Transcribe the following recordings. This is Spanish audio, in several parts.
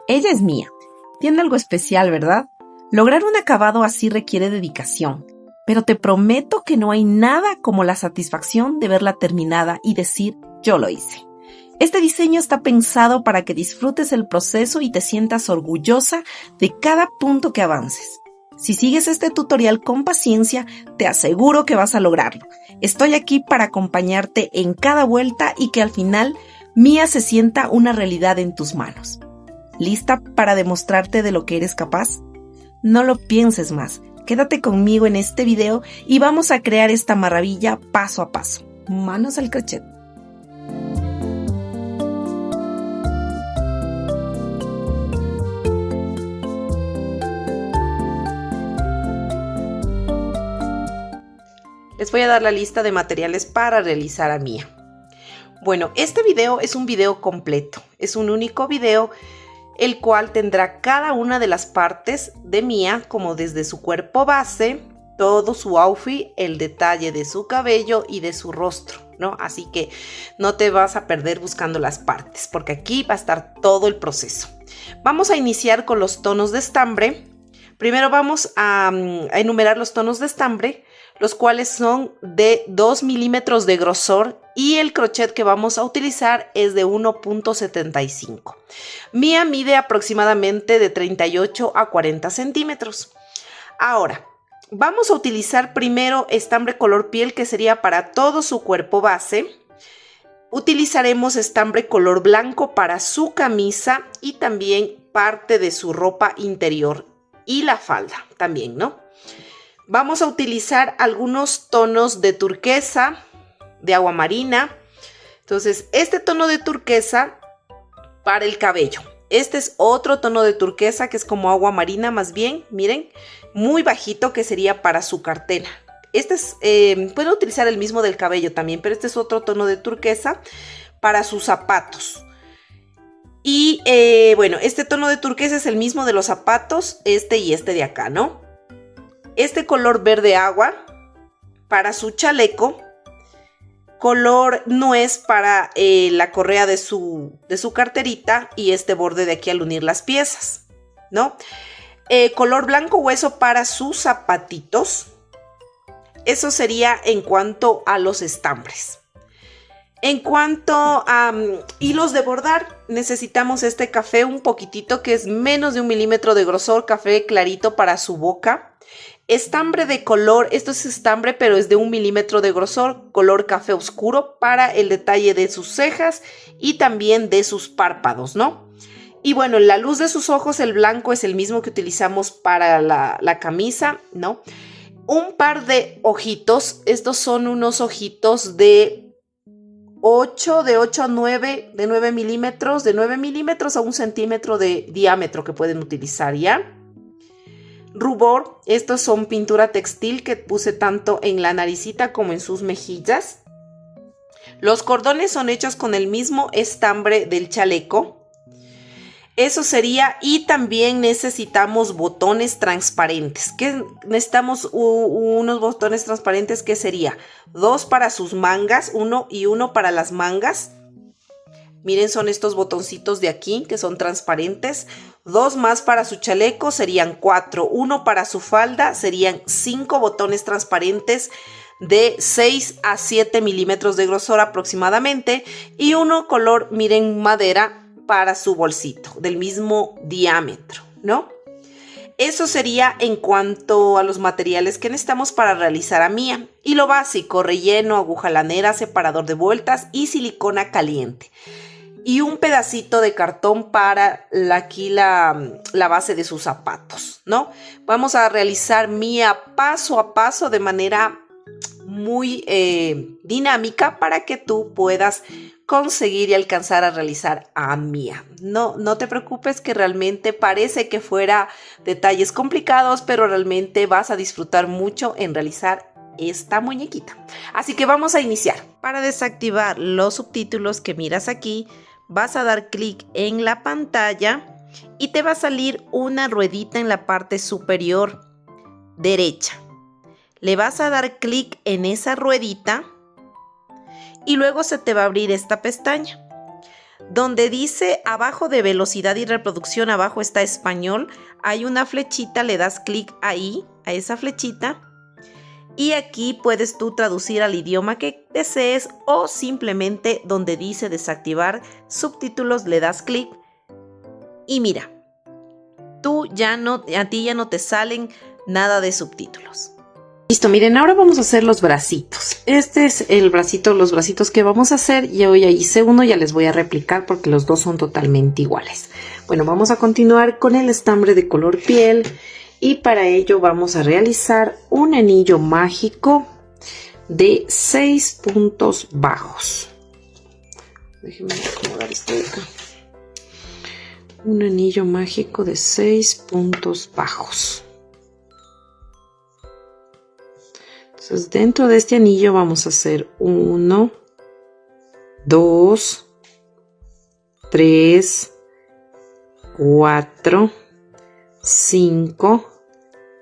Ella es Mía. Tiene algo especial, ¿verdad? Lograr un acabado así requiere dedicación, pero te prometo que no hay nada como la satisfacción de verla terminada y decir, yo lo hice. Este diseño está pensado para que disfrutes el proceso y te sientas orgullosa de cada punto que avances. Si sigues este tutorial con paciencia, te aseguro que vas a lograrlo. Estoy aquí para acompañarte en cada vuelta y que al final Mía se sienta una realidad en tus manos. ¿Lista para demostrarte de lo que eres capaz? No lo pienses más. Quédate conmigo en este video y vamos a crear esta maravilla paso a paso. Manos al crochet. Les voy a dar la lista de materiales para realizar a Mía. Bueno, este video es un video completo. Es un único video el cual tendrá cada una de las partes de Mía, como desde su cuerpo base, todo su outfit, el detalle de su cabello y de su rostro, ¿no? Así que no te vas a perder buscando las partes, porque aquí va a estar todo el proceso. Vamos a iniciar con los tonos de estambre. Primero vamos a enumerar los tonos de estambre, los cuales son de 2 milímetros de grosor y el crochet que vamos a utilizar es de 1.75. Mía mide aproximadamente de 38 a 40 centímetros. Ahora, vamos a utilizar primero estambre color piel, que sería para todo su cuerpo base. Utilizaremos estambre color blanco para su camisa y también parte de su ropa interior y la falda también, ¿no? Vamos a utilizar algunos tonos de turquesa, de agua marina. Entonces, este tono de turquesa para el cabello. Este es otro tono de turquesa que es como agua marina más bien, miren, muy bajito, que sería para su cartera. Este es, pueden utilizar el mismo del cabello también, pero este es otro tono de turquesa para sus zapatos. Y bueno, este tono de turquesa es el mismo de los zapatos, este y este de acá, ¿no? Este color verde agua para su chaleco, color nuez para la correa de su carterita y este borde de aquí al unir las piezas, ¿no? Color blanco hueso para sus zapatitos. Eso sería en cuanto a los estambres. En cuanto a hilos de bordar, necesitamos este café un poquitito, que es menos de 1 milímetro de grosor, café clarito para su boca. Estambre de color, esto es estambre pero es de 1 milímetro de grosor, color café oscuro para el detalle de sus cejas y también de sus párpados, ¿no? Y bueno, la luz de sus ojos, el blanco es el mismo que utilizamos para la camisa, ¿no? Un par de ojitos, estos son unos ojitos de 8 a 9, de 9 milímetros, de 9 milímetros a 1 centímetro de diámetro que pueden utilizar, ¿ya? Rubor, estos son pintura textil que puse tanto en la naricita como en sus mejillas. Los cordones son hechos con el mismo estambre del chaleco. Eso sería, y también necesitamos botones transparentes. ¿Qué necesitamos? Unos botones transparentes, que sería 2 para sus mangas, uno para las mangas. Miren, son estos botoncitos de aquí que son transparentes. 2 más para su chaleco, serían 4. 1 para su falda, serían 5 botones transparentes de 6 a 7 milímetros de grosor aproximadamente. Y uno color, miren, madera para su bolsito, del mismo diámetro, ¿no? Eso sería en cuanto a los materiales que necesitamos para realizar a Mía. Y lo básico: relleno, aguja lanera, separador de vueltas y silicona caliente. Y un pedacito de cartón para aquí la base de sus zapatos, ¿no? Vamos a realizar Mía paso a paso de manera muy dinámica para que tú puedas conseguir y alcanzar a realizar a Mía. No te preocupes, que realmente parece que fuera detalles complicados, pero realmente vas a disfrutar mucho en realizar esta muñequita. Así que vamos a iniciar. Para desactivar los subtítulos que miras aquí, vas a dar clic en la pantalla y te va a salir una ruedita en la parte superior derecha. Le vas a dar clic en esa ruedita y luego se te va a abrir esta pestaña. Donde dice abajo de velocidad y reproducción, abajo está español, hay una flechita, le das clic ahí, a esa flechita. Y aquí puedes tú traducir al idioma que desees o simplemente donde dice desactivar subtítulos le das clic. Y mira, a ti ya no te salen nada de subtítulos. Listo, miren, ahora vamos a hacer los bracitos. Este es los bracitos que vamos a hacer. Yo ya hice uno, ya les voy a replicar porque los dos son totalmente iguales. Bueno, vamos a continuar con el estambre de color piel y para ello vamos a realizar un anillo mágico de 6 puntos bajos. Déjenme acomodar esto de acá. Un anillo mágico de 6 puntos bajos. Entonces, dentro de este anillo vamos a hacer 1, 2, 3, 4, 5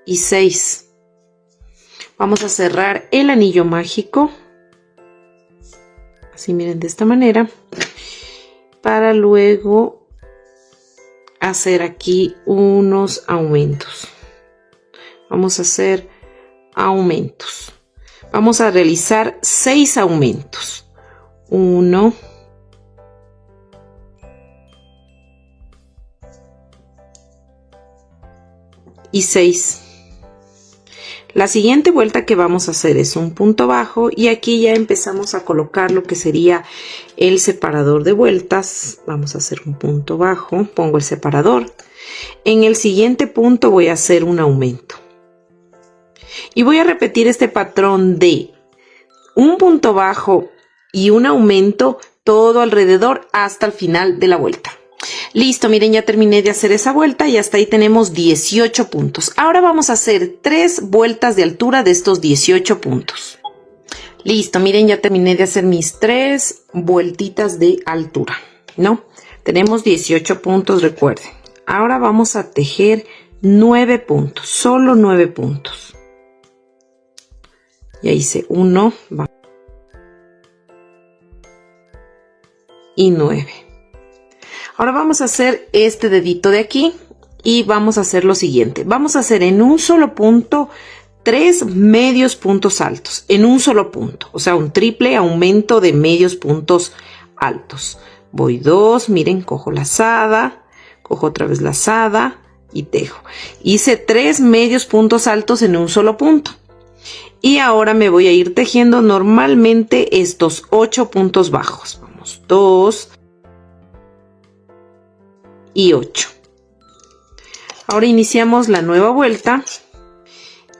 y 6. Vamos a cerrar el anillo mágico. Así, miren, de esta manera. Para luego hacer aquí unos aumentos. Vamos a hacer aumentos. Vamos a realizar 6 aumentos. 1, 6. La siguiente vuelta que vamos a hacer es un punto bajo y aquí ya empezamos a colocar lo que sería el separador de vueltas. Vamos a hacer un punto bajo, pongo el separador. En el siguiente punto voy a hacer un aumento. Y voy a repetir este patrón de un punto bajo y un aumento todo alrededor hasta el final de la vuelta. Listo, miren, ya terminé de hacer esa vuelta y hasta ahí tenemos 18 puntos. Ahora vamos a hacer 3 vueltas de altura de estos 18 puntos. Listo, miren, ya terminé de hacer mis 3 vueltitas de altura, ¿no? Tenemos 18 puntos, recuerden. Ahora vamos a tejer 9 puntos, solo 9 puntos. Ya hice 1 y 9. Ahora vamos a hacer este dedito de aquí y vamos a hacer lo siguiente. Vamos a hacer en un solo punto 3 medios puntos altos, en un solo punto, o sea, un triple aumento de medios puntos altos. Voy 2, miren, cojo lazada, cojo otra vez lazada y tejo. Hice 3 medios puntos altos en un solo punto. Y ahora me voy a ir tejiendo normalmente estos 8 puntos bajos. Vamos, 2 y 8. Ahora iniciamos la nueva vuelta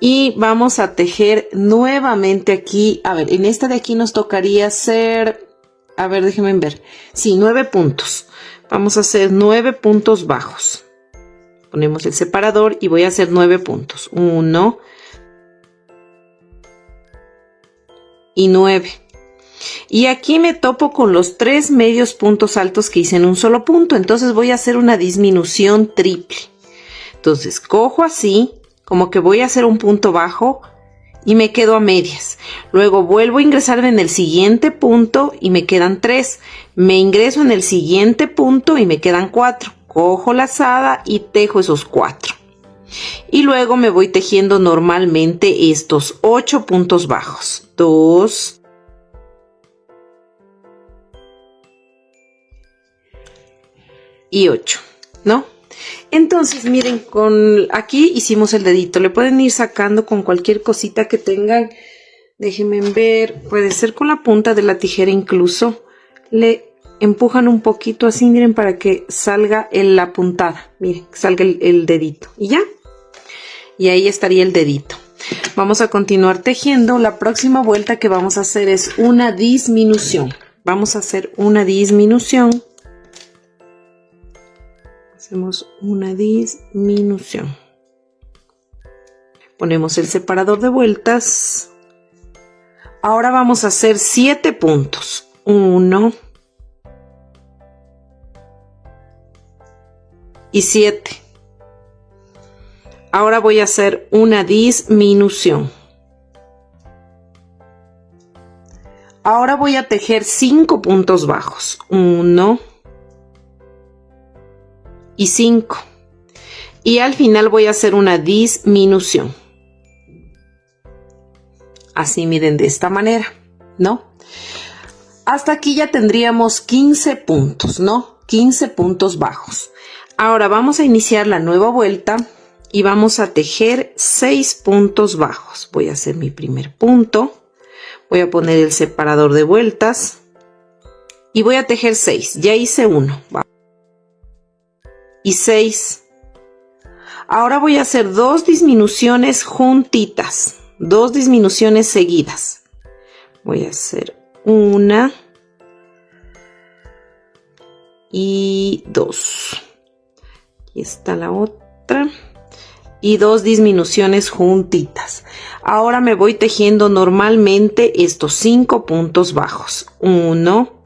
y vamos a tejer nuevamente aquí. A ver, en esta de aquí nos tocaría hacer, a ver, déjenme ver. Sí, 9 puntos. Vamos a hacer 9 puntos bajos. Ponemos el separador y voy a hacer 9 puntos. 1 y 9. Y aquí me topo con los 3 medios puntos altos que hice en un solo punto. Entonces voy a hacer una disminución triple. Entonces cojo así, como que voy a hacer un punto bajo y me quedo a medias. Luego vuelvo a ingresarme en el siguiente punto y me quedan 3. Me ingreso en el siguiente punto y me quedan 4. Cojo lazada y tejo esos 4. Y luego me voy tejiendo normalmente estos 8 puntos bajos. 2 y 8, ¿no? Entonces, miren, aquí hicimos el dedito. Le pueden ir sacando con cualquier cosita que tengan. Déjenme ver, puede ser con la punta de la tijera incluso. Le empujan un poquito así, miren, para que salga la puntada. Miren, que salga el dedito. Y ya. Y ahí estaría el dedito. Vamos a continuar tejiendo. La próxima vuelta que vamos a hacer es una disminución. Vamos a hacer una disminución. Hacemos una disminución. Ponemos el separador de vueltas. Ahora vamos a hacer 7 puntos. 1 y 7. Ahora voy a hacer una disminución. Ahora voy a tejer 5 puntos bajos. 1 y 5. Y al final voy a hacer una disminución. Así, miren, de esta manera, ¿no? Hasta aquí ya tendríamos 15 puntos, ¿no? 15 puntos bajos. Ahora vamos a iniciar la nueva vuelta y vamos a tejer 6 puntos bajos. Voy a hacer mi primer punto. Voy a poner el separador de vueltas y voy a tejer 6. Ya hice 1 y 6. Ahora voy a hacer 2 disminuciones juntitas, 2 disminuciones seguidas. Voy a hacer 1 y 2. Aquí está la otra. Y 2 disminuciones juntitas. Ahora me voy tejiendo normalmente estos 5 puntos bajos. 1,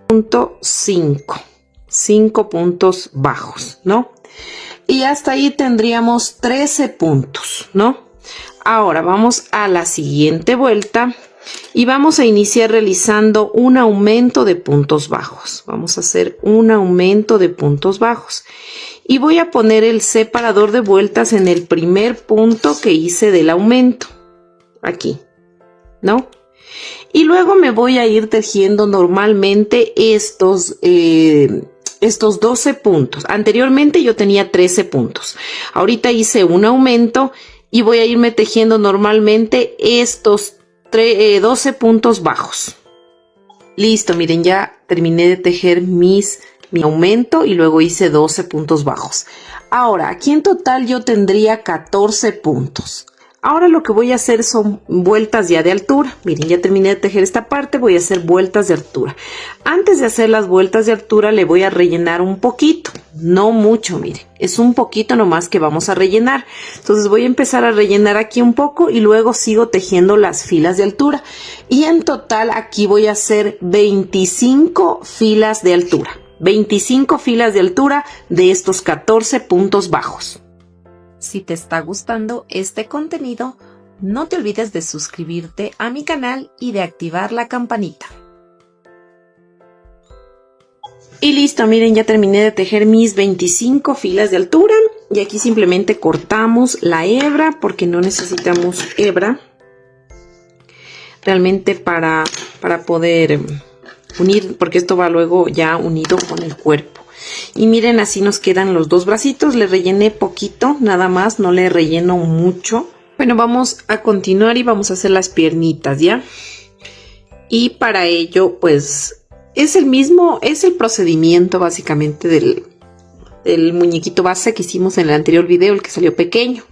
2, 5. 5 puntos bajos, ¿no? Y hasta ahí tendríamos 13 puntos, ¿no? Ahora vamos a la siguiente vuelta y vamos a iniciar realizando un aumento de puntos bajos. Vamos a hacer un aumento de puntos bajos y voy a poner el separador de vueltas en el primer punto que hice del aumento, aquí, ¿no? Y luego me voy a ir tejiendo normalmente estos 12 puntos. Anteriormente yo tenía 13 puntos. Ahorita hice un aumento y voy a irme tejiendo normalmente estos 12 puntos bajos. Listo, miren, ya terminé de tejer mi aumento y luego hice 12 puntos bajos. Ahora, aquí en total yo tendría 14 puntos. Ahora lo que voy a hacer son vueltas ya de altura. Miren, ya terminé de tejer esta parte, voy a hacer vueltas de altura. Antes de hacer las vueltas de altura le voy a rellenar un poquito, no mucho, miren, es un poquito nomás que vamos a rellenar. Entonces voy a empezar a rellenar aquí un poco y luego sigo tejiendo las filas de altura. Y en total aquí voy a hacer 25 filas de altura. 25 filas de altura de estos 14 puntos bajos. Si te está gustando este contenido, no te olvides de suscribirte a mi canal y de activar la campanita. Y listo, miren, ya terminé de tejer mis 25 filas de altura y aquí simplemente cortamos la hebra porque no necesitamos hebra realmente para poder unir, porque esto va luego ya unido con el cuerpo. Y miren, así nos quedan los dos bracitos. Le rellené poquito, nada más, no le relleno mucho. Bueno, vamos a continuar y vamos a hacer las piernitas, ¿ya? Y para ello, pues, es el procedimiento básicamente del muñequito base que hicimos en el anterior video, el que salió pequeño,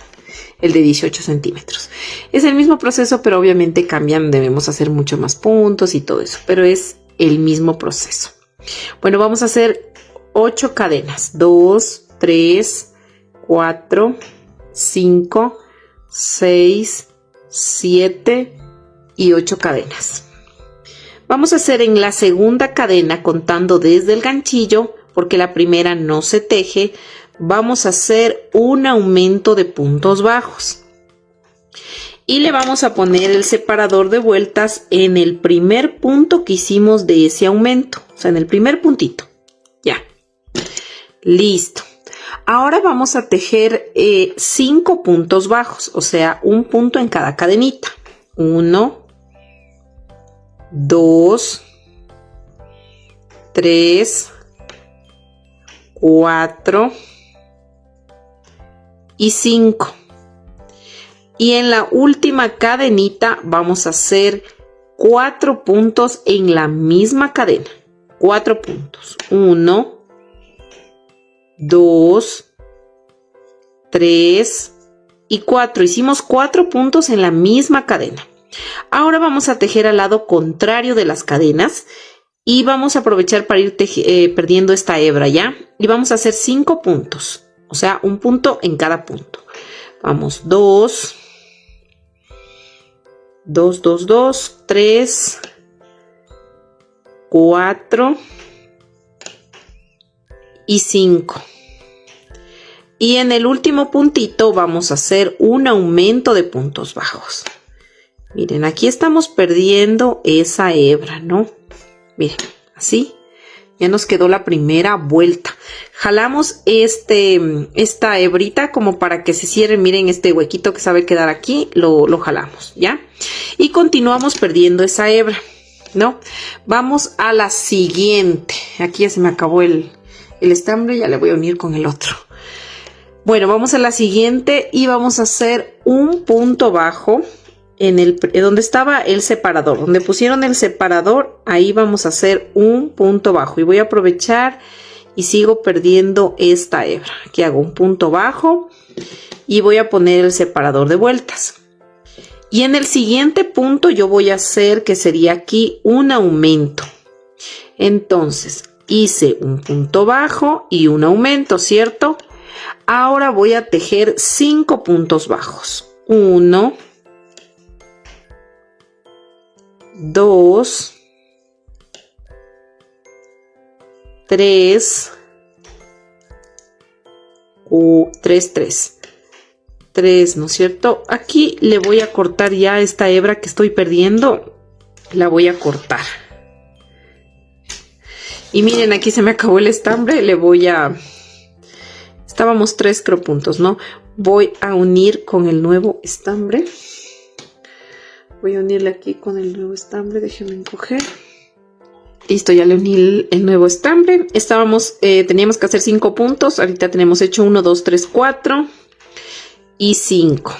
el de 18 centímetros. Es el mismo proceso, pero obviamente cambian, debemos hacer mucho más puntos y todo eso, pero es el mismo proceso. Bueno, vamos a hacer 8 cadenas, 2, 3, 4, 5, 6, 7 y 8 cadenas. Vamos a hacer en la segunda cadena, contando desde el ganchillo, porque la primera no se teje, vamos a hacer un aumento de puntos bajos. Y le vamos a poner el separador de vueltas en el primer punto que hicimos de ese aumento, o sea, en el primer puntito. Ya. Listo. Ahora vamos a tejer 5 puntos bajos, o sea, un punto en cada cadenita. 1, 2, 3, 4 y 5. Y en la última cadenita vamos a hacer 4 puntos en la misma cadena. 4 puntos. 1, 2, 3 y 4. Hicimos 4 puntos en la misma cadena. Ahora vamos a tejer al lado contrario de las cadenas y vamos a aprovechar para ir perdiendo esta hebra, ¿ya? Y vamos a hacer 5 puntos, o sea, un punto en cada punto. Vamos, 2, 2, 2, 2, 3, 4 y 5. Y en el último puntito vamos a hacer un aumento de puntos bajos. Miren, aquí estamos perdiendo esa hebra, ¿no? Miren, así. Ya nos quedó la primera vuelta. Jalamos esta hebrita como para que se cierre. Miren este huequito que sabe quedar aquí, lo jalamos, ¿ya? Y continuamos perdiendo esa hebra, ¿no? Vamos a la siguiente. Aquí ya se me acabó el estambre, ya le voy a unir con el otro. Bueno, vamos a la siguiente y vamos a hacer un punto bajo en donde estaba el separador, donde pusieron el separador, ahí vamos a hacer un punto bajo y voy a aprovechar y sigo perdiendo esta hebra. Aquí hago un punto bajo y voy a poner el separador de vueltas. Y en el siguiente punto yo voy a hacer, que sería aquí, un aumento. Entonces, hice un punto bajo y un aumento, ¿cierto? Ahora voy a tejer 5 puntos bajos. 1, 2, 3, 3, ¿no es cierto? Aquí le voy a cortar ya esta hebra que estoy perdiendo, la voy a cortar. Y miren, aquí se me acabó el estambre, estábamos 3 creo puntos, ¿no? Voy a unir con el nuevo estambre. Voy a unirle aquí con el nuevo estambre, déjenme encoger. Listo, ya le uní el nuevo estambre. Teníamos que hacer 5 puntos, ahorita tenemos hecho 1, 2, 3, 4 y 5.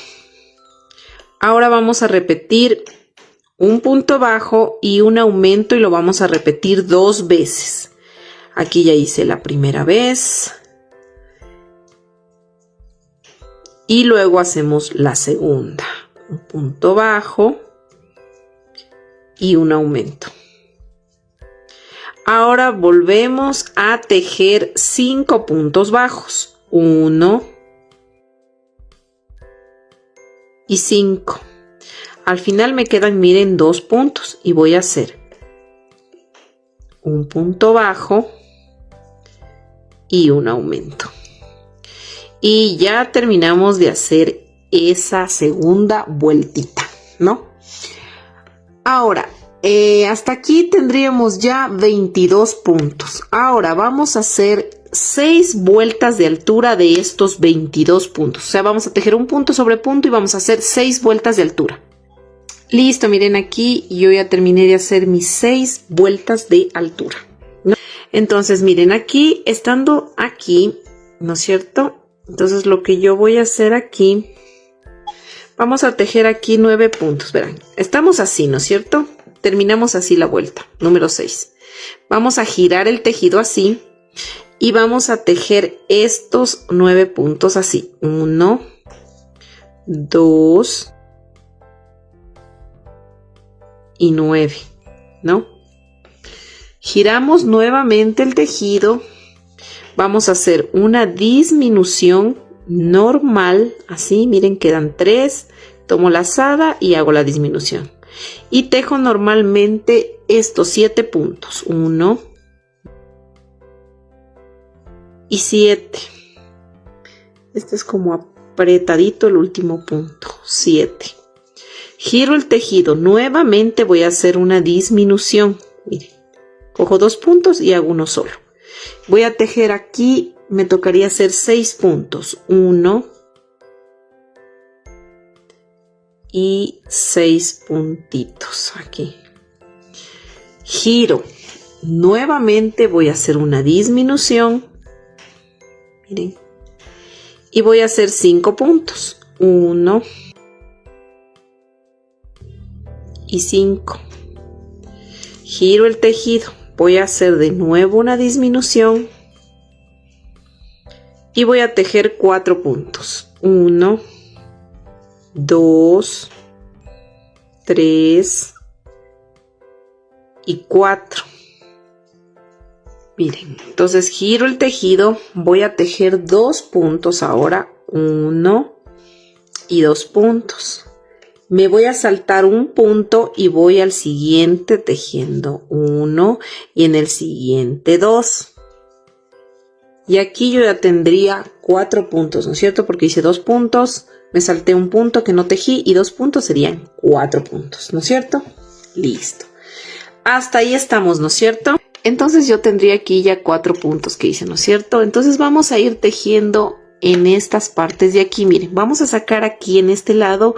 Ahora vamos a repetir un punto bajo y un aumento y lo vamos a repetir 2 veces. Aquí ya hice la primera vez. Y luego hacemos la segunda. Un punto bajo y un aumento. Ahora volvemos a tejer 5 puntos bajos. 1 y 5. Al final me quedan, miren, 2 puntos y voy a hacer un punto bajo y un aumento. Y ya terminamos de hacer esa segunda vueltita, ¿no? Ahora, hasta aquí tendríamos ya 22 puntos. Ahora vamos a hacer 6 vueltas de altura de estos 22 puntos. O sea, vamos a tejer un punto sobre punto y vamos a hacer 6 vueltas de altura. Listo, miren aquí, yo ya terminé de hacer mis 6 vueltas de altura, ¿no? Entonces, miren aquí, estando aquí, ¿no es cierto? Entonces, lo que yo voy a hacer aquí, vamos a tejer aquí 9 puntos, verán. Estamos así, ¿no es cierto? Terminamos así la vuelta, número 6. Vamos a girar el tejido así y vamos a tejer estos 9 puntos así. 1, 2 y 9, ¿no? Giramos nuevamente el tejido. Vamos a hacer una disminución normal, así, miren, quedan 3. Tomo la lazada y hago la disminución. Y tejo normalmente estos 7 puntos. 1 y 7. Este es como apretadito el último punto. 7. Giro el tejido. Nuevamente voy a hacer una disminución. Miren, cojo 2 puntos y hago uno solo. Voy a tejer aquí, me tocaría hacer 6 puntos. 1 y 6 puntitos aquí. Giro. Nuevamente voy a hacer una disminución. Miren. Y voy a hacer 5 puntos. 1 y 5. Giro el tejido. Voy a hacer de nuevo una disminución. Y voy a tejer 4 puntos. 1, 2, 3 y 4. Miren, entonces giro el tejido, voy a tejer 2 puntos ahora, 1 y 2 puntos. Me voy a saltar un punto y voy al siguiente tejiendo 1 y en el siguiente 2. Y aquí yo ya tendría 4 puntos, ¿no es cierto? Porque hice 2 puntos, me salté un punto que no tejí y 2 puntos serían 4 puntos, ¿no es cierto? Listo. Hasta ahí estamos, ¿no es cierto? Entonces yo tendría aquí ya 4 puntos que hice, ¿no es cierto? Entonces vamos a ir tejiendo en estas partes de aquí. Miren, vamos a sacar aquí en este lado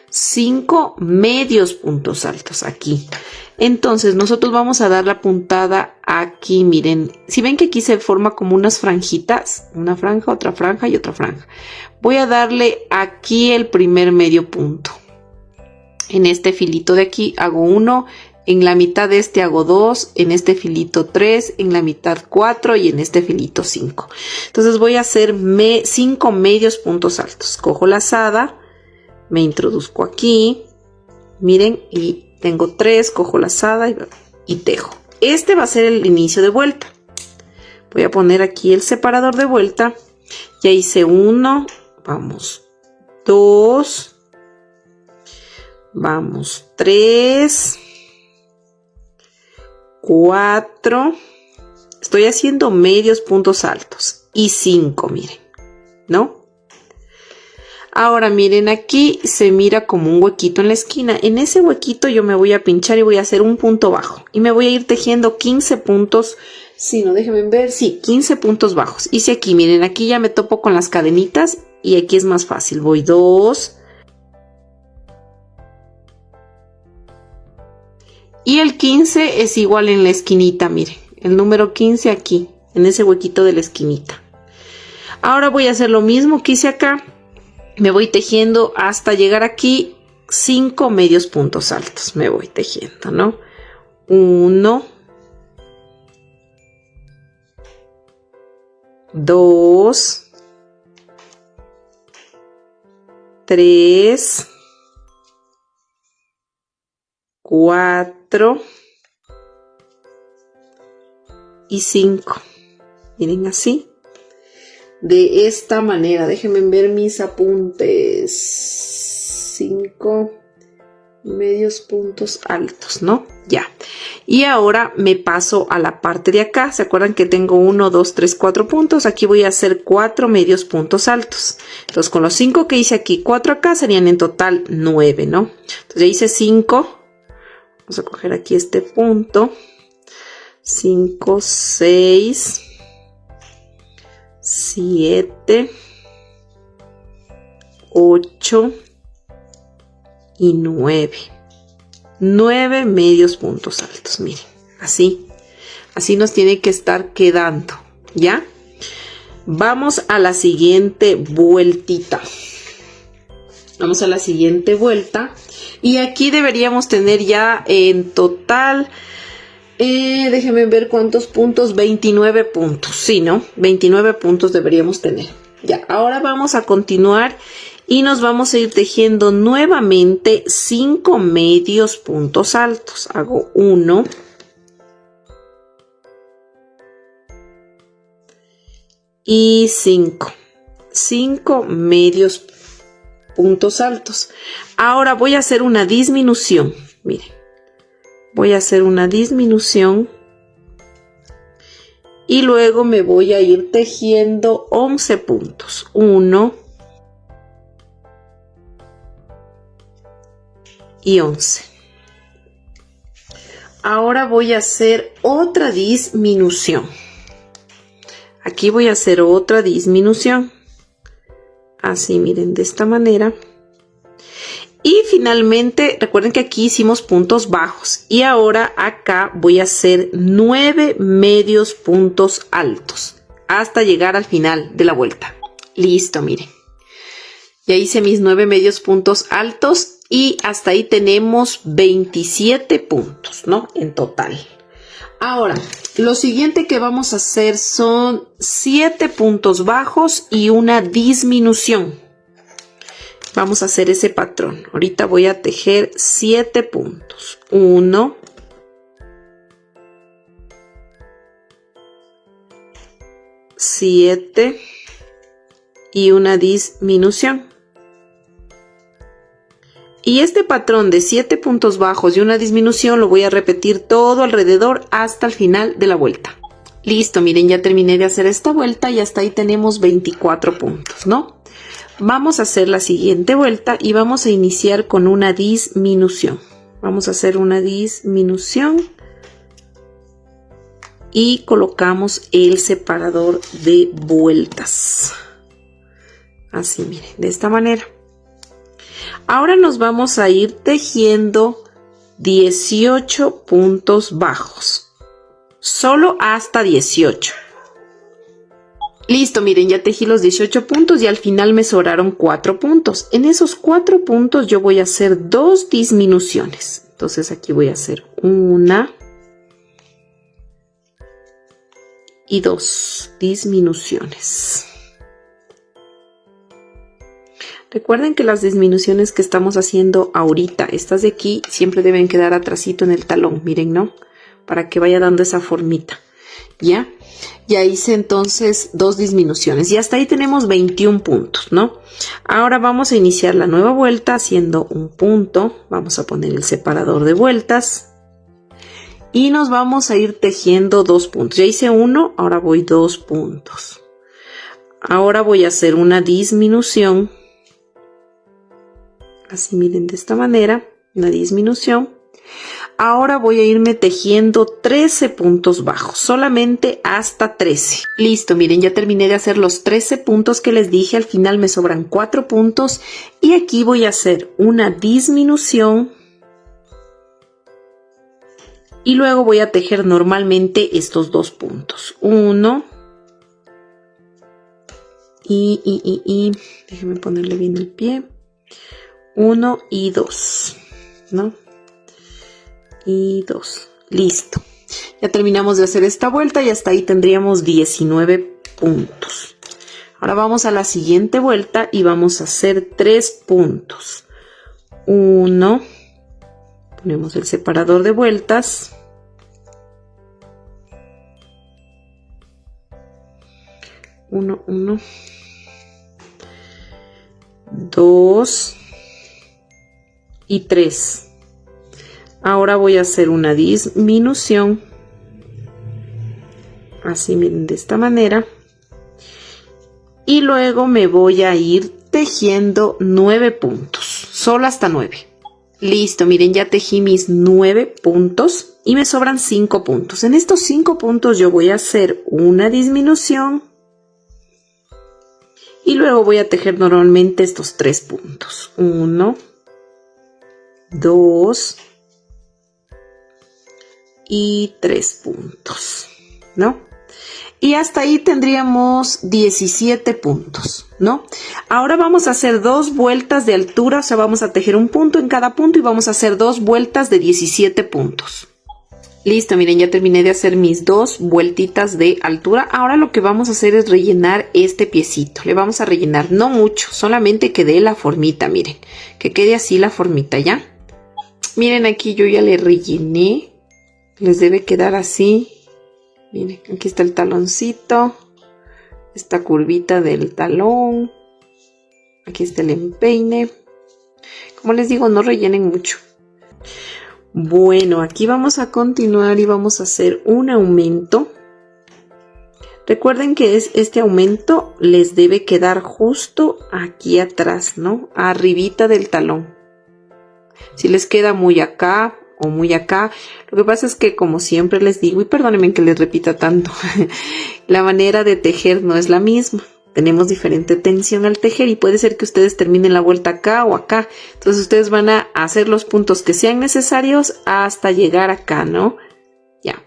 5 medios puntos altos aquí. Entonces nosotros vamos a dar la puntada aquí. Miren, si ven que aquí se forma como unas franjitas, una franja, otra franja y otra franja. Voy a darle aquí el primer medio punto. En este filito de aquí hago 1. En la mitad de este hago 2, en este filito 3, en la mitad 4 y en este filito 5. Entonces voy a hacer 5 medios puntos altos. Cojo la lazada, me introduzco aquí, miren, y tengo 3, cojo la lazada y tejo. Este va a ser el inicio de vuelta. Voy a poner aquí el separador de vuelta. Ya hice 1, vamos 2, vamos 3, 4, estoy haciendo medios puntos altos y 5, miren, ¿no? Ahora miren, aquí se mira como un huequito en la esquina. En ese huequito yo me voy a pinchar y voy a hacer un punto bajo y me voy a ir tejiendo 15 puntos. Si no, déjenme ver, sí, 15 puntos bajos. Hice aquí, miren, aquí ya me topo con las cadenitas y aquí es más fácil. Voy 2. Y el 15 es igual en la esquinita, miren. El número 15 aquí, en ese huequito de la esquinita. Ahora voy a hacer lo mismo que hice acá. Me voy tejiendo hasta llegar aquí 5 medios puntos altos. Me voy tejiendo, ¿no? 1, 2, 3, 4 y 5. Miren así. De esta manera. Déjenme ver mis apuntes. 5 medios puntos altos, ¿no? Ya. Y ahora me paso a la parte de acá. ¿Se acuerdan que tengo 1, 2, 3, 4 puntos? Aquí voy a hacer 4 medios puntos altos. Entonces con los 5 que hice aquí, 4 acá, serían en total 9, ¿no? Entonces ya hice 5. Vamos a coger aquí este punto. 5, 6, 7, 8 y 9. 9 medios puntos altos, miren, así nos tiene que estar quedando, ¿ya? Vamos a la siguiente vueltita. Vamos a la siguiente vuelta. Y aquí deberíamos tener ya en total, déjenme ver cuántos puntos, 29 puntos, sí, ¿no? 29 puntos deberíamos tener. Ya, ahora vamos a continuar y nos vamos a ir tejiendo nuevamente 5 medios puntos altos. Hago 1, y 5 medios puntos altos. Ahora voy a hacer una disminución, miren, voy a hacer una disminución y luego me voy a ir tejiendo 11 puntos. 1 y 11. Ahora voy a hacer otra disminución. Aquí voy a hacer otra disminución. Así, miren, de esta manera. Y finalmente, recuerden que aquí hicimos puntos bajos. Y ahora acá voy a hacer 9 medios puntos altos. Hasta llegar al final de la vuelta. Listo, miren. Ya hice mis 9 medios puntos altos. Y hasta ahí tenemos 27 puntos, ¿no? En total. Ahora, lo siguiente que vamos a hacer son 7 puntos bajos y una disminución. Vamos a hacer ese patrón. Ahorita voy a tejer 7 puntos. 1, 7 y una disminución. Y este patrón de 7 puntos bajos y una disminución lo voy a repetir todo alrededor hasta el final de la vuelta. Listo, miren, ya terminé de hacer esta vuelta y hasta ahí tenemos 24 puntos, ¿no? Vamos a hacer la siguiente vuelta y vamos a iniciar con una disminución. Vamos a hacer una disminución y colocamos el separador de vueltas. Así, miren, de esta manera. Ahora nos vamos a ir tejiendo 18 puntos bajos. Solo hasta 18. Listo, miren, ya tejí los 18 puntos y al final me sobraron 4 puntos. En esos 4 puntos yo voy a hacer 2 disminuciones. Entonces aquí voy a hacer 1 y 2 disminuciones. Recuerden que las disminuciones que estamos haciendo ahorita, estas de aquí, siempre deben quedar atrasito en el talón, miren, ¿no? Para que vaya dando esa formita, ¿ya? Ya hice entonces 2 disminuciones y hasta ahí tenemos 21 puntos, ¿no? Ahora vamos a iniciar la nueva vuelta haciendo un punto. Vamos a poner el separador de vueltas y nos vamos a ir tejiendo 2 puntos. Ya hice 1, ahora voy 2 puntos. Ahora voy a hacer una disminución. Así, miren, de esta manera, una disminución. Ahora voy a irme tejiendo 13 puntos bajos, solamente hasta 13. Listo, miren, ya terminé de hacer los 13 puntos que les dije. Al final me sobran 4 puntos y aquí voy a hacer una disminución y luego voy a tejer normalmente estos 2 puntos. 1 y déjenme ponerle bien el pie. 1 y 2, ¿no? Y 2. Listo. Ya terminamos de hacer esta vuelta y hasta ahí tendríamos 19 puntos. Ahora vamos a la siguiente vuelta y vamos a hacer 3 puntos. 1. Ponemos el separador de vueltas. 1, 1. 2. Y 3. Ahora voy a hacer una disminución. Así, miren, de esta manera. Y luego me voy a ir tejiendo 9 puntos. Solo hasta 9. Listo, miren, ya tejí mis 9 puntos y me sobran 5 puntos. En estos 5 puntos yo voy a hacer una disminución. Y luego voy a tejer normalmente estos 3 puntos. 1, 2 y 3 puntos, ¿no? Y hasta ahí tendríamos 17 puntos, ¿no? Ahora vamos a hacer 2 vueltas de altura, o sea, vamos a tejer un punto en cada punto y vamos a hacer 2 vueltas de 17 puntos. Listo, miren, ya terminé de hacer mis 2 vueltitas de altura. Ahora lo que vamos a hacer es rellenar este piecito. Le vamos a rellenar, no mucho, solamente que dé la formita, miren, que quede así la formita, ¿ya? Miren, aquí yo ya le rellené. Les debe quedar así. Miren, aquí está el taloncito. Esta curvita del talón. Aquí está el empeine. Como les digo, no rellenen mucho. Bueno, aquí vamos a continuar y vamos a hacer un aumento. Recuerden que este aumento les debe quedar justo aquí atrás, ¿no? Arribita del talón. Si les queda muy acá o muy acá, lo que pasa es que, como siempre les digo, y perdónenme que les repita tanto, la manera de tejer no es la misma. Tenemos diferente tensión al tejer y puede ser que ustedes terminen la vuelta acá o acá. Entonces ustedes van a hacer los puntos que sean necesarios hasta llegar acá, ¿no? Ya.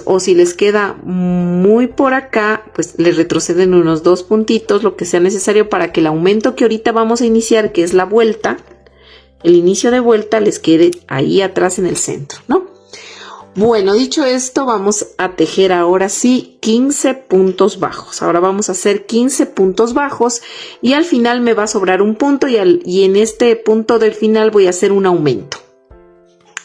O si les queda muy por acá, pues les retroceden unos 2 puntitos, lo que sea necesario para que el aumento que ahorita vamos a iniciar, que es la vuelta, el inicio de vuelta, les quede ahí atrás en el centro, ¿no? Bueno, dicho esto, vamos a tejer ahora sí 15 puntos bajos. Ahora vamos a hacer 15 puntos bajos y al final me va a sobrar un punto y en este punto del final voy a hacer un aumento.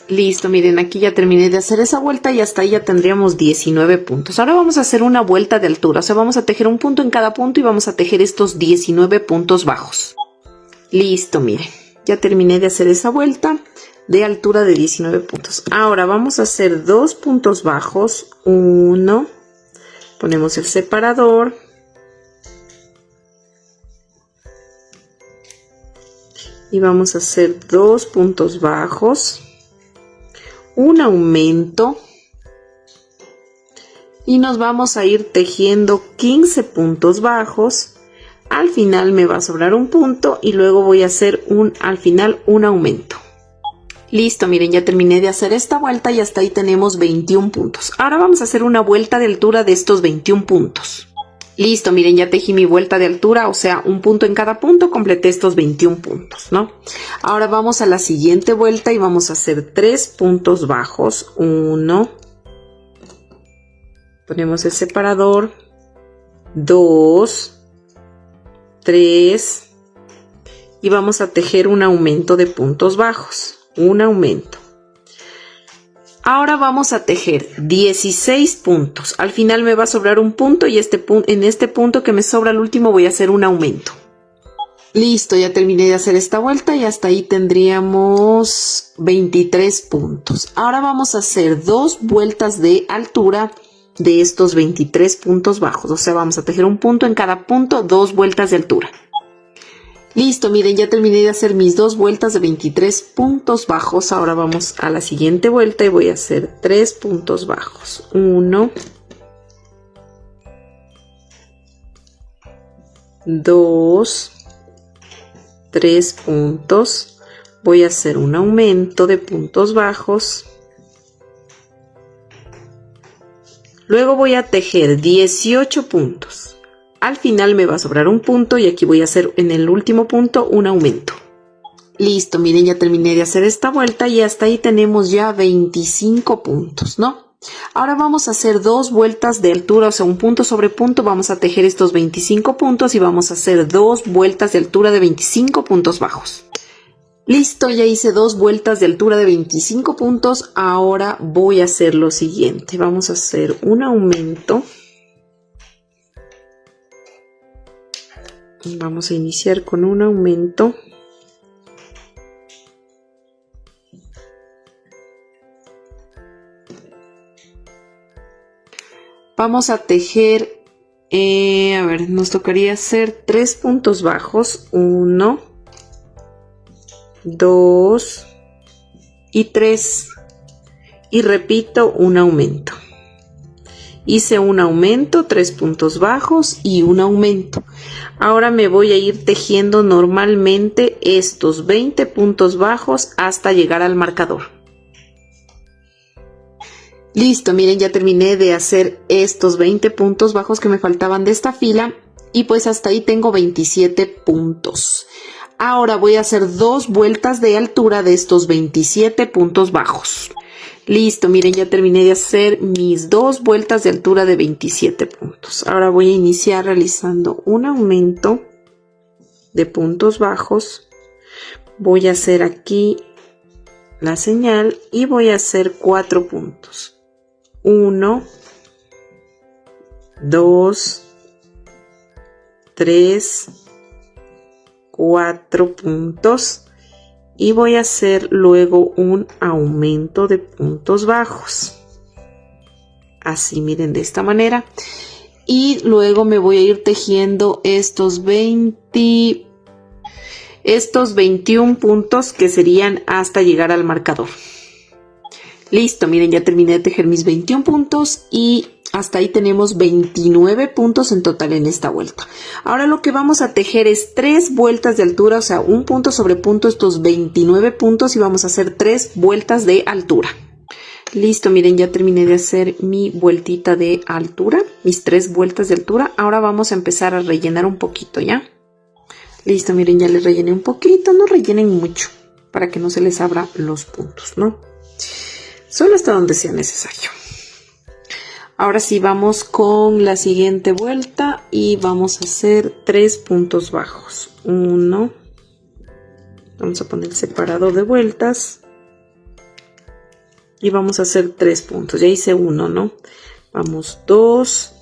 Listo, miren, aquí ya terminé de hacer esa vuelta y hasta ahí ya tendríamos 19 puntos. Ahora vamos a hacer una vuelta de altura, o sea, vamos a tejer un punto en cada punto y vamos a tejer estos 19 puntos bajos. Listo, miren. Ya terminé de hacer esa vuelta de altura de 19 puntos. Ahora vamos a hacer 2 puntos bajos. 1. Ponemos el separador. Y vamos a hacer 2 puntos bajos. Un aumento. y nos vamos a ir tejiendo 15 puntos bajos. Al final me va a sobrar un punto y luego voy a hacer al final un aumento. Listo, miren, ya terminé de hacer esta vuelta y hasta ahí tenemos 21 puntos. Ahora vamos a hacer una vuelta de altura de estos 21 puntos. Listo, miren, ya tejí mi vuelta de altura, o sea, un punto en cada punto, completé estos 21 puntos, ¿no? Ahora vamos a la siguiente vuelta y vamos a hacer 3 puntos bajos. 1, ponemos el separador, 2, 3 y vamos a tejer un aumento de puntos bajos. Un aumento. Ahora vamos a tejer 16 puntos. Al final me va a sobrar un punto y en este punto que me sobra el último voy a hacer un aumento. Listo, ya terminé de hacer esta vuelta y hasta ahí tendríamos 23 puntos. Ahora vamos a hacer 2 vueltas de altura de estos 23 puntos bajos. O sea, vamos a tejer un punto en cada punto, 2 vueltas de altura. Listo, miren, ya terminé de hacer mis 2 vueltas de 23 puntos bajos. Ahora vamos a la siguiente vuelta y voy a hacer 3 puntos bajos. 1, 2, 3 puntos. Voy a hacer un aumento de puntos bajos. Luego voy a tejer 18 puntos. Al final me va a sobrar un punto y aquí voy a hacer en el último punto un aumento. Listo, miren, ya terminé de hacer esta vuelta y hasta ahí tenemos ya 25 puntos, ¿no? Ahora vamos a hacer 2 vueltas de altura, o sea, un punto sobre punto. Vamos a tejer estos 25 puntos y vamos a hacer 2 vueltas de altura de 25 puntos bajos. Listo, ya hice 2 vueltas de altura de 25 puntos. Ahora voy a hacer lo siguiente. Vamos a hacer un aumento. Vamos a iniciar con un aumento. Vamos a tejer, a ver, nos tocaría hacer 3 puntos bajos. 1, 2 y 3. Y repito un aumento. Hice un aumento, 3 puntos bajos y un aumento. Ahora me voy a ir tejiendo normalmente estos 20 puntos bajos hasta llegar al marcador. Listo, miren, ya terminé de hacer estos 20 puntos bajos que me faltaban de esta fila y pues hasta ahí tengo 27 puntos. Ahora voy a hacer 2 vueltas de altura de estos 27 puntos bajos. Listo, miren, ya terminé de hacer mis 2 vueltas de altura de 27 puntos. Ahora voy a iniciar realizando un aumento de puntos bajos. Voy a hacer aquí la señal y voy a hacer 4 puntos. 1, 2, 3, 4 puntos. Y voy a hacer luego un aumento de puntos bajos. Así, miren, de esta manera. Y luego me voy a ir tejiendo estos 21 puntos que serían hasta llegar al marcador. Listo, miren, ya terminé de tejer mis 21 puntos y hasta ahí tenemos 29 puntos en total en esta vuelta. Ahora lo que vamos a tejer es 3 vueltas de altura, o sea, un punto sobre punto, estos 29 puntos, y vamos a hacer 3 vueltas de altura. Listo, miren, ya terminé de hacer mi vueltita de altura, mis 3 vueltas de altura. Ahora vamos a empezar a rellenar un poquito, ¿ya? Listo, miren, ya les rellené un poquito, no rellenen mucho para que no se les abra los puntos, ¿no? Solo hasta donde sea necesario. Ahora sí, vamos con la siguiente vuelta y vamos a hacer 3 puntos bajos. 1, vamos a poner el separador de vueltas y vamos a hacer 3 puntos. Ya hice 1, ¿no? Vamos 2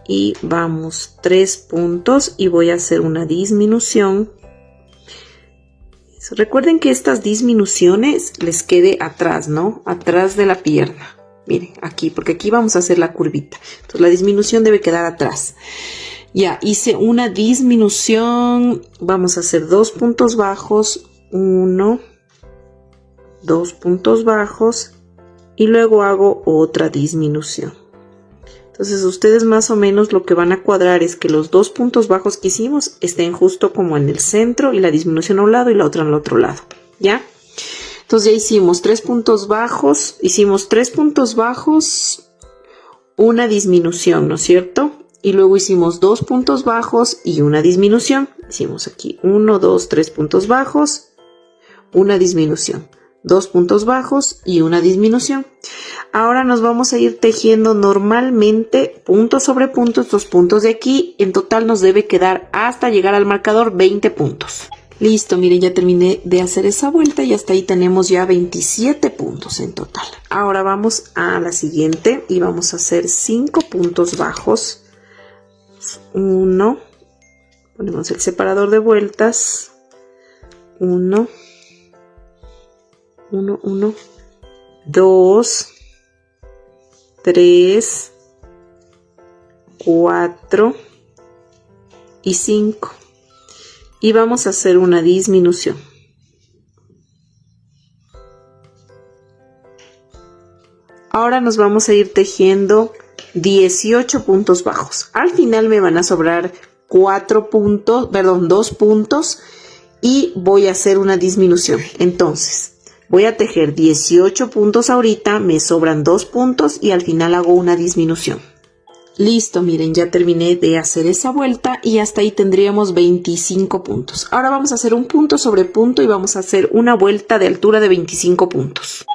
y vamos 3 puntos y voy a hacer una disminución. Recuerden que estas disminuciones les quede atrás, ¿no? Atrás de la pierna. Miren, aquí, porque aquí vamos a hacer la curvita. Entonces la disminución debe quedar atrás. Ya, hice una disminución. Vamos a hacer 2 puntos bajos. 1, 2 puntos bajos. Y luego hago otra disminución. Entonces ustedes más o menos lo que van a cuadrar es que los dos puntos bajos que hicimos estén justo como en el centro y la disminución a un lado y la otra en el otro lado, ¿ya? Entonces ya hicimos 3 puntos bajos, una disminución, ¿no es cierto? Y luego hicimos 2 puntos bajos y una disminución. Hicimos aquí 1, 2, 3 puntos bajos, una disminución. 2 puntos bajos y una disminución. Ahora nos vamos a ir tejiendo normalmente punto sobre punto estos puntos de aquí. En total nos debe quedar hasta llegar al marcador 20 puntos. Listo, miren, ya terminé de hacer esa vuelta y hasta ahí tenemos ya 27 puntos en total. Ahora vamos a la siguiente y vamos a hacer 5 puntos bajos. 1, ponemos el separador de vueltas. 1, 1, 1, 2, 3, 4 y 5. Y vamos a hacer una disminución. Ahora nos vamos a ir tejiendo 18 puntos bajos. Al final me van a sobrar 2 puntos y voy a hacer una disminución. Entonces, voy a tejer 18 puntos ahorita, me sobran 2 puntos y al final hago una disminución. Listo, miren, ya terminé de hacer esa vuelta y hasta ahí tendríamos 25 puntos. Ahora vamos a hacer un punto sobre punto y vamos a hacer una vuelta de altura de 25 puntos.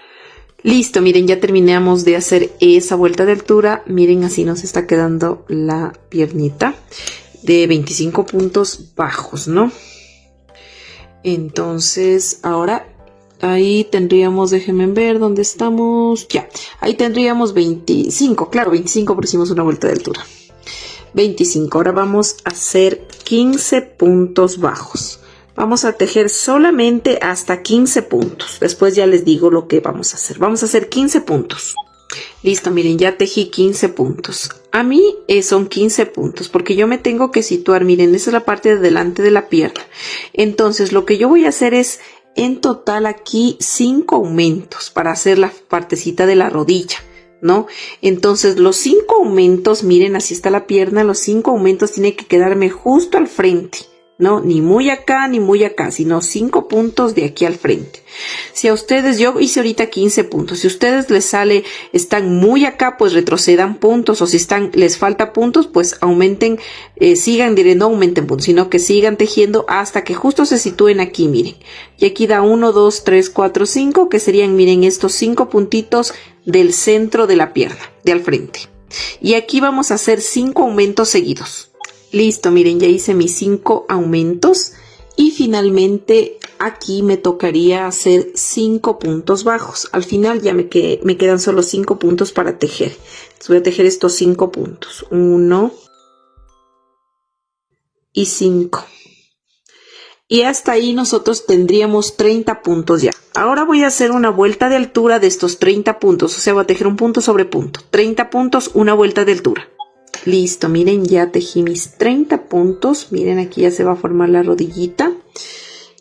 Listo, miren, ya terminamos de hacer esa vuelta de altura. Miren, así nos está quedando la piernita de 25 puntos bajos, ¿no? Entonces, ahora ahí tendríamos, déjenme ver dónde estamos. Ya, ahí tendríamos 25, claro, 25 porque hicimos una vuelta de altura. 25, ahora vamos a hacer 15 puntos bajos. Vamos a tejer solamente hasta 15 puntos. Después ya les digo lo que vamos a hacer. Vamos a hacer 15 puntos. Listo, miren, ya tejí 15 puntos. A mí son 15 puntos porque yo me tengo que situar, miren, esa es la parte de delante de la pierna. Entonces, lo que yo voy a hacer es en total aquí 5 aumentos para hacer la partecita de la rodilla, ¿no? Entonces, los 5 aumentos, miren, así está la pierna, los 5 aumentos tienen que quedarme justo al frente. No, ni muy acá ni muy acá, sino 5 puntos de aquí al frente. Si a ustedes, yo hice ahorita 15 puntos, si a ustedes les sale, están muy acá, pues retrocedan puntos, o si les falta puntos, pues aumenten, no aumenten puntos, sino que sigan tejiendo hasta que justo se sitúen aquí, miren. Y aquí da 1, 2, 3, 4, 5, que serían, miren, estos 5 puntitos del centro de la pierna, de al frente. Y aquí vamos a hacer 5 aumentos seguidos. Listo, miren, ya hice mis 5 aumentos y finalmente aquí me tocaría hacer 5 puntos bajos. Al final ya me quedan solo 5 puntos para tejer. Entonces voy a tejer estos 5 puntos. 1 y 5. Y hasta ahí nosotros tendríamos 30 puntos ya. Ahora voy a hacer una vuelta de altura de estos 30 puntos. O sea, voy a tejer un punto sobre punto. 30 puntos, una vuelta de altura. Listo, miren, ya tejí mis 30 puntos. Miren, aquí ya se va a formar la rodillita.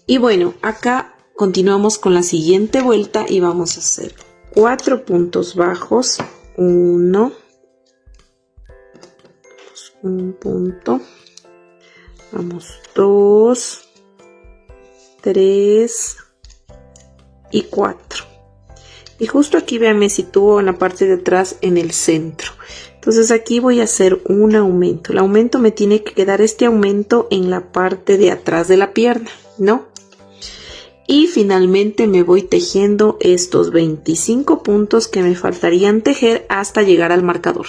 Y bueno, acá continuamos con la siguiente vuelta y vamos a hacer 4 puntos bajos. 1, un punto. Vamos, 2, 3 y 4. Y justo aquí, vean, me sitúo en la parte de atrás en el centro. Entonces aquí voy a hacer un aumento. El aumento me tiene que quedar este aumento en la parte de atrás de la pierna, ¿no? Y finalmente me voy tejiendo estos 25 puntos que me faltarían tejer hasta llegar al marcador.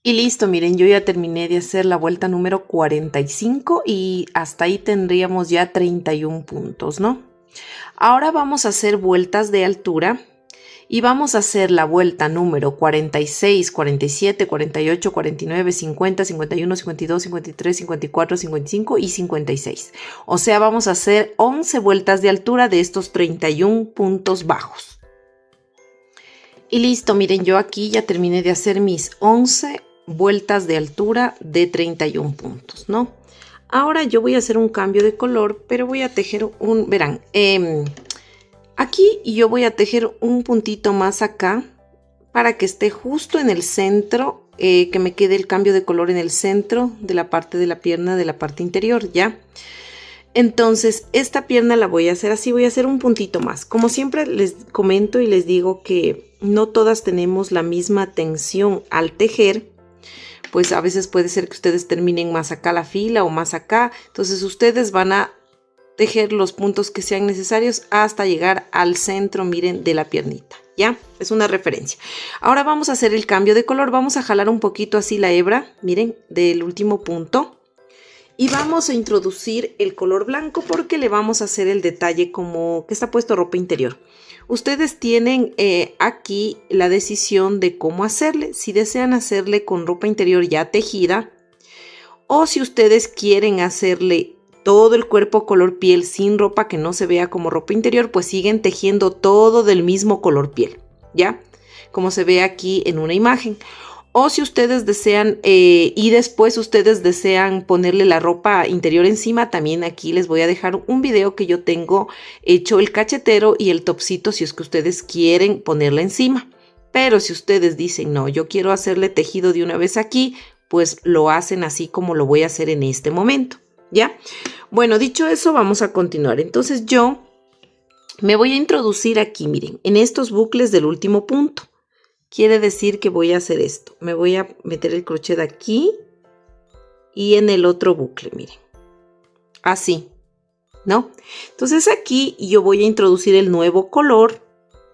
Y listo, miren, yo ya terminé de hacer la vuelta número 45 y hasta ahí tendríamos ya 31 puntos, ¿no? Ahora vamos a hacer vueltas de altura. Y vamos a hacer la vuelta número 46, 47, 48, 49, 50, 51, 52, 53, 54, 55 y 56. O sea, vamos a hacer 11 vueltas de altura de estos 31 puntos bajos. Y listo, miren, yo aquí ya terminé de hacer mis 11 vueltas de altura de 31 puntos, ¿no? Ahora yo voy a hacer un cambio de color, pero voy a tejer verán, aquí yo voy a tejer un puntito más acá para que esté justo en el centro que me quede el cambio de color en el centro de la parte de la pierna, de la parte interior, ¿ya? Entonces, esta pierna la voy a hacer así, voy a hacer un puntito más. Como siempre les comento y les digo que no todas tenemos la misma tensión al tejer, pues a veces puede ser que ustedes terminen más acá la fila o más acá. Entonces, ustedes van a tejer los puntos que sean necesarios hasta llegar al centro, miren, de la piernita. ¿Ya? Es una referencia. Ahora vamos a hacer el cambio de color. Vamos a jalar un poquito así la hebra, miren, del último punto. Y vamos a introducir el color blanco porque le vamos a hacer el detalle como que está puesto ropa interior. Ustedes tienen aquí la decisión de cómo hacerle. Si desean hacerle con ropa interior ya tejida o si ustedes quieren hacerle todo el cuerpo color piel sin ropa que no se vea como ropa interior, pues siguen tejiendo todo del mismo color piel, ¿ya? Como se ve aquí en una imagen. O si ustedes desean y después ustedes desean ponerle la ropa interior encima, también aquí les voy a dejar un video que yo tengo hecho el cachetero y el topsito si es que ustedes quieren ponerla encima. Pero si ustedes dicen, no, yo quiero hacerle tejido de una vez aquí, pues lo hacen así como lo voy a hacer en este momento, ¿ya? Bueno, dicho eso, vamos a continuar. Entonces yo me voy a introducir aquí, miren, en estos bucles del último punto. Quiere decir que voy a hacer esto. Me voy a meter el crochet aquí y en el otro bucle, miren. Así, ¿no? Entonces aquí yo voy a introducir el nuevo color,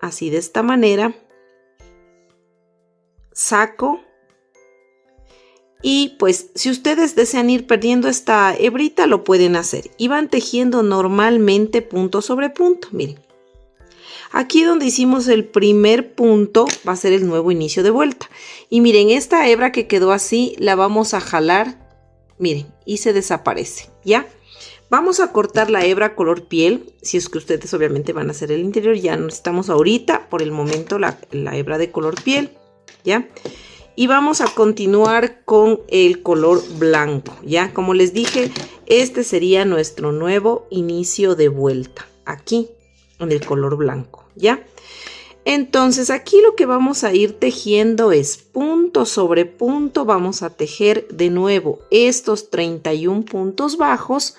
así de esta manera. Saco. Y pues si ustedes desean ir perdiendo esta hebrita, lo pueden hacer. Y van tejiendo normalmente punto sobre punto, miren. Aquí donde hicimos el primer punto va a ser el nuevo inicio de vuelta. Y miren, esta hebra que quedó así la vamos a jalar, miren, y se desaparece, ¿ya? Vamos a cortar la hebra color piel, si es que ustedes obviamente van a hacer el interior. Ya no estamos ahorita, por el momento, la hebra de color piel, ¿ya? Y vamos a continuar con el color blanco, ¿ya? Como les dije, este sería nuestro nuevo inicio de vuelta, aquí, en el color blanco, ¿ya? Entonces aquí lo que vamos a ir tejiendo es punto sobre punto. Vamos a tejer de nuevo estos 31 puntos bajos,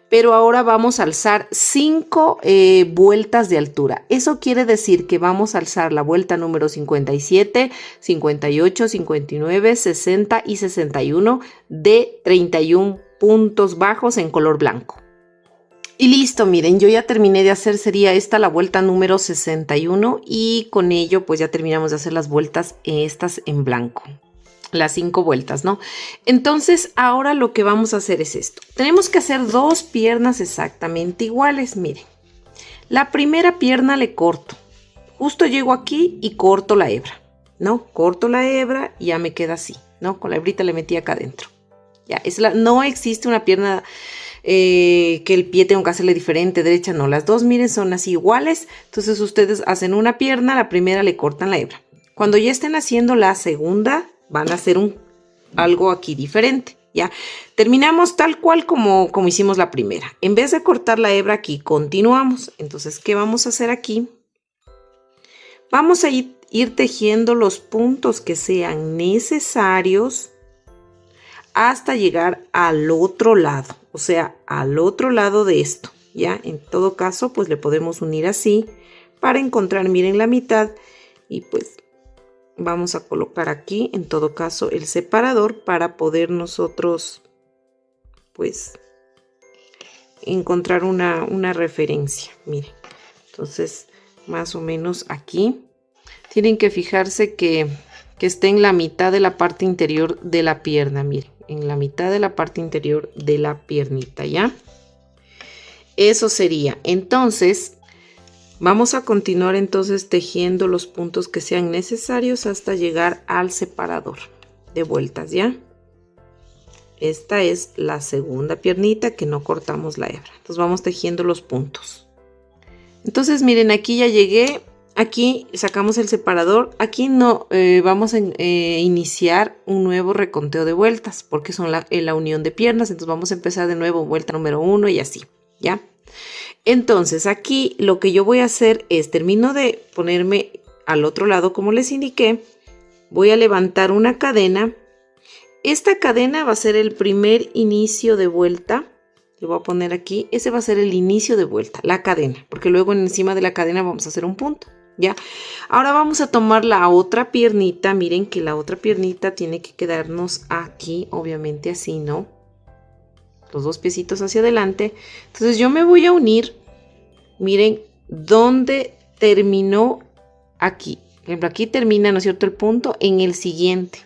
pero ahora vamos a alzar 5 vueltas de altura. Eso quiere decir que vamos a alzar la vuelta número 57, 58, 59, 60 y 61 de 31 puntos bajos en color blanco. Y listo, miren, yo ya terminé de hacer, sería esta la vuelta número 61 y con ello pues ya terminamos de hacer las vueltas estas en blanco. Las 5 vueltas, ¿no? Entonces ahora lo que vamos a hacer es esto. Tenemos que hacer 2 piernas exactamente iguales, miren. La primera pierna le corto. Justo llego aquí y corto la hebra, ¿no? Corto la hebra y ya me queda así, ¿no? Con la hebrita le metí acá adentro. Ya, no existe una pierna que el pie tengo que hacerle diferente, derecha, no. Las dos, miren, son así iguales. Entonces ustedes hacen una pierna, la primera le cortan la hebra. Cuando ya estén haciendo la segunda, van a hacer algo aquí diferente, ¿ya? Terminamos tal cual como hicimos la primera. En vez de cortar la hebra aquí, continuamos. Entonces, ¿qué vamos a hacer aquí? Vamos a ir tejiendo los puntos que sean necesarios hasta llegar al otro lado, o sea, al otro lado de esto, ¿ya? En todo caso, pues le podemos unir así para encontrar, miren, la mitad y pues vamos a colocar aquí, en todo caso, el separador para poder nosotros, pues, encontrar una referencia, miren. Entonces, más o menos aquí, tienen que fijarse que esté en la mitad de la parte interior de la pierna, miren. En la mitad de la parte interior de la piernita, ¿ya? Eso sería. Entonces, vamos a continuar entonces tejiendo los puntos que sean necesarios hasta llegar al separador de vueltas, ¿ya? Esta es la segunda piernita que no cortamos la hebra. Entonces vamos tejiendo los puntos. Entonces, miren, aquí ya llegué. Aquí sacamos el separador. Aquí no vamos a iniciar un nuevo reconteo de vueltas porque son la unión de piernas. Entonces vamos a empezar de nuevo vuelta número 1 y así, ¿ya? Entonces aquí lo que yo voy a hacer es termino de ponerme al otro lado como les indiqué voy a levantar una cadena. Esta cadena va a ser el primer inicio de vuelta. Le voy a poner aquí, ese va a ser el inicio de vuelta, la cadena, porque luego encima de la cadena vamos a hacer un punto, ¿ya? Ahora vamos a tomar la otra piernita. Miren que la otra piernita tiene que quedarnos aquí, obviamente así, ¿no? Los dos piecitos hacia adelante. Entonces yo me voy a unir, miren, donde terminó aquí. Por ejemplo, aquí termina, ¿no es cierto?, el punto en el siguiente.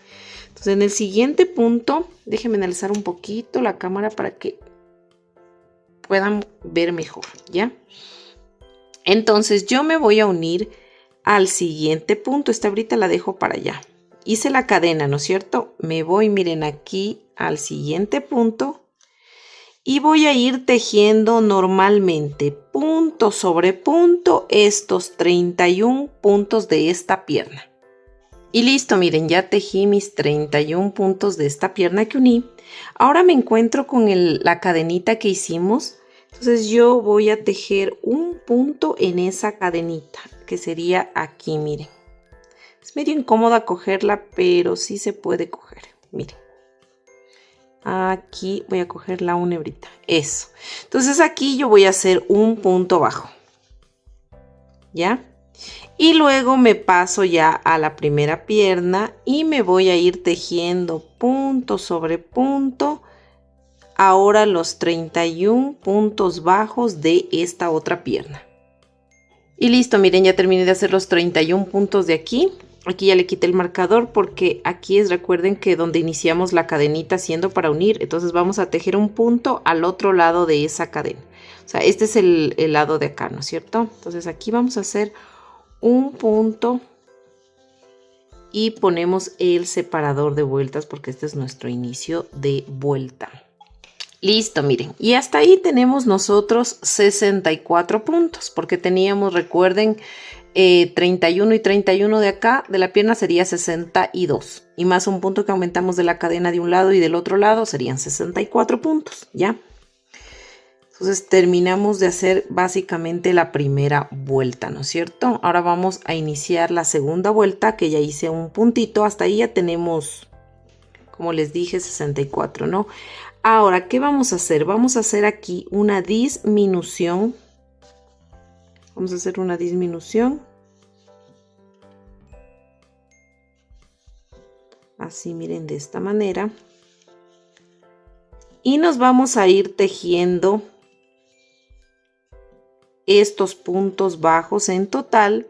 Entonces en el siguiente punto, déjenme analizar un poquito la cámara para que puedan ver mejor, ¿ya? Entonces yo me voy a unir al siguiente punto. Esta ahorita la dejo para allá. Hice la cadena, ¿no es cierto? Me voy, miren, aquí al siguiente punto y voy a ir tejiendo normalmente, punto sobre punto, estos 31 puntos de esta pierna. Y listo, miren, ya tejí mis 31 puntos de esta pierna que uní. Ahora me encuentro con la cadenita que hicimos. Entonces yo voy a tejer un punto en esa cadenita, que sería aquí, miren. Es medio incómoda cogerla, pero sí se puede coger, miren. Aquí voy a coger la una hebrita, eso. Entonces aquí yo voy a hacer un punto bajo, ¿ya? Y luego me paso ya a la primera pierna y me voy a ir tejiendo punto sobre punto. Ahora los 31 puntos bajos de esta otra pierna. Y listo, miren, ya terminé de hacer los 31 puntos de aquí. Aquí ya le quité el marcador porque aquí es, recuerden que donde iniciamos la cadenita haciendo para unir. Entonces vamos a tejer un punto al otro lado de esa cadena. O sea, este es el lado de acá, ¿no es cierto? Entonces aquí vamos a hacer un punto y ponemos el separador de vueltas porque este es nuestro inicio de vuelta. Listo, miren, y hasta ahí tenemos nosotros 64 puntos, porque teníamos, recuerden, 31 y 31 de acá, de la pierna sería 62, y más un punto que aumentamos de la cadena de un lado y del otro lado serían 64 puntos, ¿ya? Entonces terminamos de hacer básicamente la primera vuelta, ¿no es cierto? Ahora vamos a iniciar la segunda vuelta, que ya hice un puntito, hasta ahí ya tenemos, como les dije, 64, ¿no? Ahora, ¿qué vamos a hacer? Vamos a hacer aquí una disminución. Vamos a hacer una disminución. Así, miren, de esta manera. Y nos vamos a ir tejiendo estos puntos bajos, en total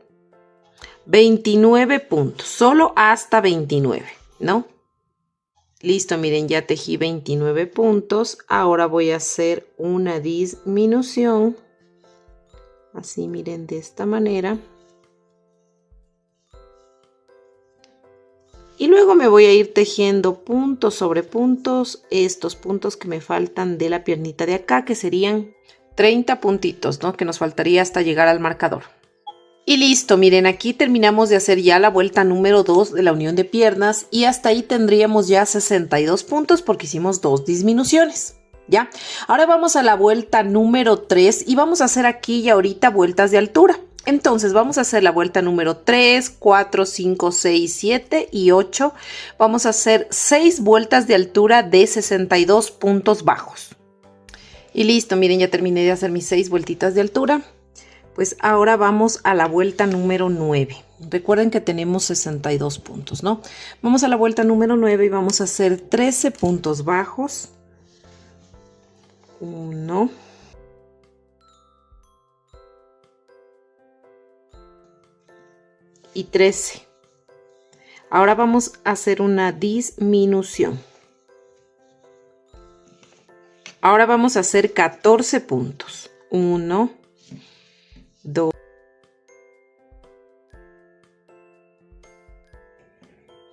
29 puntos, solo hasta 29, ¿no? Listo, miren, ya tejí 29 puntos. Ahora voy a hacer una disminución. Así, miren, de esta manera. Y luego me voy a ir tejiendo puntos sobre puntos, estos puntos que me faltan de la piernita de acá, que serían 30 puntitos, ¿no? Que nos faltaría hasta llegar al marcador. Y listo, miren, aquí terminamos de hacer ya la vuelta número 2 de la unión de piernas y hasta ahí tendríamos ya 62 puntos porque hicimos 2 disminuciones, ¿ya? Ahora vamos a la vuelta número 3 y vamos a hacer aquí y ahorita vueltas de altura. Entonces vamos a hacer la vuelta número 3, 4, 5, 6, 7 y 8. Vamos a hacer 6 vueltas de altura de 62 puntos bajos. Y listo, miren, ya terminé de hacer mis 6 vueltitas de altura. Pues ahora vamos a la vuelta número 9. Recuerden que tenemos 62 puntos, ¿no? Vamos a la vuelta número 9 y vamos a hacer 13 puntos bajos. 1. Y 13. Ahora vamos a hacer una disminución. Ahora vamos a hacer 14 puntos. 1, 2,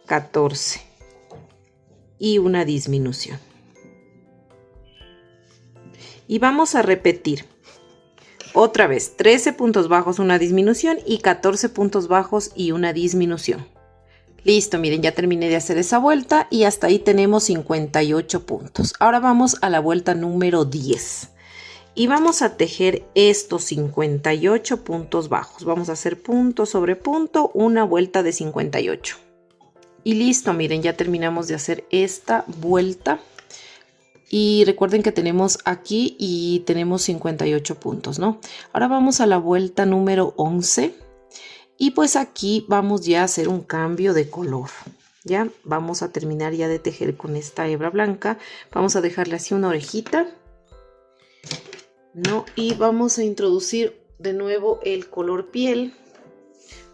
14 y una disminución. Y vamos a repetir otra vez 13 puntos bajos, una disminución y 14 puntos bajos y una disminución. Listo, miren, ya terminé de hacer esa vuelta y hasta ahí tenemos 58 puntos. Ahora vamos a la vuelta número 10. Y vamos a tejer estos 58 puntos bajos. Vamos a hacer punto sobre punto, una vuelta de 58. Y listo, miren, ya terminamos de hacer esta vuelta. Y recuerden que tenemos aquí y tenemos 58 puntos, ¿no? Ahora vamos a la vuelta número 11. Y pues aquí vamos ya a hacer un cambio de color. Ya vamos a terminar ya de tejer con esta hebra blanca. Vamos a dejarle así una orejita, ¿no? Y vamos a introducir de nuevo el color piel,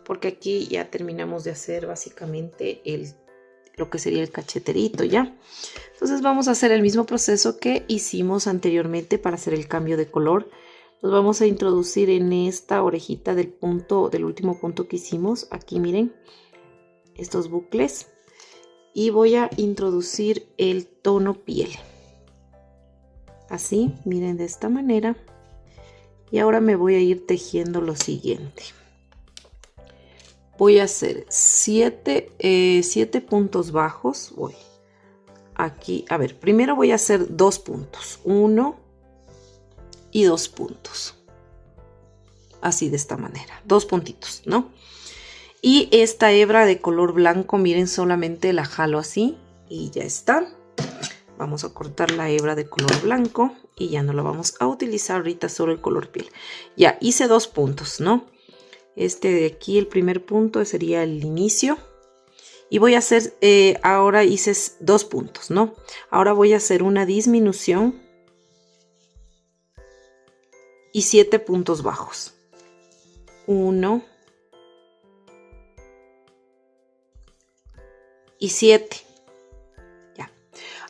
porque aquí ya terminamos de hacer básicamente lo que sería el cacheterito, ¿ya? Entonces vamos a hacer el mismo proceso que hicimos anteriormente para hacer el cambio de color. Nos vamos a introducir en esta orejita del último punto que hicimos. Aquí miren, estos bucles. Y voy a introducir el tono piel. Así, miren, de esta manera. Y ahora me voy a ir tejiendo lo siguiente. Voy a hacer 7 puntos bajos. Voy aquí, a ver, primero voy a hacer 2 puntos. 1 y 2 puntos. Así, de esta manera. 2 puntitos, ¿no? Y esta hebra de color blanco, miren, solamente la jalo así y ya está. Vamos a cortar la hebra de color blanco y ya no la vamos a utilizar ahorita, solo el color piel. Ya hice 2 puntos, ¿no? Este de aquí, el primer punto, sería el inicio. Y voy a hacer, ahora hice 2 puntos, ¿no? Ahora voy a hacer una disminución y 7 puntos bajos. 1 y 7. Ya.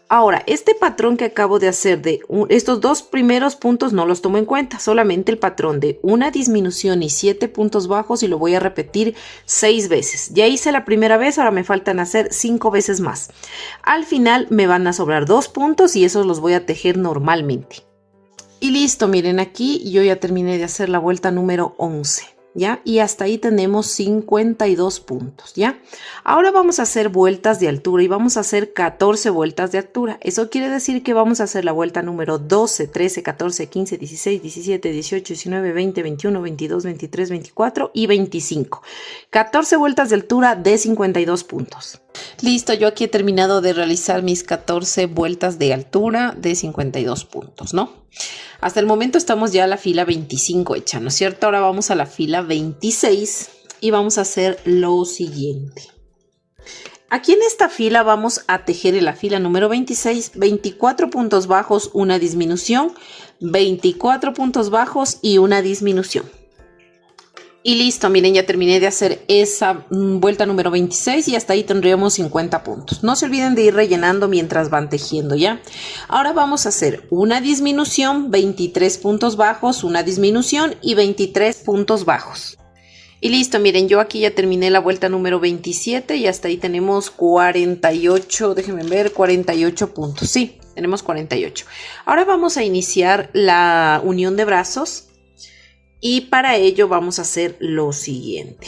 Ahora, este patrón que acabo de hacer de estos 2 primeros puntos no los tomo en cuenta, solamente el patrón de una disminución y 7 puntos bajos, y lo voy a repetir 6 veces. Ya hice la primera vez, ahora me faltan hacer 5 veces más. Al final me van a sobrar 2 puntos y esos los voy a tejer normalmente. Y listo, miren, aquí yo ya terminé de hacer la vuelta número 11. ¿Ya? Y hasta ahí tenemos 52 puntos, ¿ya? Ahora vamos a hacer vueltas de altura y vamos a hacer 14 vueltas de altura. Eso quiere decir que vamos a hacer la vuelta número 12, 13, 14, 15, 16, 17, 18, 19, 20, 21, 22, 23, 24 y 25. 14 vueltas de altura de 52 puntos. Listo, yo aquí he terminado de realizar mis 14 vueltas de altura de 52 puntos, ¿no? Hasta el momento estamos ya a la fila 25 hecha, ¿no es cierto? Ahora vamos a la fila 26 y vamos a hacer lo siguiente. Aquí en esta fila vamos a tejer en la fila número 26, 24 puntos bajos, una disminución, 24 puntos bajos y una disminución. Y listo, miren, ya terminé de hacer esa vuelta número 26 y hasta ahí tendríamos 50 puntos. No se olviden de ir rellenando mientras van tejiendo, ¿ya? Ahora vamos a hacer una disminución, 23 puntos bajos, una disminución y 23 puntos bajos. Y listo, miren, yo aquí ya terminé la vuelta número 27 y hasta ahí tenemos 48, déjenme ver, 48 puntos. Sí, tenemos 48. Ahora vamos a iniciar la unión de brazos. Y para ello vamos a hacer lo siguiente.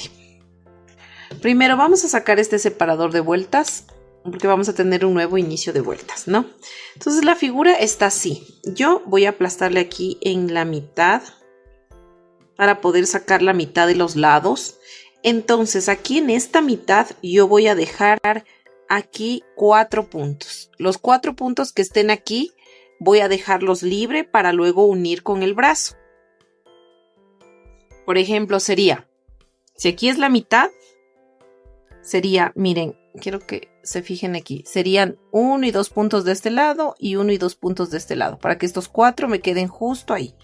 Primero vamos a sacar este separador de vueltas, porque vamos a tener un nuevo inicio de vueltas, ¿no? Entonces la figura está así. Yo voy a aplastarle aquí en la mitad para poder sacar la mitad de los lados. Entonces aquí en esta mitad yo voy a dejar aquí 4 puntos. Los 4 puntos que estén aquí voy a dejarlos libre para luego unir con el brazo. Por ejemplo, sería, si aquí es la mitad, sería, miren, quiero que se fijen aquí, serían 1 y 2 puntos de este lado y 1 y 2 puntos de este lado, para que estos 4 me queden justo ahí.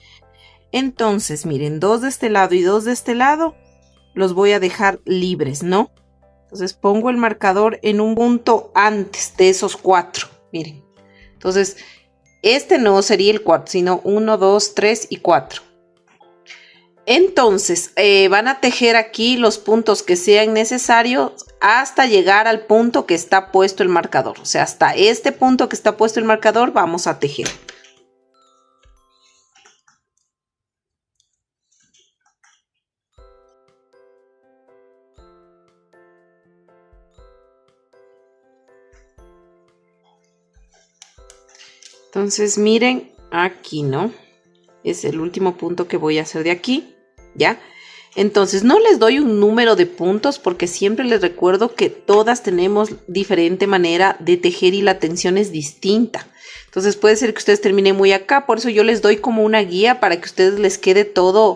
Entonces, miren, 2 de este lado y 2 de este lado, los voy a dejar libres, ¿no? Entonces pongo el marcador en un punto antes de esos 4, miren. Entonces, este no sería el 4, sino 1, 2, 3 y 4. Entonces van a tejer aquí los puntos que sean necesarios hasta llegar al punto que está puesto el marcador. O sea, hasta este punto que está puesto el marcador vamos a tejer. Entonces miren aquí, ¿no? Es el último punto que voy a hacer de aquí, ¿ya? Entonces no les doy un número de puntos porque siempre les recuerdo que todas tenemos diferente manera de tejer y la tensión es distinta. Entonces puede ser que ustedes terminen muy acá, por eso yo les doy como una guía para que a ustedes les quede todo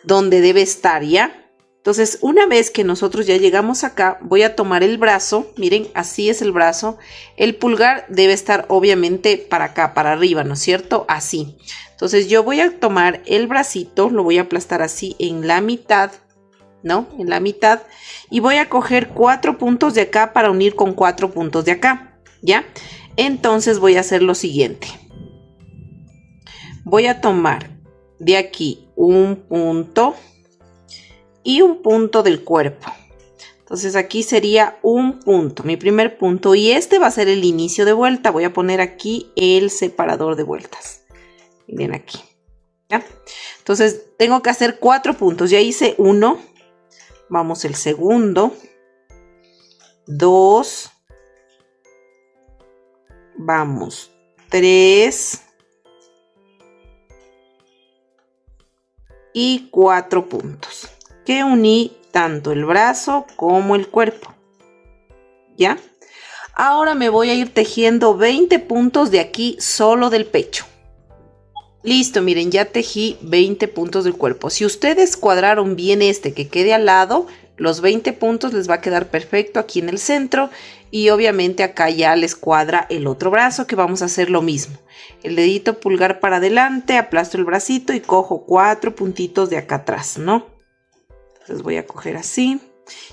donde debe estar, ¿ya? Entonces una vez que nosotros ya llegamos acá, voy a tomar el brazo, miren, así es el brazo. El pulgar debe estar obviamente para acá, para arriba, ¿no es cierto? Así. Entonces yo voy a tomar el bracito, lo voy a aplastar así en la mitad, ¿no? En la mitad. Y voy a coger 4 puntos de acá para unir con 4 puntos de acá, ¿ya? Entonces voy a hacer lo siguiente. Voy a tomar de aquí un punto y un punto del cuerpo. Entonces aquí sería un punto, mi primer punto, y este va a ser el inicio de vuelta. Voy a poner aquí el separador de vueltas. Miren aquí, ¿ya? Entonces tengo que hacer 4 puntos. Ya hice uno, vamos el segundo, 2, vamos 3 y 4 puntos que uní tanto el brazo como el cuerpo, ¿ya? Ahora me voy a ir tejiendo 20 puntos de aquí solo del pecho. Listo, miren, ya tejí 20 puntos del cuerpo. Si ustedes cuadraron bien este que quede al lado, los 20 puntos les va a quedar perfecto aquí en el centro. Y obviamente acá ya les cuadra el otro brazo, que vamos a hacer lo mismo. El dedito pulgar para adelante, aplasto el bracito y cojo 4 puntitos de acá atrás, ¿no? Entonces voy a coger así.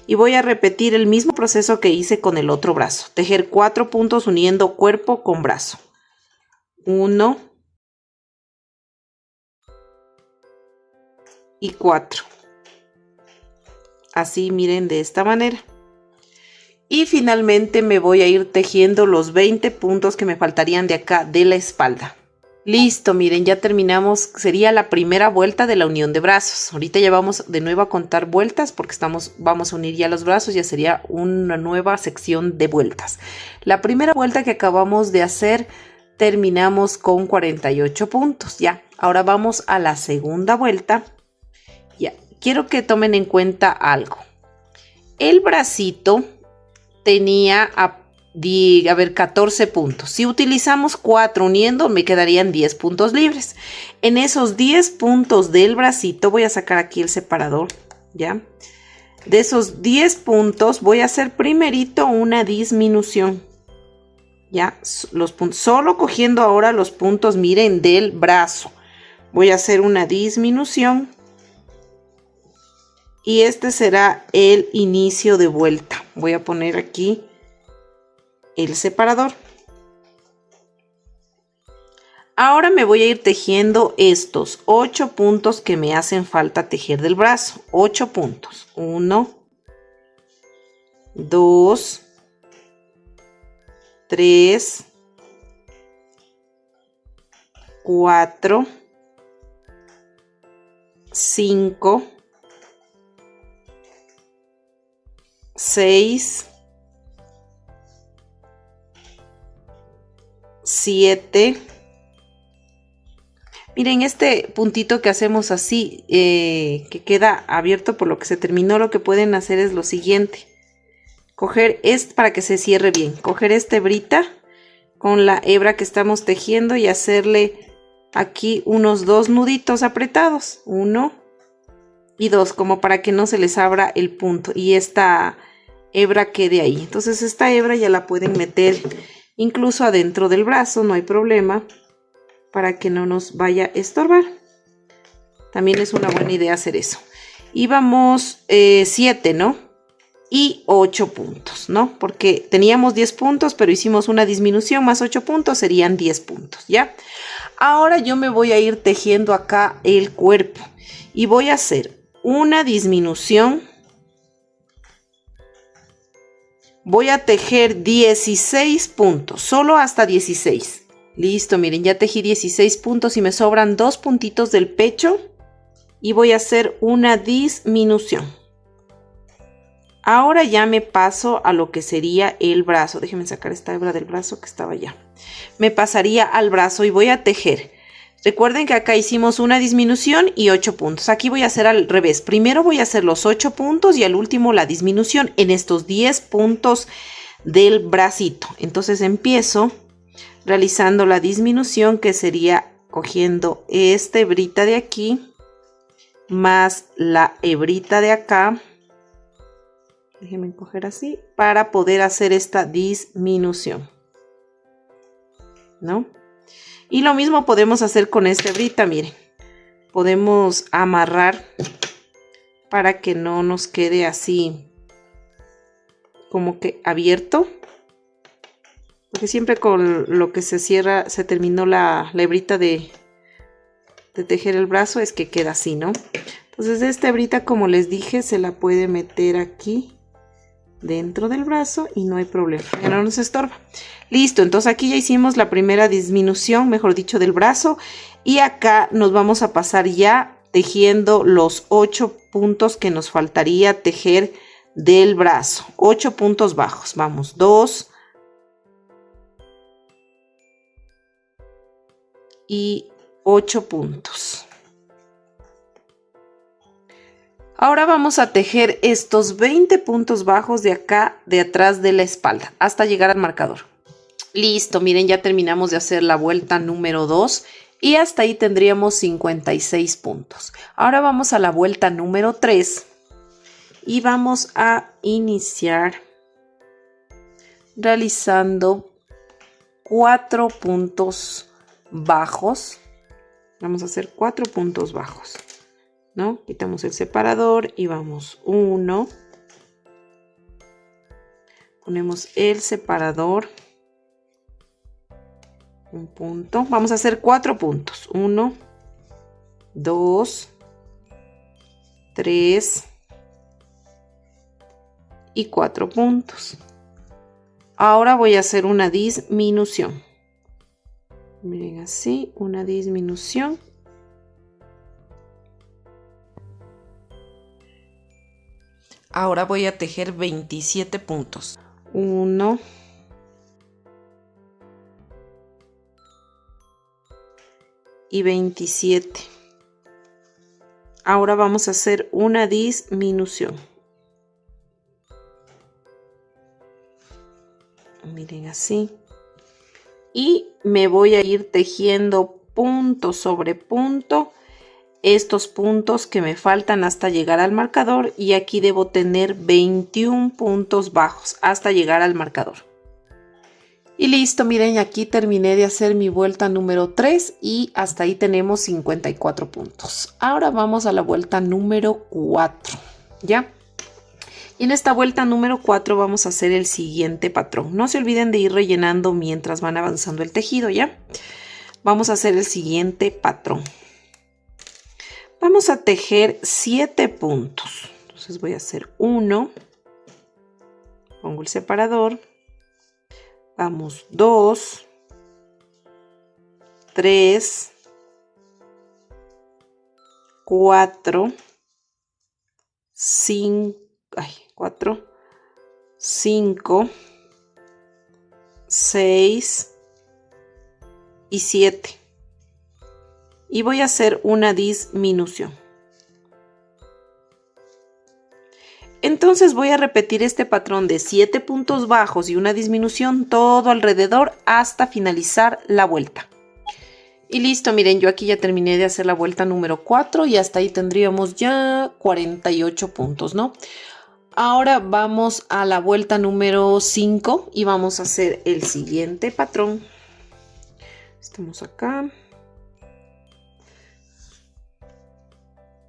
Y voy a repetir el mismo proceso que hice con el otro brazo. Tejer 4 puntos uniendo cuerpo con brazo. 1 y 4. Así, miren, de esta manera. Y finalmente me voy a ir tejiendo los 20 puntos que me faltarían de acá de la espalda. Listo, miren, ya terminamos. Sería la primera vuelta de la unión de brazos. Ahorita ya vamos de nuevo a contar vueltas porque vamos a unir ya los brazos. Ya sería una nueva sección de vueltas. La primera vuelta que acabamos de hacer terminamos con 48 puntos. Ya, ahora vamos a la segunda vuelta. Ya, quiero que tomen en cuenta algo. El bracito tenía 14 puntos. Si utilizamos 4 uniendo, me quedarían 10 puntos libres. En esos 10 puntos del bracito, voy a sacar aquí el separador, ¿ya? De esos 10 puntos, voy a hacer primerito una disminución, ¿ya? Los puntos, solo cogiendo ahora los puntos, miren, del brazo. Voy a hacer una disminución. Y este será el inicio de vuelta. Voy a poner aquí el separador. Ahora me voy a ir tejiendo estos 8 puntos que me hacen falta tejer del brazo. 8 puntos. 1, 2, 3, 4, 5, 6, 7. Miren, este puntito que hacemos así, que queda abierto por lo que se terminó, lo que pueden hacer es lo siguiente. Coger este para que se cierre bien. Coger esta hebrita con la hebra que estamos tejiendo y hacerle aquí unos 2 nuditos apretados. 1 y 2, como para que no se les abra el punto y esta hebra quede ahí. Entonces esta hebra ya la pueden meter incluso adentro del brazo, no hay problema, para que no nos vaya a estorbar. También es una buena idea hacer eso. Y vamos 7, ¿no? Y 8 puntos, ¿no? Porque teníamos 10 puntos, pero hicimos una disminución más 8 puntos, serían 10 puntos, ¿ya? Ahora yo me voy a ir tejiendo acá el cuerpo y voy a hacer una disminución. Voy a tejer 16 puntos, solo hasta 16. Listo, miren, ya tejí 16 puntos y me sobran 2 puntitos del pecho y voy a hacer una disminución. Ahora ya me paso a lo que sería el brazo. Déjenme sacar esta hebra del brazo que estaba allá. Me pasaría al brazo y voy a tejer Recuerden que acá hicimos una disminución y 8 puntos. Aquí voy a hacer al revés. Primero voy a hacer los 8 puntos y al último la disminución en estos 10 puntos del bracito. Entonces empiezo realizando la disminución, que sería cogiendo esta hebrita de aquí más la hebrita de acá. Déjenme coger así para poder hacer esta disminución, ¿no? Y lo mismo podemos hacer con esta hebrita, miren. Podemos amarrar para que no nos quede así como que abierto. Porque siempre con lo que se cierra, se terminó la hebrita de tejer el brazo, es que queda así, ¿no? Entonces esta hebrita, como les dije, se la puede meter aquí dentro del brazo y no hay problema, ya no nos estorba. Listo, entonces aquí ya hicimos la primera disminución, mejor dicho, del brazo, y acá nos vamos a pasar ya tejiendo los 8 puntos que nos faltaría tejer del brazo. 8 puntos bajos, vamos, 2 y 8 puntos. Ahora vamos a tejer estos 20 puntos bajos de acá, de atrás de la espalda, hasta llegar al marcador. Listo, miren, ya terminamos de hacer la vuelta número 2 y hasta ahí tendríamos 56 puntos. Ahora vamos a la vuelta número 3 y vamos a iniciar realizando 4 puntos bajos. Vamos a hacer 4 puntos bajos, ¿no? Quitamos el separador y vamos 1, ponemos el separador, un punto, vamos a hacer 4 puntos, 1, 2, 3 y 4 puntos. Ahora voy a hacer una disminución, miren así, una disminución. Ahora voy a tejer 27 puntos. 1, 27. Ahora vamos a hacer una disminución. Miren así. Y me voy a ir tejiendo punto sobre punto estos puntos que me faltan hasta llegar al marcador, y aquí debo tener 21 puntos bajos hasta llegar al marcador. Y listo, miren, aquí terminé de hacer mi vuelta número 3 y hasta ahí tenemos 54 puntos. Ahora vamos a la vuelta número 4, ¿ya? Y en esta vuelta número 4 vamos a hacer el siguiente patrón. No se olviden de ir rellenando mientras van avanzando el tejido, ¿ya? Vamos a hacer el siguiente patrón. Vamos a tejer 7 puntos. Entonces voy a hacer 1, pongo el separador, vamos 2, 3, 4, 5, 6 y 7. Y voy a hacer una disminución. Entonces voy a repetir este patrón de 7 puntos bajos y una disminución todo alrededor hasta finalizar la vuelta. Y listo, miren, yo aquí ya terminé de hacer la vuelta número 4 y hasta ahí tendríamos ya 48 puntos, ¿no? Ahora vamos a la vuelta número 5 y vamos a hacer el siguiente patrón. Estamos acá.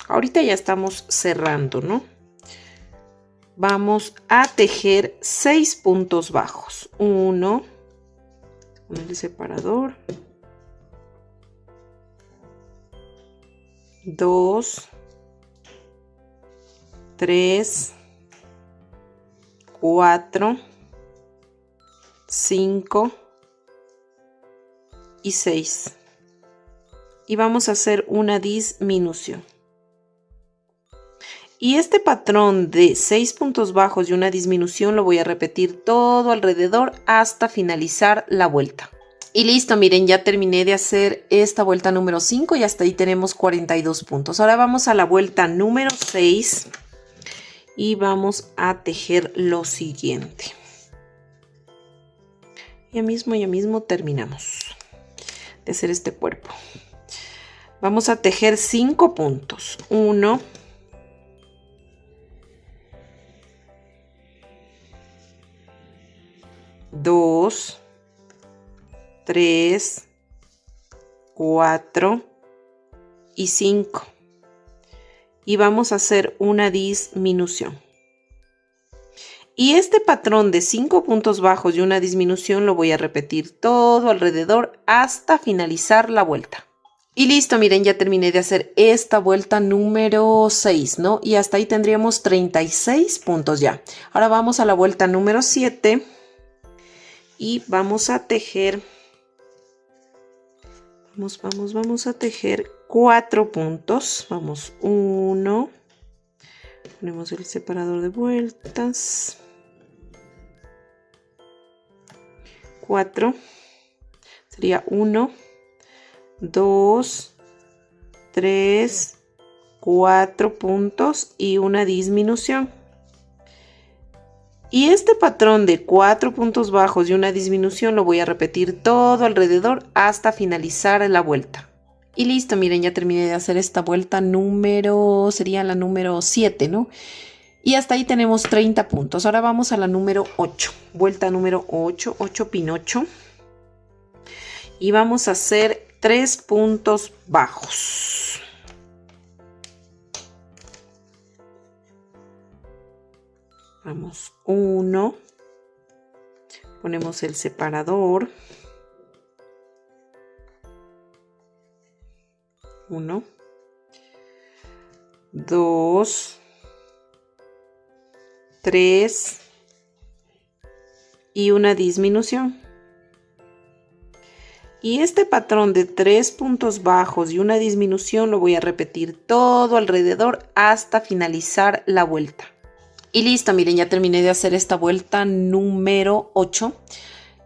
Ahorita ya estamos cerrando, ¿no? Vamos a tejer 6 puntos bajos. 1, con el separador. 2, 3, 4, 5 y 6. Y vamos a hacer una disminución. Y este patrón de 6 puntos bajos y una disminución lo voy a repetir todo alrededor hasta finalizar la vuelta. Y listo, miren, ya terminé de hacer esta vuelta número 5 y hasta ahí tenemos 42 puntos. Ahora vamos a la vuelta número 6 y vamos a tejer lo siguiente. Ya mismo terminamos de hacer este cuerpo. Vamos a tejer 5 puntos. 1, 2, 3, 4 y 5. Y vamos a hacer una disminución. Y este patrón de 5 puntos bajos y una disminución lo voy a repetir todo alrededor hasta finalizar la vuelta. Y listo, miren, ya terminé de hacer esta vuelta número 6, ¿no? Y hasta ahí tendríamos 36 puntos ya. Ahora vamos a la vuelta número 7 y vamos a tejer. Vamos a tejer 4 puntos. Vamos, 1. Ponemos el separador de vueltas. 4. Sería 1, 2, 3, 4 puntos y una disminución. Y este patrón de 4 puntos bajos y una disminución lo voy a repetir todo alrededor hasta finalizar la vuelta. Y listo, miren, ya terminé de hacer esta vuelta sería la número 7, ¿no? Y hasta ahí tenemos 30 puntos. Ahora vamos a la número 8. Vuelta número 8, 8 pinocho. Y vamos a hacer 3 puntos bajos. Vamos, 1. Ponemos el separador. 1, 2, 3 y una disminución. Y este patrón de 3 puntos bajos y una disminución lo voy a repetir todo alrededor hasta finalizar la vuelta. Y listo, miren, ya terminé de hacer esta vuelta número 8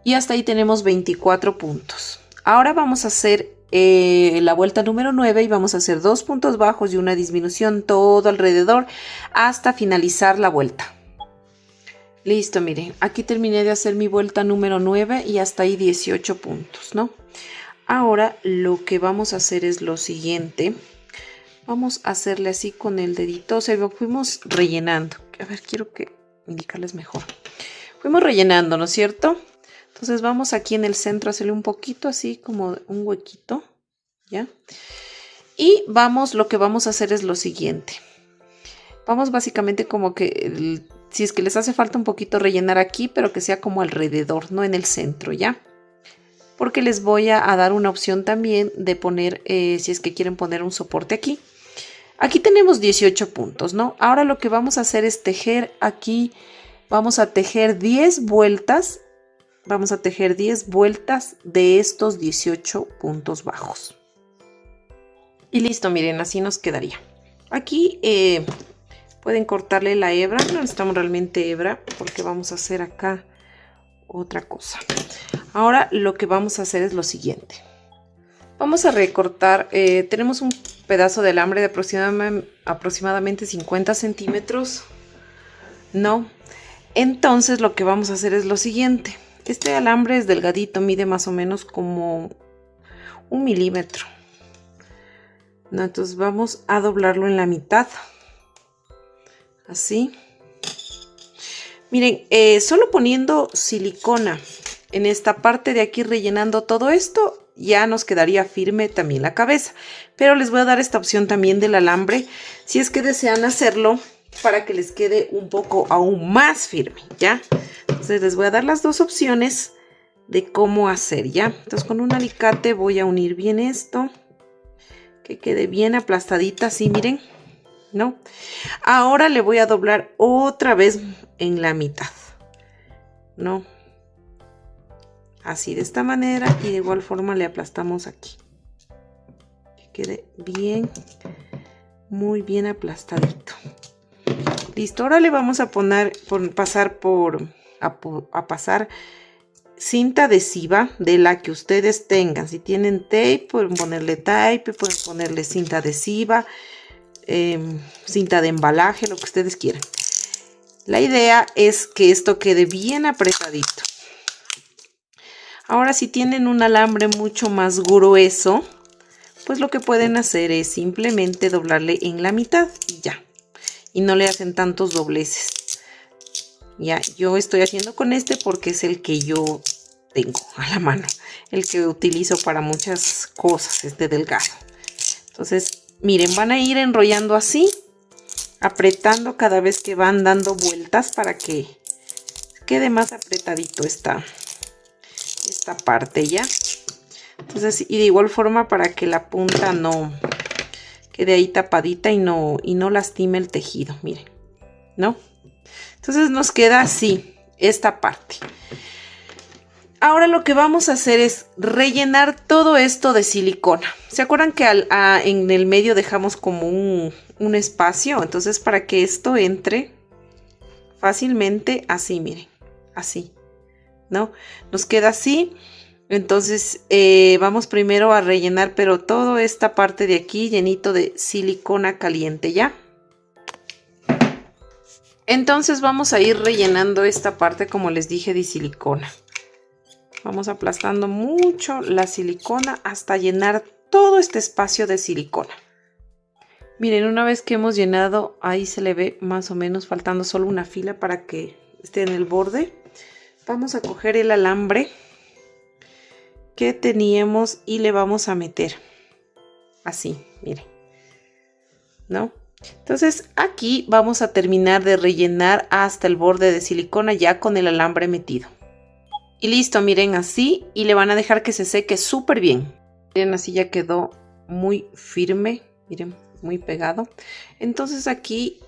y hasta ahí tenemos 24 puntos. Ahora vamos a hacer la vuelta número 9 y vamos a hacer 2 puntos bajos y una disminución todo alrededor hasta finalizar la vuelta. Listo, miren, aquí terminé de hacer mi vuelta número 9 y hasta ahí 18 puntos, ¿no? Ahora lo que vamos a hacer es lo siguiente. Vamos a hacerle así con el dedito, o sea, lo fuimos rellenando. A ver, quiero indicarles mejor. Fuimos rellenando, ¿no es cierto? Entonces vamos aquí en el centro a hacerle un poquito así como un huequito, ¿ya? Y lo que vamos a hacer es lo siguiente. Vamos básicamente como que, si es que les hace falta un poquito rellenar aquí, pero que sea como alrededor, no en el centro, ¿ya? Porque les voy a dar una opción también de poner, si es que quieren poner un soporte aquí. Aquí tenemos 18 puntos, ¿no? Ahora lo que vamos a hacer es tejer aquí, vamos a tejer 10 vueltas. Vamos a tejer 10 vueltas de estos 18 puntos bajos. Y listo, miren, así nos quedaría. Aquí pueden cortarle la hebra, no necesitamos realmente hebra porque vamos a hacer acá otra cosa. Ahora lo que vamos a hacer es lo siguiente. Vamos a recortar, tenemos un pedazo de alambre de aproximadamente 50 centímetros, ¿no? Entonces lo que vamos a hacer es lo siguiente. Este alambre es delgadito, mide más o menos como 1 milímetro, ¿no? Entonces vamos a doblarlo en la mitad, así. Miren, solo poniendo silicona en esta parte de aquí, rellenando todo esto, ya nos quedaría firme también la cabeza. Pero les voy a dar esta opción también del alambre, si es que desean hacerlo, para que les quede un poco aún más firme, ¿ya? Entonces les voy a dar las dos opciones de cómo hacer, ¿ya? Entonces con un alicate voy a unir bien esto, que quede bien aplastadita, así, miren, ¿no? Ahora le voy a doblar otra vez en la mitad, ¿no? Así, de esta manera, y de igual forma le aplastamos aquí. Que quede bien, muy bien aplastadito. Listo, ahora le vamos a pasar cinta adhesiva de la que ustedes tengan. Si tienen tape, pueden ponerle tape, pueden ponerle cinta adhesiva, cinta de embalaje, lo que ustedes quieran. La idea es que esto quede bien apretadito. Ahora, si tienen un alambre mucho más grueso, pues lo que pueden hacer es simplemente doblarle en la mitad y ya. Y no le hacen tantos dobleces. Ya, yo estoy haciendo con este porque es el que yo tengo a la mano. El que utilizo para muchas cosas, este delgado. Entonces, miren, van a ir enrollando así, apretando cada vez que van dando vueltas para que quede más apretadito esta parte ya. Entonces, y de igual forma para que la punta no quede ahí tapadita y no lastime el tejido, miren, ¿no? Entonces nos queda así esta parte. Ahora lo que vamos a hacer es rellenar todo esto de silicona. ¿Se acuerdan que en el medio dejamos como un espacio? Entonces, para que esto entre fácilmente, así, miren, así, ¿no? Nos queda así. Entonces vamos primero a rellenar, pero toda esta parte de aquí llenito de silicona caliente, ¿ya? Entonces vamos a ir rellenando esta parte, como les dije, de silicona. Vamos aplastando mucho la silicona hasta llenar todo este espacio de silicona. Miren, una vez que hemos llenado, ahí se le ve más o menos faltando solo una fila para que esté en el borde. Vamos a coger el alambre que teníamos y le vamos a meter así, miren, ¿no? Entonces aquí vamos a terminar de rellenar hasta el borde de silicona ya con el alambre metido. Y listo, miren, así, y le van a dejar que se seque súper bien. Miren, así ya quedó muy firme, miren, muy pegado. Entonces aquí,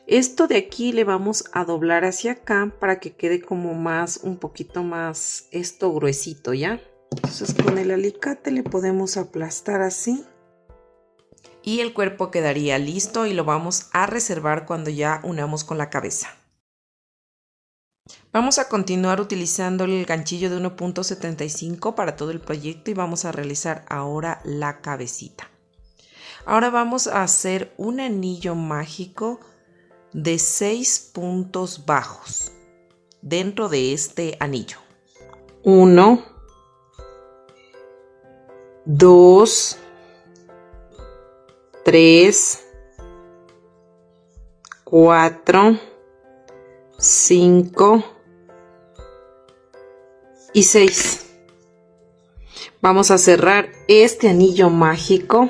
esto de aquí le vamos a doblar hacia acá para que quede como más, un poquito más esto gruesito, ¿ya? Entonces con el alicate le podemos aplastar así. Y el cuerpo quedaría listo y lo vamos a reservar cuando ya unamos con la cabeza. Vamos a continuar utilizando el ganchillo de 1.75 para todo el proyecto y vamos a realizar ahora la cabecita. Ahora vamos a hacer un anillo mágico de 6 puntos bajos dentro de este anillo. 1, 2, 3, 4, 5 y 6. Vamos a cerrar este anillo mágico.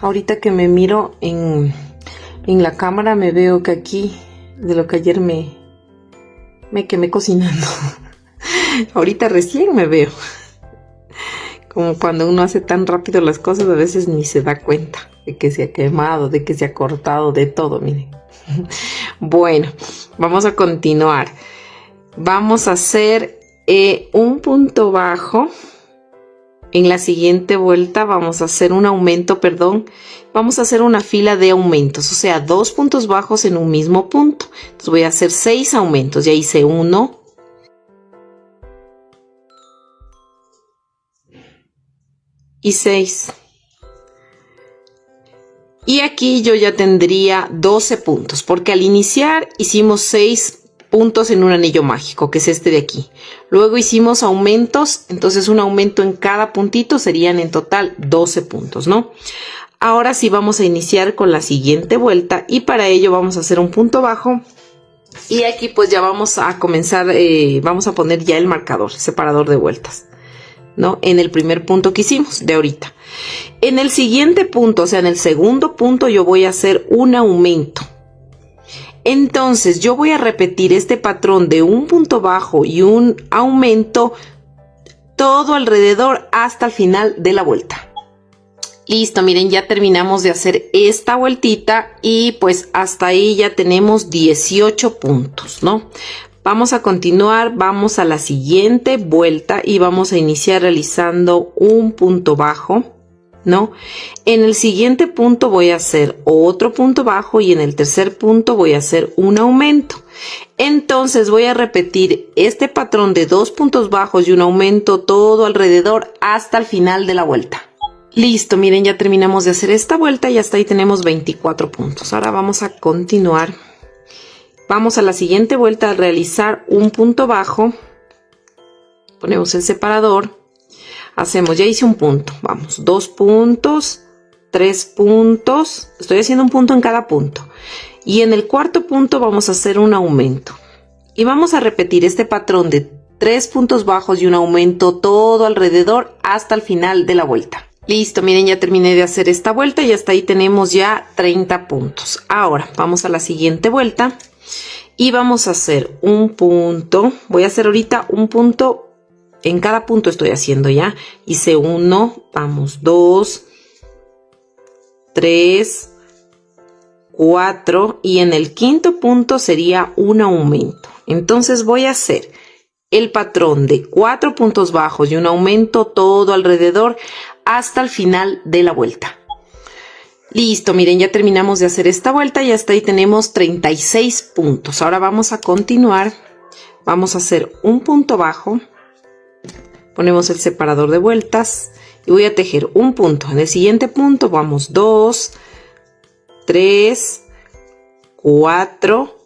Ahorita que me miro en la cámara me veo que aquí, de lo que ayer me quemé cocinando. Ahorita recién me veo. Como cuando uno hace tan rápido las cosas, a veces ni se da cuenta de que se ha quemado, de que se ha cortado, de todo, miren. Bueno, vamos a continuar. Vamos a hacer un punto bajo. En la siguiente vuelta vamos a hacer un aumento, vamos a hacer una fila de aumentos, o sea, 2 puntos bajos en un mismo punto. Entonces voy a hacer 6 aumentos, ya hice 1, y 6. Y aquí yo ya tendría 12 puntos, porque al iniciar hicimos 6 puntos en un anillo mágico, que es este de aquí. Luego hicimos aumentos, entonces un aumento en cada puntito serían en total 12 puntos, ¿no? Ahora sí vamos a iniciar con la siguiente vuelta y para ello vamos a hacer un punto bajo. Y aquí pues ya vamos a comenzar, vamos a poner ya el marcador, separador de vueltas, ¿no? En el primer punto que hicimos de ahorita. En el siguiente punto, o sea, en el segundo punto yo voy a hacer un aumento. Entonces yo voy a repetir este patrón de un punto bajo y un aumento todo alrededor hasta el final de la vuelta. Listo, miren, ya terminamos de hacer esta vueltita y pues hasta ahí ya tenemos 18 puntos, ¿no? Vamos a continuar, vamos a la siguiente vuelta y vamos a iniciar realizando un punto bajo. ¿no? En el siguiente punto voy a hacer otro punto bajo y en el tercer punto voy a hacer un aumento. Entonces voy a repetir este patrón de 2 puntos bajos y un aumento todo alrededor hasta el final de la vuelta. Listo, miren, ya terminamos de hacer esta vuelta y hasta ahí tenemos 24 puntos. Ahora vamos a continuar. Vamos a la siguiente vuelta a realizar un punto bajo. Ponemos el separador. Hacemos, ya hice un punto, vamos, 2 puntos, 3 puntos, estoy haciendo un punto en cada punto. Y en el cuarto punto vamos a hacer un aumento. Y vamos a repetir este patrón de 3 puntos bajos y un aumento todo alrededor hasta el final de la vuelta. Listo, miren, ya terminé de hacer esta vuelta y hasta ahí tenemos ya 30 puntos. Ahora vamos a la siguiente vuelta y vamos a hacer un punto. Voy a hacer ahorita un punto. En cada punto estoy haciendo ya. Hice 1, vamos, 2, 3, 4 y en el quinto punto sería un aumento. Entonces voy a hacer el patrón de 4 puntos bajos y un aumento todo alrededor hasta el final de la vuelta. Listo, miren, ya terminamos de hacer esta vuelta y hasta ahí tenemos 36 puntos. Ahora vamos a continuar. Vamos a hacer un punto bajo. Ponemos el separador de vueltas y voy a tejer un punto. En el siguiente punto vamos 2, 3, 4,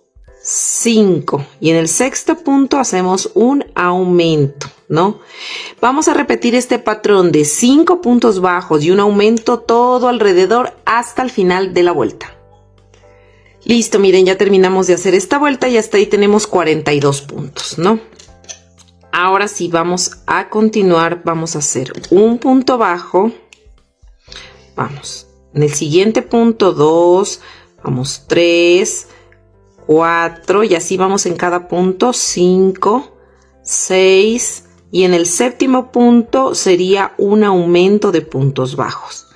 5 y en el sexto punto hacemos un aumento, ¿no? Vamos a repetir este patrón de 5 puntos bajos y un aumento todo alrededor hasta el final de la vuelta. Listo, miren, ya terminamos de hacer esta vuelta y hasta ahí tenemos 42 puntos, ¿no? Ahora sí, vamos a continuar, vamos a hacer un punto bajo, vamos, en el siguiente punto 2, vamos 3, 4 y así vamos en cada punto, 5, 6 y en el séptimo punto sería un aumento de puntos bajos.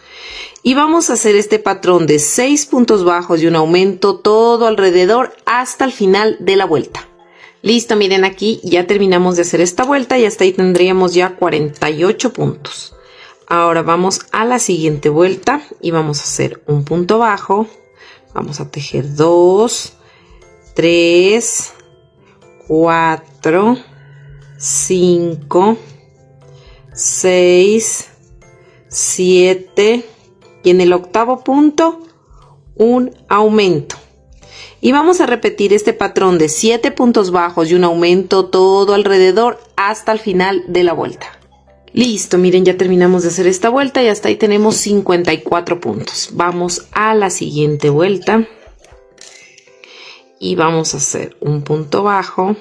Y vamos a hacer este patrón de 6 puntos bajos y un aumento todo alrededor hasta el final de la vuelta. Listo, miren, aquí ya terminamos de hacer esta vuelta y hasta ahí tendríamos ya 48 puntos. Ahora vamos a la siguiente vuelta y vamos a hacer un punto bajo. Vamos a tejer 2, 3, 4, 5, 6, 7 y en el octavo punto un aumento. Y vamos a repetir este patrón de 7 puntos bajos y un aumento todo alrededor hasta el final de la vuelta. Listo, miren, ya terminamos de hacer esta vuelta y hasta ahí tenemos 54 puntos. Vamos a la siguiente vuelta y vamos a hacer un punto bajo.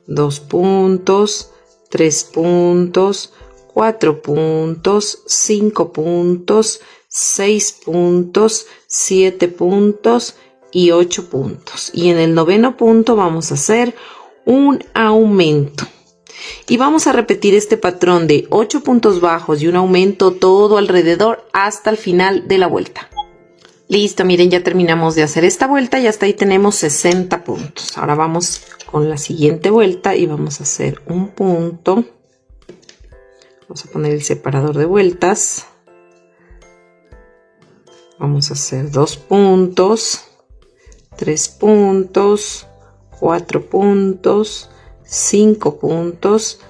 Dos puntos, 3 puntos, 4 puntos, 5 puntos, 6 puntos, 7 puntos y 8 puntos. Y en el noveno punto vamos a hacer un aumento. Y vamos a repetir este patrón de 8 puntos bajos y un aumento todo alrededor hasta el final de la vuelta. Listo, miren, ya terminamos de hacer esta vuelta y hasta ahí tenemos 60 puntos. Ahora vamos con la siguiente vuelta y vamos a hacer un punto. Vamos a poner el separador de vueltas. Vamos a hacer 2 puntos, 3 puntos, 4 puntos, 5 puntos,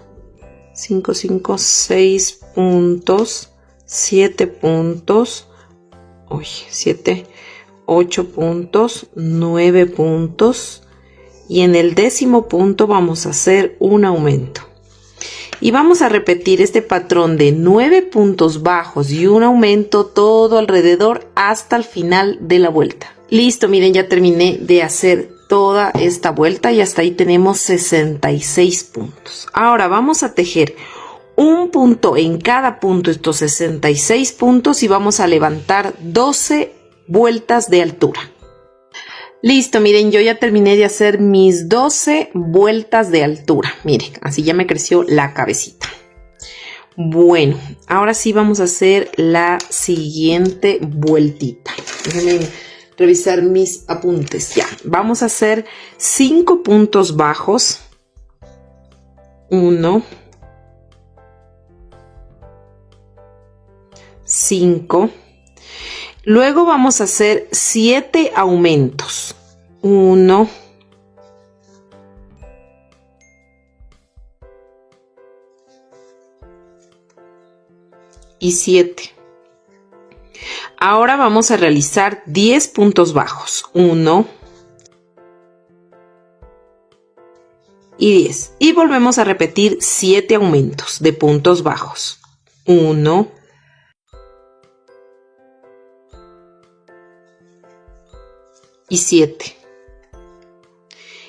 5, 5, 6 puntos, 7 puntos, 7, 8 puntos, 9 puntos y en el décimo punto vamos a hacer un aumento. Y vamos a repetir este patrón de 9 puntos bajos y un aumento todo alrededor hasta el final de la vuelta. Listo, miren, ya terminé de hacer toda esta vuelta y hasta ahí tenemos 66 puntos. Ahora vamos a tejer un punto en cada punto, estos 66 puntos, y vamos a levantar 12 vueltas de altura. Listo, miren, yo ya terminé de hacer mis 12 vueltas de altura. Miren, así ya me creció la cabecita. Bueno, ahora sí vamos a hacer la siguiente vueltita. Déjenme revisar mis apuntes. Ya, vamos a hacer 5 puntos bajos. 1, 5. Luego vamos a hacer 7 aumentos. 1, 7. Ahora vamos a realizar 10 puntos bajos. 1 y 10. Y volvemos a repetir 7 aumentos de puntos bajos. 1 y 7.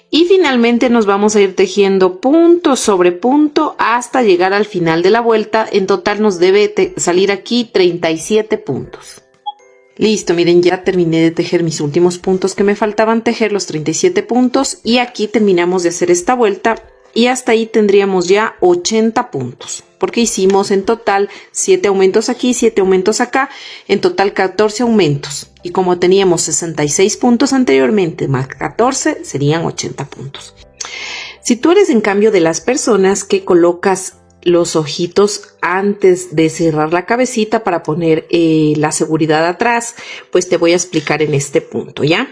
Y finalmente nos vamos a ir tejiendo punto sobre punto hasta llegar al final de la vuelta. En total nos debe salir aquí 37 puntos. Listo, miren, ya terminé de tejer mis últimos puntos que me faltaban tejer, los 37 puntos. Y aquí terminamos de hacer esta vuelta y hasta ahí tendríamos ya 80 puntos. Porque hicimos en total 7 aumentos aquí, 7 aumentos acá, en total 14 aumentos. Y como teníamos 66 puntos anteriormente, más 14, serían 80 puntos. Si tú eres en cambio de las personas que colocas los ojitos antes de cerrar la cabecita para poner la seguridad atrás, pues te voy a explicar en este punto, ¿ya?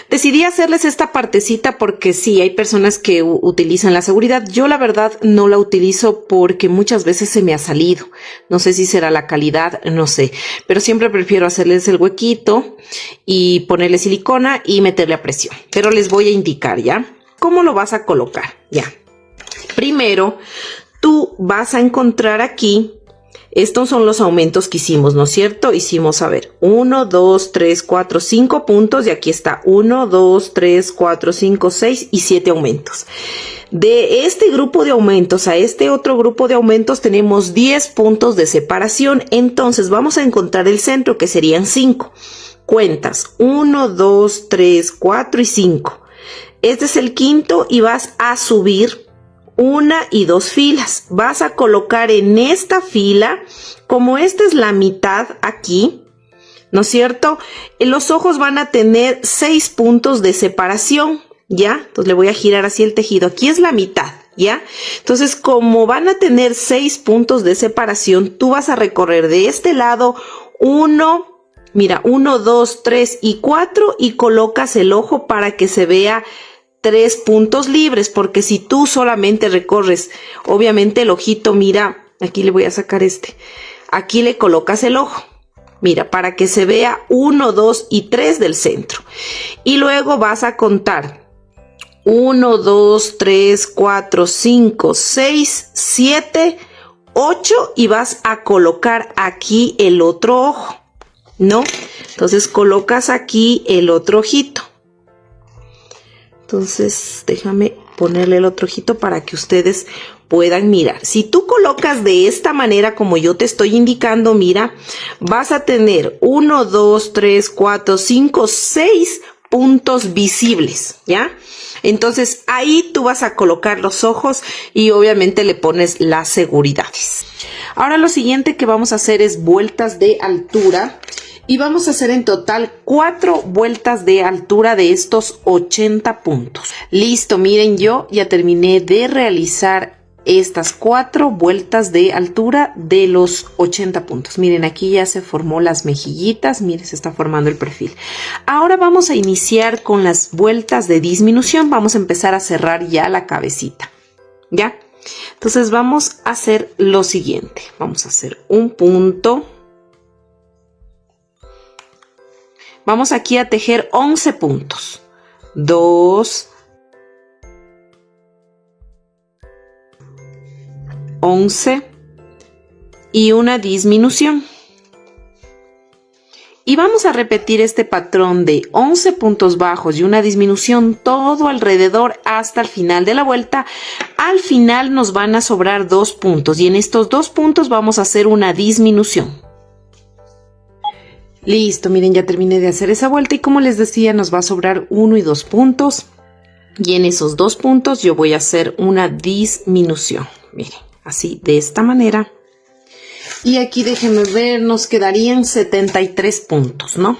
Decidí hacerles esta partecita porque sí, hay personas que utilizan la seguridad. Yo la verdad no la utilizo porque muchas veces se me ha salido. No sé si será la calidad, no sé. Pero siempre prefiero hacerles el huequito y ponerle silicona y meterle a presión. Pero les voy a indicar, ¿ya? ¿Cómo lo vas a colocar? Ya. Primero, tú vas a encontrar aquí. Estos son los aumentos que hicimos, ¿no es cierto? Hicimos, a ver, 1, 2, 3, 4, 5 puntos y aquí está 1, 2, 3, 4, 5, 6 y 7 aumentos. De este grupo de aumentos a este otro grupo de aumentos tenemos 10 puntos de separación. Entonces vamos a encontrar el centro que serían 5. Cuentas 1, 2, 3, 4 y 5. Este es el quinto y vas a subir 1 y 2 filas. Vas a colocar en esta fila, como esta es la mitad aquí, ¿no es cierto? Los ojos van a tener 6 puntos de separación, ¿ya? Entonces le voy a girar así el tejido. Aquí es la mitad, ¿ya? Entonces, como van a tener 6 puntos de separación, tú vas a recorrer de este lado 1, mira, 1, 2, 3 y 4 y colocas el ojo para que se vea 3 puntos libres, porque si tú solamente recorres, obviamente el ojito, mira, aquí le voy a sacar aquí le colocas el ojo, mira, para que se vea 1, 2 y 3 del centro. Y luego vas a contar 1, 2, 3, 4, 5, 6, 7, 8 y vas a colocar aquí el otro ojo, ¿no? Entonces colocas aquí el otro ojito. Entonces, déjame ponerle el otro ojito para que ustedes puedan mirar. Si tú colocas de esta manera como yo te estoy indicando, mira, vas a tener 1, 2, 3, 4, 5, 6 puntos visibles, ¿ya? Entonces, ahí tú vas a colocar los ojos y obviamente le pones las seguridades. Ahora lo siguiente que vamos a hacer es vueltas de altura. Y vamos a hacer en total 4 vueltas de altura de estos 80 puntos. Listo, miren, yo ya terminé de realizar estas 4 vueltas de altura de los 80 puntos. Miren, aquí ya se formó las mejillitas, miren, se está formando el perfil. Ahora vamos a iniciar con las vueltas de disminución. Vamos a empezar a cerrar ya la cabecita, ¿ya? Entonces vamos a hacer lo siguiente. Vamos a hacer un punto. Vamos aquí a tejer 11 puntos. 2, 11 y una disminución. Y vamos a repetir este patrón de 11 puntos bajos y una disminución todo alrededor hasta el final de la vuelta. Al final nos van a sobrar 2 puntos y en estos 2 puntos vamos a hacer una disminución. Listo, miren, ya terminé de hacer esa vuelta y como les decía, nos va a sobrar 1 y 2 puntos. Y en esos 2 puntos yo voy a hacer una disminución. Miren, así, de esta manera. Y aquí déjenme ver, nos quedarían 73 puntos, ¿no?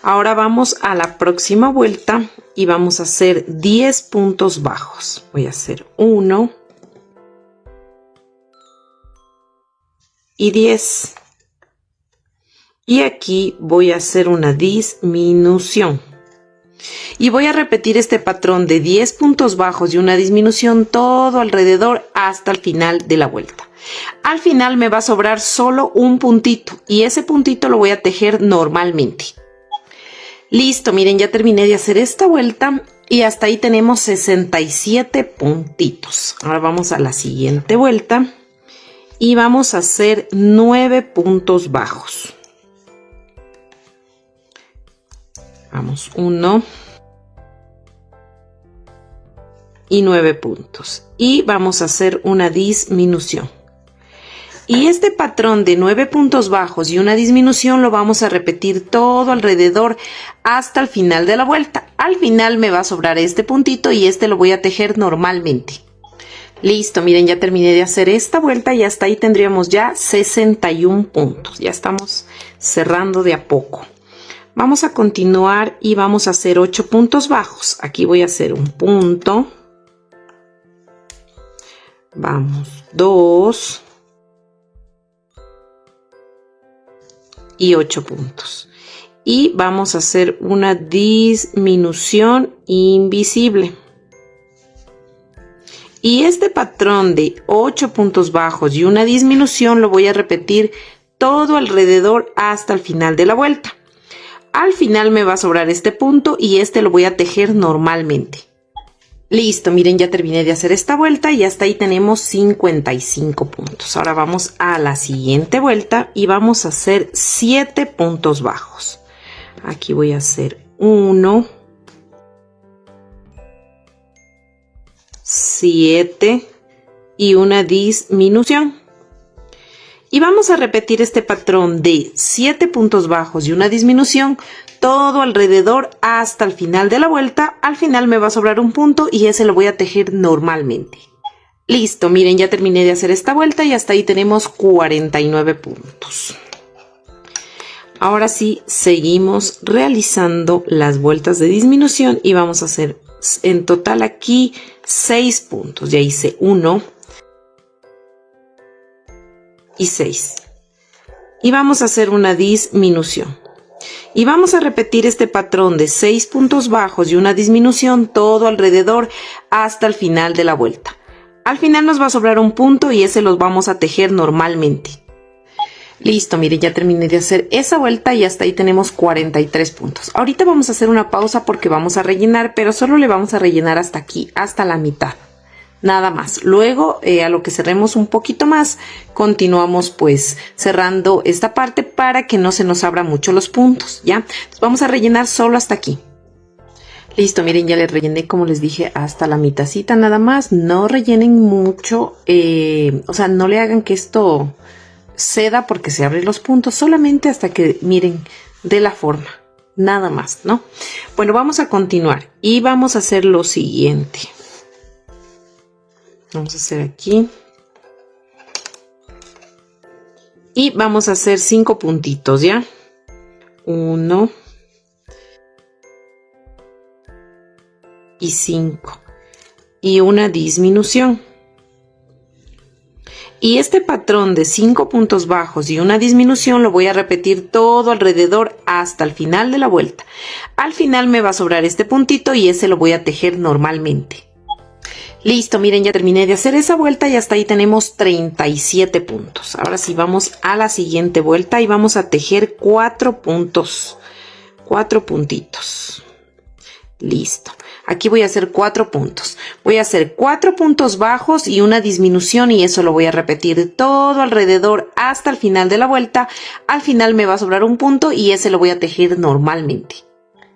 Ahora vamos a la próxima vuelta y vamos a hacer 10 puntos bajos. Voy a hacer 1, y 10. Y aquí voy a hacer una disminución. Y voy a repetir este patrón de 10 puntos bajos y una disminución todo alrededor hasta el final de la vuelta. Al final me va a sobrar solo un puntito y ese puntito lo voy a tejer normalmente. Listo, miren, ya terminé de hacer esta vuelta y hasta ahí tenemos 67 puntitos. Ahora vamos a la siguiente vuelta y vamos a hacer 9 puntos bajos. Vamos, 1 y 9 puntos. Y vamos a hacer una disminución. Y este patrón de 9 puntos bajos y una disminución lo vamos a repetir todo alrededor hasta el final de la vuelta. Al final me va a sobrar este puntito y este lo voy a tejer normalmente. Listo, miren, ya terminé de hacer esta vuelta y hasta ahí tendríamos ya 61 puntos. Ya estamos cerrando de a poco. Vamos a continuar y vamos a hacer 8 puntos bajos. Aquí voy a hacer un punto. Vamos, 2. Y 8 puntos. Y vamos a hacer una disminución invisible. Y este patrón de 8 puntos bajos y una disminución lo voy a repetir todo alrededor hasta el final de la vuelta. Al final me va a sobrar este punto y este lo voy a tejer normalmente. Listo, miren, ya terminé de hacer esta vuelta y hasta ahí tenemos 55 puntos. Ahora vamos a la siguiente vuelta y vamos a hacer 7 puntos bajos. Aquí voy a hacer 1, 7 y una disminución. Y vamos a repetir este patrón de 7 puntos bajos y una disminución todo alrededor hasta el final de la vuelta. Al final me va a sobrar un punto y ese lo voy a tejer normalmente. Listo, miren, ya terminé de hacer esta vuelta y hasta ahí tenemos 49 puntos. Ahora sí, seguimos realizando las vueltas de disminución y vamos a hacer en total aquí 6 puntos. Ya hice 1 y 6. Y vamos a hacer una disminución. Y vamos a repetir este patrón de 6 puntos bajos y una disminución todo alrededor hasta el final de la vuelta. Al final nos va a sobrar un punto y ese los vamos a tejer normalmente. Listo, miren, ya terminé de hacer esa vuelta y hasta ahí tenemos 43 puntos. Ahorita vamos a hacer una pausa porque vamos a rellenar, pero solo le vamos a rellenar hasta aquí, hasta la mitad. Nada más. Luego, a lo que cerremos un poquito más, continuamos pues cerrando esta parte para que no se nos abran mucho los puntos, ¿ya? Entonces vamos a rellenar solo hasta aquí. Listo, miren, ya le rellené, como les dije, hasta la mitacita nada más. No rellenen mucho, o sea, no le hagan que esto ceda porque se abren los puntos, solamente hasta que, miren, de la forma. Nada más, ¿no? Bueno, vamos a continuar y vamos a hacer lo siguiente. Vamos a hacer aquí. Y vamos a hacer 5 puntitos, ¿ya? 1 y 5. Y una disminución. Y este patrón de 5 puntos bajos y una disminución lo voy a repetir todo alrededor hasta el final de la vuelta. Al final me va a sobrar este puntito y ese lo voy a tejer normalmente. Listo, miren, ya terminé de hacer esa vuelta y hasta ahí tenemos 37 puntos. Ahora sí, vamos a la siguiente vuelta y vamos a tejer 4 puntos. 4 puntitos. Listo. Aquí voy a hacer 4 puntos. Voy a hacer 4 puntos bajos y una disminución y eso lo voy a repetir todo alrededor hasta el final de la vuelta. Al final me va a sobrar un punto y ese lo voy a tejer normalmente.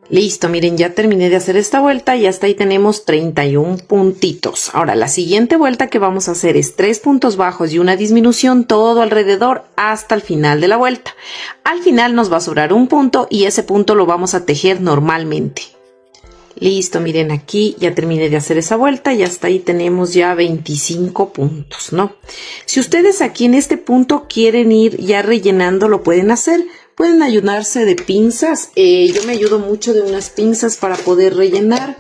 Listo, miren, ya terminé de hacer esta vuelta y hasta ahí tenemos 31 puntitos. Ahora, la siguiente vuelta que vamos a hacer es 3 puntos bajos y una disminución todo alrededor hasta el final de la vuelta. Al final nos va a sobrar un punto y ese punto lo vamos a tejer normalmente. Listo, miren, aquí ya terminé de hacer esa vuelta y hasta ahí tenemos ya 25 puntos, ¿no? Si ustedes aquí en este punto quieren ir ya rellenando, lo pueden hacer. Pueden ayudarse de pinzas. Yo me ayudo mucho de unas pinzas para poder rellenar.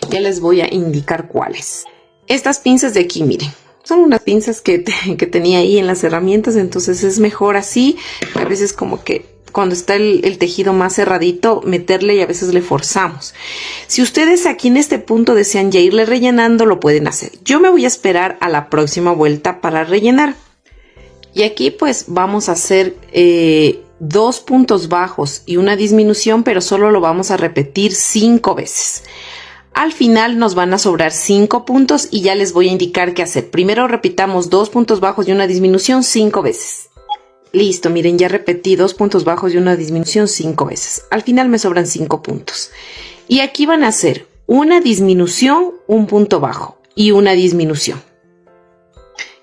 Ya les voy a indicar cuáles. Estas pinzas de aquí, miren, Son unas pinzas que tenía ahí en las herramientas, entonces es mejor así. A veces como que cuando está el tejido más cerradito, meterle y a veces le forzamos. Si ustedes aquí en este punto desean ya irle rellenando, lo pueden hacer. Yo me voy a esperar a la próxima vuelta para rellenar. Y aquí pues vamos a hacer 2 puntos bajos y una disminución, pero solo lo vamos a repetir 5 veces. Al final nos van a sobrar 5 puntos y ya les voy a indicar qué hacer. Primero repitamos 2 puntos bajos y una disminución 5 veces. Listo, miren, ya repetí 2 puntos bajos y una disminución 5 veces. Al final me sobran 5 puntos. Y aquí van a hacer una disminución, un punto bajo y una disminución.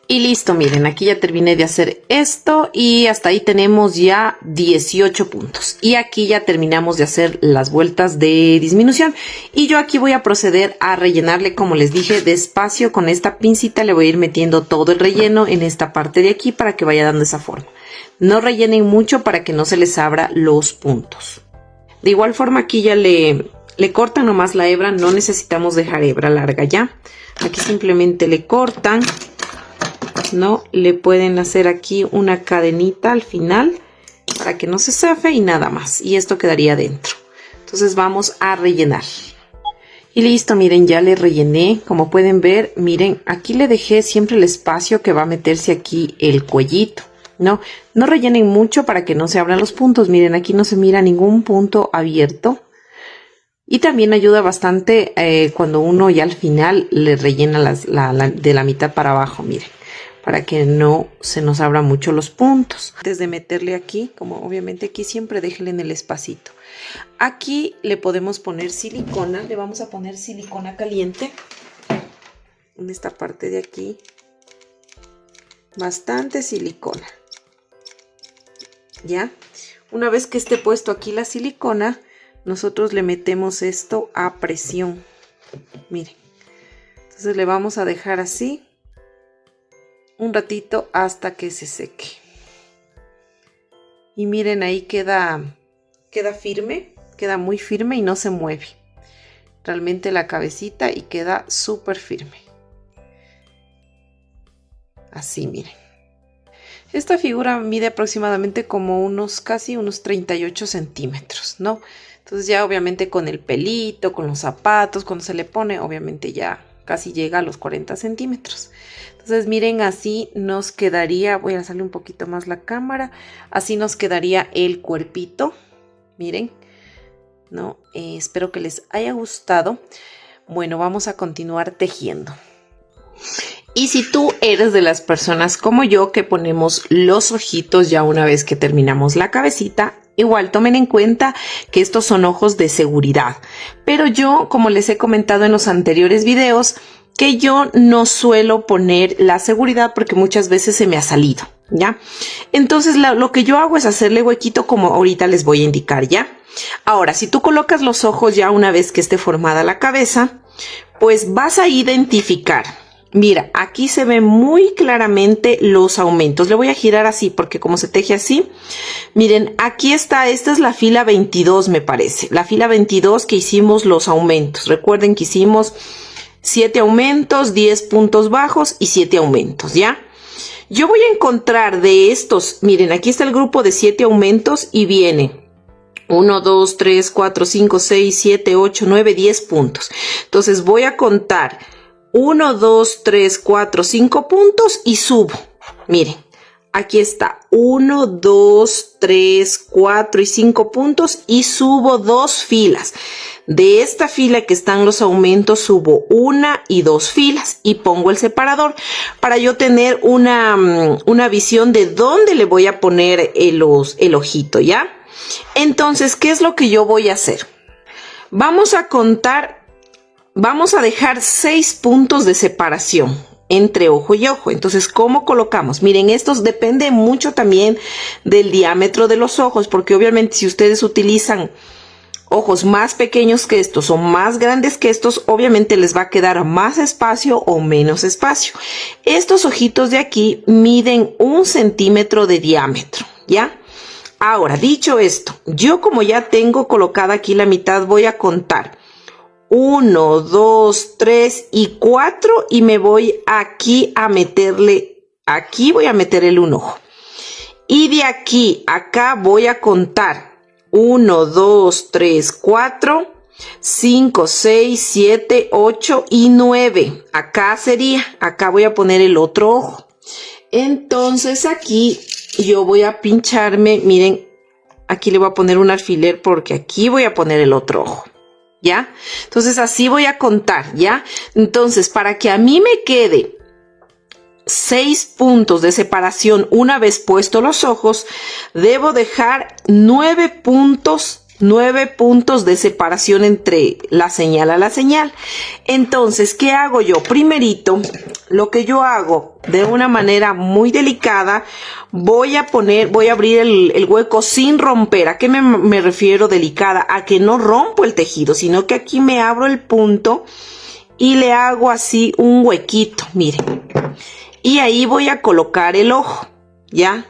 Y listo, miren, aquí ya terminé de hacer esto y hasta ahí tenemos ya 18 puntos. Y aquí ya terminamos de hacer las vueltas de disminución. Y yo aquí voy a proceder a rellenarle, como les dije, despacio con esta pincita. Le voy a ir metiendo todo el relleno en esta parte de aquí para que vaya dando esa forma. No rellenen mucho para que no se les abra los puntos. De igual forma aquí ya le cortan nomás la hebra, no necesitamos dejar hebra larga ya. Aquí simplemente le cortan, ¿no? Le pueden hacer aquí una cadenita al final para que no se zafe y nada más. Y esto quedaría dentro. Entonces vamos a rellenar. Y listo, miren, ya le rellené. Como pueden ver, miren, aquí le dejé siempre el espacio que va a meterse aquí el cuellito. No rellenen mucho para que no se abran los puntos. Miren, aquí no se mira ningún punto abierto. Y también ayuda bastante cuando uno ya al final le rellena de la mitad para abajo, miren, para que no se nos abran mucho los puntos. Antes de meterle aquí, como obviamente aquí siempre déjenle en el espacito. Aquí le podemos poner silicona, le vamos a poner silicona caliente en esta parte de aquí. Bastante silicona. ¿Ya? Una vez que esté puesto aquí la silicona, nosotros le metemos esto a presión. Miren. Entonces le vamos a dejar así un ratito hasta que se seque. Y miren, ahí queda firme, queda muy firme y no se mueve. Realmente la cabecita y queda súper firme. Así, miren. Esta figura mide aproximadamente como casi unos 38 centímetros, ¿no? Entonces ya obviamente con el pelito, con los zapatos, cuando se le pone, obviamente ya casi llega a los 40 centímetros. Entonces miren, así nos quedaría, voy a hacerle un poquito más la cámara, así nos quedaría el cuerpito, miren, ¿no? Espero que les haya gustado. Bueno, vamos a continuar tejiendo. Y si tú eres de las personas como yo que ponemos los ojitos ya una vez que terminamos la cabecita, igual tomen en cuenta que estos son ojos de seguridad. Pero yo, como les he comentado en los anteriores videos, que yo no suelo poner la seguridad porque muchas veces se me ha salido, ¿ya? Entonces lo que yo hago es hacerle huequito como ahorita les voy a indicar, ¿ya? Ahora, si tú colocas los ojos ya una vez que esté formada la cabeza, pues vas a identificar. Mira, aquí se ven muy claramente los aumentos. Le voy a girar así porque como se teje así, miren, aquí está, esta es la fila 22 me parece. La fila 22 que hicimos los aumentos. Recuerden que hicimos 7 aumentos, 10 puntos bajos y 7 aumentos, ¿ya? Yo voy a encontrar de estos, miren, aquí está el grupo de 7 aumentos y viene 1, 2, 3, 4, 5, 6, 7, 8, 9, 10 puntos. Entonces voy a contar 1, 2, 3, 4, 5 puntos y subo. Miren, aquí está 1, 2, 3, 4 y 5 puntos y subo 2 filas. De esta fila que están los aumentos subo 1 y 2 filas y pongo el separador para yo tener una visión de dónde le voy a poner el ojito, ¿ya? Entonces, ¿qué es lo que yo voy a hacer? Vamos a contar. Vamos a dejar 6 puntos de separación entre ojo y ojo. Entonces, ¿cómo colocamos? Miren, estos depende mucho también del diámetro de los ojos, porque obviamente si ustedes utilizan ojos más pequeños que estos o más grandes que estos, obviamente les va a quedar más espacio o menos espacio. Estos ojitos de aquí miden 1 centímetro de diámetro, ¿ya? Ahora, dicho esto, yo como ya tengo colocada aquí la mitad, voy a contar 1, 2, 3 y 4 y me voy aquí a meterle, aquí voy a meter el un ojo. Y de aquí a acá voy a contar 1, 2, 3, 4, 5, 6, 7, 8 y 9. Acá sería, acá voy a poner el otro ojo. Entonces aquí yo voy a pincharme, miren, aquí le voy a poner un alfiler porque aquí voy a poner el otro ojo, ¿ya? Entonces así voy a contar, ¿ya? Entonces para que a mí me quede 6 puntos de separación una vez puesto los ojos, debo dejar 9 puntos de separación entre la señal a la señal. Entonces, ¿qué hago yo? Primerito, lo que yo hago de una manera muy delicada, voy a abrir el hueco sin romper. ¿A qué me refiero delicada? A que no rompo el tejido, sino que aquí me abro el punto y le hago así un huequito, miren. Y ahí voy a colocar el ojo, ¿ya?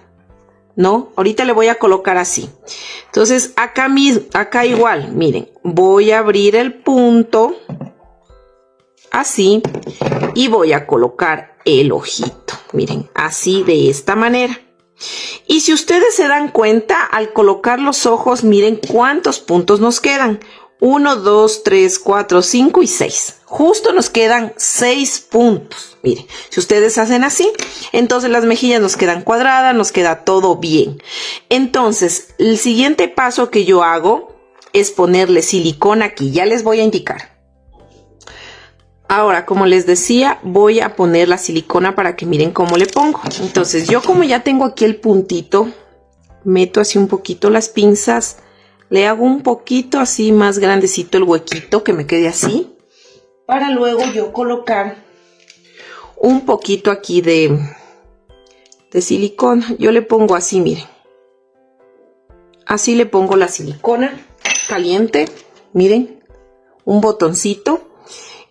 ¿No? Ahorita le voy a colocar así. Entonces, acá igual, miren, voy a abrir el punto, así, y voy a colocar el ojito, miren, así de esta manera. Y si ustedes se dan cuenta, al colocar los ojos, miren cuántos puntos nos quedan. 1, 2, 3, 4, 5 y 6. Justo nos quedan 6 puntos. Miren, si ustedes hacen así, entonces las mejillas nos quedan cuadradas, nos queda todo bien. Entonces, el siguiente paso que yo hago es ponerle silicona aquí. Ya les voy a indicar. Ahora, como les decía, voy a poner la silicona para que miren cómo le pongo. Entonces, yo como ya tengo aquí el puntito, meto así un poquito las pinzas. Le hago un poquito así más grandecito el huequito, que me quede así, para luego yo colocar un poquito aquí de silicona. Yo le pongo así, miren. Así le pongo la silicona caliente, miren, un botoncito.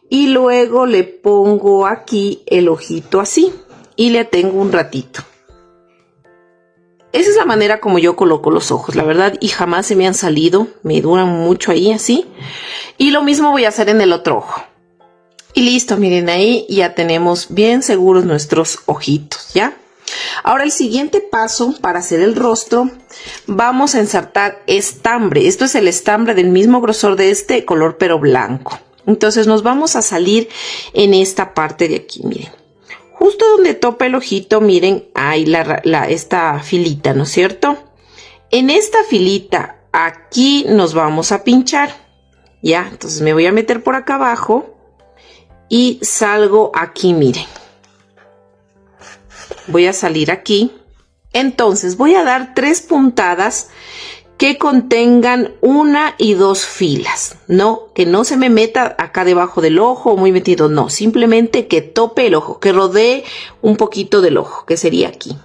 Y luego le pongo aquí el ojito así y le tengo un ratito. Esa es la manera como yo coloco los ojos, la verdad, y jamás se me han salido, me duran mucho ahí así. Y lo mismo voy a hacer en el otro ojo. Y listo, miren, ahí ya tenemos bien seguros nuestros ojitos, ¿ya? Ahora el siguiente paso para hacer el rostro, vamos a ensartar estambre. Esto es el estambre del mismo grosor de este color, pero blanco. Entonces nos vamos a salir en esta parte de aquí, miren. Justo donde topa el ojito, miren, hay esta filita, ¿no es cierto? En esta filita, aquí nos vamos a pinchar, ¿ya? Entonces me voy a meter por acá abajo y salgo aquí, miren. Voy a salir aquí. Entonces voy a dar 3 puntadas que contengan 1 y 2 filas, ¿no? Que no se me meta acá debajo del ojo muy metido, no, simplemente que tope el ojo, que rodee un poquito del ojo, que sería aquí.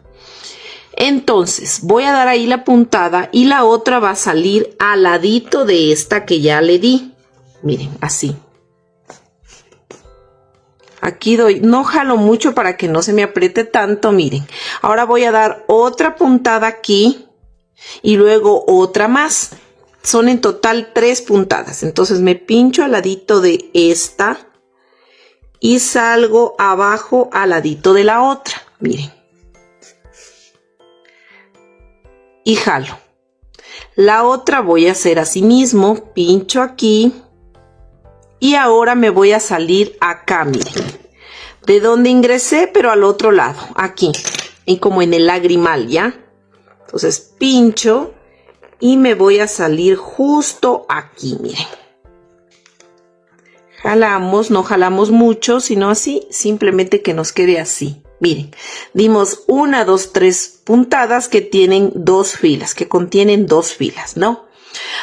Entonces voy a dar ahí la puntada y la otra va a salir al ladito de esta que ya le di, miren, así. Aquí doy, no jalo mucho para que no se me apriete tanto, miren. Ahora voy a dar otra puntada aquí. Y luego otra más. Son en total 3 puntadas. Entonces me pincho al ladito de esta y salgo abajo al ladito de la otra. Miren. Y jalo. La otra voy a hacer así mismo. Pincho aquí. Y ahora me voy a salir acá, miren. De donde ingresé, pero al otro lado. Aquí. Y como en el lagrimal, ¿ya? Entonces pincho y me voy a salir justo aquí, miren. Jalamos, no jalamos mucho, sino así, simplemente que nos quede así. Miren, dimos 1, 2, 3 puntadas que tienen 2 filas, que contienen 2 filas, ¿no?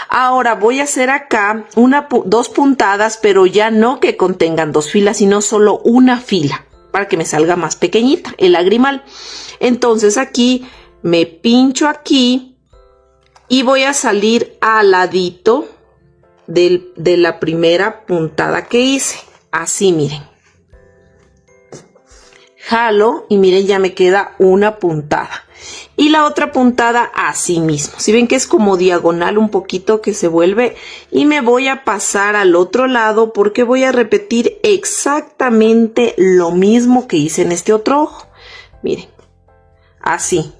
Ahora voy a hacer acá 2 puntadas, pero ya no que contengan 2 filas, sino solo una fila, para que me salga más pequeñita, el lagrimal. Entonces aquí me pincho aquí y voy a salir al ladito de la primera puntada que hice. Así, miren. Jalo y miren, ya me queda una puntada. y la otra puntada así mismo. Si ven que es como diagonal un poquito que se vuelve, y me voy a pasar al otro lado porque voy a repetir exactamente lo mismo que hice en este otro ojo. Miren, así.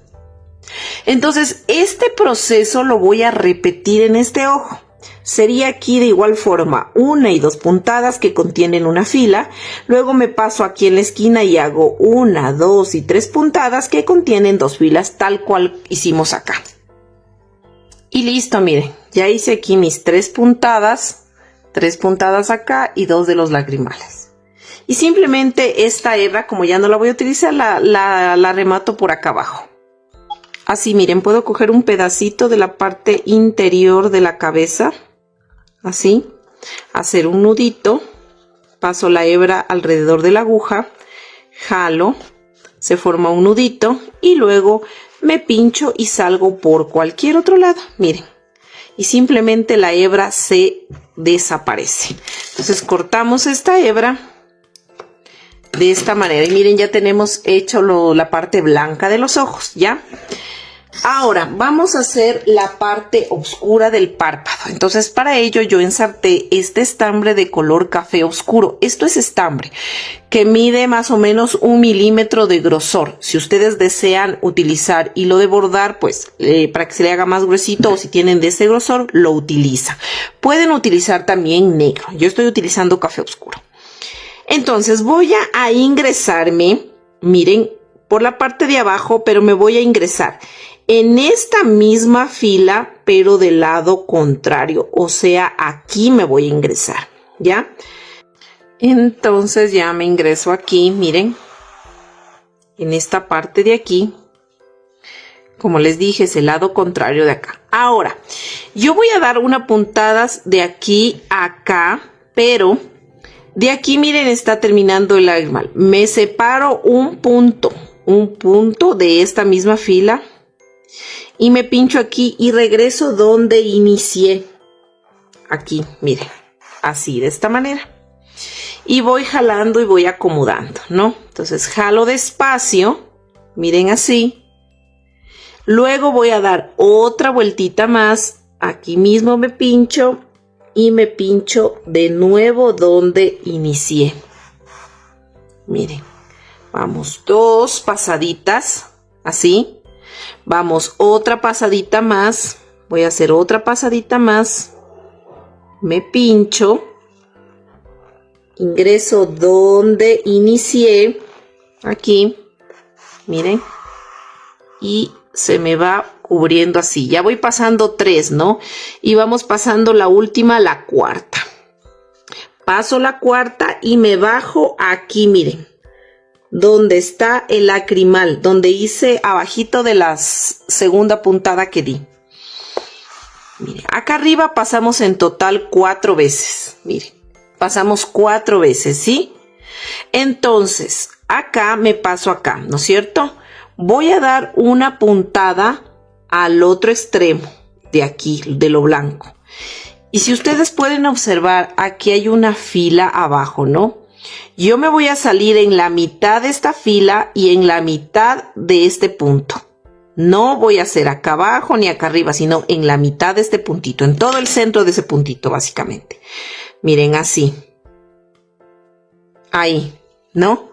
Entonces este proceso lo voy a repetir en este ojo. Sería aquí de igual forma 1 y 2 puntadas que contienen una fila. Luego me paso aquí en la esquina y hago 1, 2 y 3 puntadas que contienen 2 filas, tal cual hicimos acá. Y listo, miren, ya hice aquí mis 3 puntadas acá y 2 de los lagrimales. Y simplemente esta hebra, como ya no la voy a utilizar, la remato por acá abajo. Así, miren, puedo coger un pedacito de la parte interior de la cabeza, así, hacer un nudito, paso la hebra alrededor de la aguja, jalo, se forma un nudito y luego me pincho y salgo por cualquier otro lado, miren, y simplemente la hebra se desaparece. Entonces cortamos esta hebra de esta manera y miren, ya tenemos hecho la parte blanca de los ojos, ¿ya? Ahora vamos a hacer la parte oscura del párpado. Entonces para ello yo ensarté este estambre de color café oscuro. Esto es estambre que mide más o menos 1 milímetro de grosor. Si ustedes desean utilizar hilo de bordar, pues para que se le haga más gruesito, o si tienen de ese grosor, lo utilizan. Pueden utilizar también negro. Yo estoy utilizando café oscuro. Entonces voy a ingresarme, miren, por la parte de abajo, pero me voy a ingresar en esta misma fila, pero del lado contrario, o sea, aquí me voy a ingresar, ¿ya? Entonces ya me ingreso aquí, miren, en esta parte de aquí. Como les dije, es el lado contrario de acá. Ahora, yo voy a dar una puntada de aquí a acá, pero de aquí, miren, está terminando el lagrimal. Me separo un punto de esta misma fila y me pincho aquí y regreso donde inicié. Aquí, miren, así, de esta manera. Y voy jalando y voy acomodando, ¿no? Entonces jalo despacio, miren, así. Luego voy a dar otra vueltita más. Aquí mismo me pincho y me pincho de nuevo donde inicié. Miren, vamos 2 pasaditas, así. Vamos otra pasadita más. Voy a hacer otra pasadita más. Me pincho. Ingreso donde inicié. Aquí. Miren. Y se me va cubriendo así. Ya voy pasando 3, ¿no? Y vamos pasando la última, la cuarta. Paso la cuarta y me bajo aquí, miren. Donde está el lacrimal, donde hice abajito de la segunda puntada que di. Miren, acá arriba pasamos en total 4 veces. Miren, pasamos 4 veces, ¿sí? Entonces, acá me paso acá, ¿no es cierto? Voy a dar una puntada al otro extremo de aquí, de lo blanco. Y si ustedes pueden observar, aquí hay una fila abajo, ¿no? Yo me voy a salir en la mitad de esta fila y en la mitad de este punto. No voy a hacer acá abajo ni acá arriba, sino en la mitad de este puntito, en todo el centro de ese puntito, básicamente. Miren, así. Ahí, ¿no?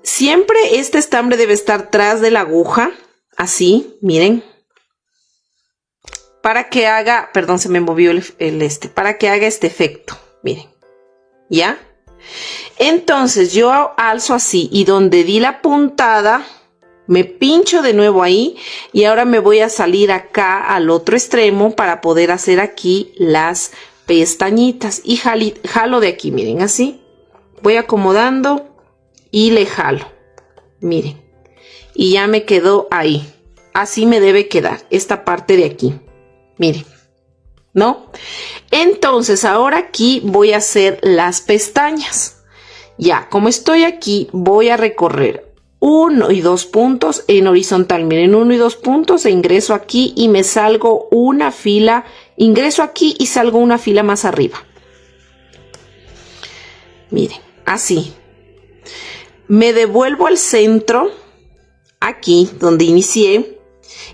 Siempre este estambre debe estar tras de la aguja, así, miren. Para que haga, perdón, se me movió para que haga este efecto, miren. ¿Ya? Entonces yo alzo así y donde di la puntada me pincho de nuevo ahí y ahora me voy a salir acá al otro extremo para poder hacer aquí las pestañitas y jalo de aquí, miren, así voy acomodando y le jalo, miren, y ya me quedó ahí. Así me debe quedar esta parte de aquí, miren, ¿no? Entonces ahora aquí voy a hacer las pestañas. Ya, como estoy aquí, voy a recorrer 1 y 2 puntos en horizontal. Miren, 1 y 2 puntos e ingreso aquí y me salgo una fila. Ingreso aquí y salgo una fila más arriba. Miren, así. Me devuelvo al centro, aquí donde inicié,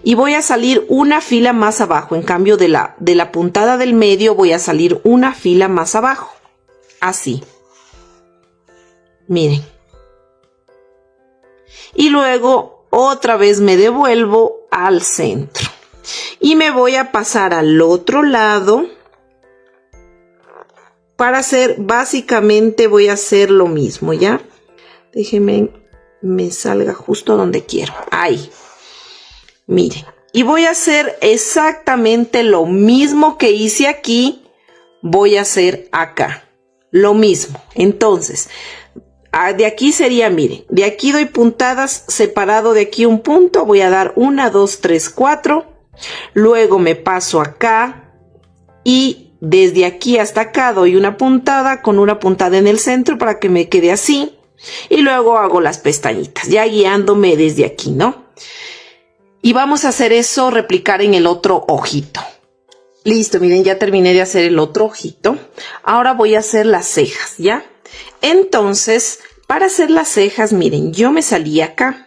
y voy a salir una fila más abajo. En cambio de la puntada del medio voy a salir una fila más abajo, así, miren, y luego otra vez me devuelvo al centro y me voy a pasar al otro lado para hacer, básicamente voy a hacer lo mismo, ¿ya? Déjenme, me salga justo donde quiero, ahí, miren, y voy a hacer exactamente lo mismo que hice aquí, voy a hacer acá, lo mismo. Entonces, de aquí sería, miren, de aquí doy puntadas, separado de aquí un punto, voy a dar 1, 2, 3, 4, luego me paso acá y desde aquí hasta acá doy una puntada con una puntada en el centro para que me quede así, y luego hago las pestañitas, ya guiándome desde aquí, ¿no? Y vamos a hacer eso, replicar en el otro ojito. Listo, miren, ya terminé de hacer el otro ojito. Ahora voy a hacer las cejas, ¿ya? Entonces, para hacer las cejas, miren, yo me salí acá.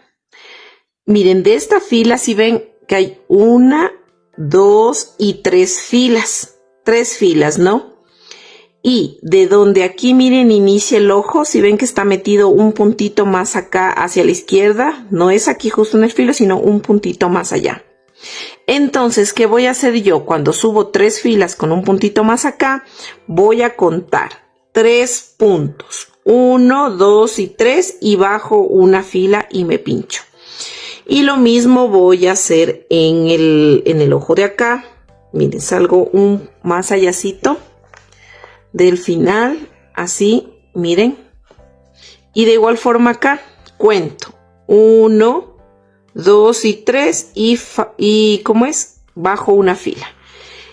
Miren, de esta fila, si ven que hay 1, 2 y 3 filas. 3 filas, ¿no? Y de donde aquí, miren, inicia el ojo, si ven que está metido un puntito más acá hacia la izquierda, no es aquí justo en el filo, sino un puntito más allá. Entonces, ¿qué voy a hacer yo? Cuando subo 3 filas con un puntito más acá, voy a contar 3 puntos. 1, 2 y 3 y bajo una fila y me pincho. Y lo mismo voy a hacer en el ojo de acá. Miren, salgo un más allácito del final, así, miren. Y de igual forma acá, cuento 1, 2 y 3 y ¿cómo es? Bajo una fila.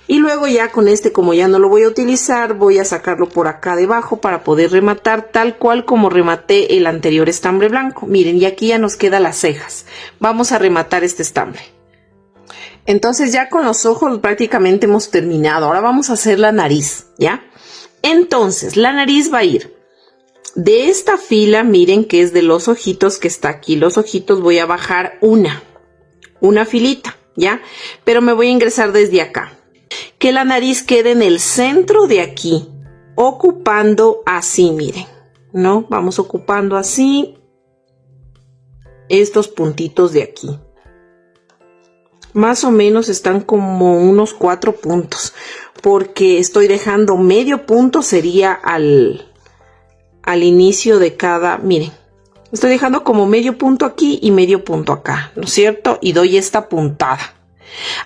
Y luego ya con este, como ya no lo voy a utilizar, voy a sacarlo por acá debajo para poder rematar tal cual como rematé el anterior estambre blanco. Miren, y aquí ya nos quedan las cejas. Vamos a rematar este estambre. Entonces ya con los ojos prácticamente hemos terminado. Ahora vamos a hacer la nariz, ¿ya? Entonces la nariz va a ir de esta fila, miren que es de los ojitos que está aquí. Los ojitos voy a bajar una filita, ¿ya? Pero me voy a ingresar desde acá. Que la nariz quede en el centro de aquí, ocupando así, miren, ¿no? Vamos ocupando así estos puntitos de aquí. Más o menos están como unos 4 puntos, porque estoy dejando medio punto, sería al inicio de cada, miren, estoy dejando como medio punto aquí y medio punto acá, ¿no es cierto? Y doy esta puntada.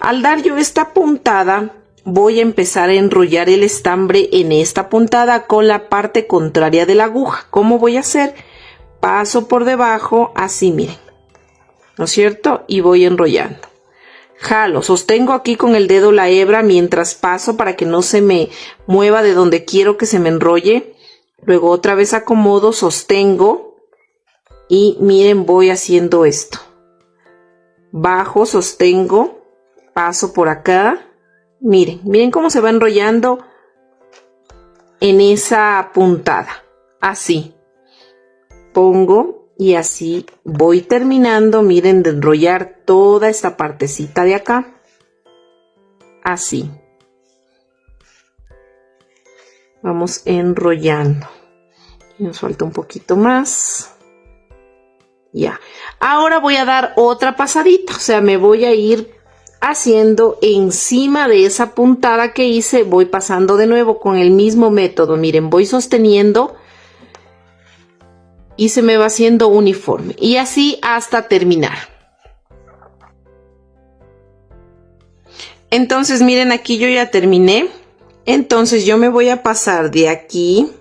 Al dar yo esta puntada, voy a empezar a enrollar el estambre en esta puntada con la parte contraria de la aguja. ¿Cómo voy a hacer? Paso por debajo, así, miren, ¿no es cierto? Y voy enrollando. Jalo, sostengo aquí con el dedo la hebra mientras paso para que no se me mueva de donde quiero que se me enrolle. Luego otra vez acomodo, sostengo y miren, voy haciendo esto. Bajo, sostengo, paso por acá. Miren, miren cómo se va enrollando en esa puntada. Así. Pongo. Y así voy terminando, miren, de enrollar toda esta partecita de acá. Así. Vamos enrollando. Nos falta un poquito más. Ya. Ahora voy a dar otra pasadita. O sea, me voy a ir haciendo encima de esa puntada que hice. Voy pasando de nuevo con el mismo método. Miren, voy sosteniendo. Y se me va haciendo uniforme. Y así hasta terminar. Entonces, miren, aquí yo ya terminé. Entonces, yo me voy a pasar de aquí,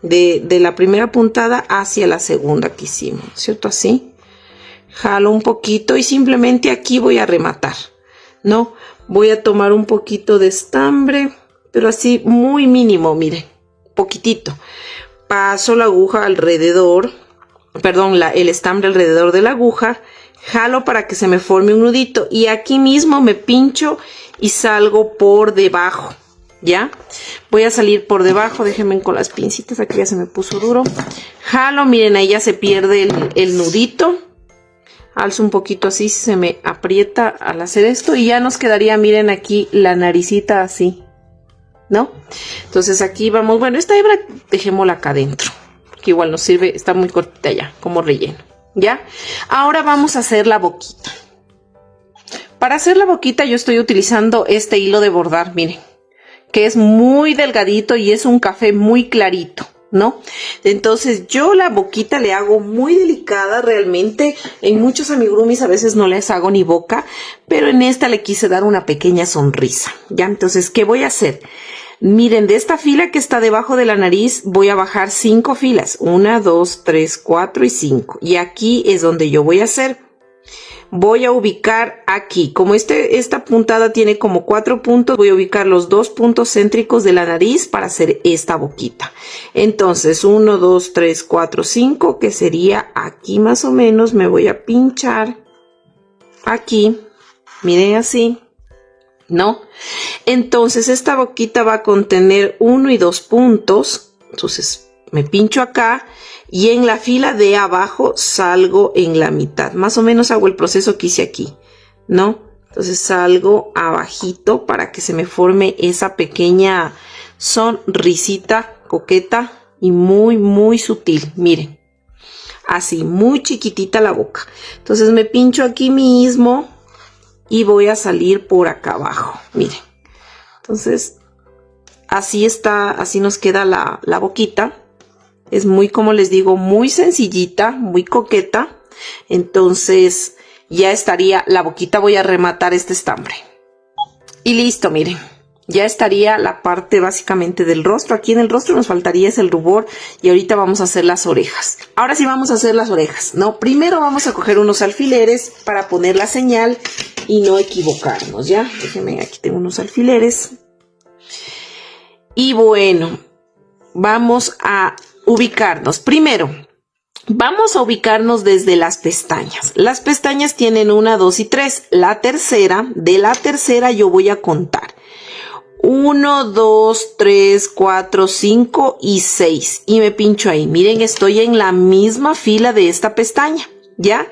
de la primera puntada hacia la segunda que hicimos, ¿cierto? Así. Jalo un poquito y simplemente aquí voy a rematar, ¿no? Voy a tomar un poquito de estambre, pero así muy mínimo, miren, poquitito. Paso la aguja alrededor, perdón, el estambre alrededor de la aguja, jalo para que se me forme un nudito y aquí mismo me pincho y salgo por debajo, ¿ya? Voy a salir por debajo, déjenme con las pincitas, aquí ya se me puso duro. Jalo, miren, ahí ya se pierde el nudito. alzo un poquito así, se me aprieta al hacer esto y ya nos quedaría, miren aquí la naricita así, ¿no? Entonces aquí vamos, bueno, esta hebra dejémosla acá adentro, que igual nos sirve, está muy cortita ya, como relleno, ¿ya? Ahora vamos a hacer la boquita. Para hacer la boquita yo estoy utilizando este hilo de bordar, miren, que es muy delgadito y es un café muy clarito, ¿no? Entonces yo la boquita le hago muy delicada realmente. En muchos amigurumis a veces no les hago ni boca, pero en esta le quise dar una pequeña sonrisa, ¿ya? Entonces, ¿qué voy a hacer? Miren, de esta fila que está debajo de la nariz voy a bajar 5 filas. 1, 2, 3, 4 y 5. Y aquí es donde yo voy a hacer. Voy a ubicar aquí, como esta puntada tiene como 4 puntos, voy a ubicar los 2 puntos céntricos de la nariz para hacer esta boquita. Entonces 1, 2, 3, 4, 5, que sería aquí más o menos. Me voy a pinchar aquí, miren así, ¿no? Entonces esta boquita va a contener 1 y 2 puntos, entonces me pincho acá. Y en la fila de abajo salgo en la mitad. Más o menos hago el proceso que hice aquí, ¿no? Entonces salgo abajito para que se me forme esa pequeña sonrisita coqueta y muy, muy sutil. Miren, así, muy chiquitita la boca. Entonces me pincho aquí mismo y voy a salir por acá abajo. Miren, entonces así está, así nos queda la boquita. Es muy, como les digo, muy sencillita, muy coqueta. Entonces ya estaría la boquita. Voy a rematar este estambre. Y listo, miren. Ya estaría la parte básicamente del rostro. Aquí en el rostro nos faltaría es el rubor. Y ahorita vamos a hacer las orejas. Ahora sí vamos a hacer las orejas, ¿no? Primero vamos a coger unos alfileres para poner la señal y no equivocarnos, ¿ya? Déjenme, aquí tengo unos alfileres. Y bueno, vamos a ubicarnos. Primero, vamos a ubicarnos desde las pestañas. Las pestañas tienen 1, 2 y 3. De la tercera yo voy a contar 1, 2, 3, 4, 5 y 6. Y me pincho ahí. Miren, estoy en la misma fila de esta pestaña, ¿ya?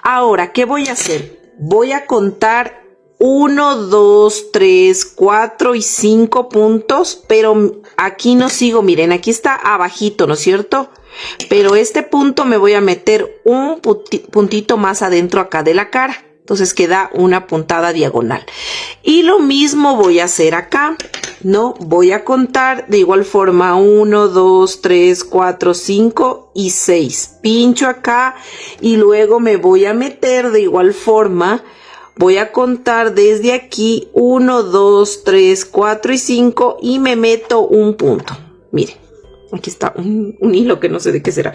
Ahora, ¿qué voy a hacer? Voy a contar 1, 2, 3, 4 y 5 puntos, pero aquí no sigo, miren, aquí está abajito, ¿no es cierto? Pero este punto me voy a meter un puntito más adentro acá de la cara, entonces queda una puntada diagonal. Y lo mismo voy a hacer acá, ¿no? Voy a contar de igual forma 1, 2, 3, 4, 5 y 6. Pincho acá y luego me voy a meter de igual forma. Voy a contar desde aquí 1, 2, 3, 4 y 5 y me meto un punto. Miren, aquí está un hilo que no sé de qué será.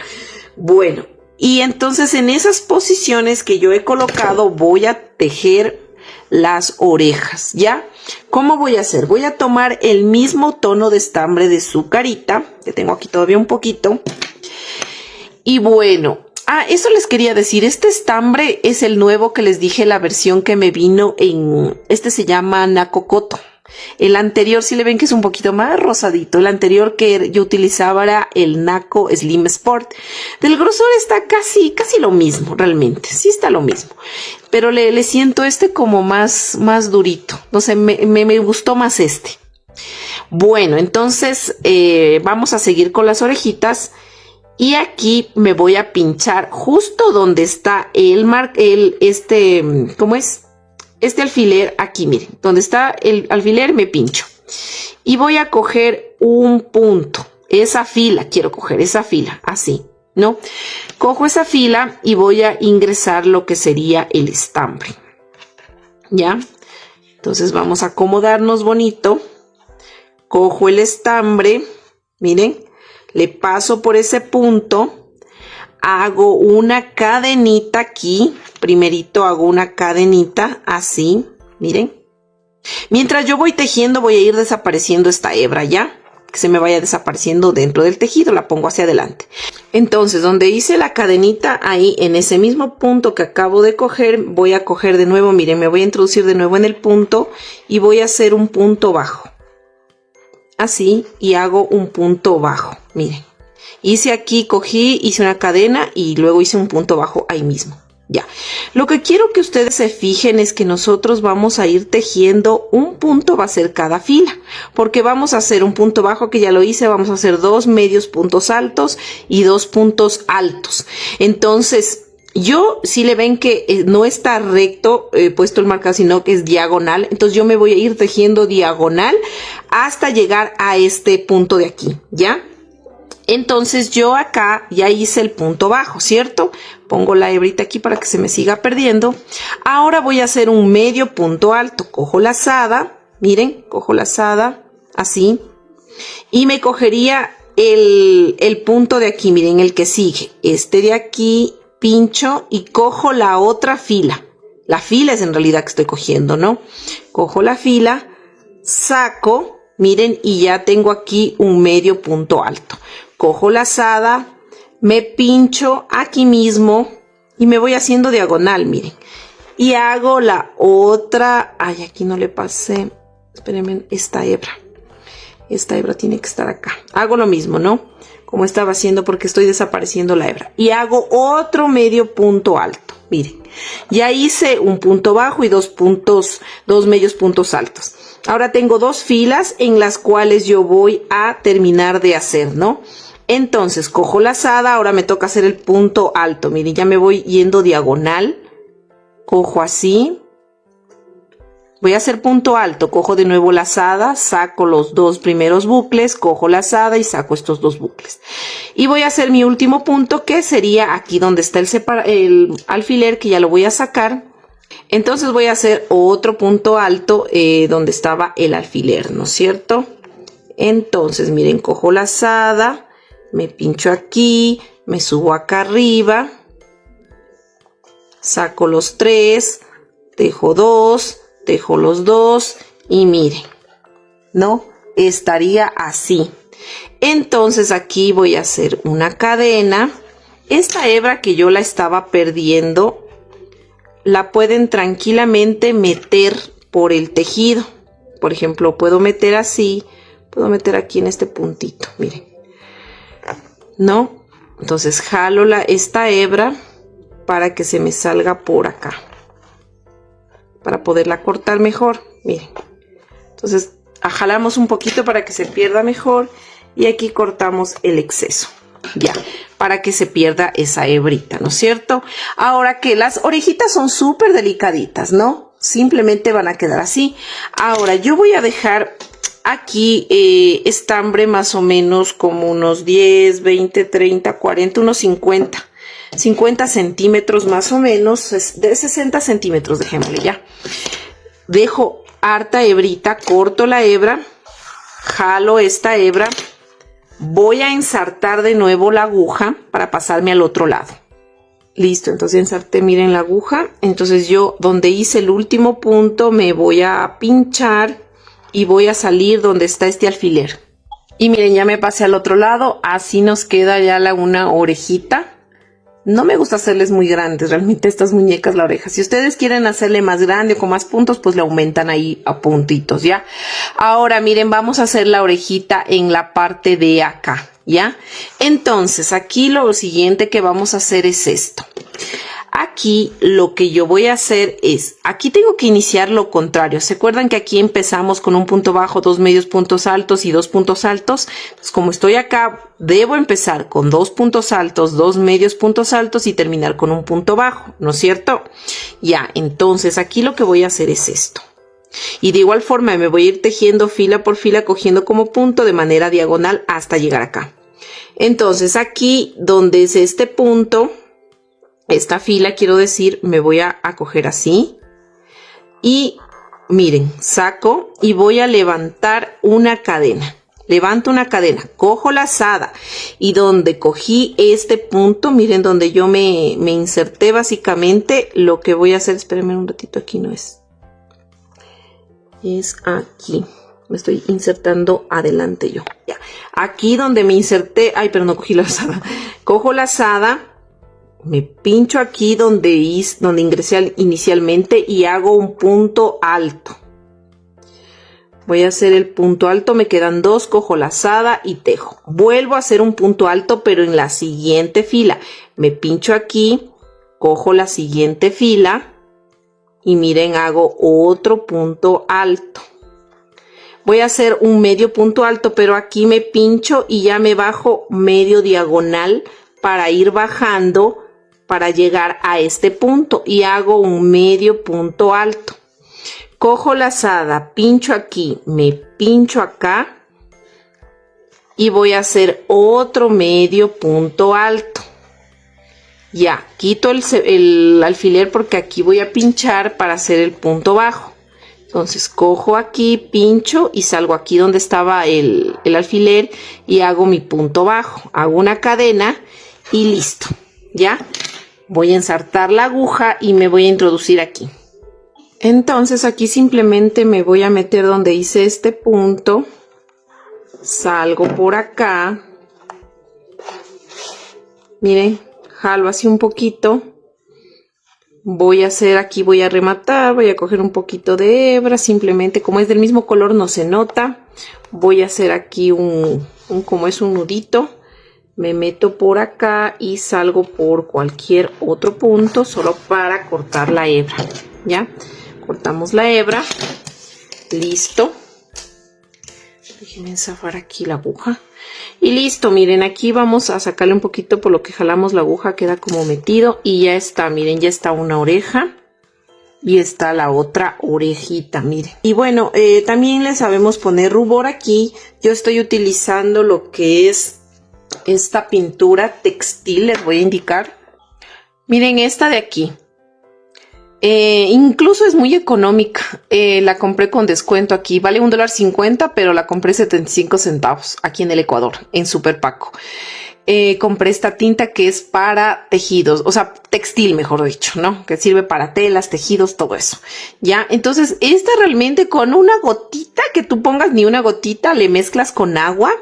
Bueno, y entonces en esas posiciones que yo he colocado voy a tejer las orejas, ¿ya? ¿Cómo voy a hacer? Voy a tomar el mismo tono de estambre de su carita, que tengo aquí todavía un poquito. Y bueno, eso les quería decir, este estambre es el nuevo que les dije, la versión que me vino en, este se llama Nakokoto. El anterior, si le ven que es un poquito más rosadito, el anterior que yo utilizaba era el Nako Slim Sport. Del grosor está casi lo mismo, realmente, sí está lo mismo. Pero le siento este como más durito, no sé, me gustó más este. Bueno, entonces vamos a seguir con las orejitas. Y aquí me voy a pinchar justo donde está ¿cómo es? Este alfiler aquí, miren, donde está el alfiler me pincho. Y voy a coger un punto, esa fila, quiero coger esa fila, así, ¿no? Cojo esa fila y voy a ingresar lo que sería el estambre, ¿ya? Entonces vamos a acomodarnos bonito. Cojo el estambre, miren. Le paso por ese punto, hago una cadenita aquí, primerito hago una cadenita así, miren. Mientras yo voy tejiendo voy a ir desapareciendo esta hebra, ¿ya? Que se me vaya desapareciendo dentro del tejido, la pongo hacia adelante. Entonces, donde hice la cadenita, ahí en ese mismo punto que acabo de coger, voy a coger de nuevo, miren, me voy a introducir de nuevo en el punto y voy a hacer un punto bajo. Así, y hago un punto bajo, miren, hice aquí, cogí, hice una cadena y luego hice un punto bajo ahí mismo, ya. Lo que quiero que ustedes se fijen es que nosotros vamos a ir tejiendo un punto, va a ser cada fila, porque vamos a hacer un punto bajo que ya lo hice, vamos a hacer 2 medios puntos altos y 2 puntos altos. Entonces, si le ven que no está recto puesto el marcador, sino que es diagonal, entonces yo me voy a ir tejiendo diagonal hasta llegar a este punto de aquí, ¿ya? Entonces yo acá ya hice el punto bajo, ¿cierto? Pongo la hebrita aquí para que se me siga perdiendo. Ahora voy a hacer un medio punto alto. Cojo lazada, miren, cojo lazada, así. Y me cogería el punto de aquí, miren, el que sigue. Este de aquí, pincho y cojo la otra fila. La fila es en realidad que estoy cogiendo, ¿no? Cojo la fila, saco, miren, y ya tengo aquí un medio punto alto. Cojo lazada, me pincho aquí mismo y me voy haciendo diagonal, miren. Y hago la otra, ay, aquí no le pasé, espérenme, esta hebra tiene que estar acá. Hago lo mismo, ¿no? Como estaba haciendo porque estoy desapareciendo la hebra. Y hago otro medio punto alto, miren. Ya hice un punto bajo y 2 medios puntos altos. Ahora tengo 2 filas en las cuales yo voy a terminar de hacer, ¿no? Entonces cojo lazada, ahora me toca hacer el punto alto. Miren, ya me voy yendo diagonal. Cojo así. Voy a hacer punto alto, cojo de nuevo lazada, saco los 2 primeros bucles, cojo lazada y saco estos 2 bucles. Y voy a hacer mi último punto, que sería aquí donde está el alfiler, que ya lo voy a sacar. Entonces voy a hacer otro punto alto donde estaba el alfiler, ¿no es cierto? Entonces, miren, cojo lazada, me pincho aquí, me subo acá arriba, saco los 3, tejo 2, tejo los 2 y miren, ¿no? Estaría así. Entonces aquí voy a hacer una cadena. Esta hebra que yo la estaba perdiendo, la pueden tranquilamente meter por el tejido. Por ejemplo, puedo meter así, puedo meter aquí en este puntito, miren, ¿no? Entonces jalo esta hebra para que se me salga por acá, para poderla cortar mejor, miren. Entonces jalamos un poquito para que se pierda mejor y aquí cortamos el exceso, ya, para que se pierda esa hebrita, ¿no es cierto? Ahora que las orejitas son súper delicaditas, ¿no? Simplemente van a quedar así. Ahora yo voy a dejar aquí estambre más o menos como unos 10, 20, 30, 40, unos 50 centímetros más o menos, de 60 centímetros, dejémosle ya. Dejo harta hebrita, corto la hebra, jalo esta hebra, voy a ensartar de nuevo la aguja para pasarme al otro lado. Listo, entonces ensarté, miren la aguja. Entonces yo donde hice el último punto me voy a pinchar y voy a salir donde está este alfiler. Y miren, ya me pasé al otro lado, así nos queda ya una orejita. No me gusta hacerles muy grandes, realmente estas muñecas la oreja. Si ustedes quieren hacerle más grande o con más puntos, pues le aumentan ahí a puntitos, ¿ya? Ahora, miren, vamos a hacer la orejita en la parte de acá, ¿ya? Entonces, aquí lo siguiente que vamos a hacer es esto. Aquí lo que yo voy a hacer es, aquí tengo que iniciar lo contrario. ¿Se acuerdan que aquí empezamos con un punto bajo, 2 medios puntos altos y 2 puntos altos? Pues como estoy acá, debo empezar con 2 puntos altos, 2 medios puntos altos y terminar con un punto bajo, ¿no es cierto? Ya, entonces aquí lo que voy a hacer es esto. Y de igual forma me voy a ir tejiendo fila por fila, cogiendo como punto de manera diagonal hasta llegar acá. Entonces aquí donde es este punto, esta fila quiero decir, me voy a coger así y miren, saco y voy a levantar una cadena. Levanto una cadena, cojo lazada y donde cogí este punto, miren donde yo me inserté básicamente, lo que voy a hacer, espérenme un ratito, aquí no es aquí, me estoy insertando adelante yo, ya. Aquí donde me inserté, ay, pero no cogí la lazada, cojo lazada, me pincho aquí donde ingresé inicialmente y hago un punto alto. Voy a hacer el punto alto, me quedan 2, cojo lazada y tejo. Vuelvo a hacer un punto alto, pero en la siguiente fila. Me pincho aquí, cojo la siguiente fila y miren, hago otro punto alto. Voy a hacer un medio punto alto, pero aquí me pincho y ya me bajo medio diagonal para ir bajando para llegar a este punto y hago un medio punto alto. Cojo lazada, pincho aquí, me pincho acá y voy a hacer otro medio punto alto. Ya, quito el alfiler porque aquí voy a pinchar para hacer el punto bajo. Entonces cojo aquí, pincho y salgo aquí donde estaba el alfiler y hago mi punto bajo. Hago una cadena y listo. Ya, voy a ensartar la aguja y me voy a introducir aquí. Entonces aquí simplemente me voy a meter donde hice este punto. Salgo por acá. Miren, jalo así un poquito. Voy a hacer aquí, voy a rematar, voy a coger un poquito de hebra, simplemente como es del mismo color no se nota. Voy a hacer aquí como es un nudito, me meto por acá y salgo por cualquier otro punto solo para cortar la hebra. Ya, cortamos la hebra, listo. Déjenme zafar aquí la aguja. Y listo, miren, aquí vamos a sacarle un poquito por lo que jalamos la aguja, queda como metido y ya está, miren, ya está una oreja y está la otra orejita, miren. Y bueno, también le sabemos poner rubor aquí. Yo estoy utilizando lo que es esta pintura textil, les voy a indicar. Miren, esta de aquí. Incluso es muy económica, la compré con descuento aquí, vale $1.50, pero la compré 75 centavos aquí en el Ecuador, en Super Paco. Compré esta tinta que es para tejidos, o sea, textil mejor dicho, ¿no? Que sirve para telas, tejidos, todo eso. Ya, entonces esta realmente con una gotita que tú pongas, ni una gotita, le mezclas con agua,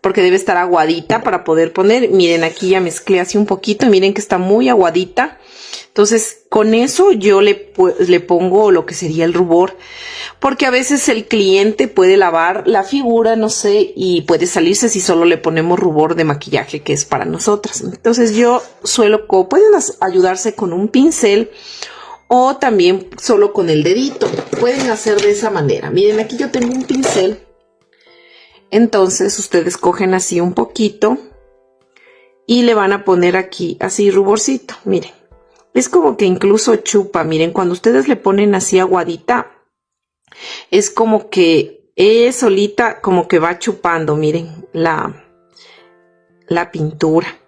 porque debe estar aguadita para poder poner. Miren, aquí ya mezclé así un poquito y miren que está muy aguadita. Entonces con eso yo le pongo lo que sería el rubor, porque a veces el cliente puede lavar la figura, no sé, y puede salirse si solo le ponemos rubor de maquillaje que es para nosotras. Entonces yo pueden ayudarse con un pincel o también solo con el dedito, pueden hacer de esa manera. Miren, aquí yo tengo un pincel, entonces ustedes cogen así un poquito y le van a poner aquí así ruborcito, miren. Es como que incluso chupa, miren, cuando ustedes le ponen así aguadita, es como que solita como que va chupando, miren, la pintura.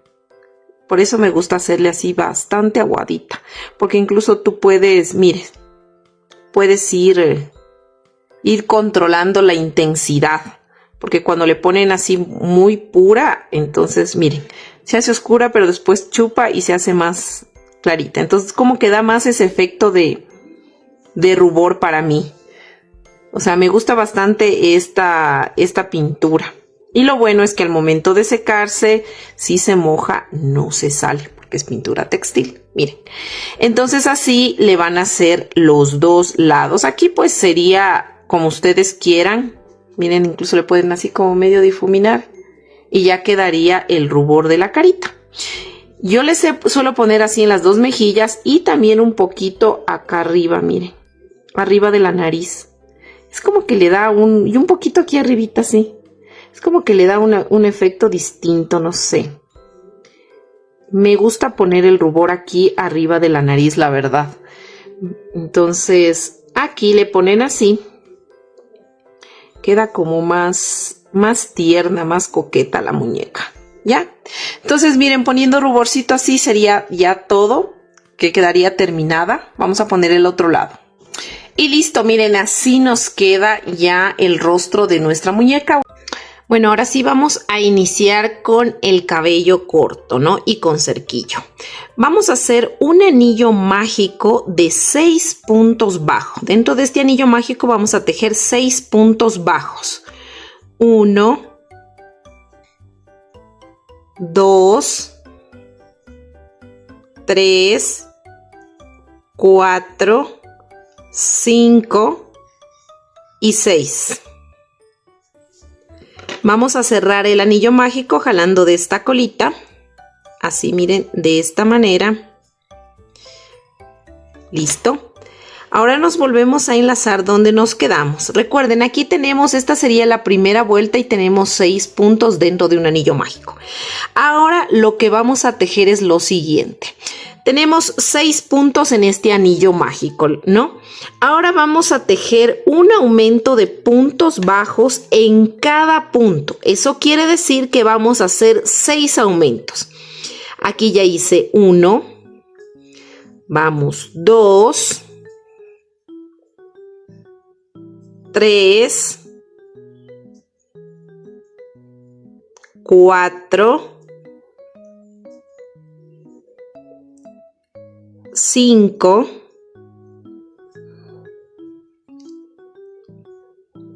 Por eso me gusta hacerle así bastante aguadita, porque incluso tú puedes, miren, puedes ir controlando la intensidad, porque cuando le ponen así muy pura, entonces miren, se hace oscura, pero después chupa y se hace más clarita. Entonces como que da más ese efecto de rubor para mí. O sea, me gusta bastante esta pintura. Y lo bueno es que al momento de secarse, si se moja, no se sale, porque es pintura textil. Miren. Entonces así le van a hacer los dos lados. Aquí pues sería como ustedes quieran. Miren, incluso le pueden así como medio difuminar. Y ya quedaría el rubor de la carita. Yo les suelo poner así en las dos mejillas y también un poquito acá arriba, miren, arriba de la nariz. Es como que le da y un poquito aquí arribita, sí. Es como que le da un efecto distinto, no sé. Me gusta poner el rubor aquí arriba de la nariz, la verdad. Entonces, aquí le ponen así. Queda como más tierna, más coqueta la muñeca. ¿Ya? Entonces miren, poniendo ruborcito así sería ya todo, que quedaría terminada. Vamos a poner el otro lado. Y listo, miren, así nos queda ya el rostro de nuestra muñeca. Bueno, ahora sí vamos a iniciar con el cabello corto, ¿no? Y con cerquillo. Vamos a hacer un anillo mágico de 6 puntos bajos. Dentro de este anillo mágico vamos a tejer 6 puntos bajos. 1, 2, 3, 4, 5 y 6. Vamos a cerrar el anillo mágico jalando de esta colita, así miren, de esta manera. ¿Listo? Ahora nos volvemos a enlazar donde nos quedamos. Recuerden, aquí tenemos, esta sería la primera vuelta y tenemos 6 puntos dentro de un anillo mágico. Ahora lo que vamos a tejer es lo siguiente. Tenemos 6 puntos en este anillo mágico, ¿no? Ahora vamos a tejer un aumento de puntos bajos en cada punto. Eso quiere decir que vamos a hacer 6 aumentos. Aquí ya hice 1. Vamos, 2. 3, 4, 5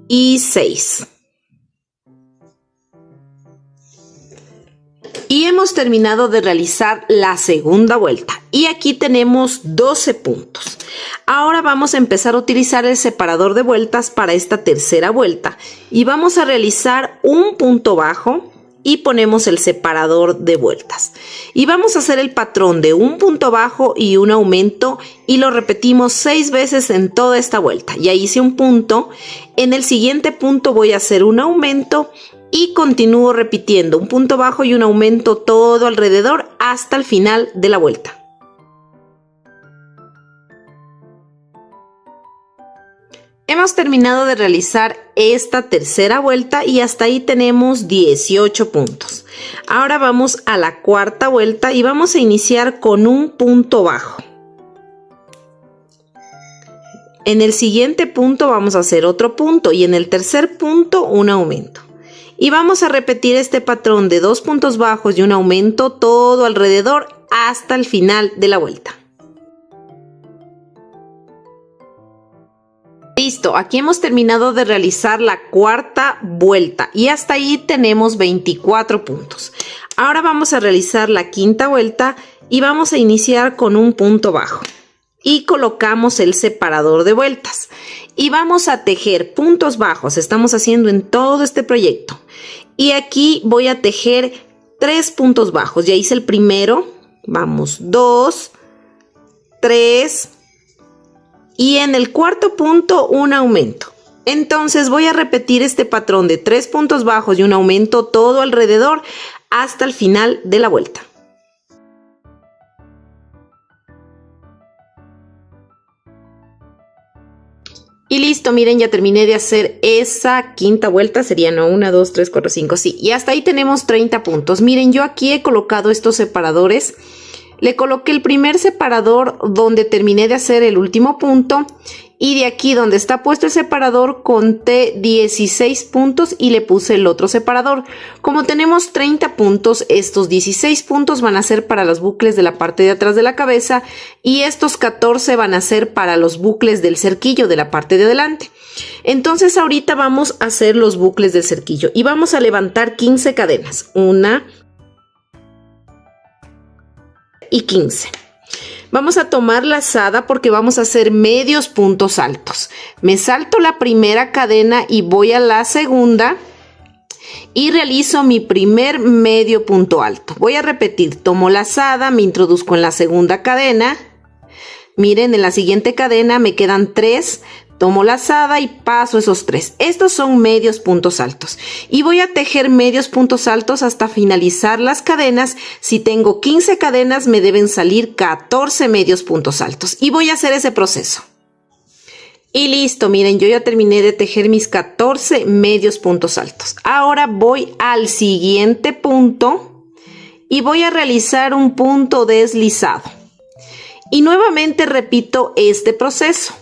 y 6. Y hemos terminado de realizar la segunda vuelta. Y aquí tenemos 12 puntos. Ahora vamos a empezar a utilizar el separador de vueltas para esta tercera vuelta. Y vamos a realizar un punto bajo y ponemos el separador de vueltas. Y vamos a hacer el patrón de un punto bajo y un aumento y lo repetimos 6 veces en toda esta vuelta. Ya hice un punto. En el siguiente punto voy a hacer un aumento y continúo repitiendo un punto bajo y un aumento todo alrededor hasta el final de la vuelta. Hemos terminado de realizar esta tercera vuelta y hasta ahí tenemos 18 puntos. Ahora vamos a la cuarta vuelta y vamos a iniciar con un punto bajo. En el siguiente punto vamos a hacer otro punto y en el tercer punto un aumento. Y vamos a repetir este patrón de 2 puntos bajos y un aumento todo alrededor hasta el final de la vuelta. Listo, aquí hemos terminado de realizar la cuarta vuelta y hasta ahí tenemos 24 puntos. Ahora vamos a realizar la quinta vuelta y vamos a iniciar con un punto bajo. Y colocamos el separador de vueltas. Y vamos a tejer puntos bajos, estamos haciendo en todo este proyecto. Y aquí voy a tejer 3 puntos bajos. Ya hice el primero, vamos, 2, 3 y en el cuarto punto un aumento. Entonces voy a repetir este patrón de 3 puntos bajos y un aumento todo alrededor hasta el final de la vuelta. Y listo, miren, ya terminé de hacer esa quinta vuelta, serían 1, 2, 3, 4, 5, sí. Y hasta ahí tenemos 30 puntos. Miren, yo aquí he colocado estos separadores. Le coloqué el primer separador donde terminé de hacer el último punto. Y de aquí donde está puesto el separador conté 16 puntos y le puse el otro separador. Como tenemos 30 puntos, estos 16 puntos van a ser para los bucles de la parte de atrás de la cabeza y estos 14 van a ser para los bucles del cerquillo de la parte de adelante. Entonces ahorita vamos a hacer los bucles del cerquillo y vamos a levantar 15 cadenas. 1 y 15. Vamos a tomar lazada porque vamos a hacer medios puntos altos. Me salto la primera cadena y voy a la segunda y realizo mi primer medio punto alto. Voy a repetir, tomo lazada, me introduzco en la segunda cadena. Miren, en la siguiente cadena me quedan 3. Tomo lazada y paso esos 3. Estos son medios puntos altos. Y voy a tejer medios puntos altos hasta finalizar las cadenas. Si tengo 15 cadenas, me deben salir 14 medios puntos altos. Y voy a hacer ese proceso. Y listo, miren, yo ya terminé de tejer mis 14 medios puntos altos. Ahora voy al siguiente punto y voy a realizar un punto deslizado. Y nuevamente repito este proceso.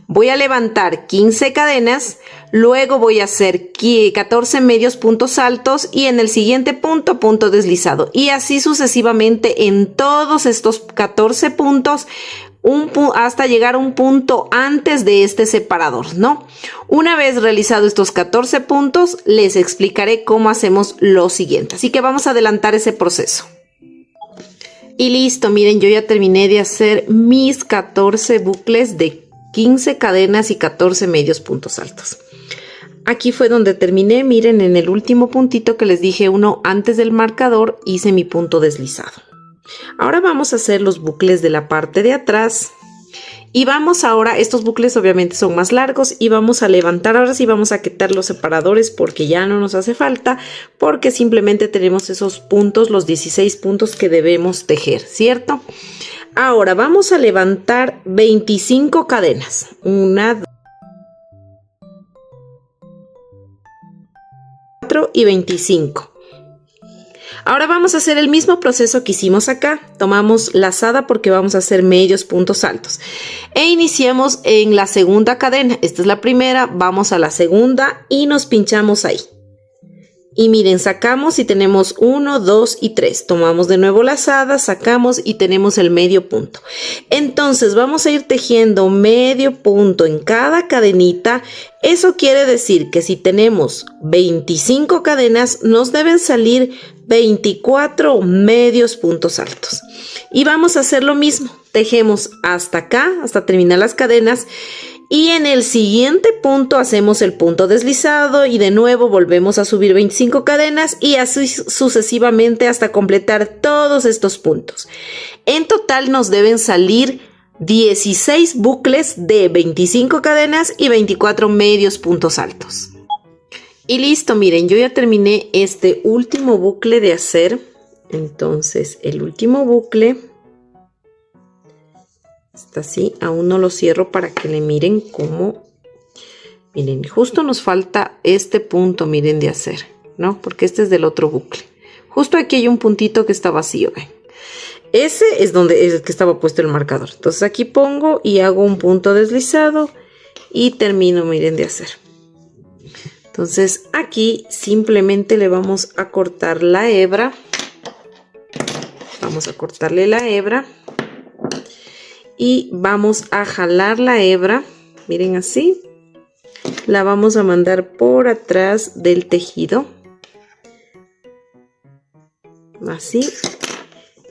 Voy a levantar 15 cadenas, luego voy a hacer 14 medios puntos altos y en el siguiente punto, punto deslizado. Y así sucesivamente en todos estos 14 puntos hasta llegar a un punto antes de este separador, ¿no? Una vez realizado estos 14 puntos, les explicaré cómo hacemos lo siguiente. Así que vamos a adelantar ese proceso. Y listo, miren, yo ya terminé de hacer mis 14 bucles de 15 cadenas y 14 medios puntos altos. Aquí fue donde terminé, miren, en el último puntito que les dije, uno antes del marcador, hice mi punto deslizado. Ahora vamos a hacer los bucles de la parte de atrás Y vamos ahora, estos bucles obviamente son más largos y vamos a levantar, ahora sí vamos a quitar los separadores porque ya no nos hace falta, porque simplemente tenemos esos puntos, los 16 puntos que debemos tejer, ¿cierto? Ahora vamos a levantar 25 cadenas, 1, 2, 4 y 25. Ahora vamos a hacer el mismo proceso que hicimos acá. Tomamos lazada porque vamos a hacer medios puntos altos. E iniciamos en la segunda cadena. Esta es la primera, vamos a la segunda y nos pinchamos ahí. Y miren, sacamos y tenemos 1, 2 y 3. Tomamos de nuevo lazada, sacamos y tenemos el medio punto. Entonces vamos a ir tejiendo medio punto en cada cadenita. Eso quiere decir que si tenemos 25 cadenas, nos deben salir 24 medios puntos altos. Y vamos a hacer lo mismo. Tejemos hasta acá, hasta terminar las cadenas. Y en el siguiente punto hacemos el punto deslizado y de nuevo volvemos a subir 25 cadenas y así sucesivamente hasta completar todos estos puntos. En total nos deben salir 16 bucles de 25 cadenas y 24 medios puntos altos. Y listo, miren, yo ya terminé este último bucle de hacer. Entonces el último bucle está así, aún no lo cierro para que le miren cómo. Miren, justo nos falta este punto, miren, de hacer, ¿no? Porque este es del otro bucle. Justo aquí hay un puntito que está vacío, ¿ven? Ese es donde es el que estaba puesto el marcador. Entonces aquí pongo y hago un punto deslizado y termino, miren, de hacer. Entonces aquí simplemente le vamos a cortar la hebra. Vamos a cortarle la hebra. Y vamos a jalar la hebra, miren así, la vamos a mandar por atrás del tejido, así,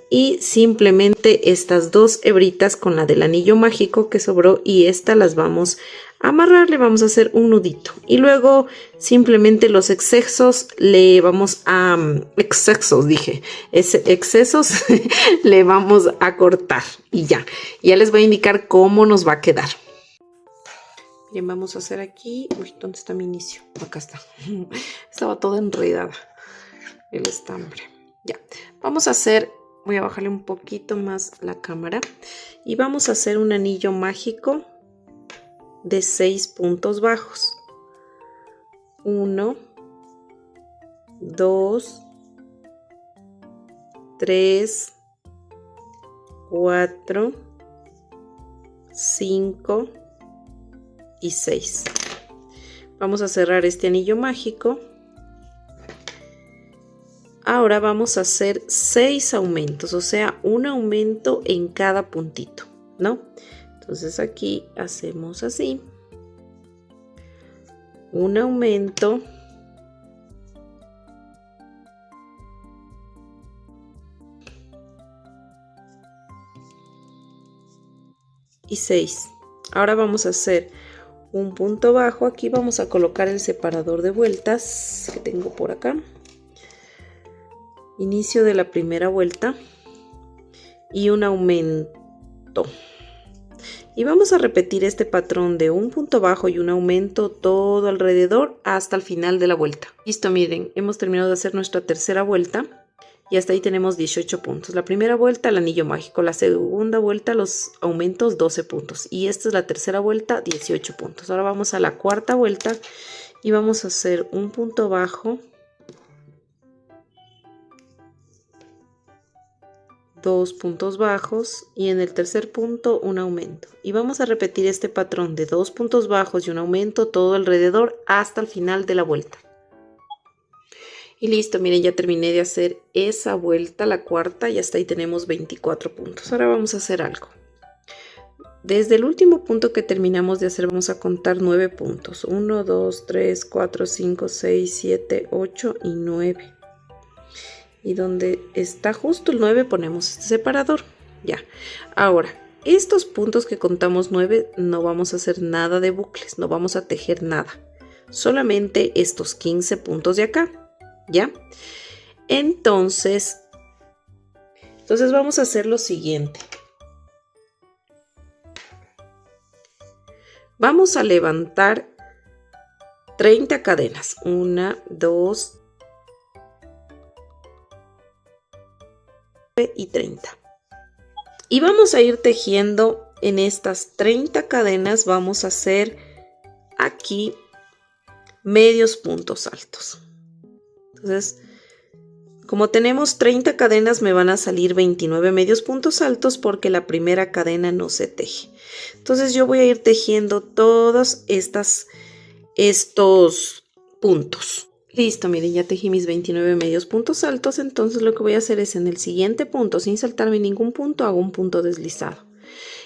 y simplemente estas dos hebritas con la del anillo mágico que sobró y esta las vamos a amarrar, le vamos a hacer un nudito y luego simplemente los excesos le vamos a, excesos le vamos a cortar y ya les voy a indicar cómo nos va a quedar. Bien, vamos a hacer aquí, uy, ¿dónde está mi inicio? Acá está, estaba toda enredada el estambre. Ya, vamos a hacer, voy a bajarle un poquito más la cámara y vamos a hacer un anillo mágico de 6 puntos bajos. 1, 2, 3, 4, 5 y 6. Vamos a cerrar este anillo mágico. Ahora vamos a hacer 6 aumentos, o sea, un aumento en cada puntito, ¿no? Entonces aquí hacemos así, un aumento, y 6. Ahora vamos a hacer un punto bajo, aquí vamos a colocar el separador de vueltas que tengo por acá, inicio de la primera vuelta y un aumento. Y vamos a repetir este patrón de un punto bajo y un aumento todo alrededor hasta el final de la vuelta. Listo, miren, hemos terminado de hacer nuestra tercera vuelta y hasta ahí tenemos 18 puntos. La primera vuelta el anillo mágico, la segunda vuelta los aumentos 12 puntos y esta es la tercera vuelta 18 puntos. Ahora vamos a la cuarta vuelta y vamos a hacer un punto bajo, 2 puntos bajos y en el tercer punto un aumento y vamos a repetir este patrón de 2 puntos bajos y un aumento todo alrededor hasta el final de la vuelta. Y listo, miren, ya terminé de hacer esa vuelta, la cuarta, y hasta ahí tenemos 24 puntos. Ahora vamos a hacer algo. Desde el último punto que terminamos de hacer vamos a contar 9 puntos. 1, 2, 3, 4, 5, 6, 7, 8 y 9. Y donde está justo el 9 ponemos este separador. Ya. Ahora, estos puntos que contamos 9 no vamos a hacer nada de bucles, no vamos a tejer nada. Solamente estos 15 puntos de acá. ¿Ya? Entonces vamos a hacer lo siguiente. Vamos a levantar 30 cadenas. 1, 2 y 30. Y vamos a ir tejiendo en estas 30 cadenas. Vamos a hacer aquí medios puntos altos. Entonces, como tenemos 30 cadenas, me van a salir 29 medios puntos altos porque la primera cadena no se teje. Entonces yo voy a ir tejiendo todos estos puntos. Listo, miren, ya tejí mis 29 medios puntos altos. Entonces lo que voy a hacer es en el siguiente punto, sin saltarme ningún punto, hago un punto deslizado.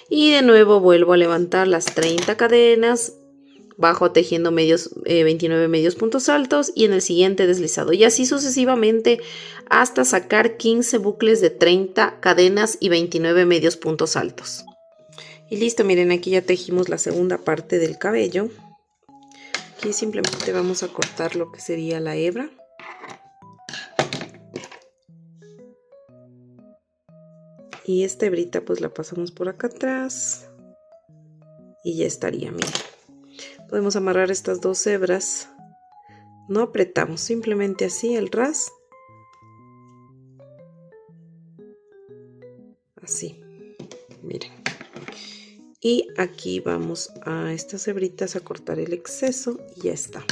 Y de nuevo vuelvo a levantar las 30 cadenas. Bajo tejiendo 29 medios puntos altos y en el siguiente deslizado. Y así sucesivamente hasta sacar 15 bucles de 30 cadenas y 29 medios puntos altos. Y listo, miren, aquí ya tejimos la segunda parte del cabello. Aquí simplemente vamos a cortar lo que sería la hebra. Y esta hebrita pues la pasamos por acá atrás. Y ya estaría, miren. Podemos amarrar estas dos hebras, no apretamos, simplemente así el ras, así, miren. Y aquí vamos a estas hebritas a cortar el exceso y ya está.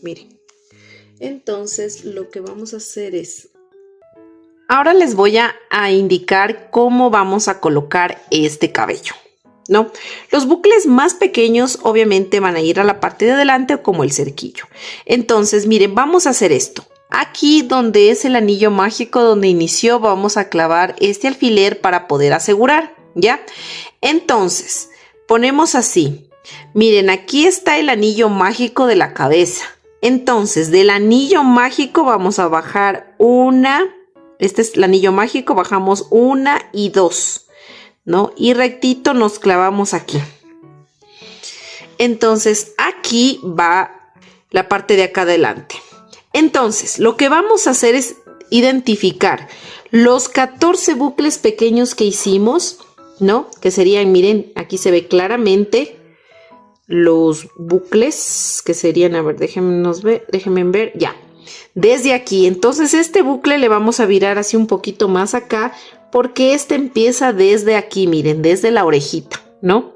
Miren, entonces lo que vamos a hacer es, ahora les voy a indicar cómo vamos a colocar este cabello. ¿No? Los bucles más pequeños obviamente van a ir a la parte de adelante como el cerquillo. Entonces, miren, vamos a hacer esto. Aquí donde es el anillo mágico donde inició, vamos a clavar este alfiler para poder asegurar, ¿ya? Entonces, ponemos así. Miren, aquí está el anillo mágico de la cabeza. Entonces, del anillo mágico vamos a bajar una. Este es el anillo mágico, bajamos 1 y 2. ¿No? Y rectito nos clavamos aquí. Entonces aquí va la parte de acá adelante. Entonces lo que vamos a hacer es identificar los 14 bucles pequeños que hicimos, ¿no? Que serían, miren, aquí se ve claramente los bucles que serían, a ver, déjenme ver, ya. Desde aquí, entonces este bucle le vamos a virar así un poquito más acá, porque este empieza desde aquí, miren, desde la orejita, ¿no?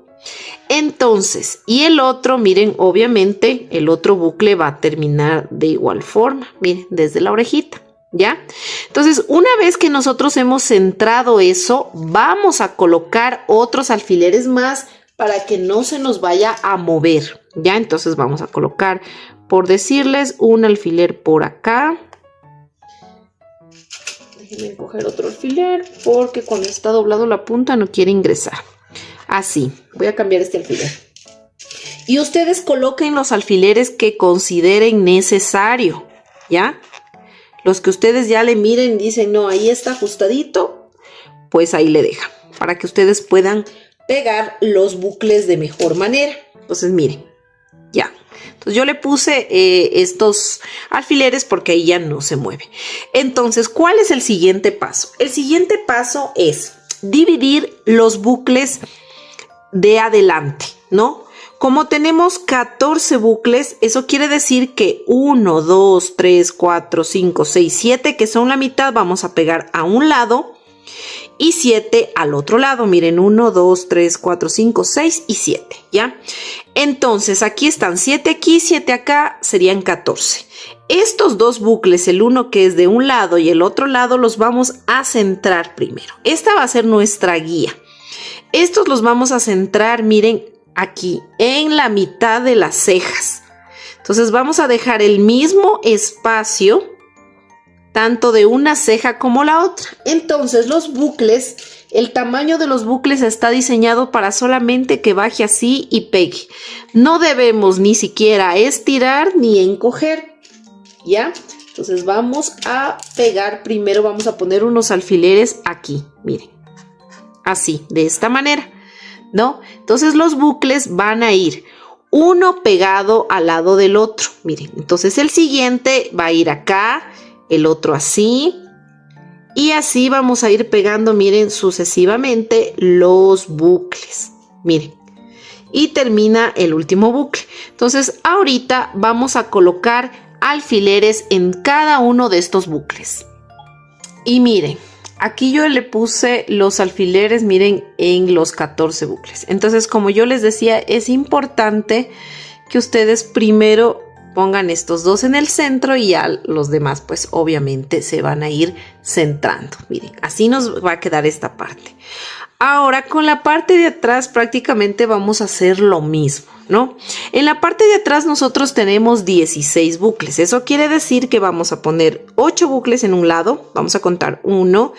Entonces, y el otro, miren, obviamente el otro bucle va a terminar de igual forma, miren, desde la orejita, ¿ya? Entonces, una vez que nosotros hemos centrado eso, vamos a colocar otros alfileres más para que no se nos vaya a mover, ¿ya? Entonces vamos a colocar, por decirles, un alfiler por acá. Déjenme coger otro alfiler porque cuando está doblado la punta no quiere ingresar. Así, voy a cambiar este alfiler. Y ustedes coloquen los alfileres que consideren necesario, ¿ya? Los que ustedes ya le miren y dicen, no, ahí está ajustadito, pues ahí le dejan. Para que ustedes puedan pegar los bucles de mejor manera. Entonces, miren, ya. Entonces yo le puse estos alfileres porque ahí ya no se mueve. Entonces, ¿cuál es el siguiente paso? El siguiente paso es dividir los bucles de adelante, ¿no? Como tenemos 14 bucles, eso quiere decir que 1, 2, 3, 4, 5, 6, 7, que son la mitad, vamos a pegar a un lado y 7 al otro lado. Miren, 1, 2, 3, 4, 5, 6 y 7, ¿ya? Entonces, aquí están 7 aquí, 7 acá, serían 14. Estos dos bucles, el uno que es de un lado y el otro lado, los vamos a centrar primero. Esta va a ser nuestra guía. Estos los vamos a centrar, miren, aquí, en la mitad de las cejas. Entonces, vamos a dejar el mismo espacio, tanto de una ceja como la otra. Entonces, los bucles, el tamaño de los bucles está diseñado para solamente que baje así y pegue. No debemos ni siquiera estirar ni encoger, ¿ya? Entonces, vamos a pegar primero, vamos a poner unos alfileres aquí, miren. Así, de esta manera, ¿no? Entonces, los bucles van a ir uno pegado al lado del otro, miren. Entonces, el siguiente va a ir acá, el otro así, y así vamos a ir pegando, miren, sucesivamente los bucles, miren. y termina el último bucle. Entonces ahorita vamos a colocar alfileres en cada uno de estos bucles. Y miren, aquí yo le puse los alfileres, miren, en los 14 bucles. Entonces, como yo les decía, es importante que ustedes primero pongan estos dos en el centro y ya los demás pues obviamente se van a ir centrando. Miren, así nos va a quedar esta parte. Ahora con la parte de atrás prácticamente vamos a hacer lo mismo, ¿no? En la parte de atrás nosotros tenemos 16 bucles. Eso quiere decir que vamos a poner 8 bucles en un lado. Vamos a contar 1,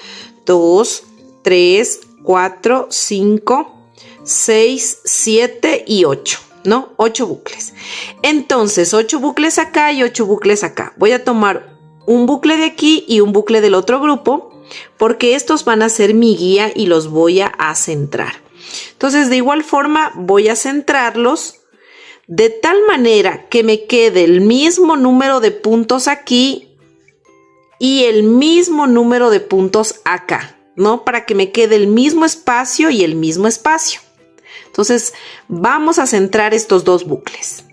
2, 3, 4, 5, 6, 7 y 8. ¿No? 8 bucles. Entonces, 8 bucles acá y 8 bucles acá. Voy a tomar un bucle de aquí y un bucle del otro grupo, porque estos van a ser mi guía y los voy a centrar. Entonces, de igual forma, voy a centrarlos de tal manera que me quede el mismo número de puntos aquí y el mismo número de puntos acá, ¿no? Para que me quede el mismo espacio y el mismo espacio. Entonces vamos a centrar estos dos bucles.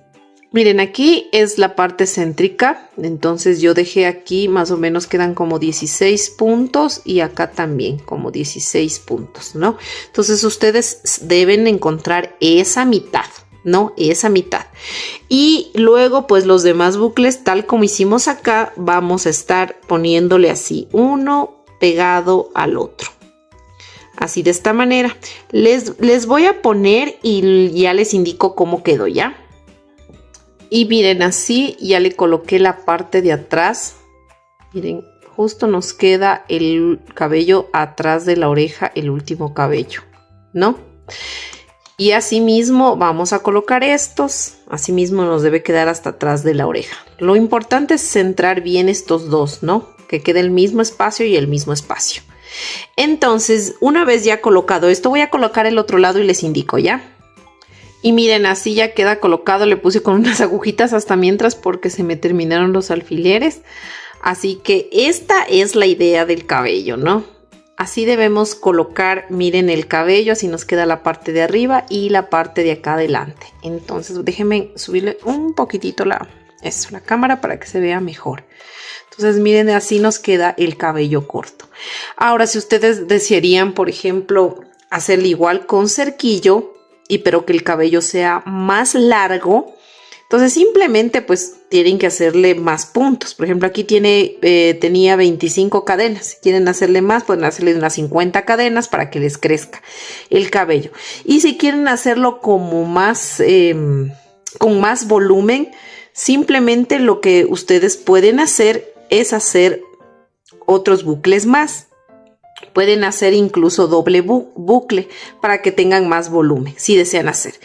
Miren, aquí es la parte céntrica. Entonces yo dejé aquí más o menos quedan como 16 puntos y acá también como 16 puntos, ¿no? Entonces ustedes deben encontrar esa mitad, ¿no? Esa mitad. Y luego pues los demás bucles, tal como hicimos acá, vamos a estar poniéndole así uno pegado al otro. Así de esta manera. Les voy a poner y ya les indico cómo quedó ya. Y miren, así ya le coloqué la parte de atrás. Miren, justo nos queda el cabello atrás de la oreja, el último cabello, ¿no? Y así mismo vamos a colocar estos. Así mismo nos debe quedar hasta atrás de la oreja. Lo importante es centrar bien estos dos, ¿no? Que quede el mismo espacio y el mismo espacio. Entonces, una vez ya colocado esto, voy a colocar el otro lado y les indico, ¿ya? Y miren, así ya queda colocado. Le puse con unas agujitas hasta mientras porque se me terminaron los alfileres. Así que esta es la idea del cabello, ¿no? Así debemos colocar, miren, el cabello. Así nos queda la parte de arriba y la parte de acá adelante. Entonces, déjenme subirle un poquitito la cámara para que se vea mejor. Entonces miren, así nos queda el cabello corto. Ahora, si ustedes desearían, por ejemplo, hacerle igual con cerquillo, pero que el cabello sea más largo, entonces simplemente pues tienen que hacerle más puntos. Por ejemplo, aquí tenía 25 cadenas. Si quieren hacerle más, pueden hacerle unas 50 cadenas para que les crezca el cabello. Y si quieren hacerlo como más, con más volumen, simplemente lo que ustedes pueden hacer es hacer otros bucles más. Pueden hacer incluso doble bucle para que tengan más volumen, si desean hacer.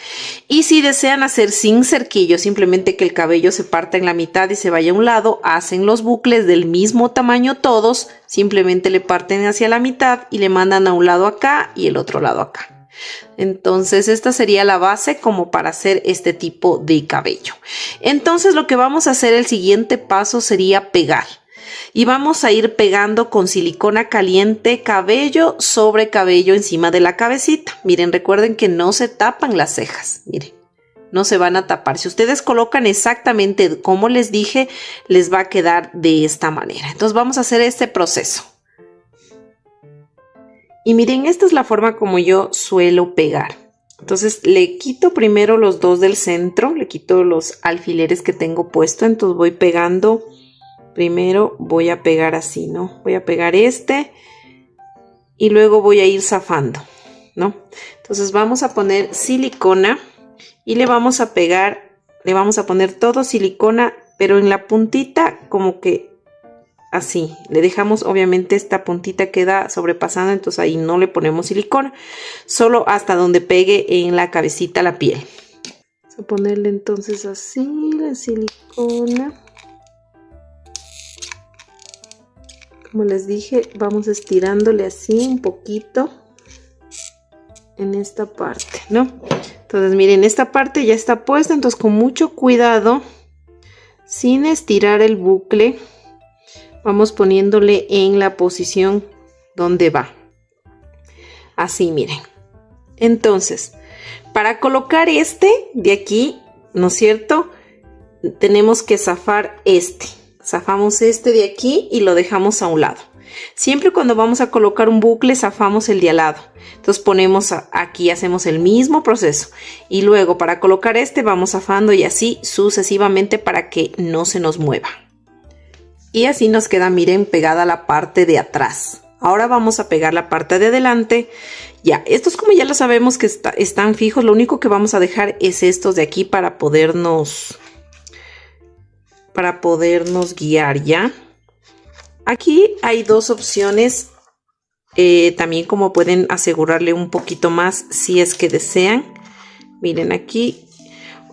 Y si desean hacer sin cerquillo, simplemente que el cabello se parta en la mitad y se vaya a un lado, hacen los bucles del mismo tamaño todos, simplemente le parten hacia la mitad y le mandan a un lado acá y el otro lado acá. Entonces esta sería la base como para hacer este tipo de cabello. Entonces lo que vamos a hacer, el siguiente paso sería pegar. Y vamos a ir pegando con silicona caliente cabello sobre cabello encima de la cabecita. Miren, recuerden que no se tapan las cejas. Miren, no se van a tapar. Si ustedes colocan exactamente como les dije, les va a quedar de esta manera. Entonces vamos a hacer este proceso. Y miren, esta es la forma como yo suelo pegar. Entonces le quito primero los dos del centro, le quito los alfileres que tengo puesto. Entonces voy pegando. Primero voy a pegar así, ¿no? Voy a pegar este y luego voy a ir zafando, ¿no? Entonces vamos a poner silicona y le vamos a pegar, le vamos a poner todo silicona, pero en la puntita como que así. Le dejamos, obviamente esta puntita queda sobrepasando, entonces ahí no le ponemos silicona, solo hasta donde pegue en la cabecita la piel. Vamos a ponerle entonces así la silicona. Como les dije, vamos estirándole así un poquito en esta parte, ¿no? Entonces miren, esta parte ya está puesta, entonces con mucho cuidado, sin estirar el bucle, vamos poniéndole en la posición donde va. Así, miren. Entonces, Para colocar este de aquí, ¿no es cierto? Tenemos que zafar este. Zafamos este de aquí y lo dejamos a un lado. Siempre cuando vamos a colocar un bucle, zafamos el de al lado. Entonces ponemos aquí, hacemos el mismo proceso. Y luego para colocar este vamos zafando y así sucesivamente para que no se nos mueva. Y así nos queda, miren, pegada la parte de atrás. Ahora vamos a pegar la parte de adelante. Ya, estos como ya lo sabemos que están fijos, lo único que vamos a dejar es estos de aquí para podernos guiar, ¿ya? Aquí hay dos opciones, también como pueden asegurarle un poquito más si es que desean. Miren aquí,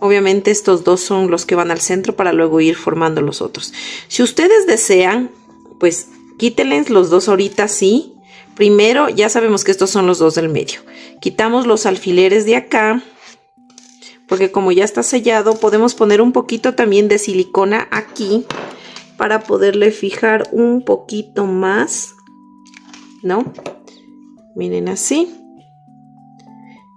obviamente estos dos son los que van al centro para luego ir formando los otros. Si ustedes desean, pues quítenles los dos ahorita así. Primero ya sabemos que estos son los dos del medio. Quitamos los alfileres de acá, porque como ya está sellado, podemos poner un poquito también de silicona aquí para poderle fijar un poquito más, ¿no? Miren así.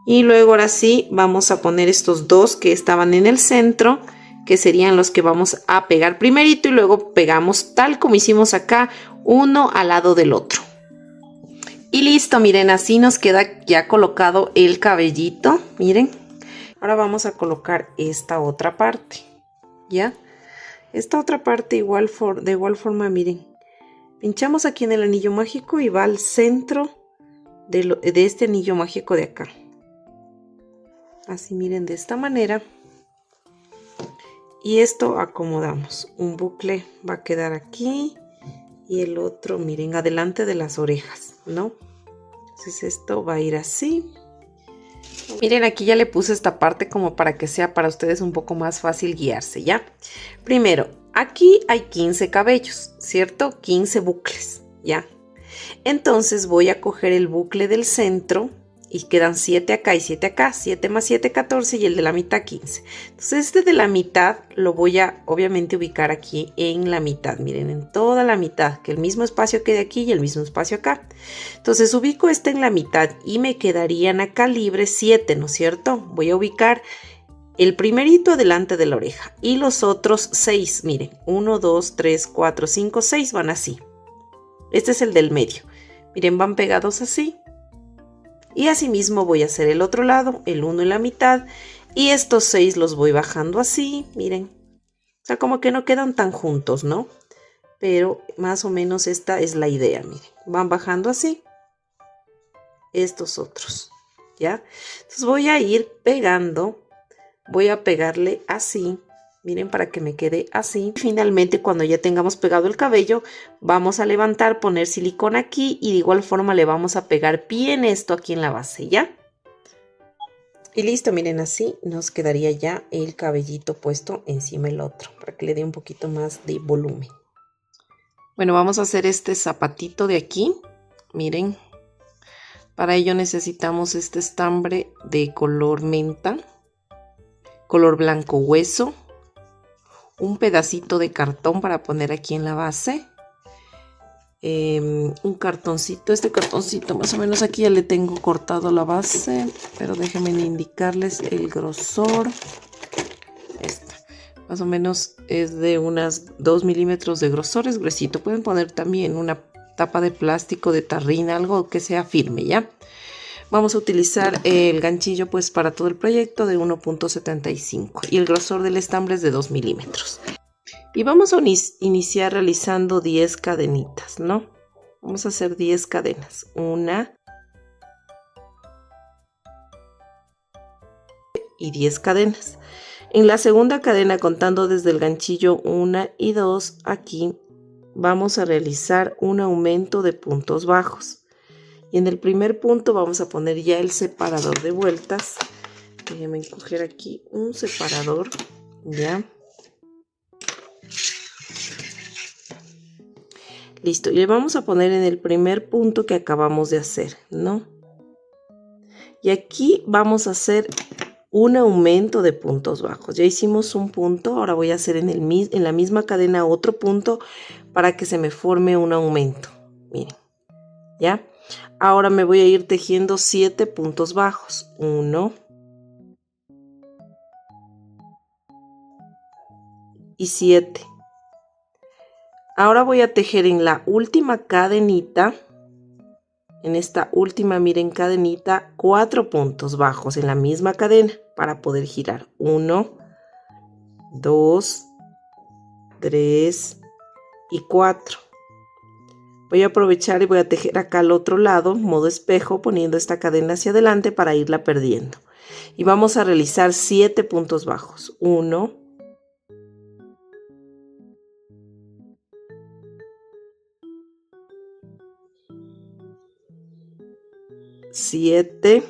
Y luego ahora sí vamos a poner estos dos que estaban en el centro, que serían los que vamos a pegar primerito y luego pegamos tal como hicimos acá, uno al lado del otro. Y listo, miren, así nos queda ya colocado el cabellito, miren. Ahora vamos a colocar esta otra parte, ¿ya? Esta otra parte de igual forma, miren, pinchamos aquí en el anillo mágico y va al centro de este anillo mágico de acá. Así, miren, de esta manera. Y esto acomodamos. Un bucle va a quedar aquí y el otro, miren, adelante de las orejas, ¿no? Entonces esto va a ir así. Miren, aquí ya le puse esta parte como para que sea para ustedes un poco más fácil guiarse, ¿ya? Primero, aquí hay 15 cabellos, ¿cierto? 15 bucles, ¿ya? Entonces voy a coger el bucle del centro y quedan 7 acá y 7 acá, 7 más 7, 14 y el de la mitad 15. Entonces este de la mitad lo voy a obviamente ubicar aquí en la mitad, miren, en toda la mitad, que el mismo espacio quede aquí y el mismo espacio acá. Entonces ubico este en la mitad y me quedarían acá libres 7, ¿no es cierto? Voy a ubicar el primerito delante de la oreja y los otros 6, miren, 1, 2, 3, 4, 5, 6 van así. Este es el del medio, miren, van pegados así. Y asimismo voy a hacer el otro lado, el 1 en la mitad, y estos 6 los voy bajando así, miren. O sea, como que no quedan tan juntos, ¿no? Pero más o menos esta es la idea, miren. Van bajando así estos otros, ¿ya? Entonces voy a ir pegando, voy a pegarle así, miren, para que me quede así. Finalmente, cuando ya tengamos pegado el cabello, vamos a levantar, poner silicona aquí y de igual forma le vamos a pegar bien esto aquí en la base, ¿ya? Y listo, miren, así nos quedaría ya el cabellito puesto encima del otro, para que le dé un poquito más de volumen. Bueno, vamos a hacer este zapatito de aquí, miren. Para ello necesitamos este estambre de color menta, color blanco hueso, un pedacito de cartón para poner aquí en la base, un cartoncito, este cartoncito más o menos aquí ya le tengo cortado la base, pero déjenme indicarles el grosor. Más o menos es de unas 2 milímetros de grosor, es gruesito. Pueden poner también una tapa de plástico, de tarrina, algo que sea firme, ¿ya? Vamos a utilizar el ganchillo pues para todo el proyecto de 1.75 y el grosor del estambre es de 2 milímetros. Y vamos a iniciar realizando 10 cadenitas, ¿no? Vamos a hacer 10 cadenas. 1 y 10 cadenas. En la segunda cadena, contando desde el ganchillo 1 y 2, aquí vamos a realizar un aumento de puntos bajos. Y en el primer punto vamos a poner ya el separador de vueltas. Déjenme coger aquí un separador, ya. Listo, y le vamos a poner en el primer punto que acabamos de hacer, ¿no? Y aquí vamos a hacer un aumento de puntos bajos. Ya hicimos un punto, ahora voy a hacer en la misma cadena otro punto para que se me forme un aumento. Miren, ¿ya? Ahora me voy a ir tejiendo 7 puntos bajos. 1, y 7. Ahora voy a tejer en la última cadenita, en esta última, miren, cadenita, 4 puntos bajos en la misma cadena para poder girar. 1, 2, 3 y 4. Voy a aprovechar y voy a tejer acá al otro lado, modo espejo, poniendo esta cadena hacia adelante para irla perdiendo. Y vamos a realizar 7 puntos bajos. 1, 7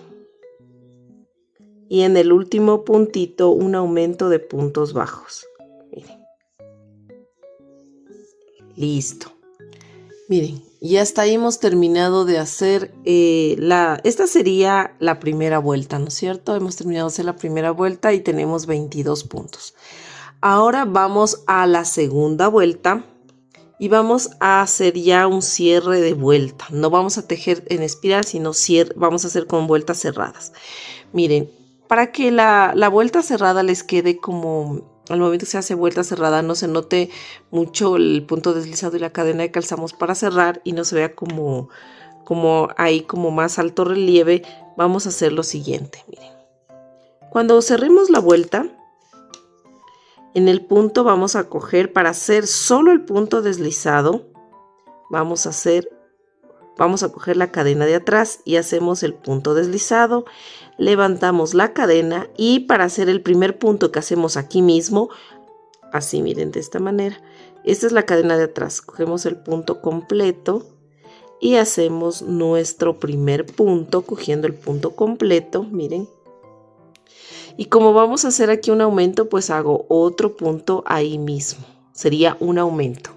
y en el último puntito un aumento de puntos bajos. Miren. Listo. Miren, y hasta ahí hemos terminado de hacer esta sería la primera vuelta, ¿no es cierto? Hemos terminado de hacer la primera vuelta y tenemos 22 puntos. Ahora vamos a la segunda vuelta y vamos a hacer ya un cierre de vuelta. No vamos a tejer en espiral, sino vamos a hacer con vueltas cerradas. Miren, para que la vuelta cerrada les quede como... Al momento que se hace vuelta cerrada no se note mucho el punto deslizado y la cadena que calzamos para cerrar y no se vea como ahí como más alto relieve, vamos a hacer lo siguiente. Miren, cuando cerremos la vuelta, en el punto vamos a coger para hacer solo el punto deslizado, vamos a coger la cadena de atrás y hacemos el punto deslizado, levantamos la cadena y para hacer el primer punto que hacemos aquí mismo, así miren de esta manera, esta es la cadena de atrás, cogemos el punto completo y hacemos nuestro primer punto cogiendo el punto completo, miren. Y como vamos a hacer aquí un aumento, pues hago otro punto ahí mismo, sería un aumento.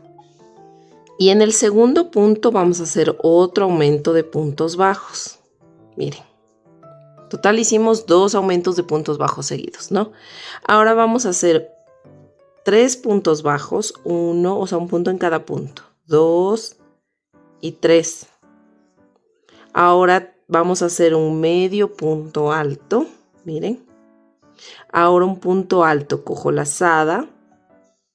Y en el segundo punto vamos a hacer otro aumento de puntos bajos. Miren, total hicimos 2 aumentos de puntos bajos seguidos, ¿no? Ahora vamos a hacer 3 puntos bajos, 1, o sea, un punto en cada punto, 2 y 3. Ahora vamos a hacer un medio punto alto, miren. Ahora un punto alto, cojo lazada,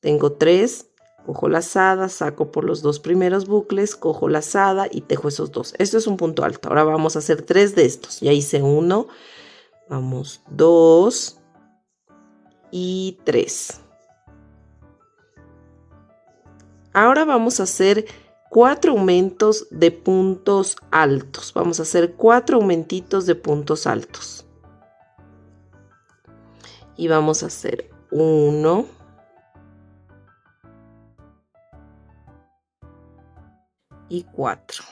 tengo 3. Cojo lazada, saco por los 2 primeros bucles, cojo lazada y tejo esos 2. Esto es un punto alto. Ahora vamos a hacer 3 de estos. Ya hice 1, vamos 2 y 3. Ahora vamos a hacer 4 aumentos de puntos altos. Vamos a hacer 4 aumentitos de puntos altos. Y vamos a hacer 1, y 4.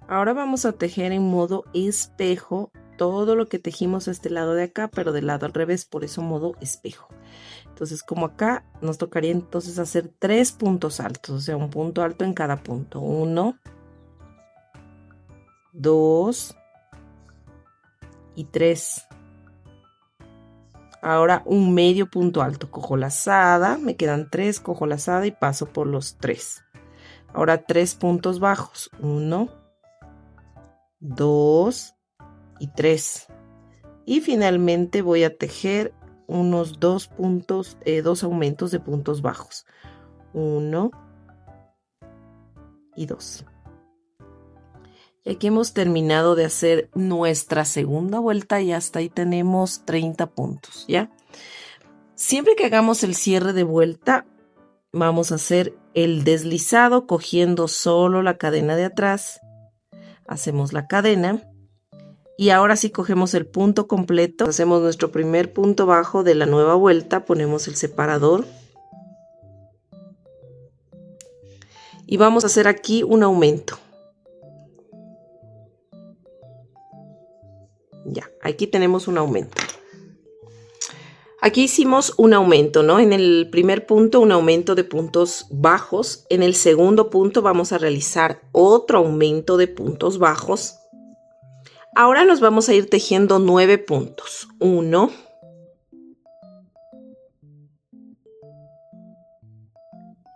Ahora vamos a tejer en modo espejo todo lo que tejimos a este lado de acá, pero del lado al revés, por eso modo espejo. Entonces, como acá nos tocaría entonces hacer 3 puntos altos, o sea, un punto alto en cada punto. 1, 2 y 3. Ahora un medio punto alto, cojo lazada, me quedan 3, cojo lazada y paso por los 3. Ahora 3 puntos bajos, 1, 2 y 3. Y finalmente voy a tejer unos 2 aumentos de puntos bajos, 1 y 2. Y aquí hemos terminado de hacer nuestra segunda vuelta y hasta ahí tenemos 30 puntos, ¿ya? Siempre que hagamos el cierre de vuelta, vamos a hacer el deslizado cogiendo solo la cadena de atrás. Hacemos la cadena y ahora sí cogemos el punto completo. Hacemos nuestro primer punto bajo de la nueva vuelta, ponemos el separador. Y vamos a hacer aquí un aumento. Ya, aquí tenemos un aumento. Aquí hicimos un aumento, ¿no? En el primer punto un aumento de puntos bajos. En el segundo punto vamos a realizar otro aumento de puntos bajos. Ahora nos vamos a ir tejiendo 9 puntos. 1,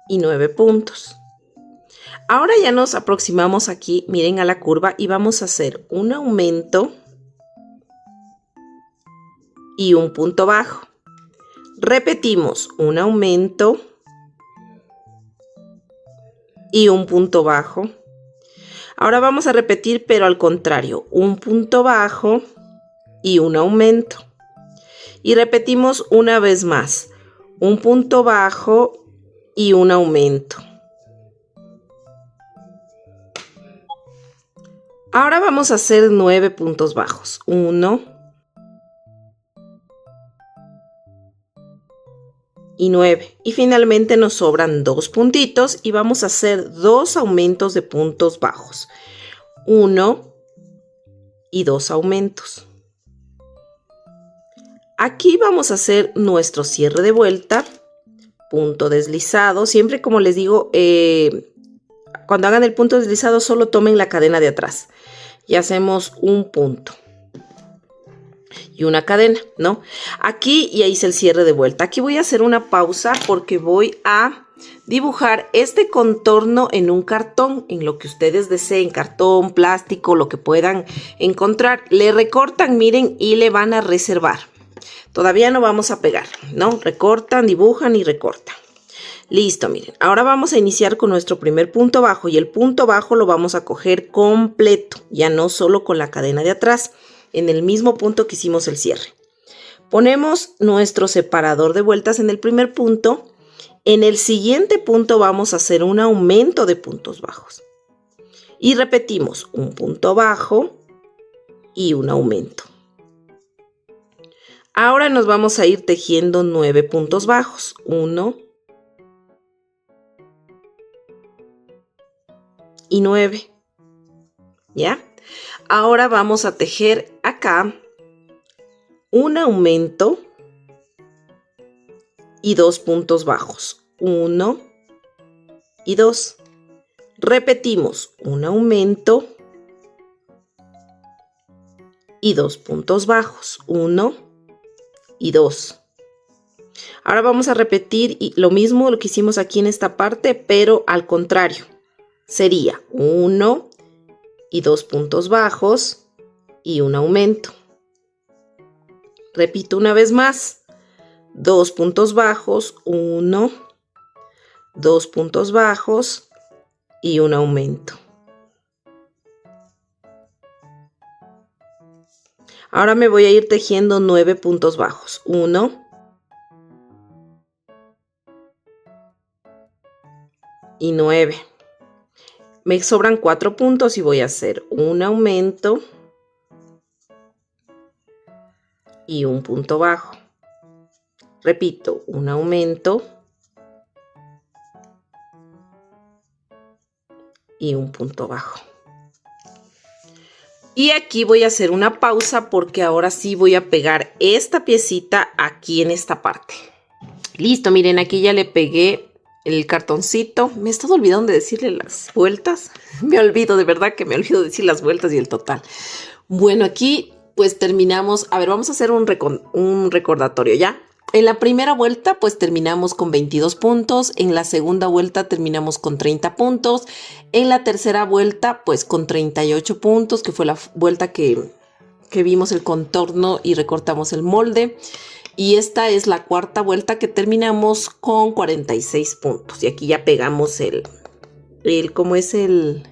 y 9 puntos. Ahora ya nos aproximamos aquí, miren, a la curva y vamos a hacer un aumento y un punto bajo. Repetimos un aumento y un punto bajo. Ahora vamos a repetir, pero al contrario, un punto bajo y un aumento. Y repetimos una vez más, un punto bajo y un aumento. Ahora vamos a hacer 9 puntos bajos. 1 y 9. Y finalmente nos sobran 2 puntitos y vamos a hacer 2 aumentos de puntos bajos. 1 y 2 aumentos. Aquí vamos a hacer nuestro cierre de vuelta, punto deslizado. Siempre, como les digo, cuando hagan el punto deslizado solo tomen la cadena de atrás y hacemos un punto y una cadena, ¿no? Aquí ya hice el cierre de vuelta. Aquí voy a hacer una pausa porque voy a dibujar este contorno en un cartón, en lo que ustedes deseen, cartón, plástico, lo que puedan encontrar. Le recortan, miren, y le van a reservar. Todavía no vamos a pegar, ¿no? Recortan, dibujan y recortan. Listo, miren. Ahora vamos a iniciar con nuestro primer punto bajo y el punto bajo lo vamos a coger completo, ya no solo con la cadena de atrás, en el mismo punto que hicimos el cierre. Ponemos nuestro separador de vueltas en el primer punto. En el siguiente punto vamos a hacer un aumento de puntos bajos. Y repetimos un punto bajo y un aumento. Ahora nos vamos a ir tejiendo 9 puntos bajos. 1 y 9. ¿Ya? Ahora vamos a tejer acá un aumento y 2 puntos bajos. 1 y 2. Repetimos un aumento y 2 puntos bajos. 1 y 2. Ahora vamos a repetir lo mismo lo que hicimos aquí en esta parte, pero al contrario. Sería 1 y 2 puntos bajos y un aumento. Repito una vez más. 2 puntos bajos, 1, 2 puntos bajos y un aumento. Ahora me voy a ir tejiendo 9 puntos bajos. 1 y 9. Me sobran 4 puntos y voy a hacer un aumento y un punto bajo. Repito, un aumento y un punto bajo. Y aquí voy a hacer una pausa porque ahora sí voy a pegar esta piecita aquí en esta parte. Listo, miren, aquí ya le pegué el cartoncito. Me he estado olvidando de decirle las vueltas. Me olvido, de verdad que me olvido decir las vueltas y el total. Bueno, aquí pues terminamos. A ver, vamos a hacer un recordatorio, ¿ya? En la primera vuelta pues terminamos con 22 puntos. En la segunda vuelta terminamos con 30 puntos. En la tercera vuelta pues con 38 puntos, que fue la vuelta que vimos el contorno y recortamos el molde. Y esta es la cuarta vuelta que terminamos con 46 puntos. Y aquí ya pegamos ¿cómo es el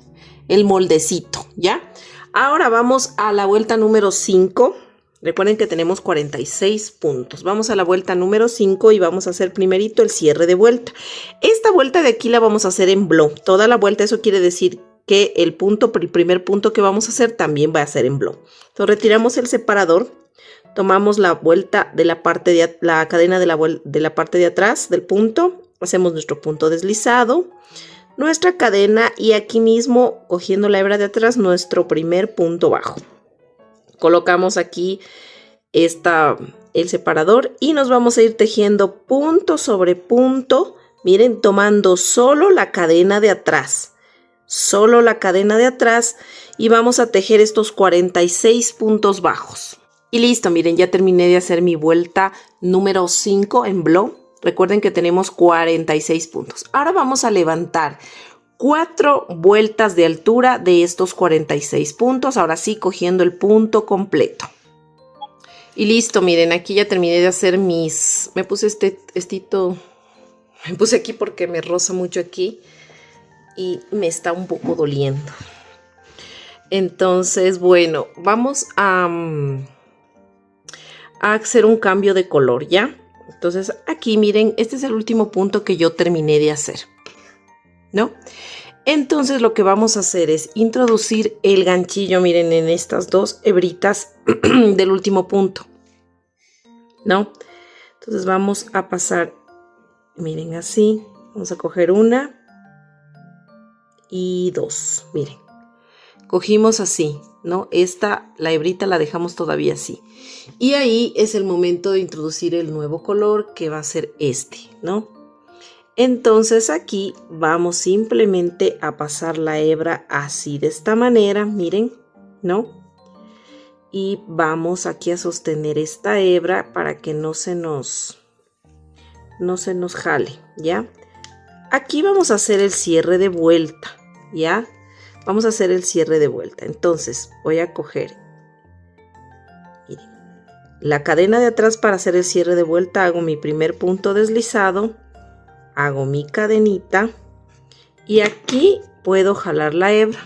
moldecito? ¿Ya? Ahora vamos a la vuelta número 5. Recuerden que tenemos 46 puntos. Vamos a la vuelta número 5 y vamos a hacer primerito el cierre de vuelta. Esta vuelta de aquí la vamos a hacer en blow. Toda la vuelta, eso quiere decir que el primer punto que vamos a hacer también va a ser en blow. Entonces retiramos el separador. Tomamos la vuelta de la parte de la cadena de la parte de atrás del punto. Hacemos nuestro punto deslizado, nuestra cadena y aquí mismo, cogiendo la hebra de atrás, nuestro primer punto bajo. Colocamos aquí el separador y nos vamos a ir tejiendo punto sobre punto. Miren, tomando solo la cadena de atrás. Solo la cadena de atrás y vamos a tejer estos 46 puntos bajos. Y listo, miren, ya terminé de hacer mi vuelta número 5 en blow. Recuerden que tenemos 46 puntos. Ahora vamos a levantar 4 vueltas de altura de estos 46 puntos. Ahora sí, cogiendo el punto completo. Y listo, miren, aquí ya terminé de hacer mis... Me puse me puse aquí porque me roza mucho aquí y me está un poco doliendo. Entonces, bueno, vamos a hacer un cambio de color, ¿ya? Entonces, aquí miren, este es el último punto que yo terminé de hacer, ¿no? Entonces, lo que vamos a hacer es introducir el ganchillo, miren, en estas dos hebritas del último punto, ¿no? Entonces, vamos a pasar, miren, así. Vamos a coger una y dos, miren. Cogimos así, ¿no? La hebrita la dejamos todavía así. Y ahí es el momento de introducir el nuevo color, que va a ser este, ¿no? Entonces aquí vamos simplemente a pasar la hebra así, de esta manera, miren, ¿no? Y vamos aquí a sostener esta hebra para que no se nos jale, ¿ya? Aquí vamos a hacer el cierre de vuelta, ¿ya? Vamos a hacer el cierre de vuelta. Entonces voy a coger, miren, la cadena de atrás para hacer el cierre de vuelta. Hago mi primer punto deslizado, hago mi cadenita y aquí puedo jalar la hebra.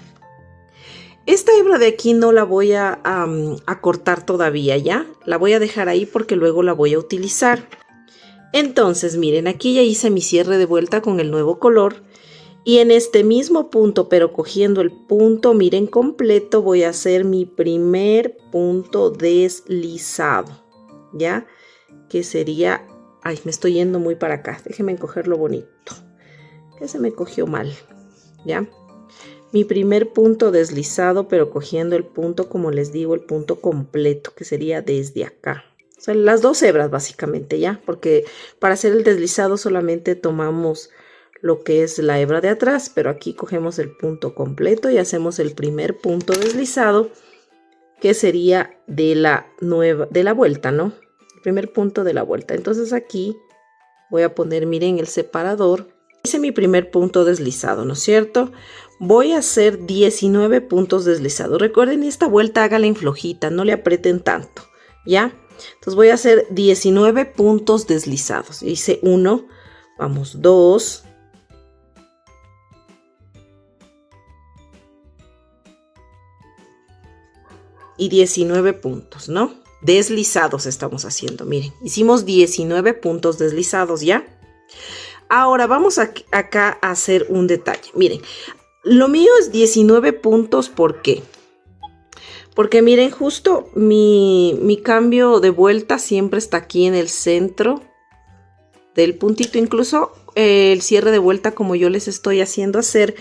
Esta hebra de aquí no la voy a cortar todavía, ¿ya? La voy a dejar ahí porque luego la voy a utilizar. Entonces miren, aquí ya hice mi cierre de vuelta con el nuevo color. Y en este mismo punto, pero cogiendo el punto, miren, completo, voy a hacer mi primer punto deslizado, ¿ya? Que sería... Ay, me estoy yendo muy para acá. Déjenme encogerlo bonito. Que se me cogió mal, ¿ya? Mi primer punto deslizado, pero cogiendo el punto, como les digo, el punto completo, que sería desde acá. O sea, las dos hebras básicamente, ¿ya? Porque para hacer el deslizado solamente tomamos lo que es la hebra de atrás, pero aquí cogemos el punto completo y hacemos el primer punto deslizado, que sería de la vuelta, ¿no? El primer punto de la vuelta. Entonces aquí voy a poner, miren, el separador. Hice mi primer punto deslizado, ¿no es cierto? Voy a hacer 19 puntos deslizados. Recuerden, esta vuelta hágala en flojita, no le aprieten tanto, ¿ya? Entonces voy a hacer 19 puntos deslizados. Hice 1, vamos, 2, y 19 puntos, ¿no? Deslizados estamos haciendo, miren, hicimos 19 puntos deslizados, ¿ya? Ahora vamos acá a hacer un detalle, miren, lo mío es 19 puntos, ¿por qué? Porque miren, justo mi cambio de vuelta siempre está aquí en el centro del puntito, incluso el cierre de vuelta, como yo les estoy haciendo hacer.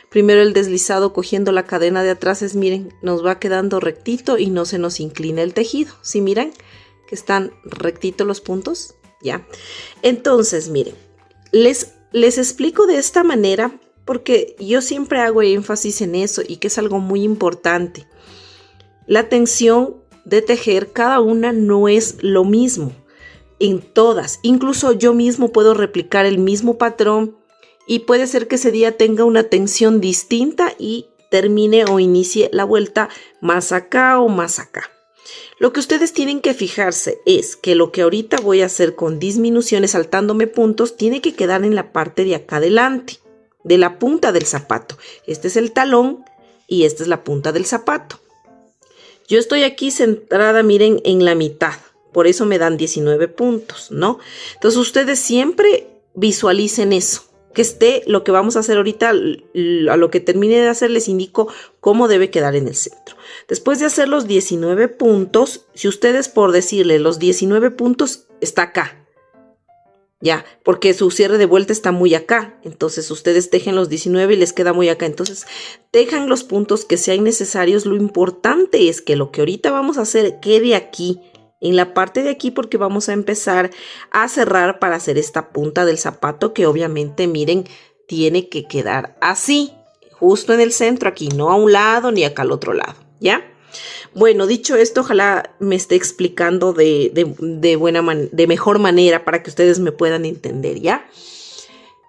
Primero el deslizado cogiendo la cadena de atrás es, miren, nos va quedando rectito y no se nos inclina el tejido. ¿Sí miran que están rectitos los puntos? Ya. Entonces, miren, les explico de esta manera porque yo siempre hago énfasis en eso y que es algo muy importante. La tensión de tejer, cada una no es lo mismo en todas. Incluso yo mismo puedo replicar el mismo patrón y puede ser que ese día tenga una tensión distinta y termine o inicie la vuelta más acá o más acá. Lo que ustedes tienen que fijarse es que lo que ahorita voy a hacer con disminuciones, saltándome puntos, tiene que quedar en la parte de acá adelante, de la punta del zapato. Este es el talón y esta es la punta del zapato. Yo estoy aquí centrada, miren, en la mitad. Por eso me dan 19 puntos, ¿no? Entonces ustedes siempre visualicen eso. Que esté lo que vamos a hacer ahorita, a lo que termine de hacer les indico cómo debe quedar en el centro. Después de hacer los 19 puntos, si ustedes por decirle los 19 puntos está acá, ya, porque su cierre de vuelta está muy acá, entonces ustedes tejen los 19 y les queda muy acá, entonces tejan los puntos que sean necesarios. Lo importante es que lo que ahorita vamos a hacer quede aquí, en la parte de aquí, porque vamos a empezar a cerrar para hacer esta punta del zapato que obviamente, miren, tiene que quedar así, justo en el centro, aquí, no a un lado ni acá al otro lado, ¿ya? Bueno, dicho esto, ojalá me esté explicando de mejor manera para que ustedes me puedan entender, ¿ya?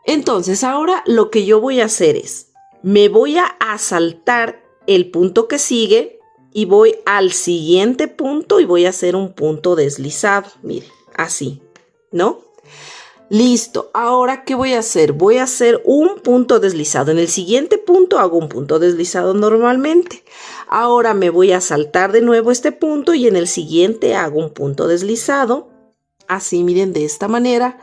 Entonces, ahora lo que yo voy a hacer es, me voy a saltar el punto que sigue, y voy al siguiente punto y voy a hacer un punto deslizado. Miren, así, ¿no? Listo, ahora ¿qué voy a hacer? Voy a hacer un punto deslizado. En el siguiente punto hago un punto deslizado normalmente. Ahora me voy a saltar de nuevo este punto y en el siguiente hago un punto deslizado. Así, miren, de esta manera.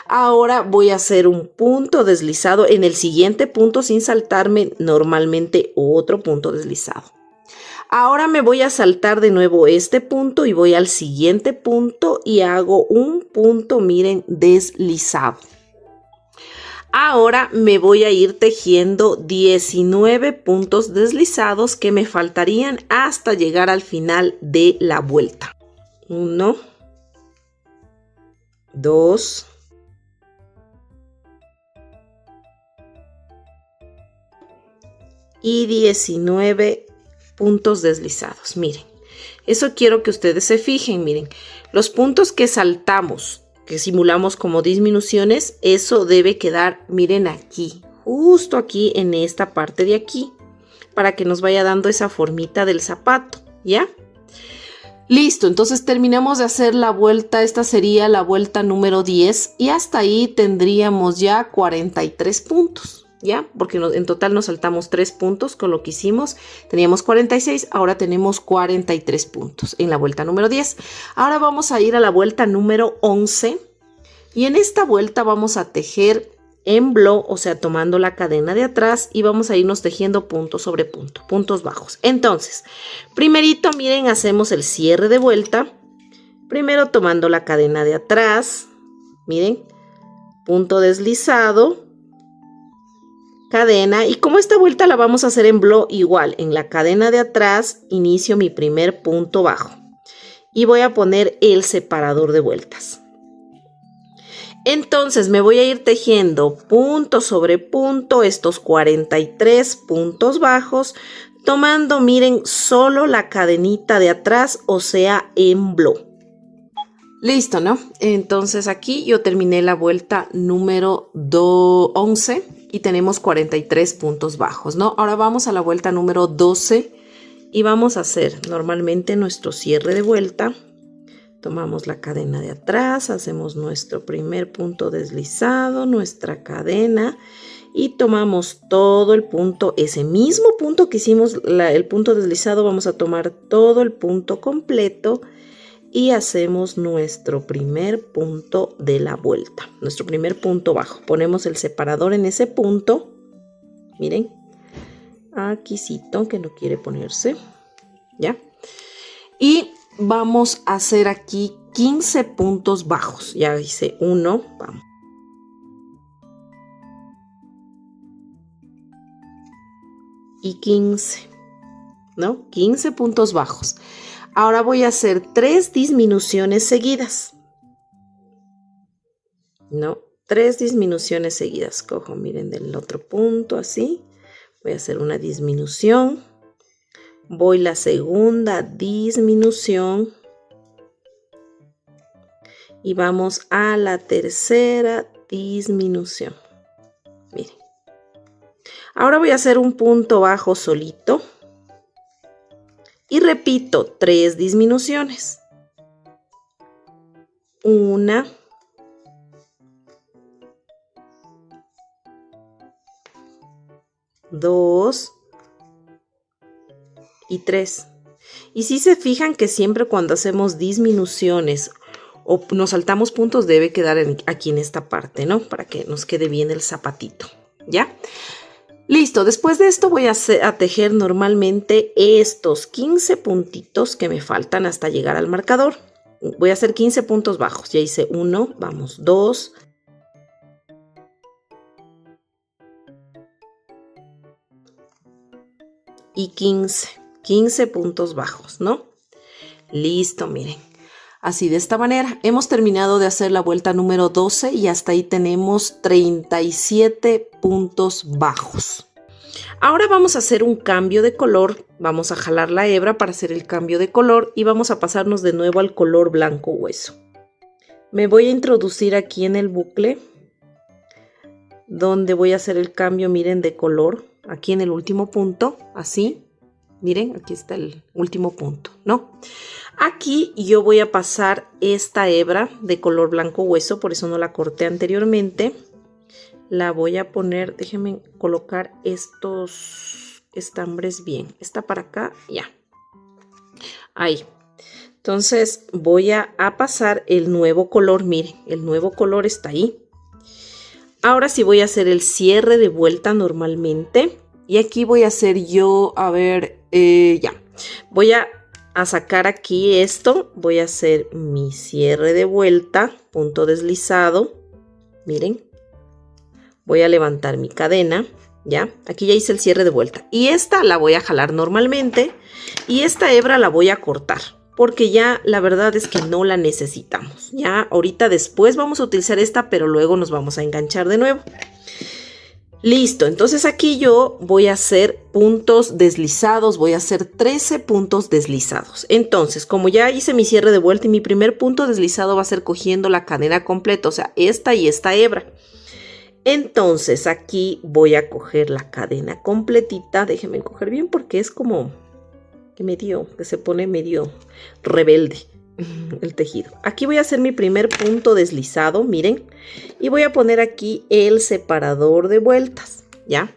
Ahora voy a hacer un punto deslizado en el siguiente punto sin saltarme normalmente otro punto deslizado. Ahora me voy a saltar de nuevo este punto y voy al siguiente punto y hago un punto, miren, deslizado. Ahora me voy a ir tejiendo 19 puntos deslizados que me faltarían hasta llegar al final de la vuelta. 1, 2, 19 puntos deslizados. Miren, eso quiero que ustedes se fijen. Miren, los puntos que saltamos, que simulamos como disminuciones, eso debe quedar, miren, aquí, justo aquí en esta parte de aquí, para que nos vaya dando esa formita del zapato, ¿ya? Listo, entonces terminamos de hacer la vuelta. Esta sería la vuelta número 10 y hasta ahí tendríamos ya 43 puntos. ¿Ya? Porque en total nos saltamos 3 puntos con lo que hicimos. Teníamos 46, ahora tenemos 43 puntos en la vuelta número 10. Ahora vamos a ir a la vuelta número 11 y en esta vuelta vamos a tejer en blow, o sea, tomando la cadena de atrás y vamos a irnos tejiendo punto sobre punto, puntos bajos. Entonces, primerito, miren, hacemos el cierre de vuelta. Primero tomando la cadena de atrás, miren, punto deslizado, cadena, y como esta vuelta la vamos a hacer en blow, igual en la cadena de atrás inicio mi primer punto bajo y voy a poner el separador de vueltas. Entonces me voy a ir tejiendo punto sobre punto estos 43 puntos bajos, tomando, miren, solo la cadenita de atrás, o sea, en blow. Listo, ¿no? Entonces aquí yo terminé la vuelta número 11 y tenemos 43 puntos bajos, ¿no? Ahora vamos a la vuelta número 12 y vamos a hacer normalmente nuestro cierre de vuelta. Tomamos la cadena de atrás, hacemos nuestro primer punto deslizado, nuestra cadena y tomamos todo el punto, ese mismo punto que hicimos el punto deslizado, vamos a tomar todo el punto completo y hacemos nuestro primer punto de la vuelta, nuestro primer punto bajo. Ponemos el separador en ese punto, miren, aquícito que no quiere ponerse, ¿ya? Y vamos a hacer aquí 15 puntos bajos. Ya hice uno, vamos. Y 15, ¿no? 15 puntos bajos. Ahora voy a hacer 3 disminuciones seguidas. ¿No? 3 disminuciones seguidas. Cojo, miren, del otro punto así. Voy a hacer una disminución. Voy la segunda disminución. Y vamos a la tercera disminución. Miren. Ahora voy a hacer un punto bajo solito. Y repito 3 disminuciones. 1, 2 y 3. Y si se fijan que siempre cuando hacemos disminuciones o nos saltamos puntos debe quedar aquí en esta parte, ¿no? Para que nos quede bien el zapatito, ¿ya? Listo, después de esto voy a tejer normalmente estos 15 puntitos que me faltan hasta llegar al marcador. Voy a hacer 15 puntos bajos. Ya hice 1, vamos, 2. Y 15 puntos bajos, ¿no? Listo, miren. Así, de esta manera, hemos terminado de hacer la vuelta número 12 y hasta ahí tenemos 37 puntos bajos. Ahora vamos a hacer un cambio de color. Vamos a jalar la hebra para hacer el cambio de color y vamos a pasarnos de nuevo al color blanco hueso. Me voy a introducir aquí en el bucle, donde voy a hacer el cambio, miren, de color. Aquí en el último punto, así, Miren, aquí está el último punto, ¿no? Aquí yo voy a pasar esta hebra de color blanco hueso, por eso no la corté anteriormente. La voy a poner, déjenme colocar estos estambres bien. Esta para acá, ya. Ahí. Entonces voy a pasar el nuevo color, miren, el nuevo color está ahí. Ahora sí voy a hacer el cierre de vuelta normalmente. Y aquí voy a hacer yo, a ver, ya. Voy a sacar aquí esto. Voy a hacer mi cierre de vuelta, punto deslizado. Miren. Voy a levantar mi cadena, ¿ya? Aquí ya hice el cierre de vuelta. Y esta la voy a jalar normalmente. Y esta hebra la voy a cortar. Porque ya la verdad es que no la necesitamos. Ya ahorita después vamos a utilizar esta, pero luego nos vamos a enganchar de nuevo. Listo, entonces aquí yo voy a hacer puntos deslizados, voy a hacer 13 puntos deslizados. Entonces, como ya hice mi cierre de vuelta y mi primer punto deslizado va a ser cogiendo la cadena completa, o sea, esta y esta hebra. Entonces aquí voy a coger la cadena completita, déjenme coger bien porque es como que se pone medio rebelde el tejido. Aquí voy a hacer mi primer punto deslizado, miren, y voy a poner aquí el separador de vueltas, ¿ya?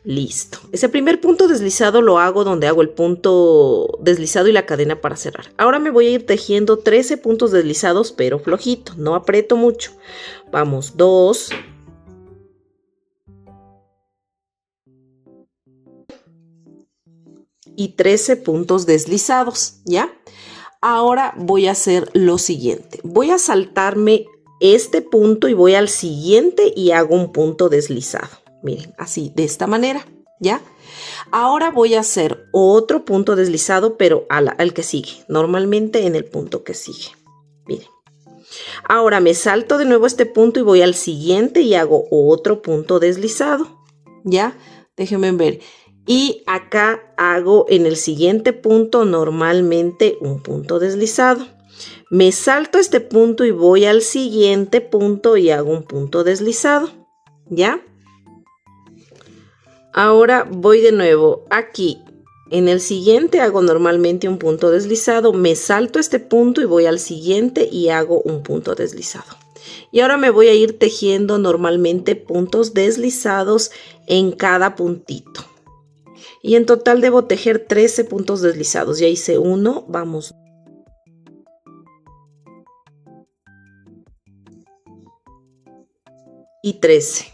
Listo. Ese primer punto deslizado lo hago donde hago el punto deslizado y la cadena para cerrar. Ahora me voy a ir tejiendo 13 puntos deslizados, pero flojito, no aprieto mucho. Vamos, 2. Y 13 puntos deslizados, ¿ya? Ahora voy a hacer lo siguiente. Voy a saltarme este punto y voy al siguiente y hago un punto deslizado. Miren, así, de esta manera, ¿ya? Ahora voy a hacer otro punto deslizado, pero al que sigue. Normalmente en el punto que sigue. Miren. Ahora me salto de nuevo este punto y voy al siguiente y hago otro punto deslizado, ¿ya? Déjenme ver. Y acá hago en el siguiente punto normalmente un punto deslizado. Me salto este punto y voy al siguiente punto y hago un punto deslizado, ¿ya? Ahora voy de nuevo aquí. En el siguiente hago normalmente un punto deslizado. Me salto este punto y voy al siguiente y hago un punto deslizado. Y ahora me voy a ir tejiendo normalmente puntos deslizados en cada puntito. Y en total debo tejer 13 puntos deslizados. Ya hice uno, vamos. Y 13.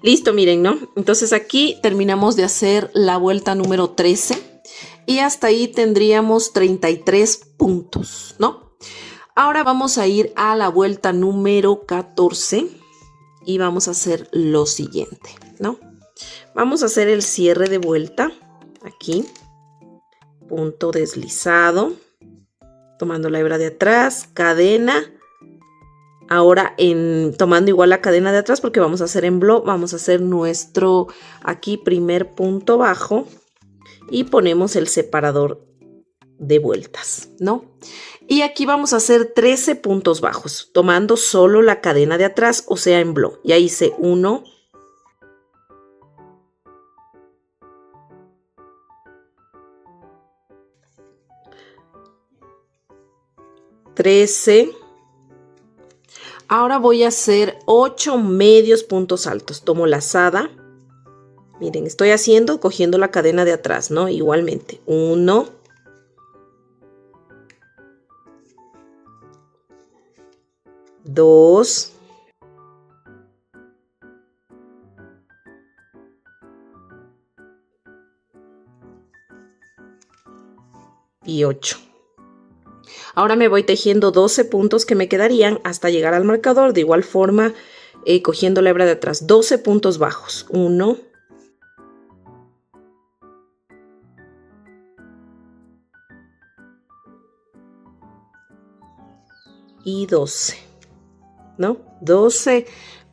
Listo, miren, ¿no? Entonces aquí terminamos de hacer la vuelta número 13. Y hasta ahí tendríamos 33 puntos, ¿no? Ahora vamos a ir a la vuelta número 14. Y vamos a hacer lo siguiente, ¿no? Vamos a hacer el cierre de vuelta, aquí, punto deslizado, tomando la hebra de atrás, cadena, ahora tomando igual la cadena de atrás porque vamos a hacer en bloc, vamos a hacer nuestro, aquí primer punto bajo y ponemos el separador de vueltas, ¿no? Y aquí vamos a hacer 13 puntos bajos, tomando solo la cadena de atrás, o sea en bloc. Ya hice 1, 13. Ahora voy a hacer 8 medios puntos altos. Tomo lazada. Miren, estoy cogiendo la cadena de atrás, ¿no? Igualmente. 1. 2. Y 8. Ahora me voy tejiendo 12 puntos que me quedarían hasta llegar al marcador. De igual forma, cogiendo la hebra de atrás. 12 puntos bajos. 1. Y 12. ¿No? 12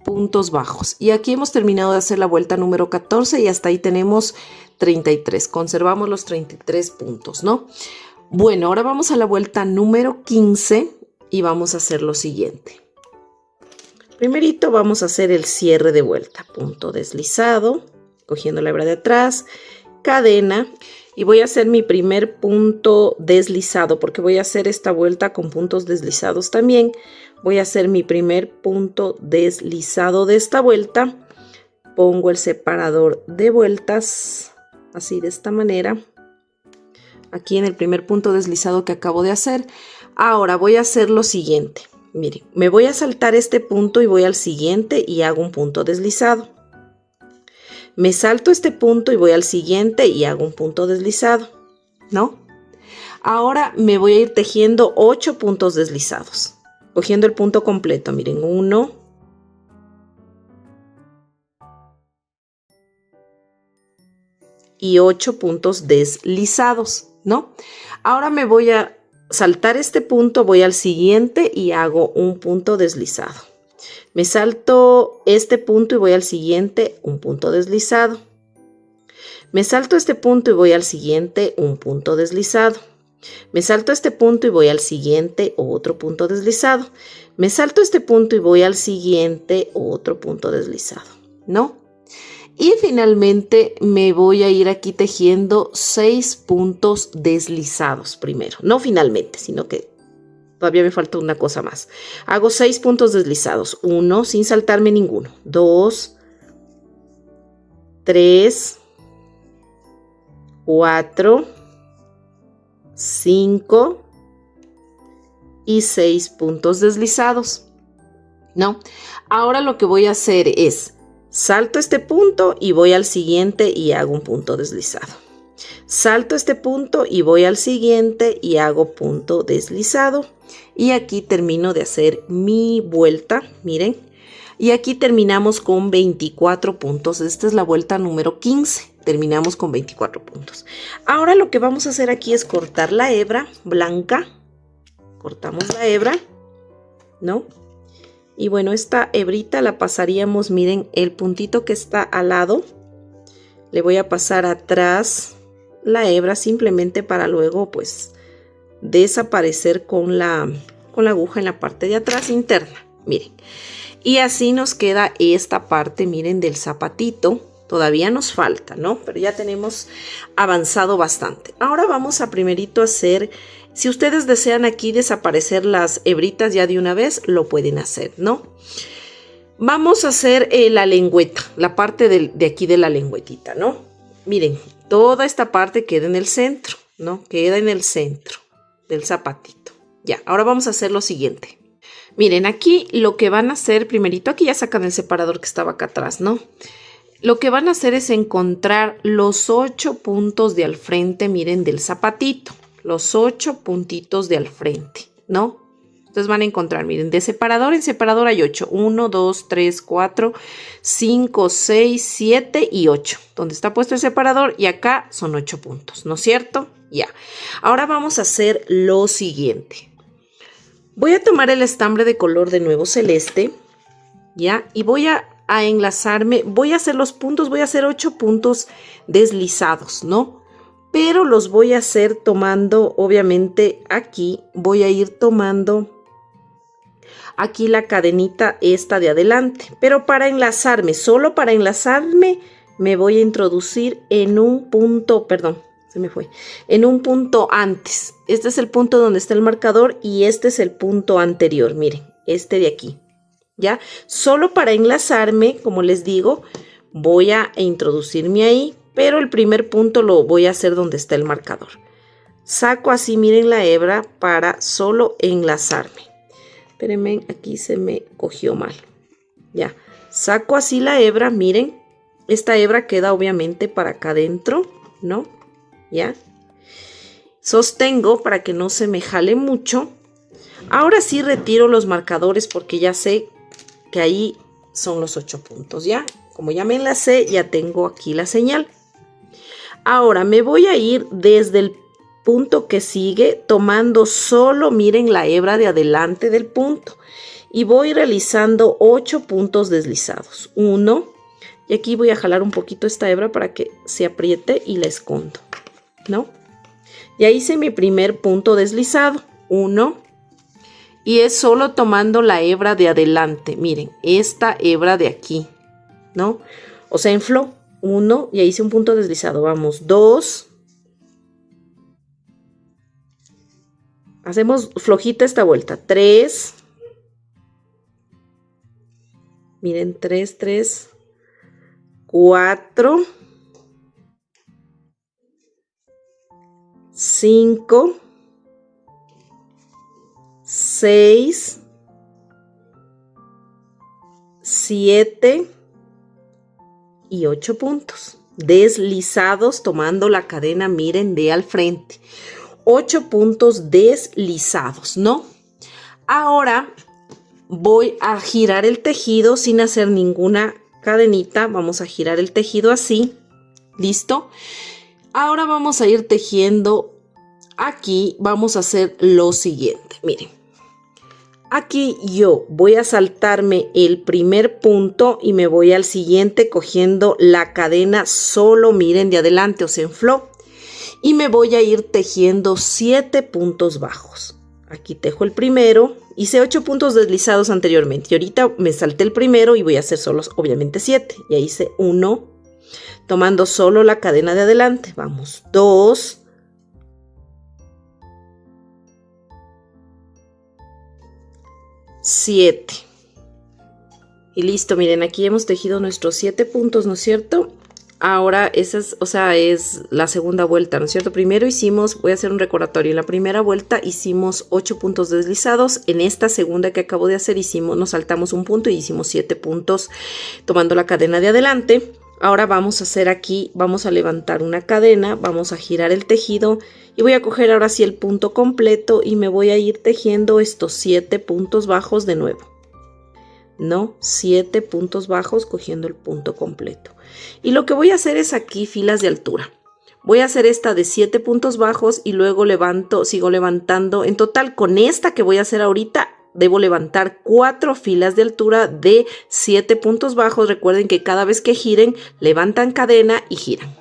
puntos bajos. Y aquí hemos terminado de hacer la vuelta número 14 y hasta ahí tenemos 33. Conservamos los 33 puntos, ¿no? Bueno, ahora vamos a la vuelta número 15 y vamos a hacer lo siguiente. Primerito vamos a hacer el cierre de vuelta. Punto deslizado, cogiendo la hebra de atrás cadena y voy a hacer mi primer punto deslizado porque voy a hacer esta vuelta con puntos deslizados también. Voy a hacer mi primer punto deslizado de esta vuelta. Pongo el separador de vueltas así de esta manera. Aquí en el primer punto deslizado que acabo de hacer. Ahora voy a hacer lo siguiente. Miren, me voy a saltar este punto y voy al siguiente y hago un punto deslizado. Me salto este punto y voy al siguiente y hago un punto deslizado, ¿no? Ahora me voy a ir tejiendo 8 puntos deslizados. Cogiendo el punto completo, miren, 1, 8 puntos deslizados, ¿no? Ahora me voy a saltar este punto, voy al siguiente y hago un punto deslizado. Me salto este punto y voy al siguiente, un punto deslizado. Me salto este punto y voy al siguiente, un punto deslizado. Me salto este punto y voy al siguiente, otro punto deslizado. Me salto este punto y voy al siguiente, otro punto deslizado, ¿no? Y finalmente me voy a ir aquí tejiendo 6 puntos deslizados primero. No finalmente, sino que todavía me falta una cosa más. Hago 6 puntos deslizados. 1 sin saltarme ninguno. 2, 3, 4, 5 y 6 puntos deslizados, ¿no? Ahora lo que voy a hacer es salto este punto y voy al siguiente y hago un punto deslizado. Salto este punto y voy al siguiente y hago punto deslizado. Y aquí termino de hacer mi vuelta, miren. Y aquí terminamos con 24 puntos. Esta es la vuelta número 15. Terminamos con 24 puntos. Ahora lo que vamos a hacer aquí es cortar la hebra blanca. Cortamos la hebra, ¿no? Y bueno, esta hebrita la pasaríamos, miren, el puntito que está al lado. Le voy a pasar atrás la hebra simplemente para luego, pues, desaparecer con la aguja en la parte de atrás interna. Miren. Y así nos queda esta parte, miren, del zapatito. Todavía nos falta, ¿no? Pero ya tenemos avanzado bastante. Ahora vamos a primerito hacer, si ustedes desean aquí desaparecer las hebritas ya de una vez, lo pueden hacer, ¿no? Vamos a hacer la lengüeta, la parte de aquí de la lengüetita, ¿no? Miren, toda esta parte queda en el centro, ¿no? Queda en el centro del zapatito. Ya, ahora vamos a hacer lo siguiente. Miren, aquí lo que van a hacer, primerito, aquí ya sacan el separador que estaba acá atrás, ¿no? Lo que van a hacer es encontrar los 8 puntos de al frente, miren, del zapatito. Los 8 puntitos de al frente, ¿no? Entonces van a encontrar, miren, de separador en separador hay 8. 1, 2, 3, 4, 5, 6, 7 y 8. Donde está puesto el separador y acá son 8 puntos, ¿no es cierto? Ya. Ahora vamos a hacer lo siguiente. Voy a tomar el estambre de color de nuevo celeste, ¿ya? Y voy a enlazarme, voy a hacer los puntos, voy a hacer 8 puntos deslizados, ¿no? Pero los voy a hacer tomando, obviamente aquí voy a ir tomando aquí la cadenita esta de adelante. Pero para enlazarme, solo para enlazarme, me voy a introducir en un punto, perdón, se me fue, en un punto antes. Este es el punto donde está el marcador y este es el punto anterior, miren, este de aquí. ¿Ya? Solo para enlazarme, como les digo, voy a introducirme ahí, pero el primer punto lo voy a hacer donde está el marcador. Saco así, miren la hebra para solo enlazarme. Espérenme, aquí se me cogió mal. Ya, saco así la hebra, miren. Esta hebra queda obviamente para acá adentro, ¿no? Ya. Sostengo para que no se me jale mucho. Ahora sí retiro los marcadores porque ya sé que ahí son los 8 puntos, ¿ya? Como ya me enlacé, ya tengo aquí la señal. Ahora me voy a ir desde el punto que sigue, tomando solo, miren, la hebra de adelante del punto. Y voy realizando 8 puntos deslizados. 1, y aquí voy a jalar un poquito esta hebra para que se apriete y la escondo, ¿no? Ya hice mi primer punto deslizado. 1. Y es solo tomando la hebra de adelante. Miren, esta hebra de aquí, ¿no? O sea, en flor, 1, ya hice un punto deslizado, vamos, 2. Hacemos flojita esta vuelta, 3. Miren, 3, 3, 4, 5, 6, 7 y 8 puntos deslizados tomando la cadena, miren, de al frente. 8 puntos deslizados, ¿no? Ahora voy a girar el tejido sin hacer ninguna cadenita. Vamos a girar el tejido así. ¿Listo? Ahora vamos a ir tejiendo aquí. Vamos a hacer lo siguiente. Miren. Aquí yo voy a saltarme el primer punto y me voy al siguiente cogiendo la cadena solo, miren, de adelante, o sea, en flow. Y me voy a ir tejiendo 7 puntos bajos. Aquí tejo el primero. Hice 8 puntos deslizados anteriormente. Y ahorita me salté el primero y voy a hacer solo, obviamente, 7. Ya hice 1. Tomando solo la cadena de adelante. Vamos, 2. 7. Y listo, miren, aquí hemos tejido nuestros 7 puntos, ¿no es cierto? Ahora esa es, o sea, es la segunda vuelta, ¿no es cierto? Primero hicimos, voy a hacer un recordatorio, en la primera vuelta hicimos 8 puntos deslizados, en esta segunda que acabo de hacer nos saltamos un punto y hicimos 7 puntos tomando la cadena de adelante. Ahora vamos a hacer aquí, vamos a levantar una cadena, vamos a girar el tejido y voy a coger ahora sí el punto completo y me voy a ir tejiendo estos 7 puntos bajos de nuevo. No, 7 puntos bajos cogiendo el punto completo. Y lo que voy a hacer es aquí filas de altura. Voy a hacer esta de 7 puntos bajos y luego sigo levantando. En total, con esta que voy a hacer ahorita, debo levantar 4 filas de altura de 7 puntos bajos. Recuerden que cada vez que giren, levantan cadena y giran.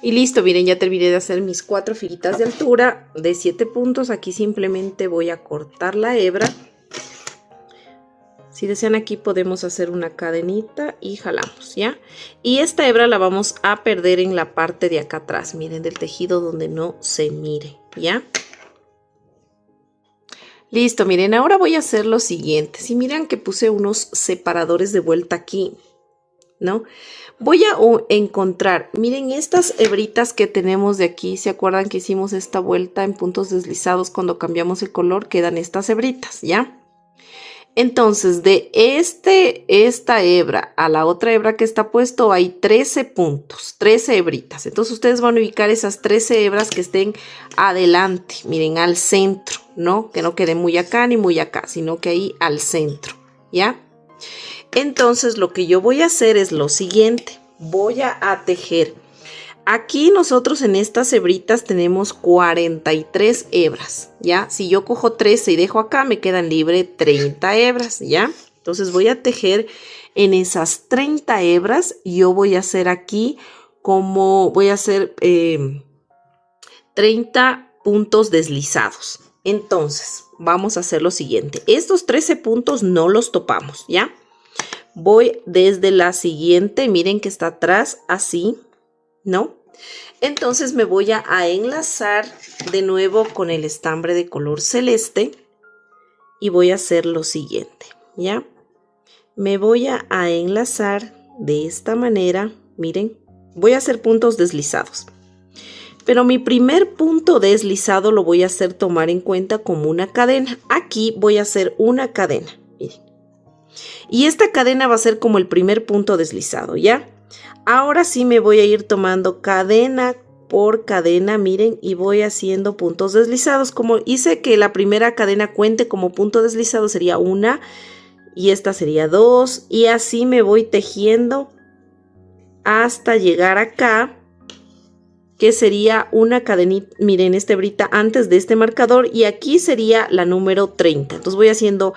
Y listo, miren, ya terminé de hacer mis 4 filitas de altura de 7 puntos. Aquí simplemente voy a cortar la hebra. Si desean, aquí podemos hacer una cadenita y jalamos, ¿ya? Y esta hebra la vamos a perder en la parte de acá atrás, miren, del tejido donde no se mire, ¿ya? Listo, miren, ahora voy a hacer lo siguiente. Si miran que puse unos separadores de vuelta aquí, ¿no? Voy a encontrar, miren, estas hebritas que tenemos de aquí. ¿Se acuerdan que hicimos esta vuelta en puntos deslizados cuando cambiamos el color? Quedan estas hebritas, ¿ya? Entonces, de esta hebra a la otra hebra que está puesto hay 13 puntos, 13 hebritas. Entonces, ustedes van a ubicar esas 13 hebras que estén adelante, miren, al centro, ¿no? Que no quede muy acá ni muy acá, sino que ahí al centro, ¿ya? Entonces, lo que yo voy a hacer es lo siguiente. Voy a tejer. Aquí nosotros en estas hebritas tenemos 43 hebras, ¿ya? Si yo cojo 13 y dejo acá, me quedan libre 30 hebras, ¿ya? Entonces voy a tejer en esas 30 hebras. Yo voy a hacer aquí voy a hacer 30 puntos deslizados. Entonces, vamos a hacer lo siguiente. Estos 13 puntos no los topamos, ¿ya? Voy desde la siguiente, miren que está atrás, así, ¿no? Entonces me voy a enlazar de nuevo con el estambre de color celeste y voy a hacer lo siguiente, ¿ya? Me voy a enlazar de esta manera, miren, voy a hacer puntos deslizados. Pero mi primer punto deslizado lo voy a hacer tomar en cuenta como una cadena. Aquí voy a hacer una cadena, miren. Y esta cadena va a ser como el primer punto deslizado, ¿ya? Ahora sí me voy a ir tomando cadena por cadena, miren, y voy haciendo puntos deslizados. Como hice que la primera cadena cuente como punto deslizado, sería una, y esta sería 2, y así me voy tejiendo hasta llegar acá, que sería una cadenita, miren, esta hebrita antes de este marcador, y aquí sería la número 30. Entonces voy haciendo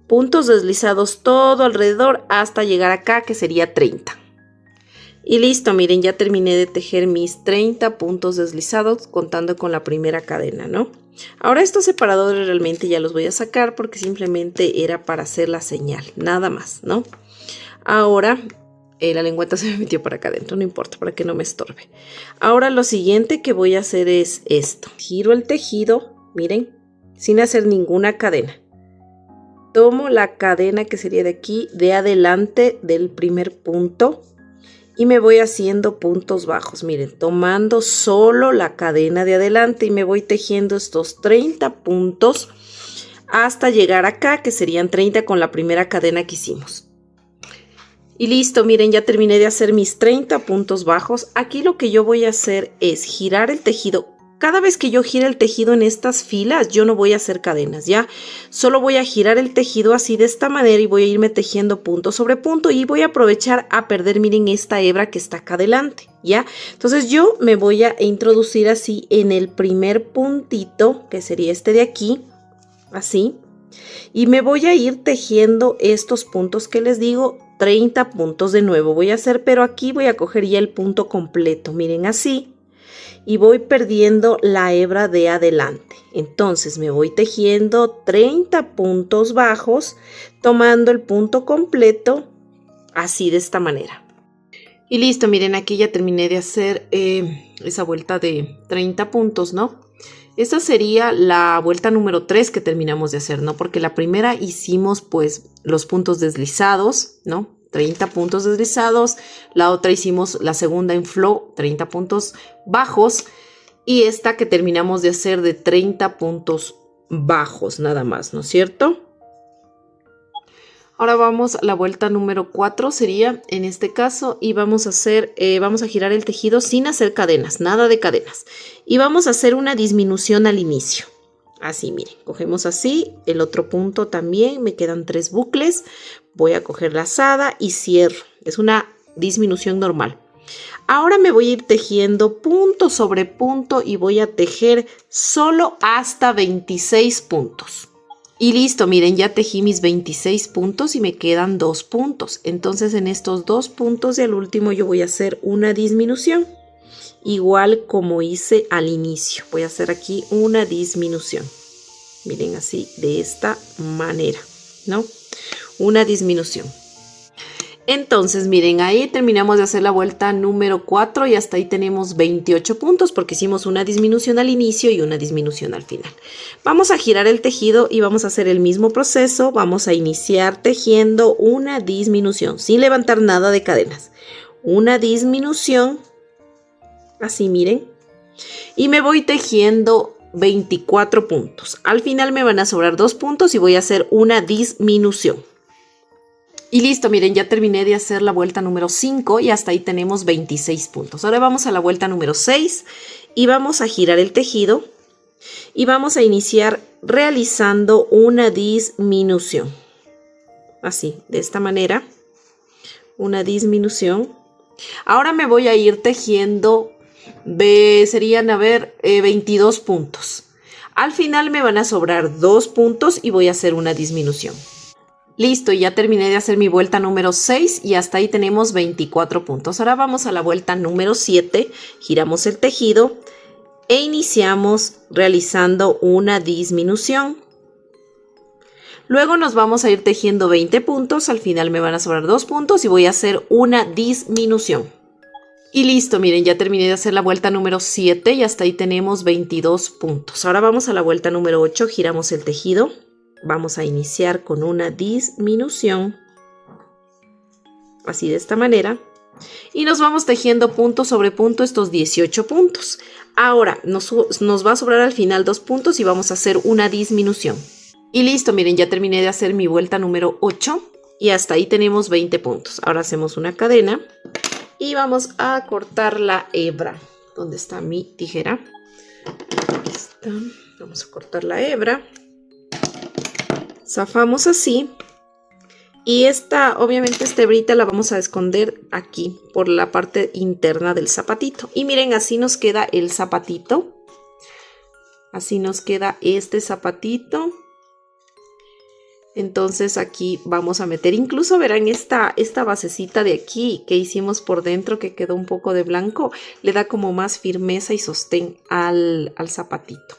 puntos deslizados todo alrededor hasta llegar acá, que sería 30. Y listo, miren, ya terminé de tejer mis 30 puntos deslizados contando con la primera cadena, ¿no? Ahora estos separadores realmente ya los voy a sacar porque simplemente era para hacer la señal, nada más, ¿no? Ahora la lengüeta se me metió para acá adentro, no importa, para que no me estorbe. Ahora lo siguiente que voy a hacer es esto. Giro el tejido, miren, sin hacer ninguna cadena. Tomo la cadena que sería de aquí, de adelante del primer punto y me voy haciendo puntos bajos. Miren, tomando solo la cadena de adelante y me voy tejiendo estos 30 puntos hasta llegar acá, que serían 30 con la primera cadena que hicimos. Y listo, miren, ya terminé de hacer mis 30 puntos bajos. Aquí lo que yo voy a hacer es girar el tejido. Cada vez que yo gire el tejido en estas filas, yo no voy a hacer cadenas, ¿ya? Solo voy a girar el tejido así de esta manera y voy a irme tejiendo punto sobre punto y voy a aprovechar a perder, miren, esta hebra que está acá adelante, ¿ya? Entonces yo me voy a introducir así en el primer puntito, que sería este de aquí, así. Y me voy a ir tejiendo estos puntos que les digo, 30 puntos de nuevo voy a hacer, pero aquí voy a coger ya el punto completo, miren, así. Y voy perdiendo la hebra de adelante. Entonces me voy tejiendo 30 puntos bajos, tomando el punto completo, así de esta manera. Y listo, miren, aquí ya terminé de hacer esa vuelta de 30 puntos, ¿no? Esta sería la vuelta número 3 que terminamos de hacer, ¿no? Porque la primera hicimos pues los puntos deslizados, ¿no? 30 puntos deslizados, la otra hicimos la segunda en flow, 30 puntos bajos, y esta que terminamos de hacer de 30 puntos bajos nada más, ¿no es cierto? Ahora vamos a la vuelta número 4, sería en este caso, y vamos a hacer, vamos a girar el tejido sin hacer cadenas, nada de cadenas, y vamos a hacer una disminución al inicio. Así, miren, cogemos así, el otro punto también, me quedan 3 bucles, voy a coger lazada y cierro, es una disminución normal. Ahora me voy a ir tejiendo punto sobre punto y voy a tejer solo hasta 26 puntos. Y listo, miren, ya tejí mis 26 puntos y me quedan 2 puntos. Entonces en estos 2 puntos y al último yo voy a hacer una disminución. Igual como hice al inicio, voy a hacer aquí una disminución. Miren, así, de esta manera, ¿no? Una disminución. Entonces, miren, ahí terminamos de hacer la vuelta número 4 y hasta ahí tenemos 28 puntos porque hicimos una disminución al inicio y una disminución al final. Vamos a girar el tejido y vamos a hacer el mismo proceso. Vamos a iniciar tejiendo una disminución sin levantar nada de cadenas. Una disminución. Así, miren, y me voy tejiendo 24 puntos. Al final me van a sobrar 2 puntos y voy a hacer una disminución. Y listo, miren, ya terminé de hacer la vuelta número 5 y hasta ahí tenemos 26 puntos. Ahora vamos a la vuelta número 6 y vamos a girar el tejido y vamos a iniciar realizando una disminución. Así, de esta manera, una disminución. Ahora me voy a ir tejiendo. Serían, a ver, 22 puntos. Al final me van a sobrar 2 puntos y voy a hacer una disminución. Listo, ya terminé de hacer mi vuelta número 6 y hasta ahí tenemos 24 puntos. Ahora vamos a la vuelta número 7, giramos el tejido e iniciamos realizando una disminución. Luego nos vamos a ir tejiendo 20 puntos, al final me van a sobrar 2 puntos y voy a hacer una disminución. Y listo, miren, ya terminé de hacer la vuelta número 7 y hasta ahí tenemos 22 puntos. Ahora vamos a la vuelta número 8, giramos el tejido. Vamos a iniciar con una disminución. Así de esta manera. Y nos vamos tejiendo punto sobre punto estos 18 puntos. Ahora nos va a sobrar al final 2 puntos y vamos a hacer una disminución. Y listo, miren, ya terminé de hacer mi vuelta número 8 y hasta ahí tenemos 20 puntos. Ahora hacemos una cadena. Y vamos a cortar la hebra. ¿Dónde está mi tijera? Aquí está. Vamos a cortar la hebra. Zafamos así. Y obviamente esta hebrita la vamos a esconder aquí por la parte interna del zapatito. Y miren, así nos queda el zapatito. Así nos queda este zapatito. Entonces aquí vamos a meter, incluso verán esta basecita de aquí que hicimos por dentro que quedó un poco de blanco, le da como más firmeza y sostén al zapatito.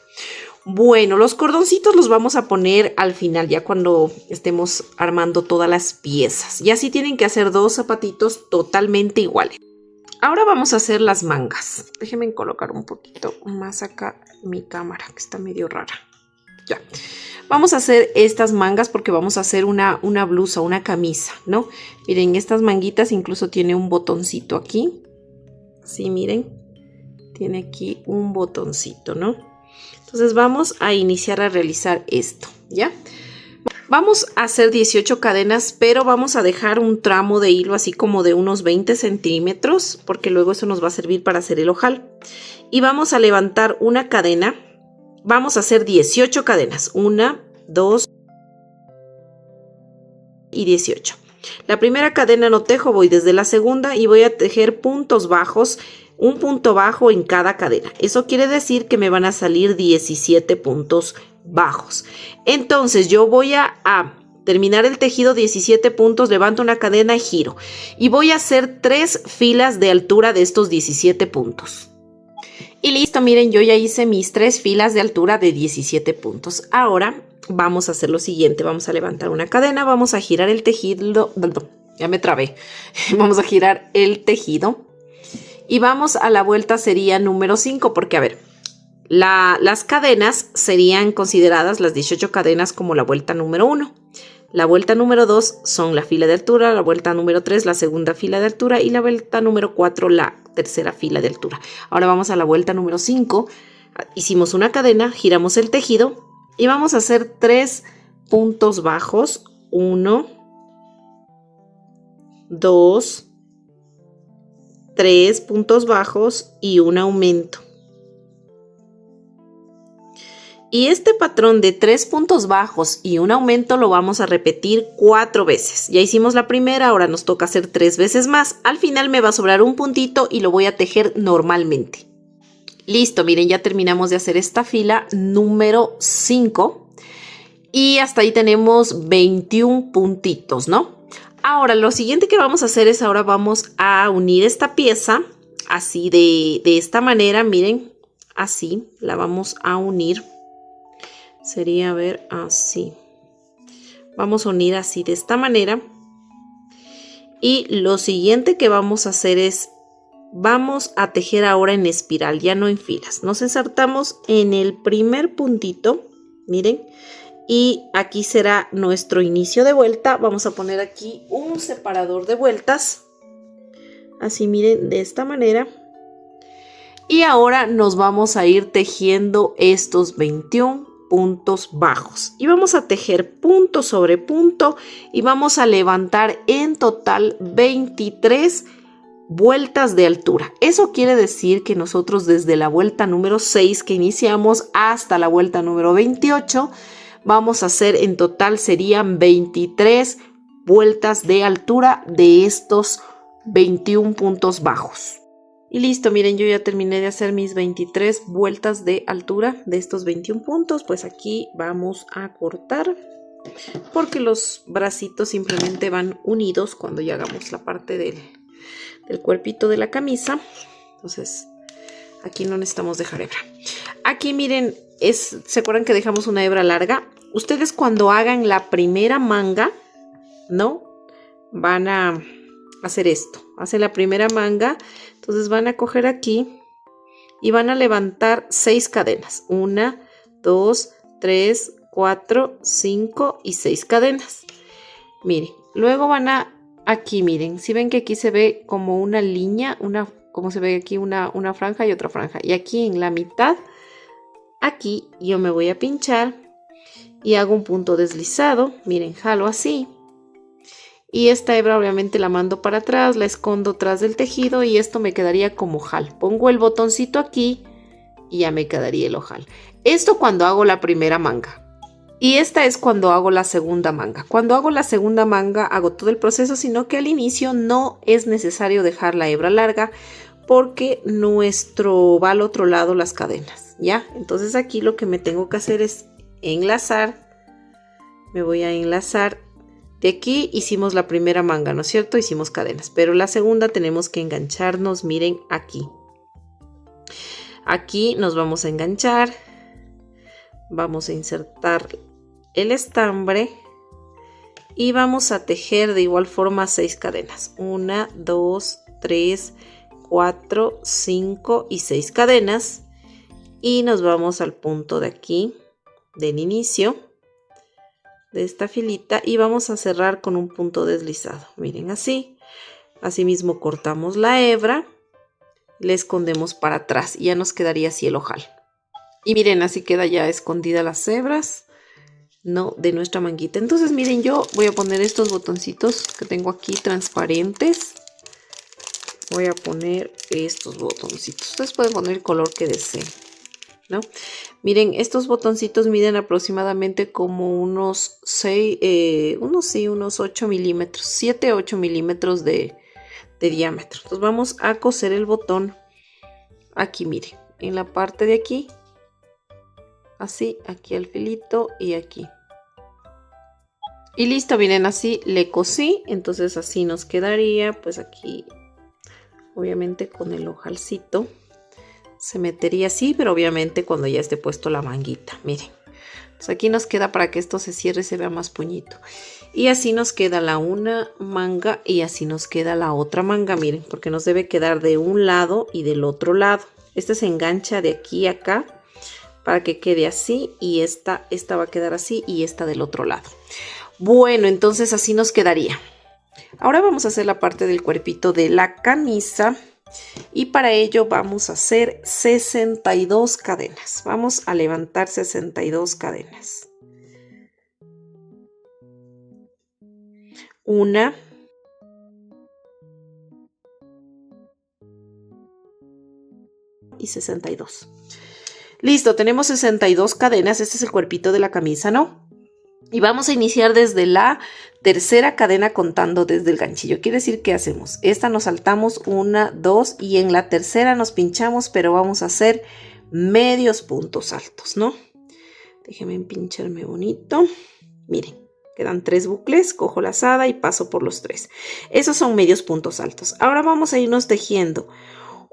Bueno, los cordoncitos los vamos a poner al final, ya cuando estemos armando todas las piezas. Y así tienen que hacer 2 zapatitos totalmente iguales. Ahora vamos a hacer las mangas. Déjenme colocar un poquito más acá mi cámara, que está medio rara. Ya. Vamos a hacer estas mangas porque vamos a hacer una blusa, una camisa, ¿no? Miren, estas manguitas incluso tiene un botoncito aquí. Sí, miren. Tiene aquí un botoncito, ¿no? Entonces vamos a iniciar a realizar esto, ¿ya? Vamos a hacer 18 cadenas, pero vamos a dejar un tramo de hilo así como de unos 20 centímetros, porque luego eso nos va a servir para hacer el ojal. Y vamos a levantar una cadena. Vamos a hacer 18 cadenas. 1, 2 y 18. La primera cadena no tejo, voy desde la segunda y voy a tejer puntos bajos. Un punto bajo en cada cadena. Eso quiere decir que me van a salir 17 puntos bajos. Entonces yo voy a terminar el tejido 17 puntos, levanto una cadena y giro. Y voy a hacer 3 filas de altura de estos 17 puntos. Y listo, miren, yo ya hice mis 3 filas de altura de 17 puntos. Ahora vamos a hacer lo siguiente. Vamos a levantar una cadena, vamos a girar el tejido. Ya me trabé. Vamos a girar el tejido. Y vamos a la vuelta sería número 5, porque a ver, las cadenas serían consideradas las 18 cadenas como la vuelta número 1. La vuelta número 2 son la fila de altura, la vuelta número 3 la segunda fila de altura y la vuelta número 4 la tercera fila de altura. Ahora vamos a la vuelta número 5. Hicimos una cadena, giramos el tejido y vamos a hacer 3 puntos bajos. 1, 2, 3 puntos bajos y un aumento. Y este patrón de 3 puntos bajos y un aumento lo vamos a repetir 4 veces. Ya hicimos la primera, ahora nos toca hacer 3 veces más. Al final me va a sobrar un puntito y lo voy a tejer normalmente. Listo, miren, ya terminamos de hacer esta fila número 5. Y hasta ahí tenemos 21 puntitos, ¿no? Ahora, lo siguiente que vamos a hacer es ahora vamos a unir esta pieza así de esta manera, miren, así la vamos a unir. Sería, a ver, así. Vamos a unir así de esta manera. Y lo siguiente que vamos a hacer es, vamos a tejer ahora en espiral, ya no en filas. Nos ensartamos en el primer puntito, miren. Y aquí será nuestro inicio de vuelta. Vamos a poner aquí un separador de vueltas. Así, miren, de esta manera. Y ahora nos vamos a ir tejiendo estos 21 puntos bajos. Y vamos a tejer punto sobre punto. Y vamos a levantar en total 23 vueltas de altura. Eso quiere decir que nosotros desde la vuelta número 6 que iniciamos hasta la vuelta número 28... vamos a hacer en total serían 23 vueltas de altura de estos 21 puntos bajos. Y listo, miren, yo ya terminé de hacer mis 23 vueltas de altura de estos 21 puntos. Pues aquí vamos a cortar porque los bracitos simplemente van unidos cuando ya hagamos la parte del cuerpito de la camisa. Entonces aquí no necesitamos dejar hebra. Aquí miren, ¿se acuerdan que dejamos una hebra larga? Ustedes cuando hagan la primera manga, ¿no? Van a hacer esto. Hacen la primera manga, entonces van a coger aquí y van a levantar 6 cadenas. 1, 2, 3, 4, 5 y 6 cadenas. Miren, luego van a, aquí miren, si ven que aquí se ve como una línea, como se ve aquí una franja y otra franja. Y aquí en la mitad, aquí yo me voy a pinchar y hago un punto deslizado. Miren, jalo así. Y esta hebra obviamente la mando para atrás, la escondo tras del tejido y esto me quedaría como ojal. Pongo el botoncito aquí y ya me quedaría el ojal. Esto cuando hago la primera manga. Y esta es cuando hago la segunda manga. Cuando hago la segunda manga hago todo el proceso, sino que al inicio no es necesario dejar la hebra larga porque nuestro va al otro lado las cadenas, ¿ya? Entonces aquí lo que me tengo que hacer es enlazar. Me voy a enlazar. De aquí hicimos la primera manga, ¿no es cierto? Hicimos cadenas, pero la segunda tenemos que engancharnos, miren aquí. Aquí nos vamos a enganchar. Vamos a insertar el estambre y vamos a tejer de igual forma 6 cadenas. 1, 2, 3, 4, 5 y 6 cadenas. Y nos vamos al punto de aquí, del inicio de esta filita, y vamos a cerrar con un punto deslizado. Miren, así. Asimismo cortamos la hebra, le escondemos para atrás y ya nos quedaría así el ojal. Y miren, así queda ya escondida las hebras, ¿no?, de nuestra manguita. Entonces miren, yo voy a poner estos botoncitos que tengo aquí transparentes. Voy a poner estos botoncitos. Ustedes pueden poner el color que deseen, ¿no? Miren, estos botoncitos miden aproximadamente como unos 8 milímetros, 7, 8 milímetros de diámetro. Entonces vamos a coser el botón aquí, miren, en la parte de aquí. Así, aquí al filito y aquí. Y listo, miren, así le cosí. Entonces así nos quedaría, pues aquí, obviamente con el ojalcito. Se metería así, pero obviamente cuando ya esté puesto la manguita, miren. Pues aquí nos queda para que esto se cierre y se vea más puñito. Y así nos queda la una manga y así nos queda la otra manga, miren, porque nos debe quedar de un lado y del otro lado. Este se engancha de aquí a acá para que quede así, y esta va a quedar así y esta del otro lado. Bueno, entonces así nos quedaría. Ahora vamos a hacer la parte del cuerpito de la camisa. Y para ello vamos a hacer 62 cadenas. Vamos a levantar 62 cadenas. 1, 2 y 62. Listo, tenemos 62 cadenas. Este es el cuerpito de la camisa, ¿no? Y vamos a iniciar desde la tercera cadena contando desde el ganchillo. Quiere decir que hacemos esta, nos saltamos 1, 2 y en la tercera nos pinchamos, pero vamos a hacer medios puntos altos, ¿no? Déjenme pincharme bonito. Miren, quedan 3 bucles, cojo lazada y paso por los 3. Esos son medios puntos altos. Ahora vamos a irnos tejiendo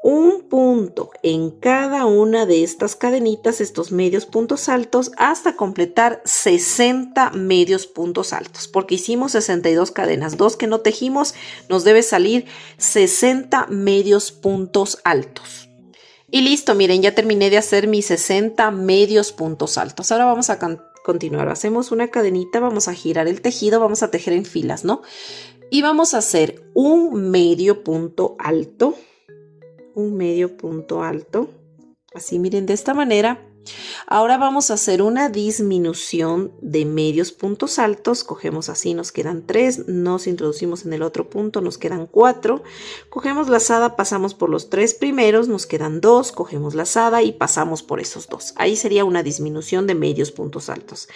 un punto en cada una de estas cadenitas, estos medios puntos altos, hasta completar 60 medios puntos altos, porque hicimos 62 cadenas, 2 que no tejimos, nos debe salir 60 medios puntos altos. Y listo, miren, ya terminé de hacer mis 60 medios puntos altos. Ahora vamos a continuar, hacemos una cadenita, vamos a girar el tejido, vamos a tejer en filas, ¿no? Y vamos a hacer un medio punto alto. Un medio punto alto, así miren, de esta manera. Ahora vamos a hacer una disminución de medios puntos altos. Cogemos así, nos quedan 3, nos introducimos en el otro punto, nos quedan 4, cogemos lazada, pasamos por los 3 primeros, nos quedan 2, cogemos lazada y pasamos por esos 2. Ahí sería una disminución de medios puntos altos.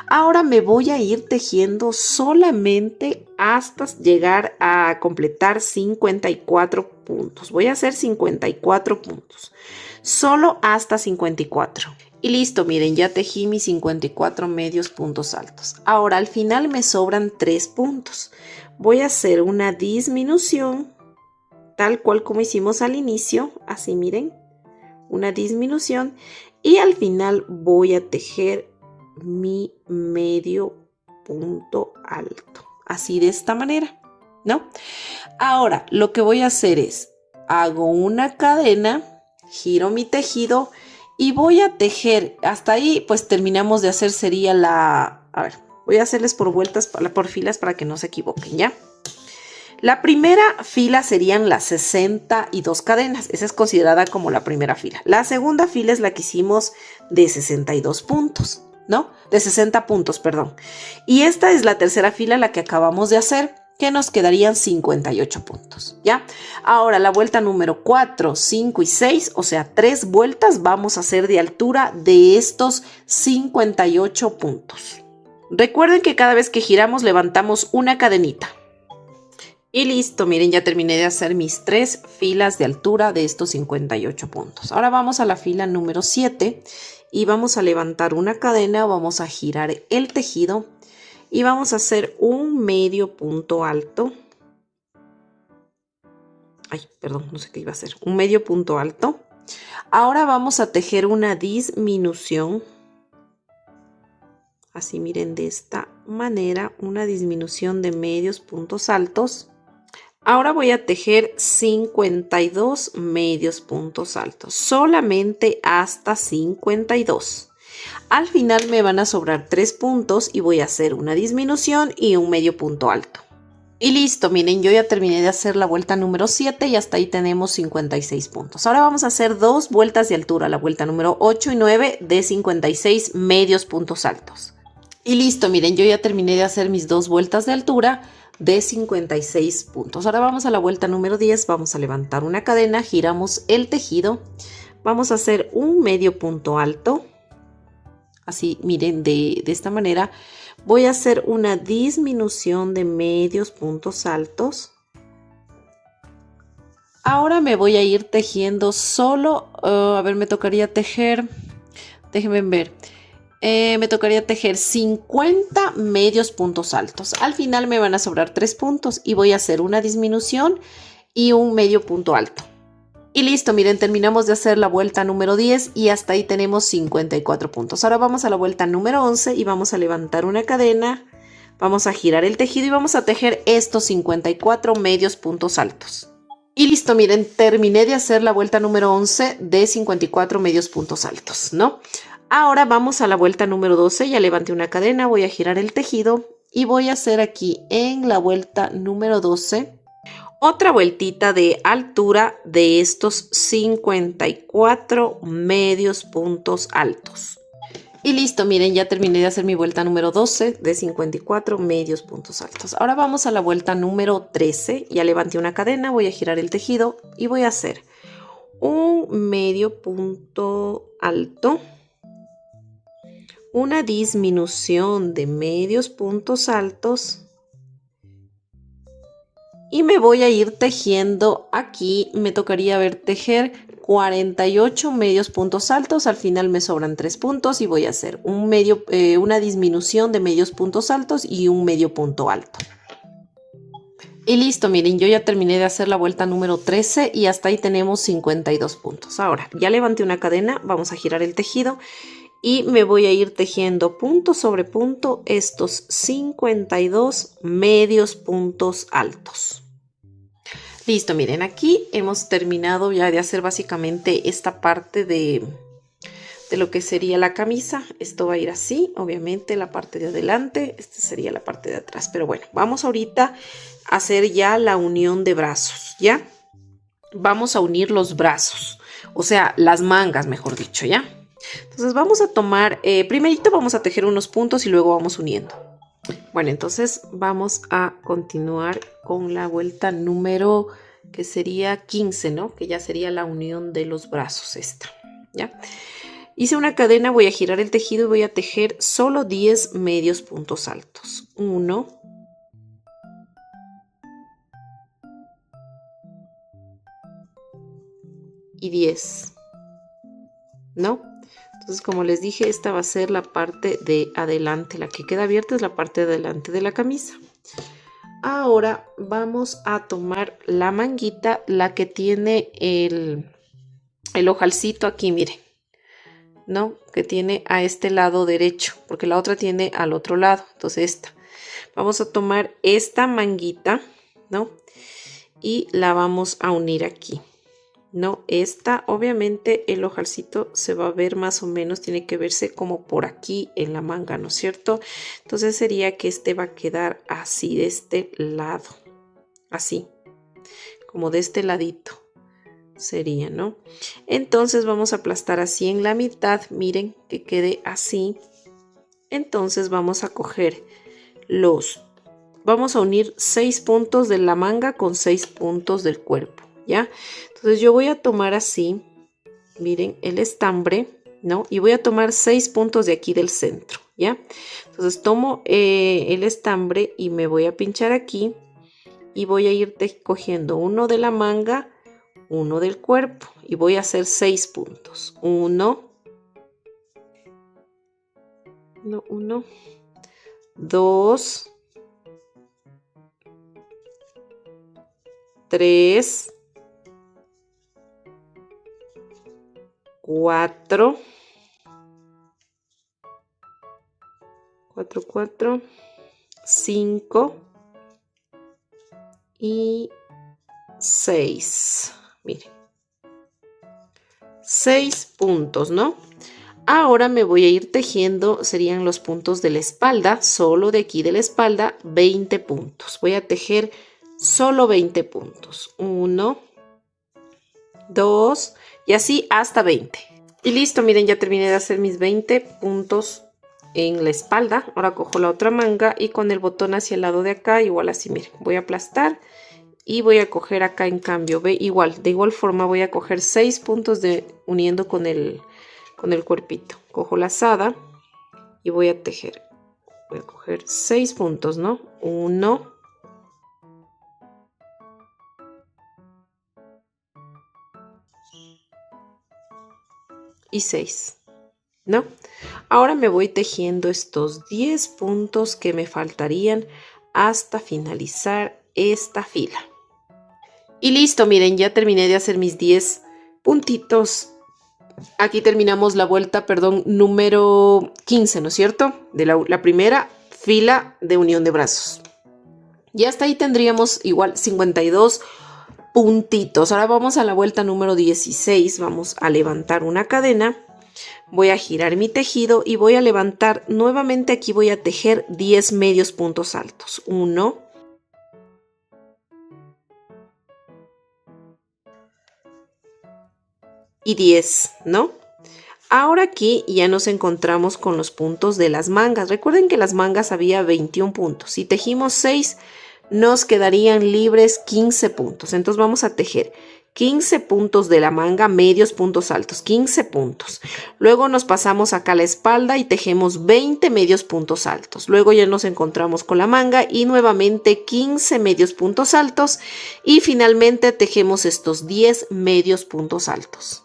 Ahora me voy a ir tejiendo solamente hasta llegar a completar 54 puntos. Voy a hacer 54 puntos, solo hasta 54. Y listo, miren, ya tejí mis 54 medios puntos altos. Ahora al final me sobran 3 puntos. Voy a hacer una disminución, tal cual como hicimos al inicio, así miren, una disminución, y al final voy a tejer mi medio punto alto, así de esta manera, ¿no? Ahora lo que voy a hacer es, hago una cadena, giro mi tejido y voy a tejer, hasta ahí pues terminamos de hacer, sería la, a ver, voy a hacerles por vueltas, por filas para que no se equivoquen, ¿ya? La primera fila serían las 62 cadenas, esa es considerada como la primera fila. La segunda fila es la que hicimos de 62 puntos, ¿no? De 60 puntos, perdón. Y esta es la tercera fila, la que acabamos de hacer, que nos quedarían 58 puntos, ¿ya? Ahora la vuelta número 4, 5 y 6, o sea, 3 vueltas vamos a hacer de altura de estos 58 puntos. Recuerden que cada vez que giramos levantamos una cadenita. Y listo, miren, ya terminé de hacer mis 3 filas de altura de estos 58 puntos. Ahora vamos a la fila número 7 y vamos a levantar una cadena, vamos a girar el tejido y vamos a hacer un medio punto alto. Ay, perdón, no sé qué iba a hacer. Un medio punto alto. Ahora vamos a tejer una disminución. Así miren, de esta manera, una disminución de medios puntos altos. Ahora voy a tejer 52 medios puntos altos, solamente hasta 52. Al final me van a sobrar 3 puntos y voy a hacer una disminución y un medio punto alto. Y listo, miren, yo ya terminé de hacer la vuelta número 7 y hasta ahí tenemos 56 puntos. Ahora vamos a hacer dos vueltas de altura, la vuelta número 8 y 9 de 56 medios puntos altos. Y listo, miren, yo ya terminé de hacer mis dos vueltas de altura de 56 puntos. Ahora vamos a la vuelta número 10, vamos a levantar una cadena, giramos el tejido, vamos a hacer un medio punto alto, así miren, de esta manera. Voy a hacer una disminución de medios puntos altos. Ahora me voy a ir tejiendo solo, a ver, me tocaría tejer, déjenme ver. Me tocaría tejer 50 medios puntos altos. Al final me van a sobrar 3 puntos y voy a hacer una disminución y un medio punto alto. Y listo, miren, terminamos de hacer la vuelta número 10 y hasta ahí tenemos 54 puntos. Ahora vamos a la vuelta número 11 y vamos a levantar una cadena, vamos a girar el tejido y vamos a tejer estos 54 medios puntos altos. Y listo, miren, terminé de hacer la vuelta número 11 de 54 medios puntos altos, ¿no? Ahora vamos a la vuelta número 12, ya levanté una cadena, voy a girar el tejido y voy a hacer aquí en la vuelta número 12 otra vueltita de altura de estos 54 medios puntos altos. Y listo, miren, ya terminé de hacer mi vuelta número 12 de 54 medios puntos altos. Ahora vamos a la vuelta número 13, ya levanté una cadena, voy a girar el tejido y voy a hacer un medio punto alto, una disminución de medios puntos altos y me voy a ir tejiendo. Aquí me tocaría tejer 48 medios puntos altos. Al final me sobran 3 puntos y voy a hacer una disminución de medios puntos altos y un medio punto alto. Y listo, miren, yo ya terminé de hacer la vuelta número 13 y hasta ahí tenemos 52 puntos. Ahora ya levanté una cadena, vamos a girar el tejido y me voy a ir tejiendo punto sobre punto estos 52 medios puntos altos. Listo, miren, aquí hemos terminado ya de hacer básicamente esta parte de lo que sería la camisa. Esto va a ir así, obviamente la parte de adelante, esta sería la parte de atrás. Pero bueno, vamos ahorita a hacer ya la unión de brazos, ¿ya? Vamos a unir los brazos, o sea, las mangas, mejor dicho, ¿ya? Entonces vamos a tomar, primerito vamos a tejer unos puntos y luego vamos uniendo. Bueno, entonces vamos a continuar con la vuelta número que sería 15, ¿no? Que ya sería la unión de los brazos esta, ¿ya? Hice una cadena, voy a girar el tejido y voy a tejer solo 10 medios puntos altos. 1, 10, ¿no? Entonces, como les dije, esta va a ser la parte de adelante. La que queda abierta es la parte de adelante de la camisa. Ahora vamos a tomar la manguita, la que tiene el ojalcito aquí, miren, ¿no? Que tiene a este lado derecho, porque la otra tiene al otro lado. Entonces esta. Vamos a tomar esta manguita, ¿no? Y la vamos a unir aquí. No, esta obviamente el ojalcito se va a ver más o menos, tiene que verse como por aquí en la manga, ¿no es cierto? Entonces sería que este va a quedar así de este lado, así, como de este ladito sería, ¿no? Entonces vamos a aplastar así en la mitad, miren que quede así. Entonces vamos a coger vamos a unir 6 puntos de la manga con 6 puntos del cuerpo, ¿ya? Entonces yo voy a tomar así, miren, el estambre, ¿no? Y voy a tomar 6 puntos de aquí del centro, ¿ya? Entonces tomo el estambre y me voy a pinchar aquí y voy a ir cogiendo uno de la manga, uno del cuerpo y voy a hacer 6 puntos. 1, 2, 3, 4, 4, 4, 5 y 6. Miren, 6 puntos, ¿no? Ahora me voy a ir tejiendo, serían los puntos de la espalda, solo de aquí de la espalda, 20 puntos. Voy a tejer solo 20 puntos. 1, 2 y así hasta 20. Y listo, miren, ya terminé de hacer mis 20 puntos en la espalda. Ahora cojo la otra manga y con el botón hacia el lado de acá, igual así, miren, voy a aplastar y voy a coger acá en cambio, ve, igual, de igual forma voy a coger 6 puntos uniendo con el cuerpito. Cojo la lazada y voy a tejer. Voy a coger 6 puntos, ¿no? 1, 6, ¿no? Ahora me voy tejiendo estos 10 puntos que me faltarían hasta finalizar esta fila. Y listo, miren, ya terminé de hacer mis 10 puntitos. Aquí terminamos la vuelta, perdón, número 15, ¿no es cierto? De la primera fila de unión de brazos. Y hasta ahí tendríamos igual 52 puntitos. Ahora vamos a la vuelta número 16. Vamos a levantar una cadena. Voy a girar mi tejido y voy a levantar nuevamente. Aquí voy a tejer 10 medios puntos altos. 1, 10, ¿no? Ahora aquí ya nos encontramos con los puntos de las mangas. Recuerden que las mangas había 21 puntos. Si tejimos 6, nos quedarían libres 15 puntos. Entonces vamos a tejer 15 puntos de la manga, medios puntos altos, 15 puntos. Luego nos pasamos acá a la espalda y tejemos 20 medios puntos altos. Luego ya nos encontramos con la manga y nuevamente 15 medios puntos altos. Y finalmente tejemos estos 10 medios puntos altos.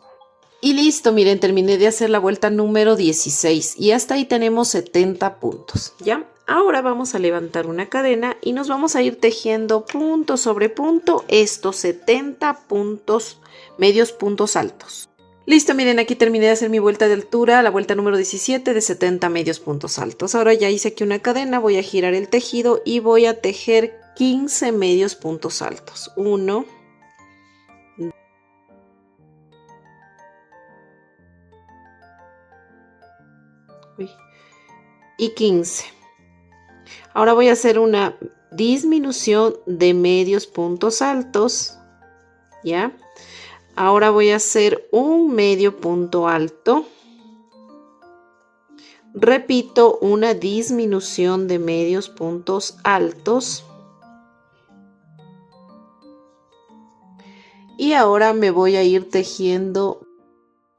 Y listo, miren, terminé de hacer la vuelta número 16 y hasta ahí tenemos 70 puntos, ¿ya? Ahora vamos a levantar una cadena y nos vamos a ir tejiendo punto sobre punto estos 70 puntos, medios puntos altos. Listo, miren, aquí terminé de hacer mi vuelta de altura, la vuelta número 17 de 70 medios puntos altos. Ahora ya hice aquí una cadena, voy a girar el tejido y voy a tejer 15 medios puntos altos. 1, y 15. Ahora voy a hacer una disminución de medios puntos altos, ¿ya? Ahora voy a hacer un medio punto alto. Repito, una disminución de medios puntos altos. Y ahora me voy a ir tejiendo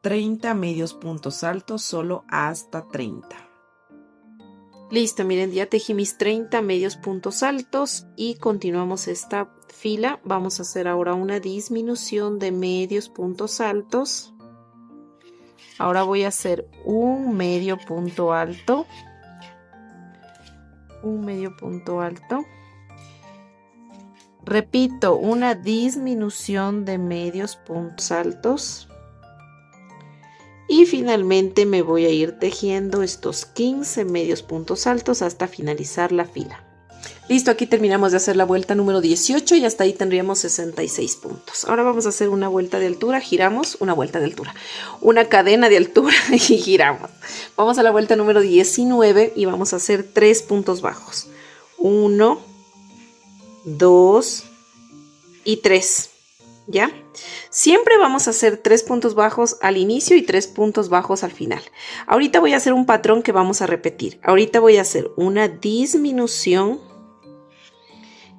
30 medios puntos altos, solo hasta 30. Listo, miren, ya tejí mis 30 medios puntos altos y continuamos esta fila. Vamos a hacer ahora una disminución de medios puntos altos. Ahora voy a hacer un medio punto alto. Un medio punto alto. Repito, una disminución de medios puntos altos. Y finalmente me voy a ir tejiendo estos 15 medios puntos altos hasta finalizar la fila. Listo, aquí terminamos de hacer la vuelta número 18 y hasta ahí tendríamos 66 puntos. Ahora vamos a hacer una vuelta de altura, giramos, una vuelta de altura, una cadena de altura y giramos. Vamos a la vuelta número 19 y vamos a hacer 3 puntos bajos. 1, 2 y 3. ¿Ya? Siempre vamos a hacer 3 puntos bajos al inicio y 3 puntos bajos al final. Ahorita voy a hacer un patrón que vamos a repetir. Ahorita voy a hacer una disminución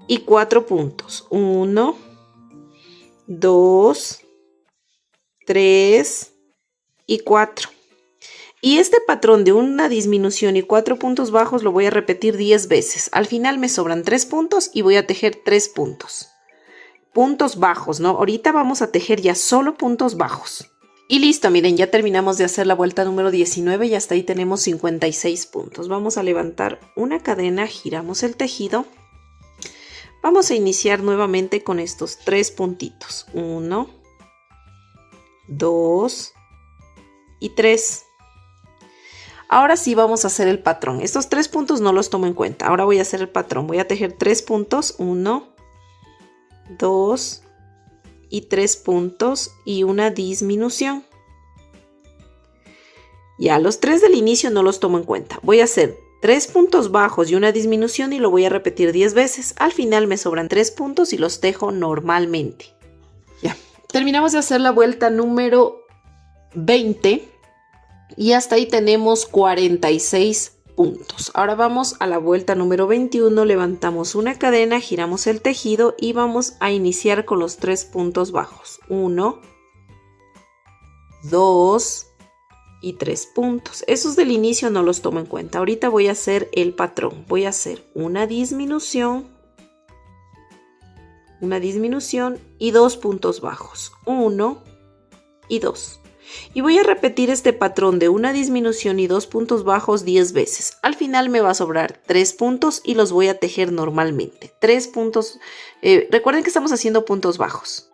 y 4 puntos. 1, 2, 3 y 4. Y este patrón de una disminución y 4 puntos bajos lo voy a repetir 10 veces. Al final me sobran 3 puntos y voy a tejer 3 puntos. Puntos bajos, ¿no? Ahorita vamos a tejer ya solo puntos bajos. Y listo, miren, ya terminamos de hacer la vuelta número 19 y hasta ahí tenemos 56 puntos. Vamos a levantar una cadena, giramos el tejido. Vamos a iniciar nuevamente con estos 3 puntitos. 1, 2 y 3. Ahora sí vamos a hacer el patrón. Estos 3 puntos no los tomo en cuenta. Ahora voy a hacer el patrón. Voy a tejer 3 puntos, 1, 2 y 3 puntos y una disminución. Ya, los 3 del inicio no los tomo en cuenta. Voy a hacer 3 puntos bajos y una disminución y lo voy a repetir 10 veces. Al final me sobran 3 puntos y los tejo normalmente. Ya, terminamos de hacer la vuelta número 20 y hasta ahí tenemos 46 puntos. Ahora vamos a la vuelta número 21, levantamos una cadena, giramos el tejido y vamos a iniciar con los 3 puntos bajos. 1, 2 y 3 puntos. Esos del inicio no los tomo en cuenta. Ahorita voy a hacer el patrón. Voy a hacer una disminución y 2 puntos bajos. 1 y 2. Y voy a repetir este patrón de una disminución y 2 puntos bajos 10 veces. Al final me va a sobrar 3 puntos y los voy a tejer normalmente. 3 puntos. Recuerden que estamos haciendo puntos bajos.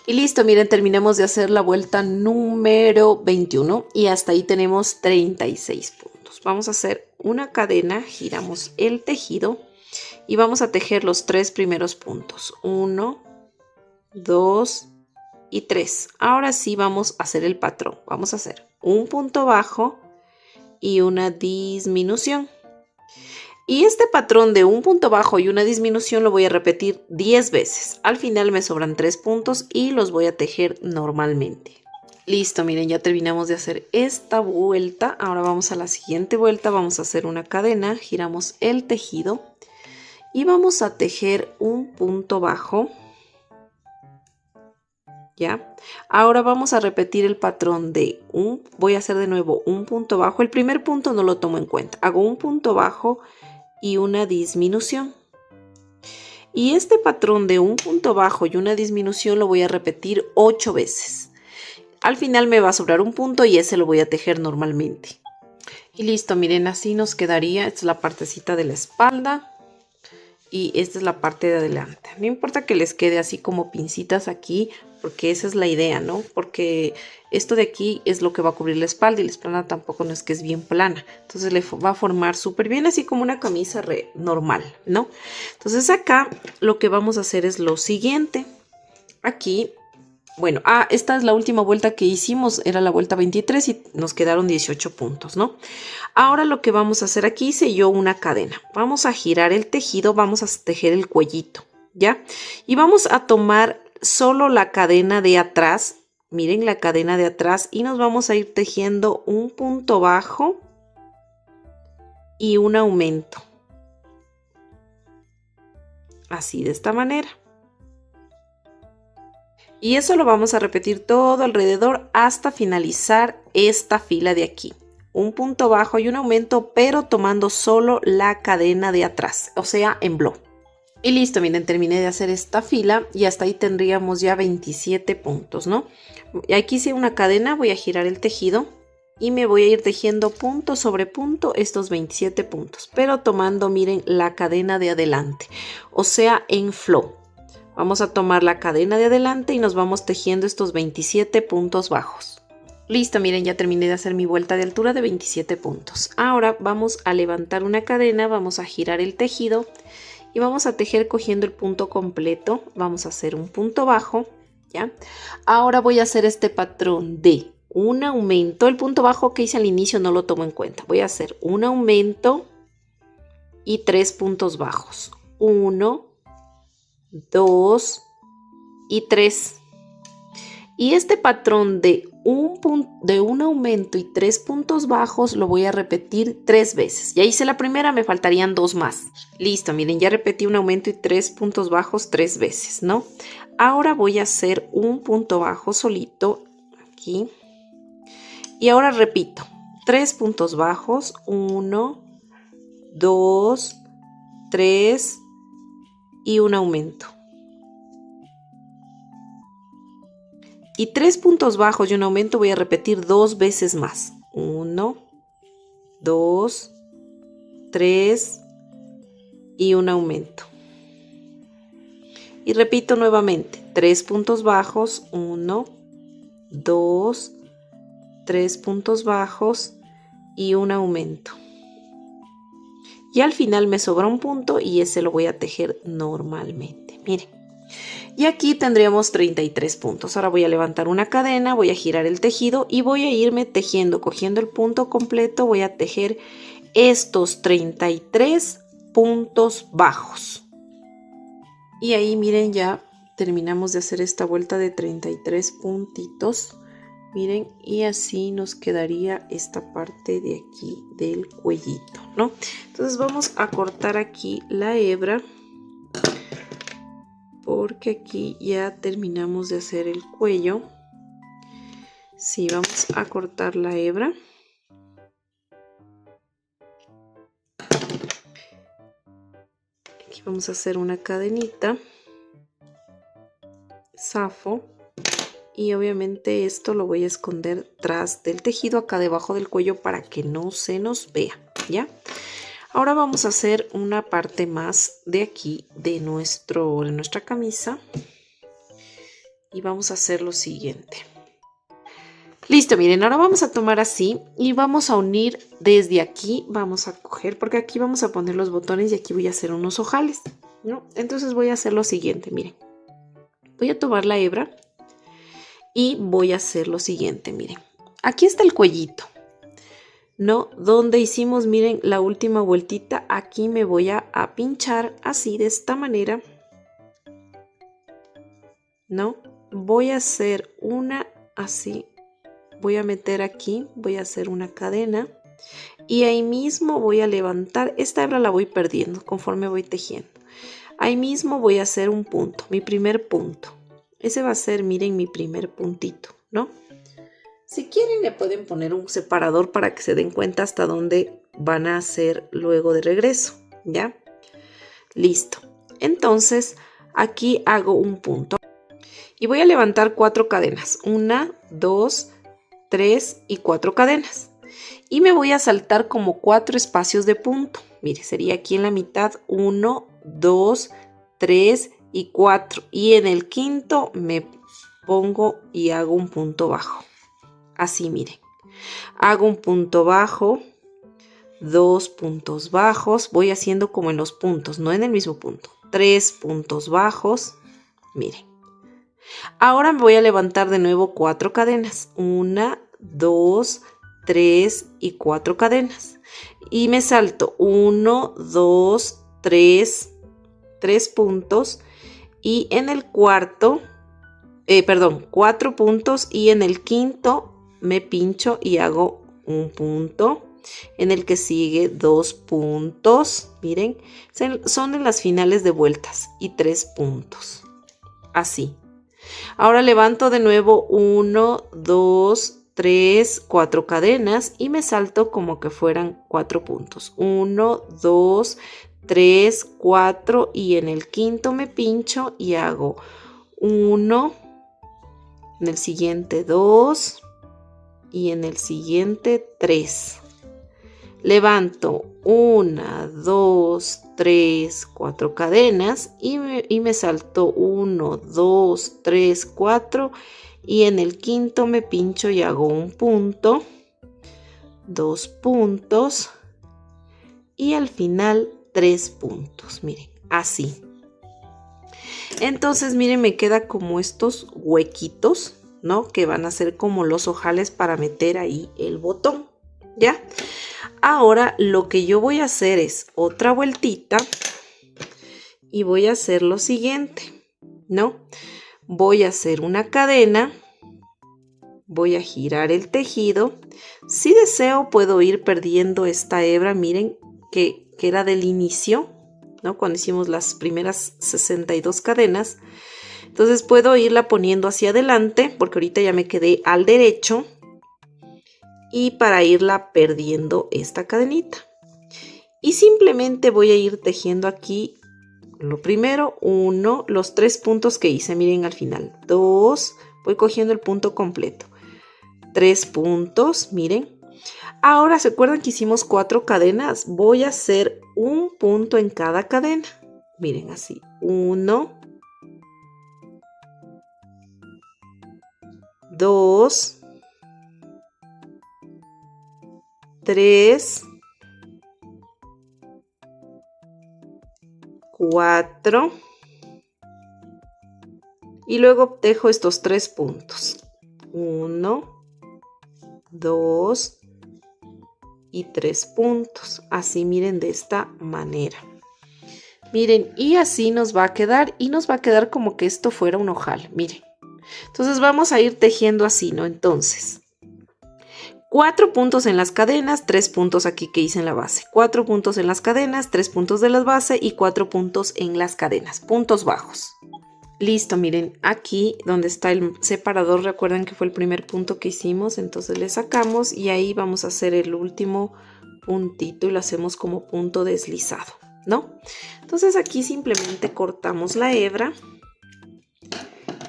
Y listo, miren, terminamos de hacer la vuelta número 21 y hasta ahí tenemos 36 puntos. Vamos a hacer una cadena, giramos el tejido y vamos a tejer los 3 primeros puntos. 1, 2 y 3. Ahora sí vamos a hacer el patrón. Vamos a hacer un punto bajo y una disminución. Y este patrón de un punto bajo y una disminución lo voy a repetir 10 veces. Al final me sobran 3 puntos y los voy a tejer normalmente. Listo, miren, ya terminamos de hacer esta vuelta. Ahora vamos a la siguiente vuelta. Vamos a hacer una cadena, giramos el tejido y vamos a tejer un punto bajo. ¿Ya? Ahora vamos a repetir el patrón de voy a hacer de nuevo un punto bajo. El primer punto no lo tomo en cuenta. Hago un punto bajo y una disminución. Y este patrón de un punto bajo y una disminución lo voy a repetir 8 veces. Al final me va a sobrar un punto y ese lo voy a tejer normalmente. Y listo, miren, así nos quedaría. Esta es la partecita de la espalda. Y esta es la parte de adelante. No importa que les quede así como pincitas aquí, porque esa es la idea, ¿no? Porque esto de aquí es lo que va a cubrir la espalda y la espalda tampoco no es que es bien plana. Entonces le va a formar súper bien, así como una camisa normal, ¿no? Entonces acá lo que vamos a hacer es lo siguiente. Aquí, bueno, esta es la última vuelta que hicimos, era la vuelta 23 y nos quedaron 18 puntos, ¿no? Ahora lo que vamos a hacer aquí, hice yo una cadena. Vamos a girar el tejido, vamos a tejer el cuellito, ¿ya? Y vamos a tomar solo la cadena de atrás, miren la cadena de atrás, y nos vamos a ir tejiendo un punto bajo y un aumento. Así, de esta manera. Y eso lo vamos a repetir todo alrededor hasta finalizar esta fila de aquí. Un punto bajo y un aumento, pero tomando solo la cadena de atrás, o sea, en bloque. Y listo, miren, terminé de hacer esta fila y hasta ahí tendríamos ya 27 puntos, ¿no? Y aquí hice una cadena, voy a girar el tejido y me voy a ir tejiendo punto sobre punto estos 27 puntos, pero tomando, miren, la cadena de adelante, o sea, en flow. Vamos a tomar la cadena de adelante y nos vamos tejiendo estos 27 puntos bajos. Listo, miren, ya terminé de hacer mi vuelta de altura de 27 puntos. Ahora vamos a levantar una cadena, vamos a girar el tejido y vamos a tejer cogiendo el punto completo. Vamos a hacer un punto bajo, ¿ya? Ahora voy a hacer este patrón de un aumento. El punto bajo que hice al inicio no lo tomo en cuenta. Voy a hacer un aumento y 3 puntos bajos. 1, 2 y 3. Y este patrón de un aumento y 3 puntos bajos lo voy a repetir 3 veces. Ya hice la primera, me faltarían 2 más. Listo, miren, ya repetí un aumento y 3 puntos bajos 3 veces, ¿no? Ahora voy a hacer un punto bajo solito aquí. Y ahora repito, 3 puntos bajos, 1, 2, 3 y un aumento. Y 3 puntos bajos y un aumento voy a repetir 2 veces más. 1, 2, 3 y un aumento. Y repito nuevamente, 3 puntos bajos, 1, 2, 3 puntos bajos y un aumento. Y al final me sobra un punto y ese lo voy a tejer normalmente. Miren. Y aquí tendríamos 33 puntos. Ahora voy a levantar una cadena, voy a girar el tejido y voy a irme tejiendo, cogiendo el punto completo, voy a tejer estos 33 puntos bajos. Y ahí miren, ya terminamos de hacer esta vuelta de 33 puntitos. Miren, y así nos quedaría esta parte de aquí del cuellito, ¿no? Entonces vamos a cortar aquí la hebra, porque aquí ya terminamos de hacer el cuello. Sí, vamos a cortar la hebra. Aquí vamos a hacer una cadenita, zafo, y obviamente esto lo voy a esconder tras del tejido acá debajo del cuello para que no se nos vea, ¿ya? Ahora vamos a hacer una parte más de aquí de nuestra camisa y vamos a hacer lo siguiente. Listo, miren, ahora vamos a tomar así y vamos a unir desde aquí, vamos a coger, porque aquí vamos a poner los botones y aquí voy a hacer unos ojales, ¿no? Entonces voy a hacer lo siguiente, miren. Voy a tomar la hebra y voy a hacer lo siguiente, miren. Aquí está el cuellito, ¿no? Donde hicimos, miren, la última vueltita, aquí me voy a pinchar así, de esta manera, ¿no? Voy a hacer una así. Voy a meter aquí, voy a hacer una cadena y ahí mismo voy a levantar, esta hebra la voy perdiendo conforme voy tejiendo. Ahí mismo voy a hacer un punto, mi primer punto. Ese va a ser, miren, mi primer puntito, ¿no? Si quieren le pueden poner un separador para que se den cuenta hasta dónde van a hacer luego de regreso, ¿ya? Listo. Entonces aquí hago un punto y voy a levantar 4 cadenas. 1, 2, 3 y 4 cadenas y me voy a saltar como 4 espacios de punto. Mire, sería aquí en la mitad 1, 2, 3 y 4 y en el quinto me pongo y hago un punto bajo. Así, miren, hago un punto bajo, 2 puntos bajos, voy haciendo como en los puntos, no en el mismo punto, 3 puntos bajos, miren. Ahora me voy a levantar de nuevo 4 cadenas, 1, 2, 3 y 4 cadenas. Y me salto 1, 2, 3 puntos. Y en el cuarto, 4 puntos. Y en el quinto me pincho y hago un punto. En el que sigue 2 puntos. Miren, son en las finales de vueltas. Y 3 puntos. Así. Ahora levanto de nuevo 1, 2, 3, 4 cadenas y me salto como que fueran 4 puntos. 1, 2, 3, 4 y en el quinto me pincho y hago 1, en el siguiente 2 y en el siguiente 3. Levanto 1, 2, 3, 4 cadenas y me salto 1, 2, 3, 4 y en el quinto me pincho y hago un punto, 2 puntos y al final 3 puntos, miren, así. Entonces, miren, me queda como estos huequitos, ¿no? Que van a ser como los ojales para meter ahí el botón, ¿ya? Ahora lo que yo voy a hacer es otra vueltita y voy a hacer lo siguiente, ¿no? Voy a hacer una cadena, voy a girar el tejido. Si deseo puedo ir perdiendo esta hebra, miren, que era del inicio, ¿no? Cuando hicimos las primeras 62 cadenas. Entonces puedo irla poniendo hacia adelante porque ahorita ya me quedé al derecho. Y para irla perdiendo esta cadenita. Y simplemente voy a ir tejiendo aquí lo primero, 1, los 3 puntos que hice, miren al final, 2, voy cogiendo el punto completo, 3 puntos, miren. Ahora se acuerdan que hicimos 4 cadenas, voy a hacer un punto en cada cadena, miren así, 1, 2, 3, 4 y luego dejo estos 3 puntos. 1, 2 y 3 puntos. Así, miren, de esta manera. Miren, y así nos va a quedar, y nos va a quedar como que esto fuera un ojal, miren. Entonces vamos a ir tejiendo así, ¿no? Entonces, 4 puntos en las cadenas, 3 puntos aquí que hice en la base. 4 puntos en las cadenas, 3 puntos de la base y 4 puntos en las cadenas, puntos bajos. Listo, miren, aquí donde está el separador, recuerden que fue el primer punto que hicimos, entonces le sacamos y ahí vamos a hacer el último puntito y lo hacemos como punto deslizado, ¿no? Entonces aquí simplemente cortamos la hebra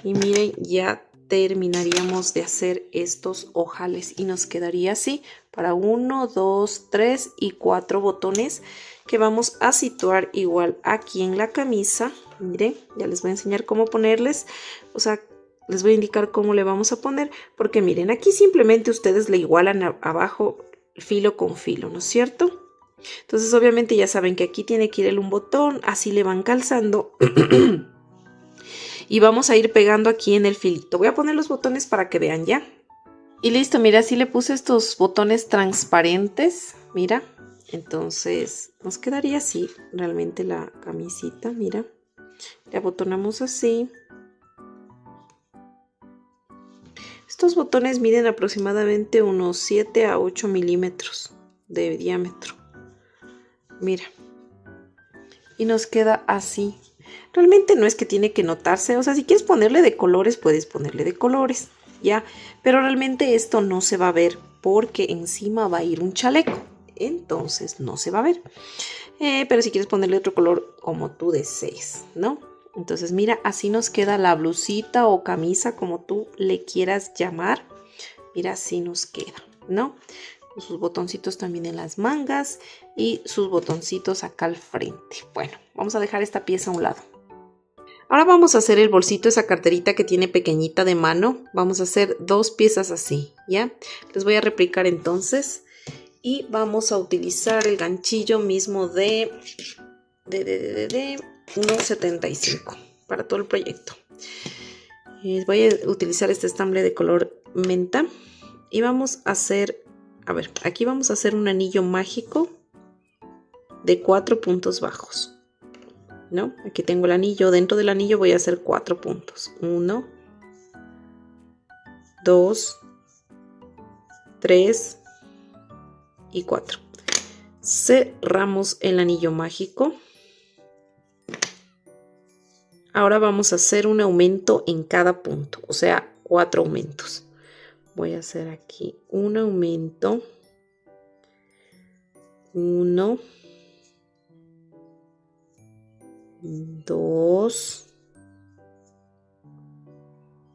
y miren, ya terminaríamos de hacer estos ojales y nos quedaría así para 1, 2, 3 y 4 botones que vamos a situar igual aquí en la camisa. Miren, ya les voy a enseñar cómo ponerles, o sea, les voy a indicar cómo le vamos a poner, porque miren, aquí simplemente ustedes le igualan abajo filo con filo, ¿no es cierto? Entonces obviamente ya saben que aquí tiene que ir un botón, así le van calzando y vamos a ir pegando aquí en el filito. Voy a poner los botones para que vean ya. Y listo, mira, así le puse estos botones transparentes, mira. Entonces nos quedaría así realmente la camisita, mira. Le abotonamos así. Estos botones miden aproximadamente unos 7 a 8 milímetros de diámetro. Mira. Y nos queda así. Realmente no es que tiene que notarse, o sea, si quieres ponerle de colores, puedes ponerle de colores, ¿ya? Pero realmente esto no se va a ver porque encima va a ir un chaleco, entonces no se va a ver. Pero si quieres ponerle otro color como tú desees, ¿no? Entonces mira, así nos queda la blusita o camisa, como tú le quieras llamar. Mira, así nos queda, ¿no? Sus botoncitos también en las mangas y sus botoncitos acá al frente. Bueno, vamos a dejar esta pieza a un lado. Ahora vamos a hacer el bolsito, esa carterita que tiene pequeñita de mano. Vamos a hacer 2 piezas así, ¿ya? Les voy a replicar entonces y vamos a utilizar el ganchillo mismo de 1.75 para todo el proyecto. Voy a utilizar este estambre de color menta y vamos a hacer, a ver, aquí vamos a hacer un anillo mágico de 4 puntos bajos, ¿no? Aquí tengo el anillo, dentro del anillo voy a hacer 4 puntos. 1, 2, 3 y 4. Cerramos el anillo mágico. Ahora vamos a hacer un aumento en cada punto, o sea, 4 aumentos. Voy a hacer aquí un aumento. 1, 2,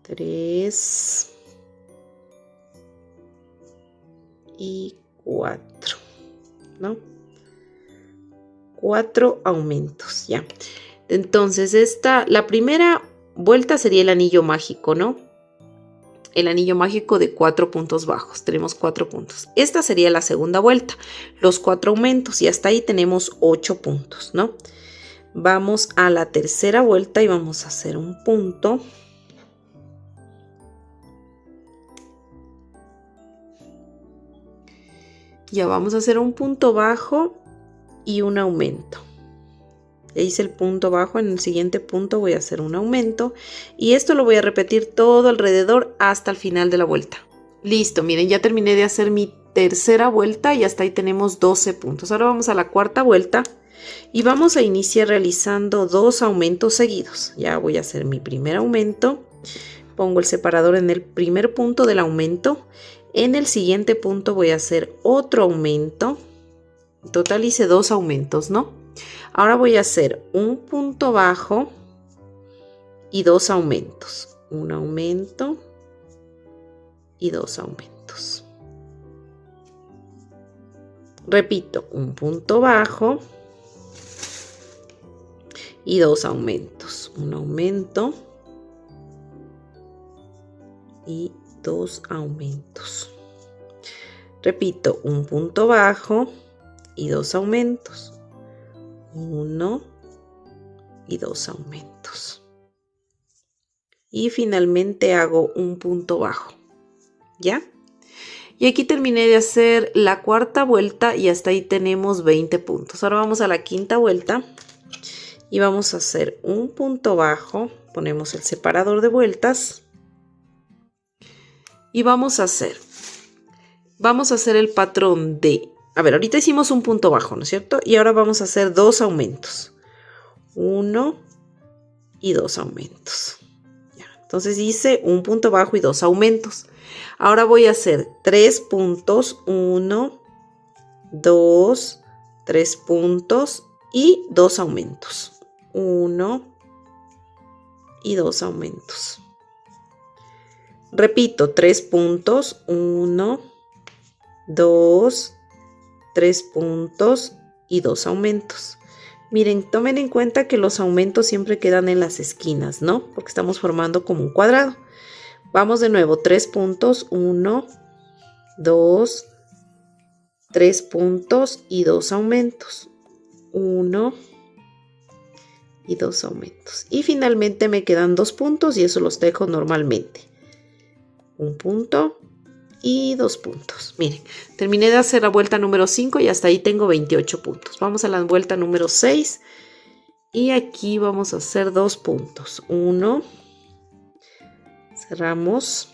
3 y 4, ¿no? 4 aumentos, ya. Entonces la primera vuelta sería el anillo mágico, ¿no? El anillo mágico de 4 puntos bajos. Tenemos 4 puntos. Esta sería la segunda vuelta, los 4 aumentos y hasta ahí tenemos 8 puntos, ¿no? Vamos a la tercera vuelta y vamos a hacer un punto. Ya vamos a hacer un punto bajo y un aumento. Ya hice el punto bajo, en el siguiente punto voy a hacer un aumento y esto lo voy a repetir todo alrededor hasta el final de la vuelta. Listo, miren, ya terminé de hacer mi tercera vuelta y hasta ahí tenemos 12 puntos. Ahora vamos a la cuarta vuelta y vamos a iniciar realizando 2 aumentos seguidos. Ya voy a hacer mi primer aumento, pongo el separador en el primer punto del aumento, en el siguiente punto voy a hacer otro aumento. En total hice 2 aumentos, ¿no? Ahora voy a hacer un punto bajo y 2 aumentos. Un aumento y 2 aumentos. Repito, un punto bajo y 2 aumentos. Un aumento y 2 aumentos. Repito, un punto bajo y 2 aumentos. 1 y 2 aumentos. Y finalmente hago un punto bajo. ¿Ya? Y aquí terminé de hacer la cuarta vuelta y hasta ahí tenemos 20 puntos. Ahora vamos a la quinta vuelta y vamos a hacer un punto bajo. Ponemos el separador de vueltas y vamos a hacer el patrón de... A ver, ahorita hicimos un punto bajo, ¿no es cierto? Y ahora vamos a hacer 2 aumentos. 1 y 2 aumentos. Ya, entonces hice un punto bajo y 2 aumentos. Ahora voy a hacer 3 puntos, 1, 2, 3 puntos y 2 aumentos. 1 y 2 aumentos. Repito, 3 puntos, 1, 2, 3 puntos y 2 aumentos. Miren, tomen en cuenta que los aumentos siempre quedan en las esquinas, ¿no? Porque estamos formando como un cuadrado. Vamos de nuevo, 3 puntos, 1, 2, 3 puntos y 2 aumentos. 1 y 2 aumentos. Y finalmente me quedan 2 puntos y eso los dejo normalmente. Un punto y 2 puntos. Miren, terminé de hacer la vuelta número 5 y hasta ahí tengo 28 puntos. Vamos a la vuelta número 6 y aquí vamos a hacer 2 puntos. 1, cerramos.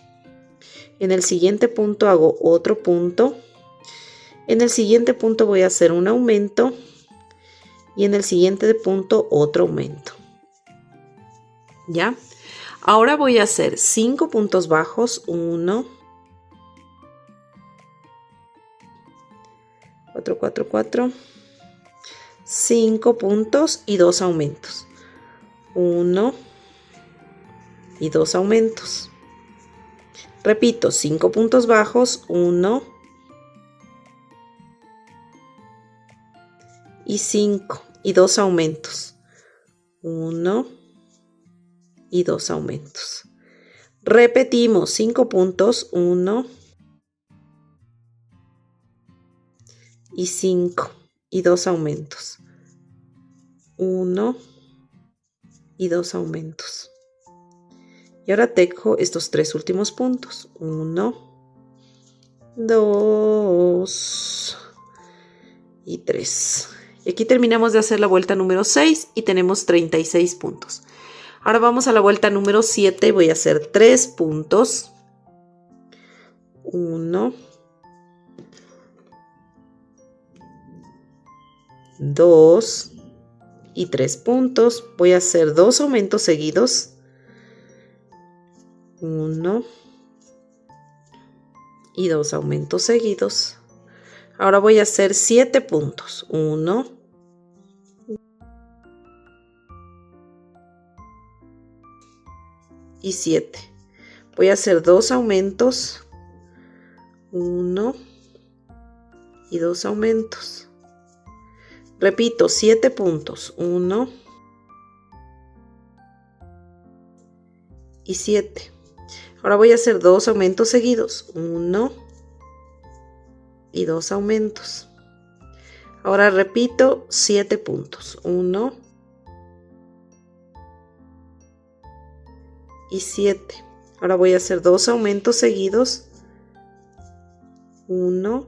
En el siguiente punto hago otro punto. En el siguiente punto voy a hacer un aumento y en el siguiente punto otro aumento. ¿Ya? Ahora voy a hacer 5 puntos bajos. 1, 4, 4, 4, 5 puntos y 2 aumentos. 1 y 2 aumentos. Repito, 5 puntos bajos, 1 y 5 y 2 aumentos. 1 y 2 aumentos. Repetimos 5 puntos, 1 y 5 y 2 aumentos. 1 y 2 aumentos. Y ahora tejo estos 3 últimos puntos. 1, 2 y 3. Y aquí terminamos de hacer la vuelta número 6 y tenemos 36 puntos. Ahora vamos a la vuelta número 7 y voy a hacer 3 puntos. 1, 2 y 3 puntos. Voy a hacer 2 aumentos seguidos. 1 y 2 aumentos seguidos. Ahora voy a hacer 7 puntos. 1 y 7. Voy a hacer 2 aumentos. 1 y 2 aumentos. Repito, 7 puntos. 1 y 7. Ahora voy a hacer 2 aumentos seguidos. 1 y 2 aumentos. Ahora repito 7 puntos. 1 y 7. Ahora voy a hacer 2 aumentos seguidos. 1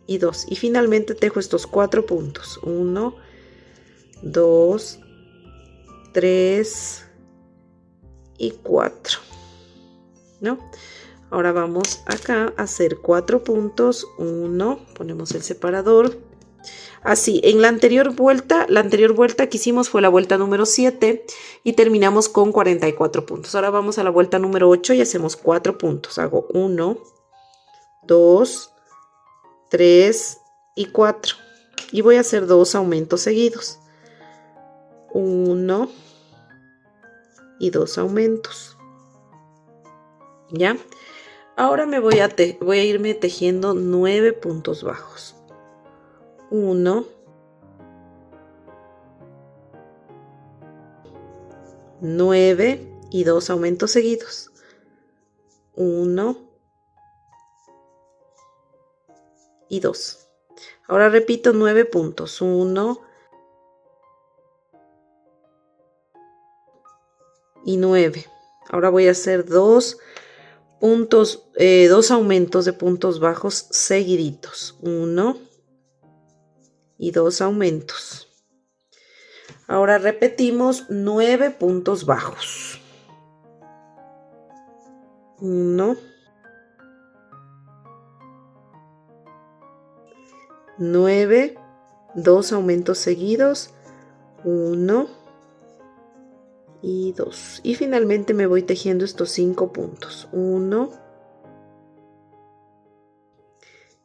y 2. Y finalmente tejo estos 4 puntos. 1, 2, 3 y 4. ¿No? Ahora vamos acá a hacer 4 puntos. 1, ponemos el separador. Así, en la anterior vuelta que hicimos fue la vuelta número 7 y terminamos con 44 puntos. Ahora vamos a la vuelta número 8 y hacemos 4 puntos. Hago 1, 2, 3 y 4. Y voy a hacer 2 aumentos seguidos. 1 y 2 aumentos. ¿Ya? Ahora me voy a irme tejiendo 9 puntos bajos. 1, 9 y 2 aumentos seguidos. 1 y 2. Ahora repito 9 puntos, 1 y 9. Ahora voy a hacer 2 puntos, 2 aumentos de puntos bajos seguiditos, 1 y 2 aumentos. Ahora repetimos 9 puntos bajos, 1, 9, 2 aumentos seguidos, 1 y 2. Y finalmente me voy tejiendo estos 5 puntos, 1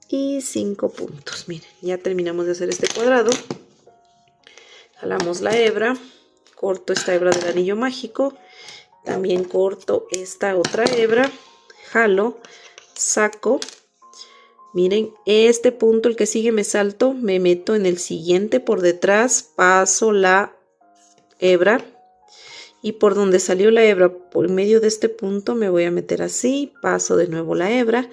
y 5 puntos. Miren, ya terminamos de hacer este cuadrado. Jalamos la hebra, corto esta hebra del anillo mágico, también corto esta otra hebra, jalo, saco. Miren, este punto, el que sigue, me salto, me meto en el siguiente por detrás, paso la hebra y por donde salió la hebra, por medio de este punto, me voy a meter así, paso de nuevo la hebra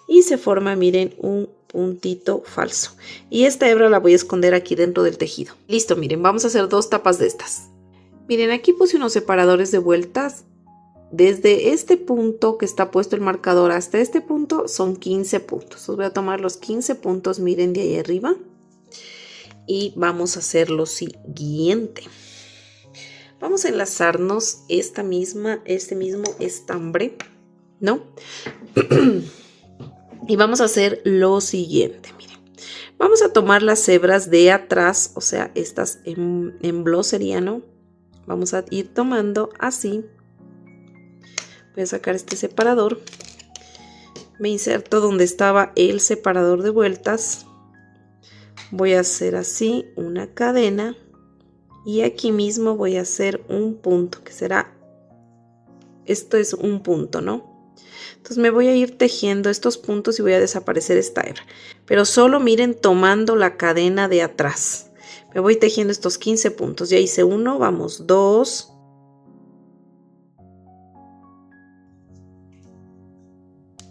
y se forma, miren, un puntito falso. Y esta hebra la voy a esconder aquí dentro del tejido. Listo, miren, vamos a hacer 2 tapas de estas. Miren, aquí puse unos separadores de vueltas. Desde este punto que está puesto el marcador hasta este punto son 15 puntos. Os voy a tomar los 15 puntos, miren, de ahí arriba. Y vamos a hacer lo siguiente. Vamos a enlazarnos este mismo estambre, ¿no? Y vamos a hacer lo siguiente, miren. Vamos a tomar las hebras de atrás, o sea, estas en bloc sería, ¿no? Vamos a ir tomando así. Voy a sacar este separador, me inserto donde estaba el separador de vueltas, voy a hacer así una cadena y aquí mismo voy a hacer un punto que será, esto es un punto, ¿no? Entonces me voy a ir tejiendo estos puntos y voy a desaparecer esta hebra, pero solo miren tomando la cadena de atrás. Me voy tejiendo estos 15 puntos, ya hice uno, vamos 2,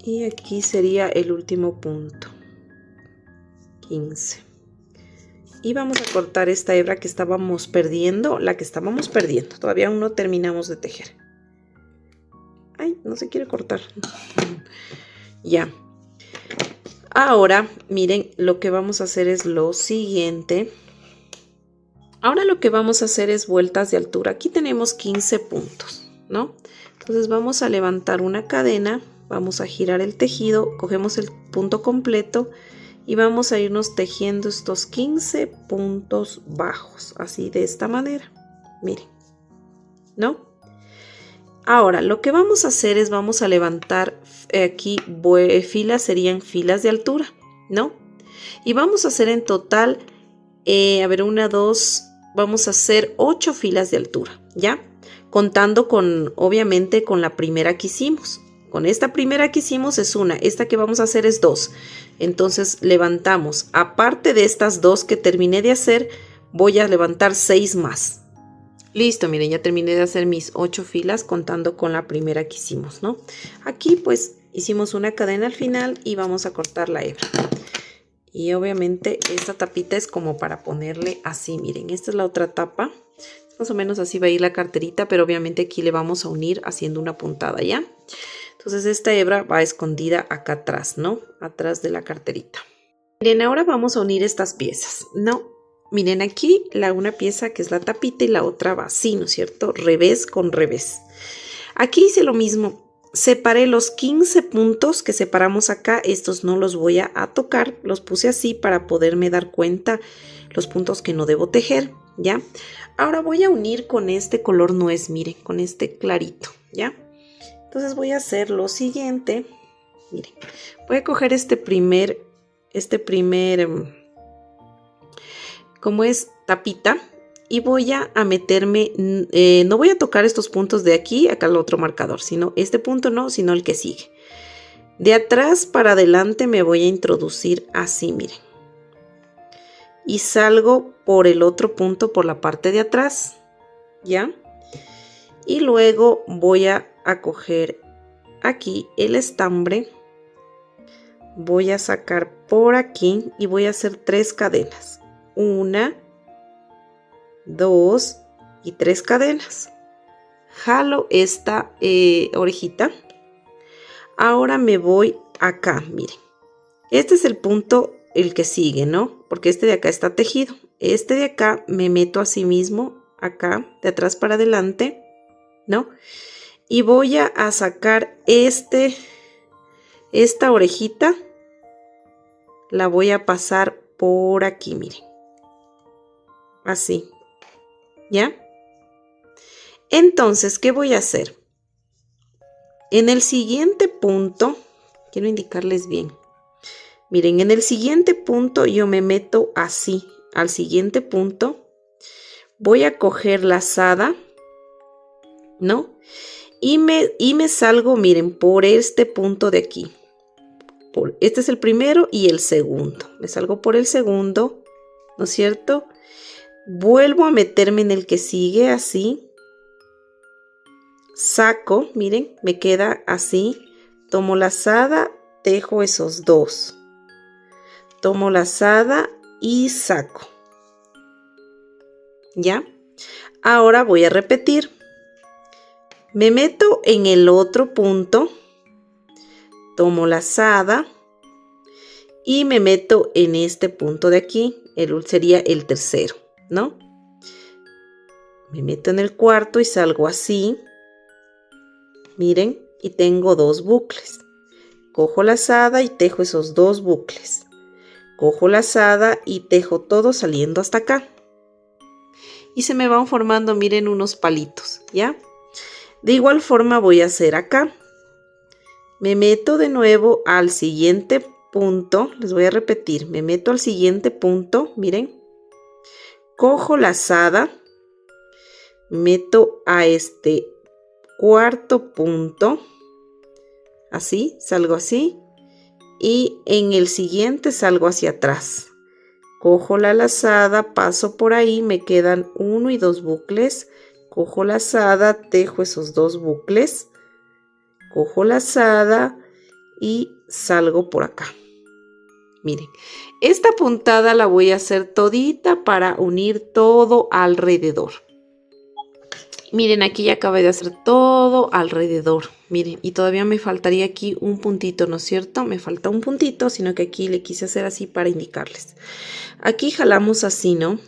y aquí sería el último punto, 15. Y vamos a cortar esta hebra que estábamos perdiendo, todavía aún no terminamos de tejer. Ay, no se quiere cortar. Ya. Ahora, miren, lo que vamos a hacer es lo siguiente. Ahora lo que vamos a hacer es vueltas de altura. Aquí tenemos 15 puntos, ¿no? Entonces vamos a levantar una cadena. Vamos a girar el tejido, cogemos el punto completo y vamos a irnos tejiendo estos 15 puntos bajos, así de esta manera, miren, ¿no? Ahora, lo que vamos a hacer es vamos a levantar aquí filas, serían filas de altura, ¿no? Y vamos a hacer en total, a ver, 1, 2, vamos a hacer 8 filas de altura, ¿ya? Contando con, obviamente, con la primera que hicimos. Con esta primera que hicimos es una, esta que vamos a hacer es 2. Entonces levantamos, aparte de estas 2 que terminé de hacer, voy a levantar 6 más. Listo, miren, ya terminé de hacer mis 8 filas contando con la primera que hicimos, ¿no? Aquí pues hicimos una cadena al final y vamos a cortar la hebra. Y obviamente esta tapita es como para ponerle así, miren, esta es la otra tapa. Más o menos así va a ir la carterita, pero obviamente aquí le vamos a unir haciendo una puntada, ¿ya? Entonces esta hebra va escondida acá atrás, ¿no? Atrás de la carterita. Miren, ahora vamos a unir estas piezas, ¿no? Miren aquí una pieza que es la tapita y la otra va así, ¿no es cierto? Revés con revés. Aquí hice lo mismo. Separé los 15 puntos que separamos acá. Estos no los voy a tocar. Los puse así para poderme dar cuenta los puntos que no debo tejer, ¿ya? Ahora voy a unir con este color nuez, miren, con este clarito, ¿ya? Entonces voy a hacer lo siguiente, miren, voy a coger este primer, como es tapita, y voy a meterme, no voy a tocar estos puntos de aquí, acá el otro marcador, sino este punto no, sino el que sigue. De atrás para adelante me voy a introducir así, miren. Y salgo por el otro punto por la parte de atrás, ¿ya? Y luego voy a coger aquí el estambre, voy a sacar por aquí y voy a hacer 3 cadenas. 1, 2 y 3 cadenas. Jalo esta orejita. Ahora me voy acá, miren. Este es el punto, el que sigue, ¿no? Porque este de acá está tejido. Este de acá me meto así mismo, acá, de atrás para adelante, ¿no? Y voy a sacar esta orejita, la voy a pasar por aquí, miren. Así, ¿ya? Entonces, ¿qué voy a hacer? En el siguiente punto, quiero indicarles bien. Miren, en el siguiente punto yo me meto así, al siguiente punto. Voy a coger lazada, ¿no? Y me salgo, miren, por este punto de aquí. Este es el primero y el segundo. Me salgo por el segundo, ¿no es cierto? Vuelvo a meterme en el que sigue así. Saco, miren, me queda así. Tomo lazada, tejo esos 2. Tomo lazada y saco. ¿Ya? Ahora voy a repetir. Me meto en el otro punto. Tomo lazada y me meto en este punto de aquí. Sería el tercero, ¿no? Me meto en el cuarto y salgo así. Miren, y tengo 2 bucles. Cojo lazada y tejo esos 2 bucles. Cojo lazada y tejo todo saliendo hasta acá. Y se me van formando, miren, unos palitos, ¿ya? De igual forma voy a hacer acá. Me meto de nuevo al siguiente punto. Les voy a repetir. Me meto al siguiente punto, miren. Cojo lazada. Meto a este cuarto punto. Así, salgo así. Y en el siguiente salgo hacia atrás. Cojo la lazada, paso por ahí, me quedan 1 y 2 bucles. Cojo lazada, tejo esos 2 bucles. Cojo lazada y salgo por acá. Miren, esta puntada la voy a hacer todita para unir todo alrededor. Miren, aquí ya acabé de hacer todo alrededor. Miren, y todavía me faltaría aquí un puntito, ¿no es cierto? Me falta un puntito, sino que aquí le quise hacer así para indicarles. Aquí jalamos así, ¿no?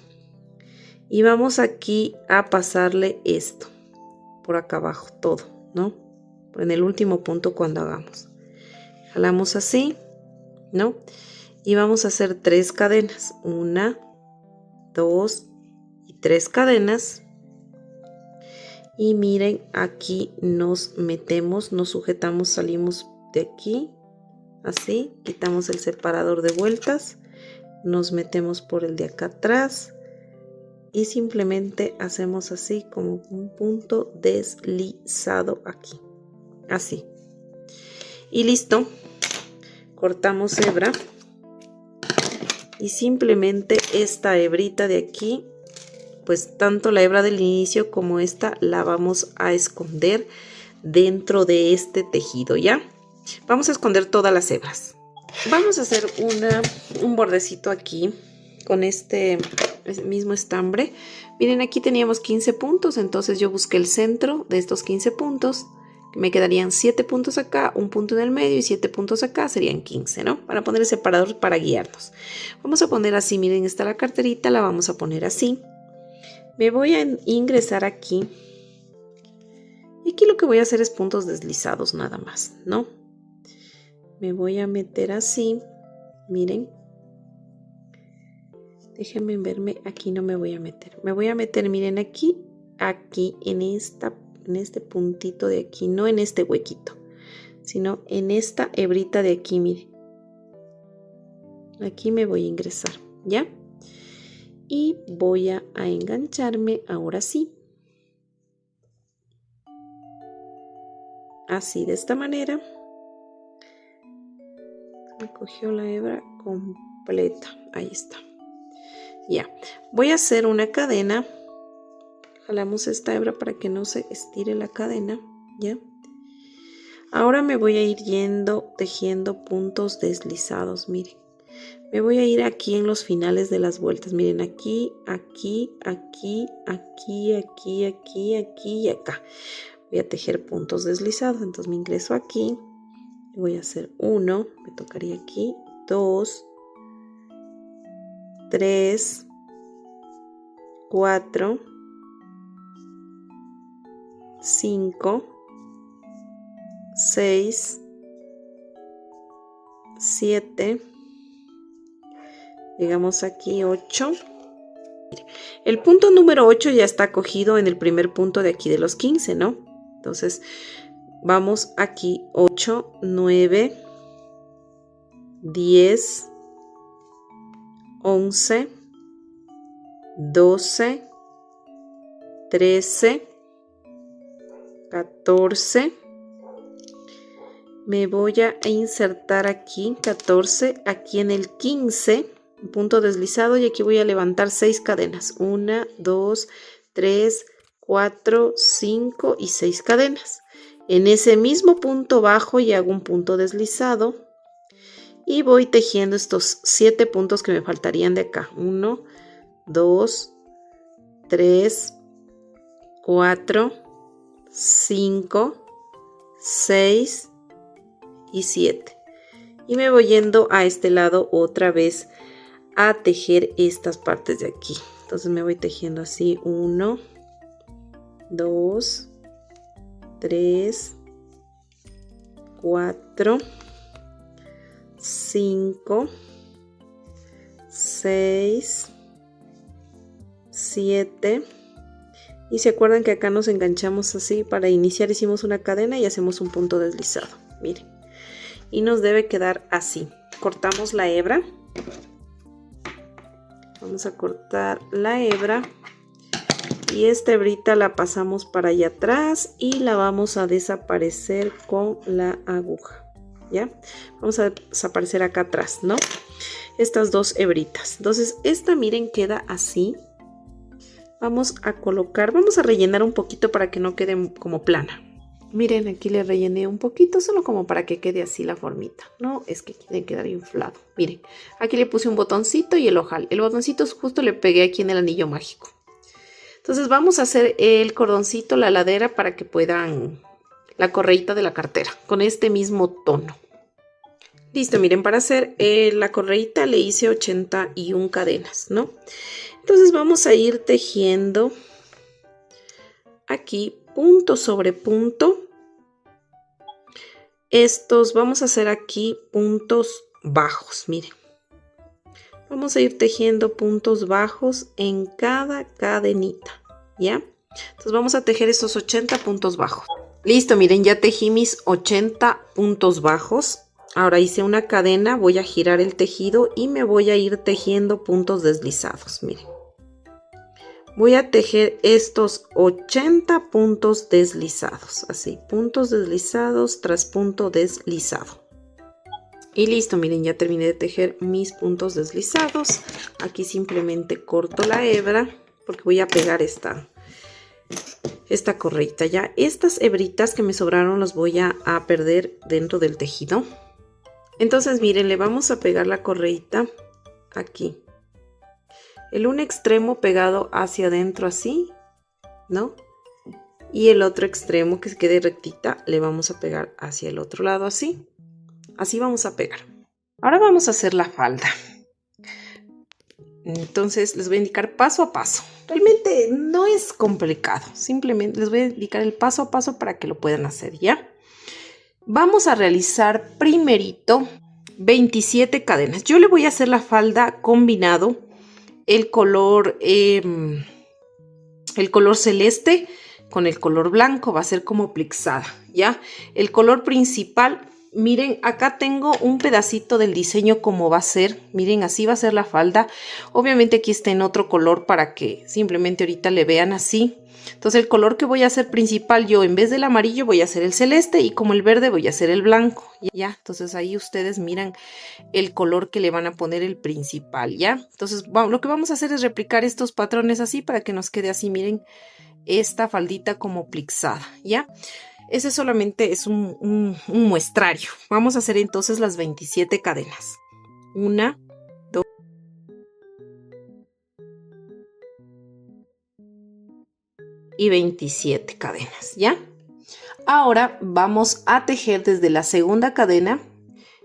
Y vamos aquí a pasarle esto. Por acá abajo, todo, ¿no? En el último punto cuando hagamos. Jalamos así, ¿no? Y vamos a hacer 3 cadenas. 1, 2 y 3 cadenas. Y miren, aquí nos metemos, nos sujetamos, salimos de aquí, así, quitamos el separador de vueltas, nos metemos por el de acá atrás y simplemente hacemos así como un punto deslizado aquí, así. Y listo, cortamos hebra y simplemente esta hebrita de aquí, pues tanto la hebra del inicio como esta la vamos a esconder dentro de este tejido, ¿ya? Vamos a esconder todas las hebras. Vamos a hacer un bordecito aquí con este mismo estambre. Miren, aquí teníamos 15 puntos, entonces yo busqué el centro de estos 15 puntos. Me quedarían 7 puntos acá, un punto en el medio y 7 puntos acá, serían 15, ¿no? Para poner el separador para guiarnos. Vamos a poner así, miren, está la carterita, la vamos a poner así. Me voy a ingresar aquí. Y aquí lo que voy a hacer es puntos deslizados nada más, ¿no? Me voy a meter así. Miren. Déjenme verme. Aquí no me voy a meter. Me voy a meter, miren, aquí. Aquí, en este puntito de aquí. No en este huequito. Sino en esta hebrita de aquí, miren. Aquí me voy a ingresar, ¿ya? Y voy a engancharme ahora sí. Así, de esta manera. Me cogió la hebra completa. Ahí está. Ya. Voy a hacer una cadena. Jalamos esta hebra para que no se estire la cadena. ¿Ya? Ahora me voy a ir tejiendo puntos deslizados, miren. Me voy a ir aquí en los finales de las vueltas. Miren, aquí, aquí, aquí, aquí, aquí, aquí, aquí y acá. Voy a tejer puntos deslizados. Entonces me ingreso aquí. Voy a hacer 1. Me tocaría aquí. 2, 3, 4, 5, 6, 7. Llegamos aquí 8. El punto número 8 ya está cogido en el primer punto de aquí de los 15, ¿no? Entonces vamos aquí 8, 9, 10, 11, 12, 13, 14. Me voy a insertar aquí 14, aquí en el 15. Punto deslizado y aquí voy a levantar 6 cadenas. 1, 2, 3, 4, 5 y 6 cadenas. En ese mismo punto bajo y hago un punto deslizado y voy tejiendo estos 7 puntos que me faltarían de acá. 1, 2, 3, 4, 5, 6 y 7. Y me voy yendo a este lado otra vez a tejer estas partes de aquí. Entonces me voy tejiendo así 1, 2, 3, 4, 5, 6, 7. Y se acuerdan que acá nos enganchamos así. Para iniciar hicimos una cadena y hacemos un punto deslizado. Miren. Y nos debe quedar así. Cortamos la hebra. Vamos a cortar la hebra y esta hebrita la pasamos para allá atrás y la vamos a desaparecer con la aguja. ¿Ya? Vamos a desaparecer acá atrás, ¿no? Estas dos hebritas. Entonces esta, miren, queda así. Vamos a colocar, vamos a rellenar un poquito para que no quede como plana. Miren, aquí le rellené un poquito, solo como para que quede así la formita. No, es que tiene que quedar inflado. Miren, aquí le puse un botoncito y el ojal. El botoncito justo le pegué aquí en el anillo mágico. Entonces vamos a hacer el cordoncito, la ladera, para que puedan, la correita de la cartera, con este mismo tono. Listo, miren, para hacer la correita le hice 81 cadenas, ¿no? Entonces vamos a ir tejiendo aquí punto sobre punto. Estos vamos a hacer aquí puntos bajos, miren. Vamos a ir tejiendo puntos bajos en cada cadenita, ¿ya? Entonces vamos a tejer estos 80 puntos bajos. Listo, miren, ya tejí mis 80 puntos bajos. Ahora hice una cadena, voy a girar el tejido y me voy a ir tejiendo puntos deslizados, miren. Voy a tejer estos 80 puntos deslizados, así, puntos deslizados tras punto deslizado. Y listo, miren, ya terminé de tejer mis puntos deslizados. Aquí simplemente corto la hebra porque voy a pegar esta correita. Ya estas hebritas que me sobraron los voy a perder dentro del tejido. Entonces, miren, le vamos a pegar la correita aquí. El un extremo pegado hacia adentro así, ¿no? Y el otro extremo que se quede rectita le vamos a pegar hacia el otro lado así. Así vamos a pegar. Ahora vamos a hacer la falda. Entonces les voy a indicar paso a paso. Realmente no es complicado. Simplemente les voy a indicar el paso a paso para que lo puedan hacer, ¿ya? Vamos a realizar primerito 27 cadenas. Yo le voy a hacer la falda combinado. El color celeste con el color blanco va a ser como plixada, ¿ya? El color principal, miren, acá tengo un pedacito del diseño como va a ser. Miren, así va a ser la falda. Obviamente aquí está en otro color para que simplemente ahorita le vean así. Entonces el color que voy a hacer principal, yo en vez del amarillo voy a hacer el celeste y como el verde voy a hacer el blanco, ¿ya? Entonces ahí ustedes miran el color que le van a poner el principal, ¿ya? Entonces lo que vamos a hacer es replicar estos patrones así para que nos quede así, miren, esta faldita como plixada, ¿ya? Ese solamente es un muestrario. Vamos a hacer entonces las 27 cadenas. 1, 2, y 27 cadenas, ¿ya? Ahora vamos a tejer desde la segunda cadena.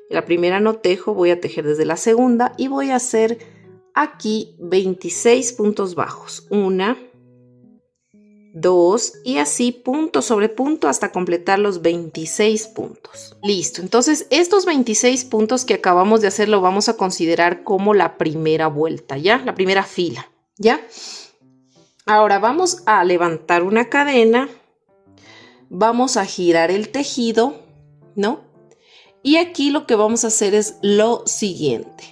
La primera no tejo, voy a tejer desde la segunda y voy a hacer aquí 26 puntos bajos. 1, 2 y así punto sobre punto hasta completar los 26 puntos. Listo, entonces estos 26 puntos que acabamos de hacer lo vamos a considerar como la primera vuelta, ¿ya? La primera fila, ¿ya? Ahora vamos a levantar una cadena, vamos a girar el tejido, ¿no? Y aquí lo que vamos a hacer es lo siguiente.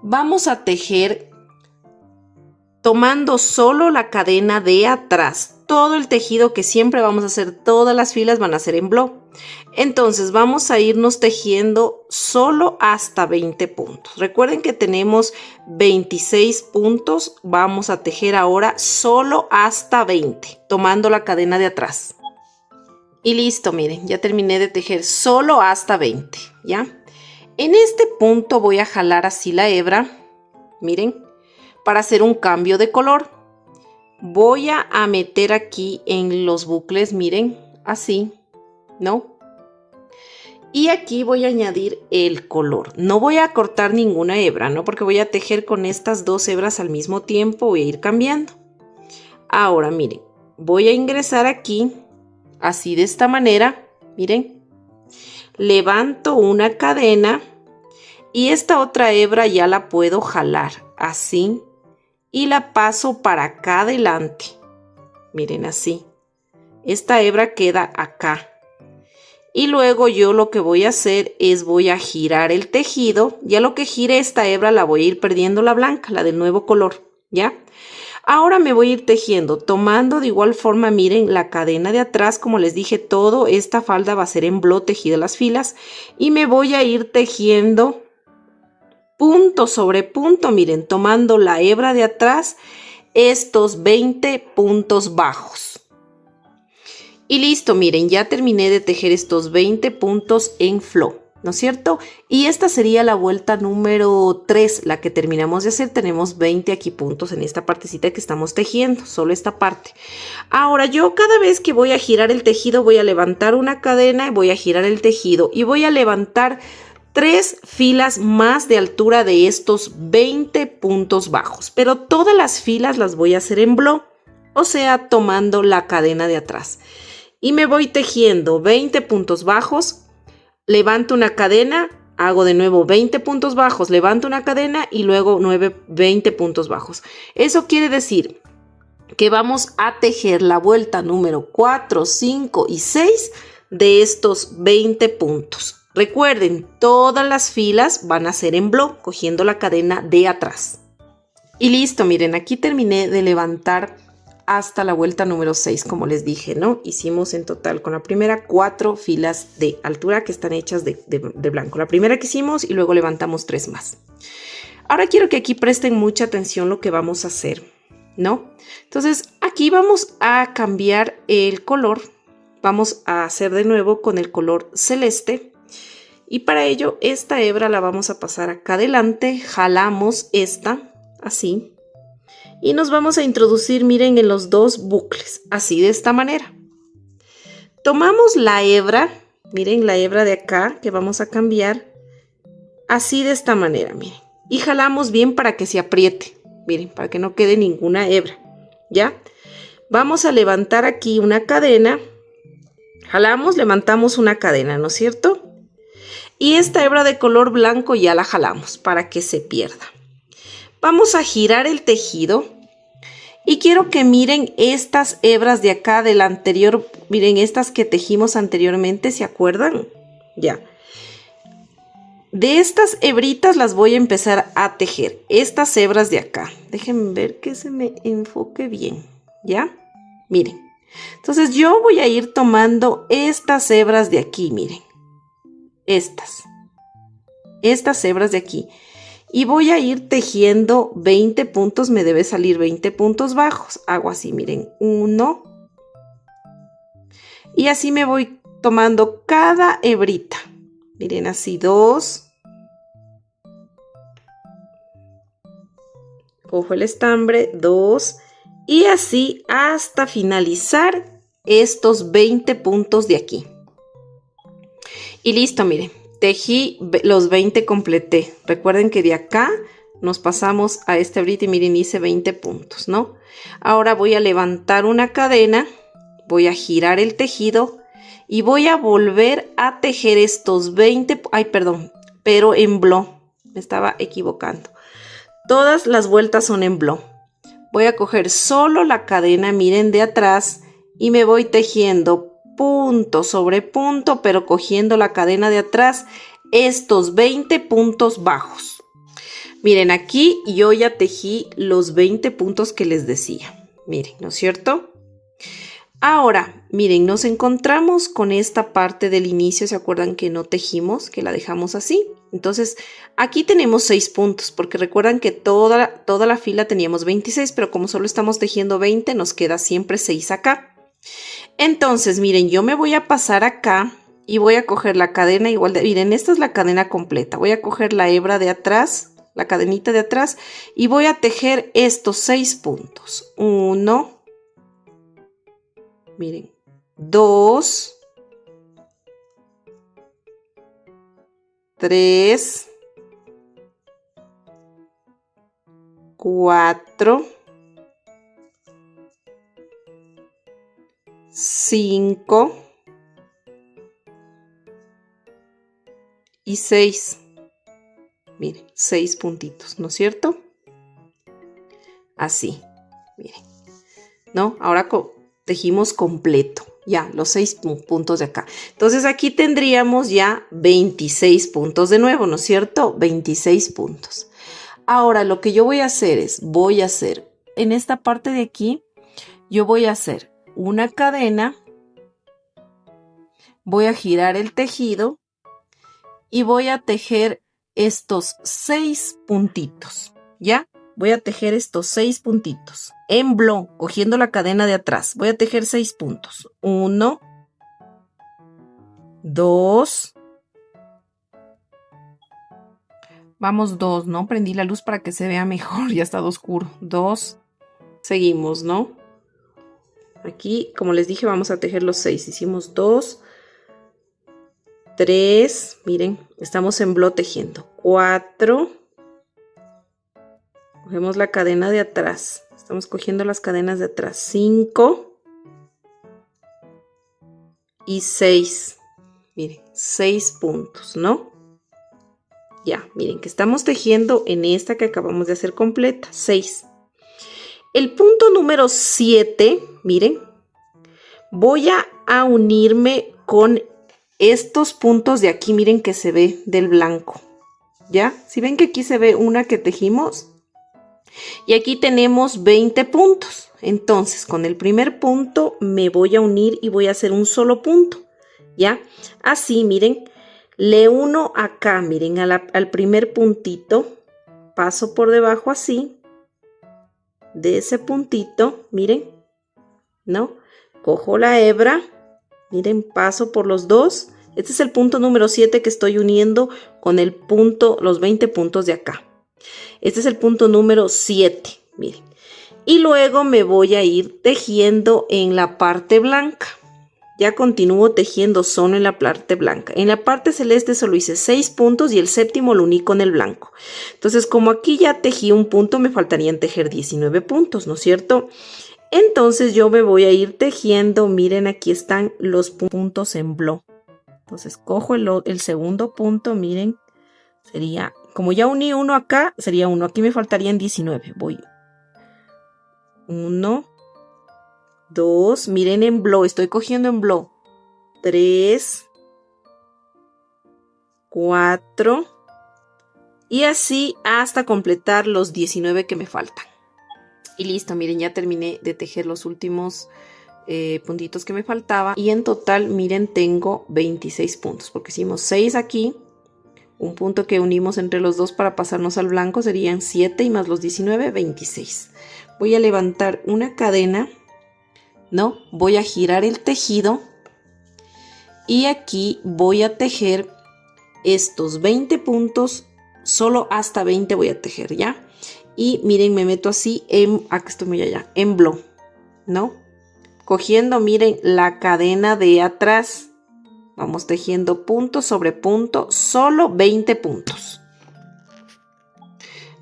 Vamos a tejer tomando solo la cadena de atrás. Todo el tejido que siempre vamos a hacer, todas las filas van a ser en bloc. Entonces vamos a irnos tejiendo solo hasta 20 puntos. Recuerden que tenemos 26 puntos. Vamos a tejer ahora solo hasta 20, tomando la cadena de atrás. Y listo, miren, ya terminé de tejer solo hasta 20, ¿ya? En este punto voy a jalar así la hebra, miren, para hacer un cambio de color. Voy a meter aquí en los bucles, miren, así, ¿no? Y aquí voy a añadir el color. No voy a cortar ninguna hebra, ¿no? Porque voy a tejer con estas dos hebras al mismo tiempo, voy a ir cambiando. Ahora, miren, voy a ingresar aquí. Así de esta manera, miren, levanto una cadena y esta otra hebra ya la puedo jalar así y la paso para acá adelante. Miren así, esta hebra queda acá y luego yo lo que voy a hacer es voy a girar el tejido. Ya lo que gire esta hebra la voy a ir perdiendo la blanca, la del nuevo color, ¿ya? Ahora me voy a ir tejiendo, tomando de igual forma, miren, la cadena de atrás, como les dije, todo esta falda va a ser en bloc tejido las filas. Y me voy a ir tejiendo punto sobre punto, miren, tomando la hebra de atrás, estos 20 puntos bajos. Y listo, miren, ya terminé de tejer estos 20 puntos en flow, ¿no es cierto? Y esta sería la vuelta número 3, la que terminamos de hacer. Tenemos 20 aquí puntos en esta partecita que estamos tejiendo, solo esta parte. Ahora yo cada vez que voy a girar el tejido voy a levantar una cadena y voy a girar el tejido y voy a levantar 3 filas más de altura de estos 20 puntos bajos. Pero todas las filas las voy a hacer en bloc, o sea, tomando la cadena de atrás. Y me voy tejiendo 20 puntos bajos. Levanto una cadena, hago de nuevo 20 puntos bajos, levanto una cadena y luego 20 puntos bajos. Eso quiere decir que vamos a tejer la vuelta número 4, 5 y 6 de estos 20 puntos. Recuerden, todas las filas van a ser en bloc, cogiendo la cadena de atrás. Y listo, miren, aquí terminé de levantar hasta la vuelta número 6, como les dije, ¿no? Hicimos en total con la primera 4 filas de altura que están hechas de blanco. La primera que hicimos y luego levantamos 3 más. Ahora quiero que aquí presten mucha atención lo que vamos a hacer, ¿no? Entonces aquí vamos a cambiar el color. Vamos a hacer de nuevo con el color celeste. Y para ello esta hebra la vamos a pasar acá adelante. Jalamos esta, así. Y nos vamos a introducir, miren, en los 2 bucles, así de esta manera. Tomamos la hebra, miren la hebra de acá que vamos a cambiar, así de esta manera, miren. Y jalamos bien para que se apriete, miren, para que no quede ninguna hebra, ¿ya? Vamos a levantar aquí una cadena, jalamos, levantamos una cadena, ¿no es cierto? Y esta hebra de color blanco ya la jalamos para que se pierda. Vamos a girar el tejido y quiero que miren estas hebras de acá del anterior, miren estas que tejimos anteriormente, ¿se acuerdan? Ya. De estas hebritas las voy a empezar a tejer, estas hebras de acá. Déjenme ver que se me enfoque bien, ¿ya? Miren. Entonces yo voy a ir tomando estas hebras de aquí, miren. Estas hebras de aquí. Y voy a ir tejiendo 20 puntos, me debe salir 20 puntos bajos. Hago así, miren, 1. Y así me voy tomando cada hebrita. Miren, así 2. Cojo el estambre, 2. Y así hasta finalizar estos 20 puntos de aquí. Y listo, miren, tejí los 20, completé. Recuerden que de acá nos pasamos a este hebrita y miren, hice 20 puntos, ¿no? Ahora voy a levantar una cadena, voy a girar el tejido y voy a volver a tejer estos 20, ay, perdón, pero en bloc, me estaba equivocando. Todas las vueltas son en bloc. Voy a coger solo la cadena, miren, de atrás y me voy tejiendo punto sobre punto, pero cogiendo la cadena de atrás, estos 20 puntos bajos. Miren, aquí yo ya tejí los 20 puntos que les decía. Miren, ¿no es cierto? Ahora, miren, nos encontramos con esta parte del inicio. ¿Se acuerdan que no tejimos? Que la dejamos así. Entonces, aquí tenemos 6 puntos, porque recuerdan que toda la fila teníamos 26, pero como solo estamos tejiendo 20, nos queda siempre 6 acá. Entonces, miren, yo me voy a pasar acá y voy a coger la cadena igual de... Miren, esta es la cadena completa. Voy a coger la hebra de atrás, la cadenita de atrás, y voy a tejer estos 6 puntos. 1, miren, 2, 3, 4, 5 y 6. Miren, 6 puntitos, ¿no es cierto? Así, miren, ¿no? Ahora tejimos completo, ya, los 6 puntos de acá. Entonces aquí tendríamos ya 26 puntos de nuevo, ¿no es cierto? 26 puntos. Ahora lo que yo voy a hacer es, en esta parte de aquí, yo voy a hacer una cadena, voy a girar el tejido y voy a tejer estos 6 puntitos, ¿ya? Voy a tejer estos 6 puntitos en bloc, cogiendo la cadena de atrás. Voy a tejer 6 puntos. 1, 2, vamos 2, ¿no? Prendí la luz para que se vea mejor, ya está oscuro. 2, seguimos, ¿no? Aquí, como les dije, vamos a tejer los 6. Hicimos 2, 3, miren, estamos en bloc tejiendo. 4, cogemos la cadena de atrás. Estamos cogiendo las cadenas de atrás. 5 y 6. Miren, 6 puntos, ¿no? Ya, miren que estamos tejiendo en esta que acabamos de hacer completa. 6. El punto número 7, miren, voy a unirme con estos puntos de aquí, miren que se ve del blanco, ¿ya? Si ven que aquí se ve una que tejimos y aquí tenemos 20 puntos. Entonces, con el primer punto me voy a unir y voy a hacer un solo punto, ¿ya? Así, miren, le uno acá, miren, al primer puntito, paso por debajo así, de ese puntito, miren, ¿no? Cojo la hebra, miren, paso por los dos. Este es el punto número 7 que estoy uniendo con el punto, los 20 puntos de acá. Este es el punto número 7, miren. Y luego me voy a ir tejiendo en la parte blanca. Ya continúo tejiendo solo en la parte blanca. En la parte celeste solo hice 6 puntos y el séptimo lo uní con el blanco. Entonces, como aquí ya tejí un punto, me faltarían tejer 19 puntos, ¿no es cierto? Entonces yo me voy a ir tejiendo, miren, aquí están los puntos en bloc. Entonces cojo el segundo punto, miren, sería, como ya uní uno acá, sería uno. Aquí me faltarían 19. Voy 1, 2, miren en bloc, estoy cogiendo en bloc. 3, 4 y así hasta completar los 19 que me faltan. Y listo, miren, ya terminé de tejer los últimos puntitos que me faltaba. Y en total, miren, tengo 26 puntos. Porque hicimos 6 aquí. Un punto que unimos entre los dos para pasarnos al blanco serían 7 y más los 19, 26. Voy a levantar una cadena, ¿no? Voy a girar el tejido Y aquí voy a tejer estos 20 puntos, solo hasta 20 voy a tejer, ¿ya? Y miren, me meto así aquí estoy muy allá, en blow, ¿no? Cogiendo, miren, la cadena de atrás. Vamos tejiendo punto sobre punto, solo 20 puntos.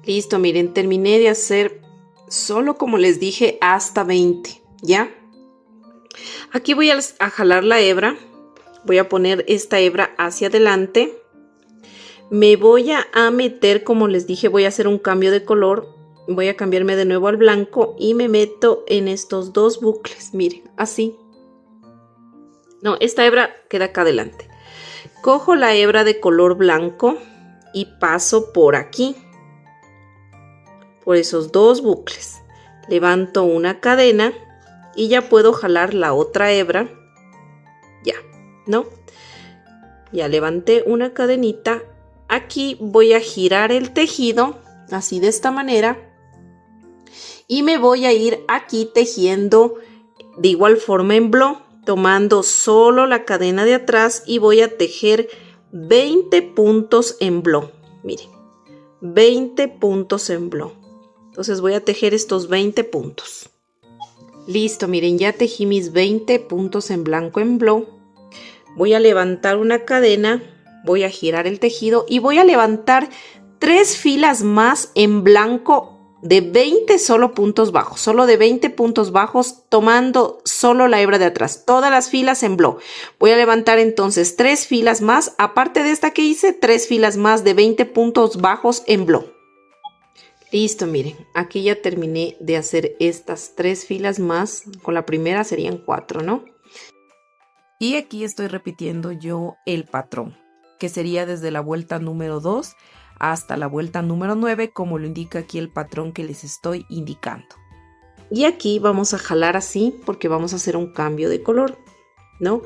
Listo, miren, terminé de hacer solo, como les dije, hasta 20, ¿ya? Aquí voy a jalar la hebra. Voy a poner esta hebra hacia adelante. Me voy a meter, como les dije, voy a hacer un cambio de color. Voy a cambiarme de nuevo al blanco y me meto en estos dos bucles. Miren, así. No, esta hebra queda acá adelante. Cojo la hebra de color blanco y paso por aquí. Por esos dos bucles. Levanto una cadena y ya puedo jalar la otra hebra. Ya, ¿no? Ya levanté una cadenita. Aquí voy a girar el tejido, así de esta manera. Y me voy a ir aquí tejiendo de igual forma en blow, tomando solo la cadena de atrás y voy a tejer 20 puntos en blow. Miren, 20 puntos en blow. Entonces voy a tejer estos 20 puntos. Listo, miren, ya tejí mis 20 puntos en blanco en blow. Voy a levantar una cadena, voy a girar el tejido y voy a levantar 3 filas más en blanco de 20 solo puntos bajos, solo de 20 puntos bajos, tomando solo la hebra de atrás, todas las filas en blow. Voy a levantar entonces 3 filas más, aparte de esta que hice, 3 filas más de 20 puntos bajos en blow. Listo, miren, aquí ya terminé de hacer estas 3 filas más, con la primera serían 4, ¿no? Y aquí estoy repitiendo yo el patrón, que sería desde la vuelta número 2 hasta la vuelta número 9, como lo indica aquí el patrón que les estoy indicando. Y aquí vamos a jalar así porque vamos a hacer un cambio de color, ¿no?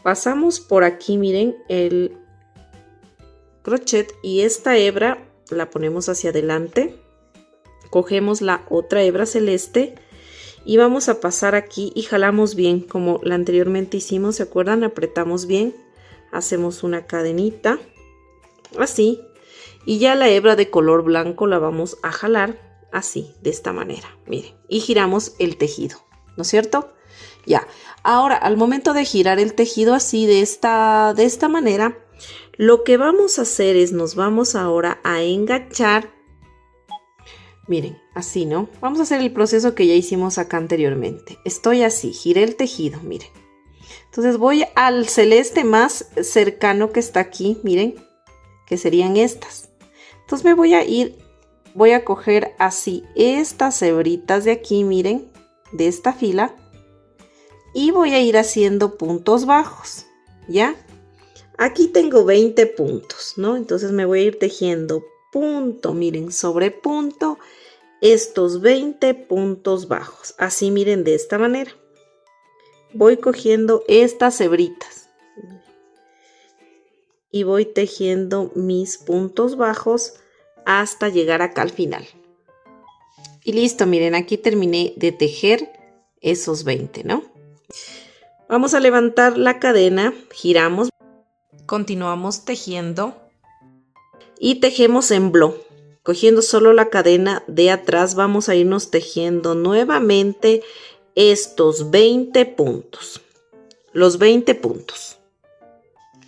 Pasamos por aquí, miren, el crochet y esta hebra la ponemos hacia adelante. Cogemos la otra hebra celeste y vamos a pasar aquí y jalamos bien como la anteriormente hicimos, ¿se acuerdan? Apretamos bien, hacemos una cadenita, así, y ya la hebra de color blanco la vamos a jalar así, de esta manera, miren, y giramos el tejido, ¿no es cierto? Ya, ahora al momento de girar el tejido así, de esta manera, lo que vamos a hacer es, nos vamos ahora a enganchar. Miren, así, ¿no? Vamos a hacer el proceso que ya hicimos acá anteriormente. Estoy así, giré el tejido, miren. Entonces voy al celeste más cercano que está aquí, miren, que serían estas. Entonces me voy a ir, voy a coger así estas hebritas de aquí, miren, de esta fila. Y voy a ir haciendo puntos bajos, ¿ya? Aquí tengo 20 puntos, ¿no? Entonces me voy a ir tejiendo punto, miren, sobre punto, estos 20 puntos bajos. Así, miren, de esta manera. Voy cogiendo estas hebritas y voy tejiendo mis puntos bajos hasta llegar acá al final. Y listo, miren, aquí terminé de tejer esos 20, ¿no? Vamos a levantar la cadena, giramos, continuamos tejiendo y tejemos en blow. Cogiendo solo la cadena de atrás, vamos a irnos tejiendo nuevamente estos 20 puntos. Los 20 puntos.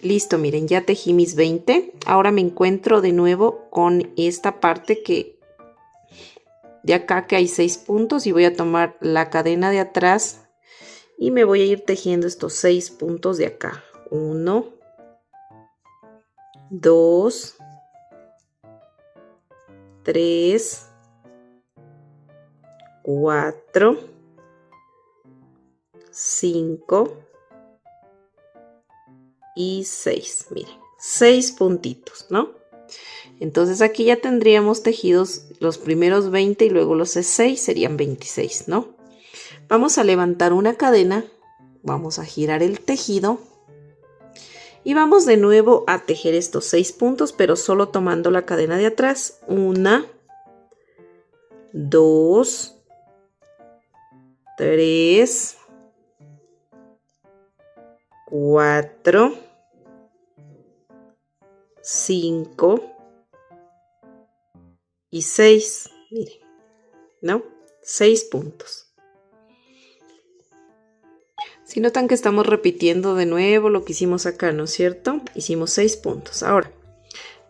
Listo, miren, ya tejí mis 20. Ahora me encuentro de nuevo con esta parte que de acá que hay 6 puntos y voy a tomar la cadena de atrás y me voy a ir tejiendo estos 6 puntos de acá. 1, 2, 3, 4, 5 y 6. Miren, 6 puntitos, ¿no? Entonces aquí ya tendríamos tejidos los primeros 20 y luego los 6 serían 26, ¿no? Vamos a levantar una cadena, vamos a girar el tejido y vamos de nuevo a tejer estos 6 puntos, pero solo tomando la cadena de atrás. 1, 2, 3, 4, 5 y 6. Miren, ¿no? 6 puntos. Si notan que estamos repitiendo de nuevo lo que hicimos acá, ¿no es cierto? Hicimos 6 puntos. Ahora,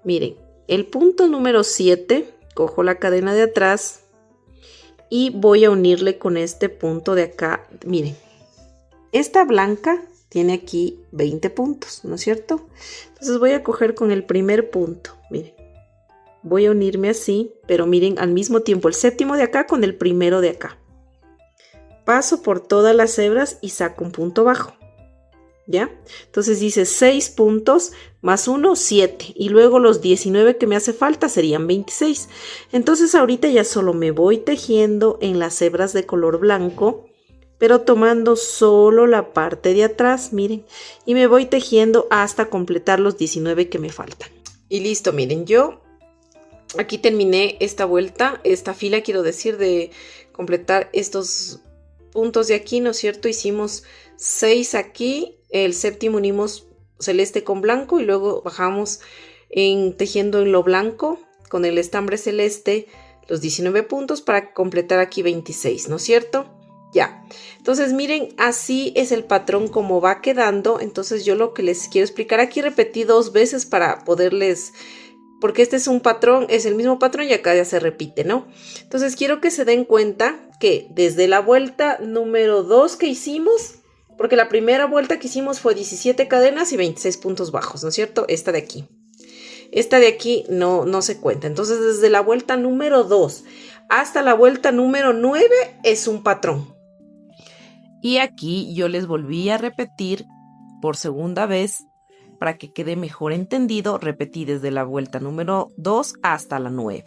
miren, el punto número 7, cojo la cadena de atrás y voy a unirle con este punto de acá. Miren, esta blanca tiene aquí 20 puntos, ¿no es cierto? Entonces voy a coger con el primer punto, miren. Voy a unirme así, pero miren al mismo tiempo el séptimo de acá con el primero de acá. Paso por todas las hebras y saco un punto bajo, ¿ya? Entonces dice 6 puntos más 1, 7. Y luego los 19 que me hace falta serían 26. Entonces ahorita ya solo me voy tejiendo en las hebras de color blanco, pero tomando solo la parte de atrás, miren. Y me voy tejiendo hasta completar los 19 que me faltan. Y listo, miren, yo aquí terminé esta vuelta, esta fila, quiero decir, de completar estos puntos de aquí, ¿no es cierto? Hicimos 6 aquí, el séptimo unimos celeste con blanco y luego bajamos tejiendo en lo blanco con el estambre celeste los 19 puntos para completar aquí 26, ¿no es cierto? Ya, entonces miren, así es el patrón como va quedando. Entonces yo lo que les quiero explicar aquí, repetí 2 veces para poderles, porque este es un patrón, es el mismo patrón y acá ya se repite, ¿no? Entonces quiero que se den cuenta que desde la vuelta número 2 que hicimos, porque la primera vuelta que hicimos fue 17 cadenas y 26 puntos bajos, ¿no es cierto? Esta de aquí. Esta de aquí no se cuenta. Entonces desde la vuelta número 2 hasta la vuelta número 9 es un patrón. Y aquí yo les volví a repetir por segunda vez. Para que quede mejor entendido, repetí desde la vuelta número 2 hasta la 9.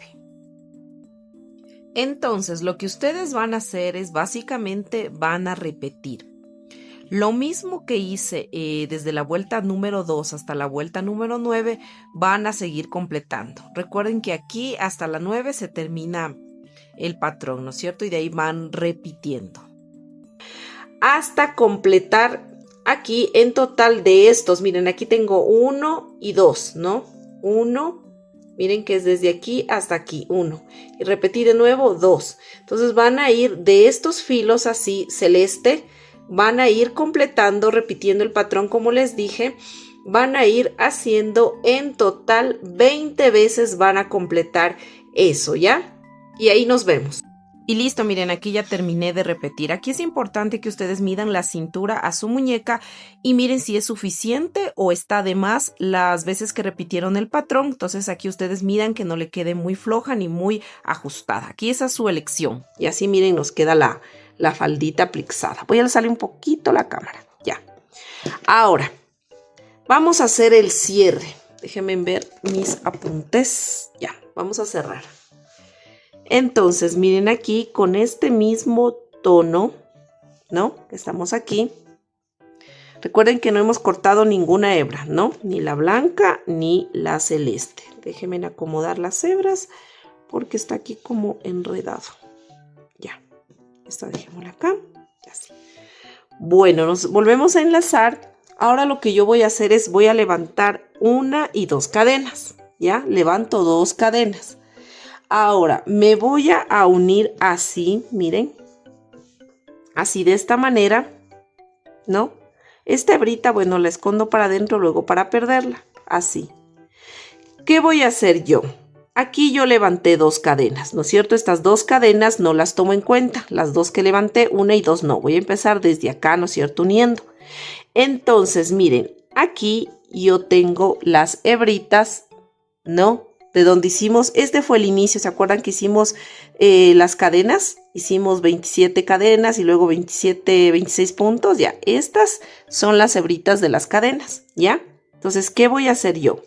Entonces, lo que ustedes van a hacer es básicamente van a repetir. Lo mismo que hice desde la vuelta número 2 hasta la vuelta número 9, van a seguir completando. Recuerden que aquí hasta la 9 se termina el patrón, ¿no es cierto? Y de ahí van repitiendo. Hasta completar. Aquí en total de estos, miren, aquí tengo 1 y 2, ¿no? 1, miren que es desde aquí hasta aquí, 1. Y repetí de nuevo 2. Entonces van a ir de estos filos así, celeste, van a ir completando, repitiendo el patrón como les dije. Van a ir haciendo en total 20 veces van a completar eso, ¿ya? Y ahí nos vemos. Y listo, miren, aquí ya terminé de repetir. Aquí es importante que ustedes midan la cintura a su muñeca y miren si es suficiente o está de más las veces que repitieron el patrón. Entonces aquí ustedes midan que no le quede muy floja ni muy ajustada. Aquí esa es su elección. Y así miren, nos queda la faldita plixada. Voy a alzarle un poquito la cámara. Ya. Ahora, vamos a hacer el cierre. Déjenme ver mis apuntes. Ya, vamos a cerrar. Entonces, miren aquí con este mismo tono, ¿no? Estamos aquí. Recuerden que no hemos cortado ninguna hebra, ¿no? Ni la blanca ni la celeste. Déjenme acomodar las hebras porque está aquí como enredado. Ya. Esta dejémosla acá. Así. Bueno, nos volvemos a enlazar. Ahora lo que yo voy a hacer es voy a levantar 1 y 2 cadenas. ¿Ya? Levanto 2 cadenas. Ahora me voy a unir así, miren, así de esta manera, ¿no? Esta hebrita, bueno, la escondo para adentro luego para perderla, así. ¿Qué voy a hacer yo? Aquí yo levanté 2 cadenas, ¿no es cierto? Estas 2 cadenas no las tomo en cuenta, las 2 que levanté, 1 y 2 no. Voy a empezar desde acá, ¿no es cierto? Uniendo. Entonces, miren, aquí yo tengo las hebritas, ¿no? De donde hicimos, este fue el inicio, ¿se acuerdan que hicimos las cadenas? Hicimos 27 cadenas y luego 26 puntos, ya. Estas son las hebritas de las cadenas, ¿ya? Entonces, ¿qué voy a hacer yo?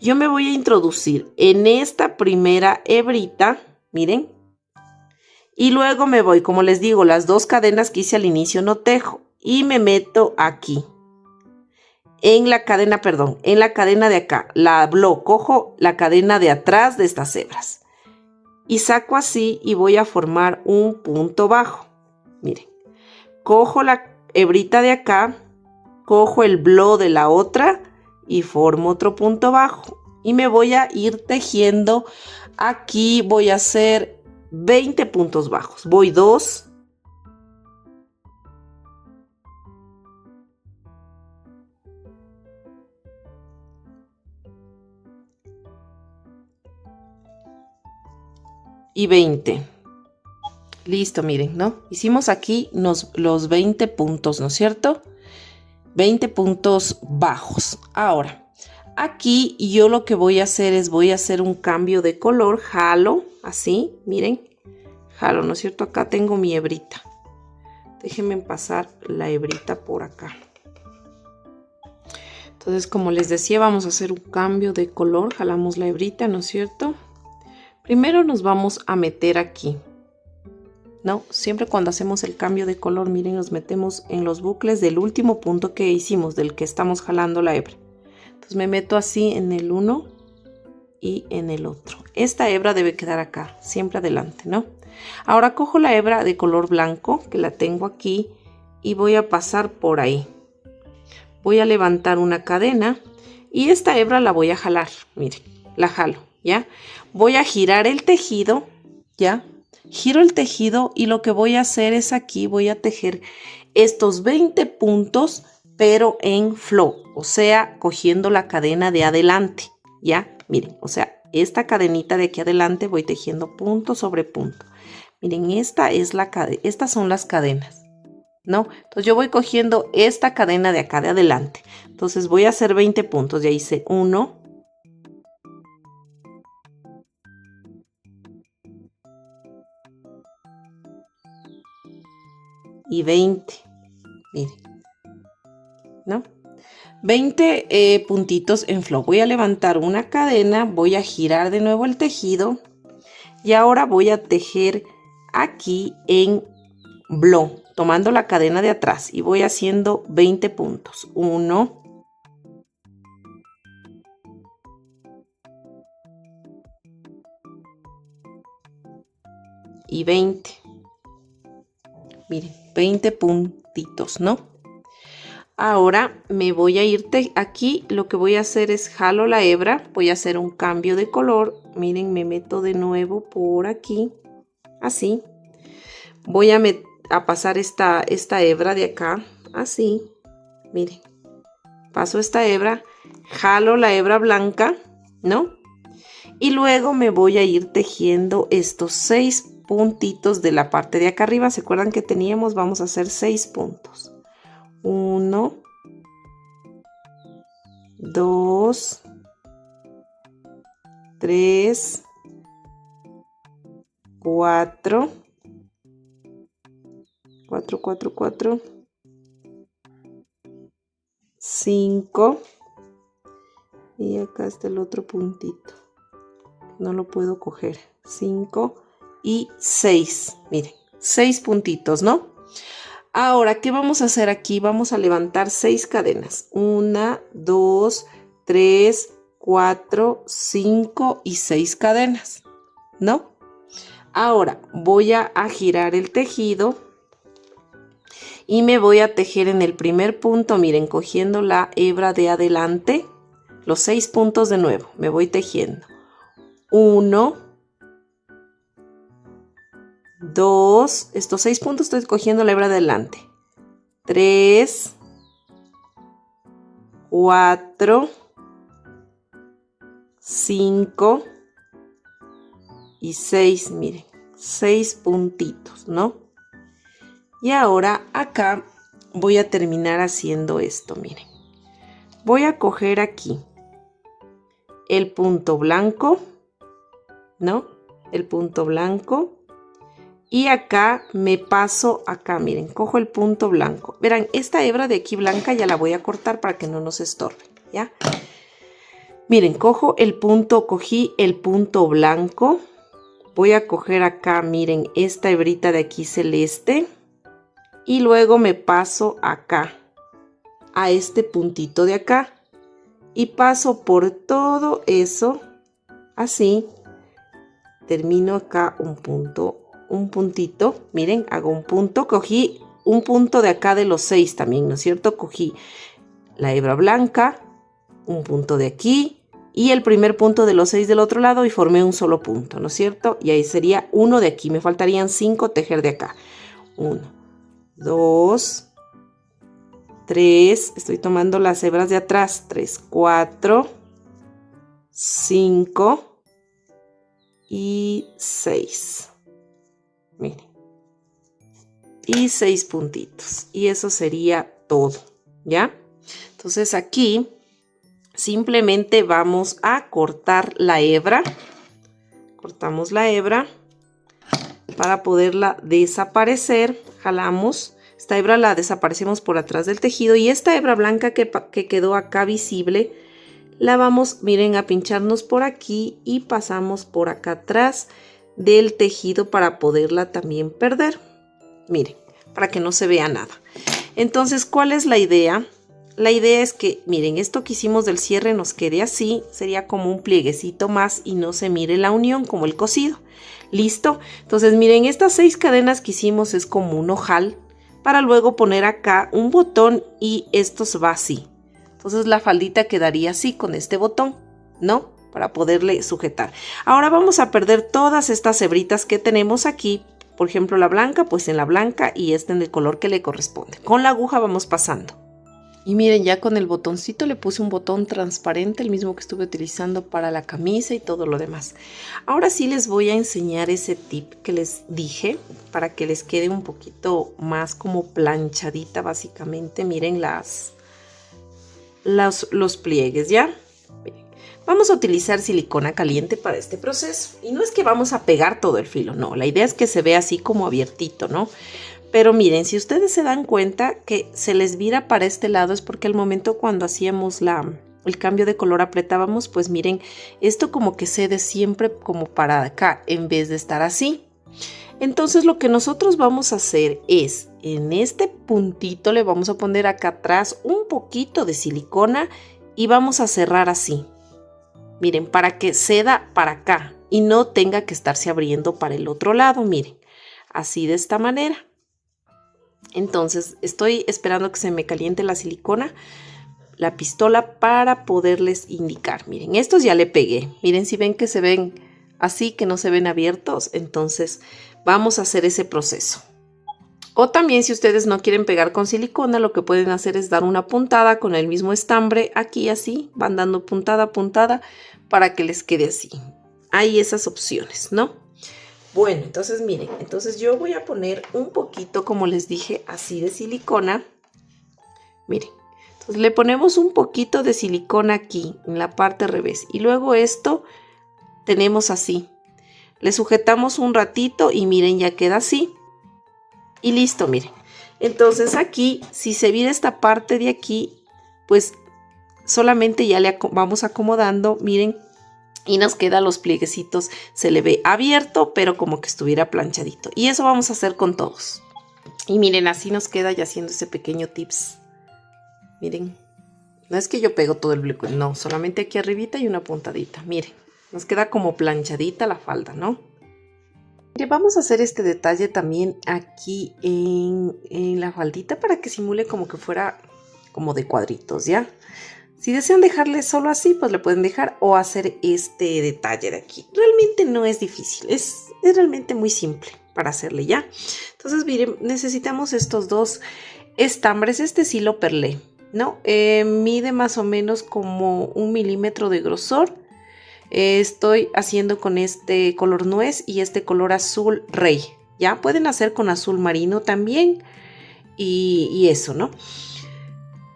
Yo me voy a introducir en esta primera hebrita, miren. Y luego me voy, como les digo, las 2 cadenas que hice al inicio no tejo. Y me meto aquí. En la cadena, perdón, en la cadena de acá, cojo la cadena de atrás de estas hebras y saco así y voy a formar un punto bajo. Miren, cojo la hebrita de acá cojo el blo de la otra y formo otro punto bajo. Y me voy a ir tejiendo. Aquí voy a hacer 20 puntos bajos. Voy 2. Y 20. Listo, miren, ¿no? Hicimos aquí los 20 puntos, ¿no es cierto? 20 puntos bajos. Ahora, aquí yo lo que voy a hacer es, voy a hacer un cambio de color. Jalo, así, miren. Jalo, ¿no es cierto? Acá tengo mi hebrita. Déjenme pasar la hebrita por acá. Entonces, como les decía, vamos a hacer un cambio de color. Jalamos la hebrita, ¿no es cierto? Primero nos vamos a meter aquí, ¿no? Siempre cuando hacemos el cambio de color, miren, nos metemos en los bucles del último punto que hicimos, del que estamos jalando la hebra. Entonces me meto así en el uno y en el otro. Esta hebra debe quedar acá, siempre adelante, ¿no? Ahora cojo la hebra de color blanco, que la tengo aquí, y voy a pasar por ahí. Voy a levantar una cadena y esta hebra la voy a jalar, miren, la jalo, ¿ya? Voy a girar el tejido, ¿ya? Giro el tejido y lo que voy a hacer es aquí, voy a tejer estos 20 puntos, pero en flow, o sea, cogiendo la cadena de adelante, ¿ya? Miren, o sea, esta cadenita de aquí adelante voy tejiendo punto sobre punto. Miren, estas son las cadenas, ¿no? Entonces yo voy cogiendo esta cadena de acá de adelante. Entonces voy a hacer 20 puntos, ya hice 1, y 20, miren, ¿no? 20 puntitos en flow. Voy a levantar una cadena, voy a girar de nuevo el tejido y ahora voy a tejer aquí en blow, tomando la cadena de atrás y voy haciendo 20 puntos. 1, y 20. Miren, 20 puntitos, ¿no? Ahora me voy a ir aquí, lo que voy a hacer es jalo la hebra, voy a hacer un cambio de color. Miren, me meto de nuevo por aquí, así. Voy a pasar esta hebra de acá, así. Miren, paso esta hebra, jalo la hebra blanca, ¿no? Y luego me voy a ir tejiendo estos 6 puntitos de la parte de acá arriba. ¿Se acuerdan que teníamos? Vamos a hacer 6 puntos. 1, 2, 3, 4, 5 y acá está el otro puntito. No lo puedo coger. 5 y 6. Miren, 6 puntitos, ¿no? Ahora, ¿qué vamos a hacer aquí? Vamos a levantar 6 cadenas. 1, 2, 3, 4, 5 y 6 cadenas, ¿no? Ahora voy a girar el tejido y me voy a tejer en el primer punto, miren, cogiendo la hebra de adelante, los 6 puntos de nuevo. Me voy tejiendo. 1, 2, estos 6 puntos estoy cogiendo la hebra de adelante. 3, 4, 5 y 6, miren, 6 puntitos, ¿no? Y ahora acá voy a terminar haciendo esto, miren. Voy a coger aquí el punto blanco, ¿no? El punto blanco. Y acá me paso acá, miren, cojo el punto blanco. Verán, esta hebra de aquí blanca ya la voy a cortar para que no nos estorbe, ¿ya? Miren, cogí el punto blanco. Voy a coger acá, miren, esta hebrita de aquí celeste. Y luego me paso acá, a este puntito de acá. Y paso por todo eso, así. Termino acá un puntito, miren, hago un punto, cogí un punto de acá de los 6 también, ¿no es cierto? Cogí la hebra blanca, un punto de aquí y el primer punto de los 6 del otro lado y formé un solo punto, ¿no es cierto? Y ahí sería uno de aquí, me faltarían 5 tejer de acá. 1, 2, 3, estoy tomando las hebras de atrás, 3, 4, 5 y 6. Miren. Y 6 puntitos. Y eso sería todo, ¿ya? Entonces aquí simplemente vamos a cortar la hebra. Cortamos la hebra para poderla desaparecer. Jalamos. Esta hebra la desaparecemos por atrás del tejido. Y esta hebra blanca que quedó acá visible, la vamos, miren, a pincharnos por aquí y pasamos por acá atrás del tejido para poderla también perder. Miren, para que no se vea nada. Entonces, ¿cuál es la idea? La idea es que, miren, esto que hicimos del cierre nos quede así. Sería como un plieguecito más y no se mire la unión como el cosido. ¿Listo? Entonces, miren, estas 6 cadenas que hicimos es como un ojal para luego poner acá un botón y esto se va así. Entonces, la faldita quedaría así con este botón, ¿no? Para poderle sujetar. Ahora vamos a perder todas estas hebritas que tenemos aquí. Por ejemplo, la blanca, pues en la blanca y esta en el color que le corresponde. Con la aguja vamos pasando. Y miren, ya con el botoncito le puse un botón transparente, el mismo que estuve utilizando para la camisa y todo lo demás. Ahora sí les voy a enseñar ese tip que les dije para que les quede un poquito más como planchadita básicamente. Miren los pliegues, ¿ya? Vamos a utilizar silicona caliente para este proceso. Y no es que vamos a pegar todo el filo, no. La idea es que se vea así como abiertito, ¿no? Pero miren, si ustedes se dan cuenta que se les vira para este lado es porque al momento cuando hacíamos el cambio de color apretábamos, pues miren, esto como que cede siempre como para acá en vez de estar así. Entonces lo que nosotros vamos a hacer es, en este puntito le vamos a poner acá atrás un poquito de silicona y vamos a cerrar así. Miren, para que ceda para acá y no tenga que estarse abriendo para el otro lado, miren, así de esta manera. Entonces estoy esperando que se me caliente la silicona, la pistola para poderles indicar. Miren, estos ya le pegué. Miren si ven que se ven así, que no se ven abiertos. Entonces vamos a hacer ese proceso. O también si ustedes no quieren pegar con silicona, lo que pueden hacer es dar una puntada con el mismo estambre. Aquí así, van dando puntada a puntada para que les quede así. Hay esas opciones, ¿no? Bueno, entonces miren, entonces yo voy a poner un poquito, como les dije, así de silicona. Miren, entonces le ponemos un poquito de silicona aquí, en la parte revés. Y luego esto tenemos así. Le sujetamos un ratito y miren, ya queda así. Y listo, miren. Entonces aquí, si se vira esta parte de aquí, pues solamente ya le vamos acomodando, miren. Y nos quedan los plieguecitos, se le ve abierto, pero como que estuviera planchadito. Y eso vamos a hacer con todos. Y miren, así nos queda ya haciendo ese pequeño tips. Miren, no es que yo pego todo el bloque, no, solamente aquí arribita y una puntadita. Miren, nos queda como planchadita la falda, ¿no? Miren, vamos a hacer este detalle también aquí en la faldita para que simule como que fuera como de cuadritos, ¿ya? Si desean dejarle solo así, pues le pueden dejar o hacer este detalle de aquí. Realmente no es difícil, es realmente muy simple para hacerle, ¿ya? Entonces, miren, necesitamos estos dos estambres. Este sí lo perlé, ¿no? Mide más o menos como 1 milímetro de grosor. Estoy haciendo con este color nuez y este color azul rey, ¿ya? Pueden hacer con azul marino también y eso, ¿no?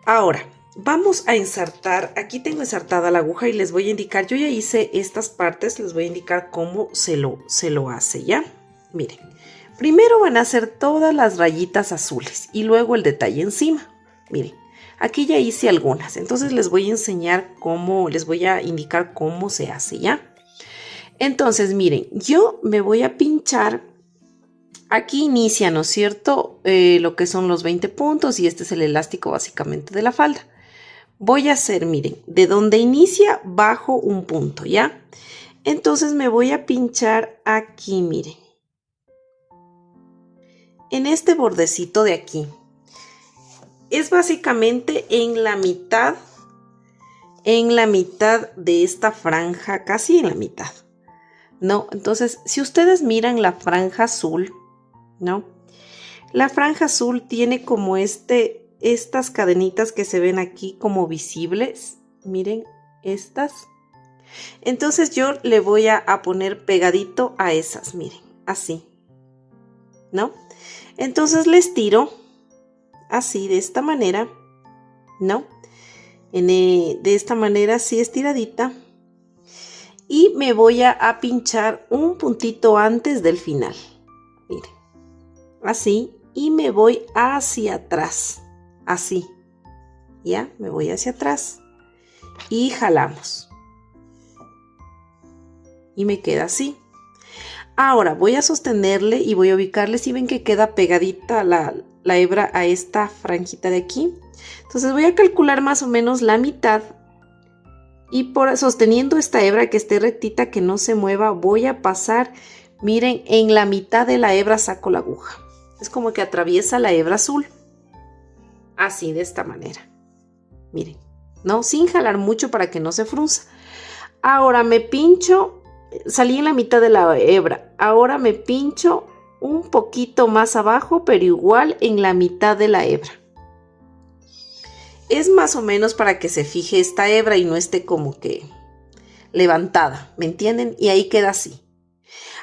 Ahora vamos a ensartar. Aquí tengo ensartada la aguja y les voy a indicar, yo ya hice estas partes, les voy a indicar cómo se lo hace, ¿ya? Miren, primero van a hacer todas las rayitas azules y luego el detalle encima. Miren, aquí ya hice algunas, entonces les voy a enseñar cómo, les voy a indicar cómo se hace, ¿ya? Entonces, miren, yo me voy a pinchar. Aquí inicia, ¿no es cierto? Lo que son los 20 puntos y este es el elástico básicamente de la falda. Voy a hacer, miren, de donde inicia bajo un punto, ¿ya? Entonces me voy a pinchar aquí, miren. En este bordecito de aquí. es básicamente en la mitad de esta franja, casi en la mitad, ¿no? Entonces, si ustedes miran la franja azul, ¿no? La franja azul tiene como estas cadenitas que se ven aquí como visibles. Miren estas. Entonces yo le voy a poner pegadito a esas, miren, así, ¿no? Entonces les tiro así, de esta manera, ¿no? De esta manera así estiradita. Y me voy a pinchar un puntito antes del final. Miren, así. Y me voy hacia atrás, así. Ya, me voy hacia atrás. Y jalamos. Y me queda así. Ahora voy a sostenerle y voy a ubicarle. Si ven que queda pegadita la hebra a esta franjita de aquí. Entonces voy a calcular más o menos la mitad. Y sosteniendo esta hebra que esté rectita, que no se mueva, voy a pasar, miren, en la mitad de la hebra saco la aguja. Es como que atraviesa la hebra azul. Así, de esta manera. Miren, ¿no? Sin jalar mucho para que no se frunza. Ahora me pincho, salí en la mitad de la hebra. Ahora me pincho un poquito más abajo, pero igual en la mitad de la hebra. Es más o menos para que se fije esta hebra y no esté como que levantada, ¿me entienden? Y ahí queda así.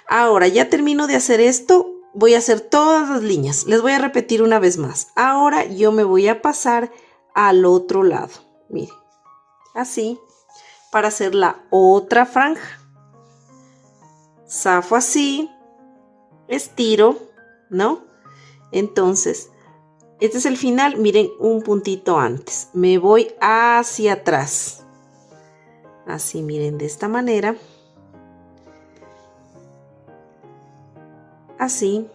Ahora ya termino de hacer esto. Voy a hacer todas las líneas. Les voy a repetir una vez más. Ahora yo me voy a pasar al otro lado. Miren, así, para hacer la otra franja. Zafo así, estiro, ¿no? Entonces, este es el final. Miren, un puntito antes. Me voy hacia atrás. Así, miren, de esta manera. Así.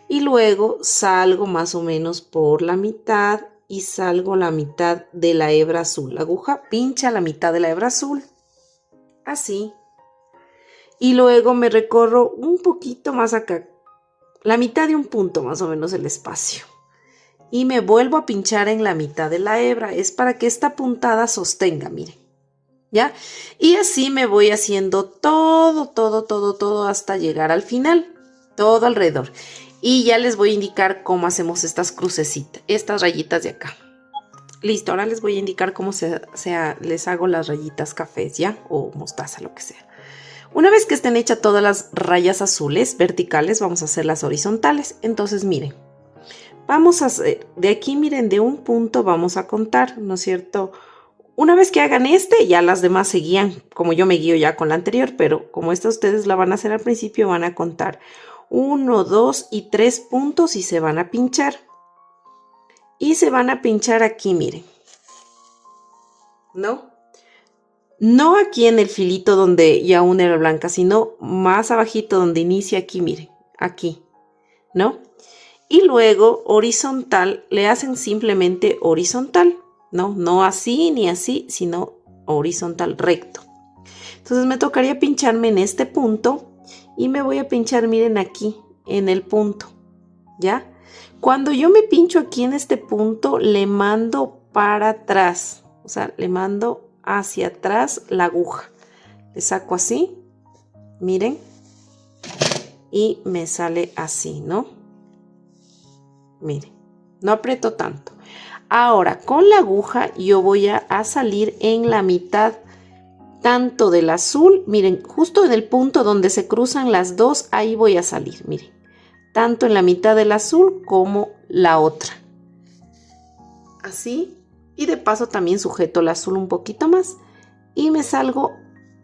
Y luego salgo más o menos por la mitad y salgo la mitad de la hebra azul. La aguja pincha la mitad de la hebra azul. Así. Y luego me recorro un poquito más acá. La mitad de un punto más o menos el espacio. Y me vuelvo a pinchar en la mitad de la hebra. Es para que esta puntada sostenga, miren. ¿Ya? Y así me voy haciendo todo hasta llegar al final. Todo alrededor. Y ya les voy a indicar cómo hacemos estas crucecitas, estas rayitas de acá. Listo, ahora les voy a indicar cómo les hago las rayitas cafés, ¿ya? O mostaza, lo que sea. Una vez que estén hechas todas las rayas azules verticales, vamos a hacer las horizontales. Entonces, miren, vamos a hacer, de aquí, miren, de un punto vamos a contar, ¿no es cierto? Una vez que hagan ya las demás se guían, como yo me guío ya con la anterior, pero como esta ustedes la van a hacer al principio, van a contar 1, 2 y 3 puntos y se van a pinchar. Y se van a pinchar aquí, miren. ¿No? No aquí en el filito donde ya une la blanca, sino más abajito donde inicia aquí, miren. Aquí, ¿no? Y luego horizontal, le hacen simplemente horizontal. No así ni así, sino horizontal, recto. Entonces me tocaría pincharme en este punto y me voy a pinchar, miren, aquí en el punto, ¿ya? Cuando yo me pincho aquí en este punto, le mando para atrás, o sea, le mando hacia atrás la aguja. Le saco así, miren, y me sale así, ¿no? Miren, no aprieto tanto. Ahora, con la aguja yo voy a salir en la mitad tanto del azul, miren, justo en el punto donde se cruzan las dos, ahí voy a salir, miren, tanto en la mitad del azul como la otra. Así, y de paso también sujeto el azul un poquito más y me salgo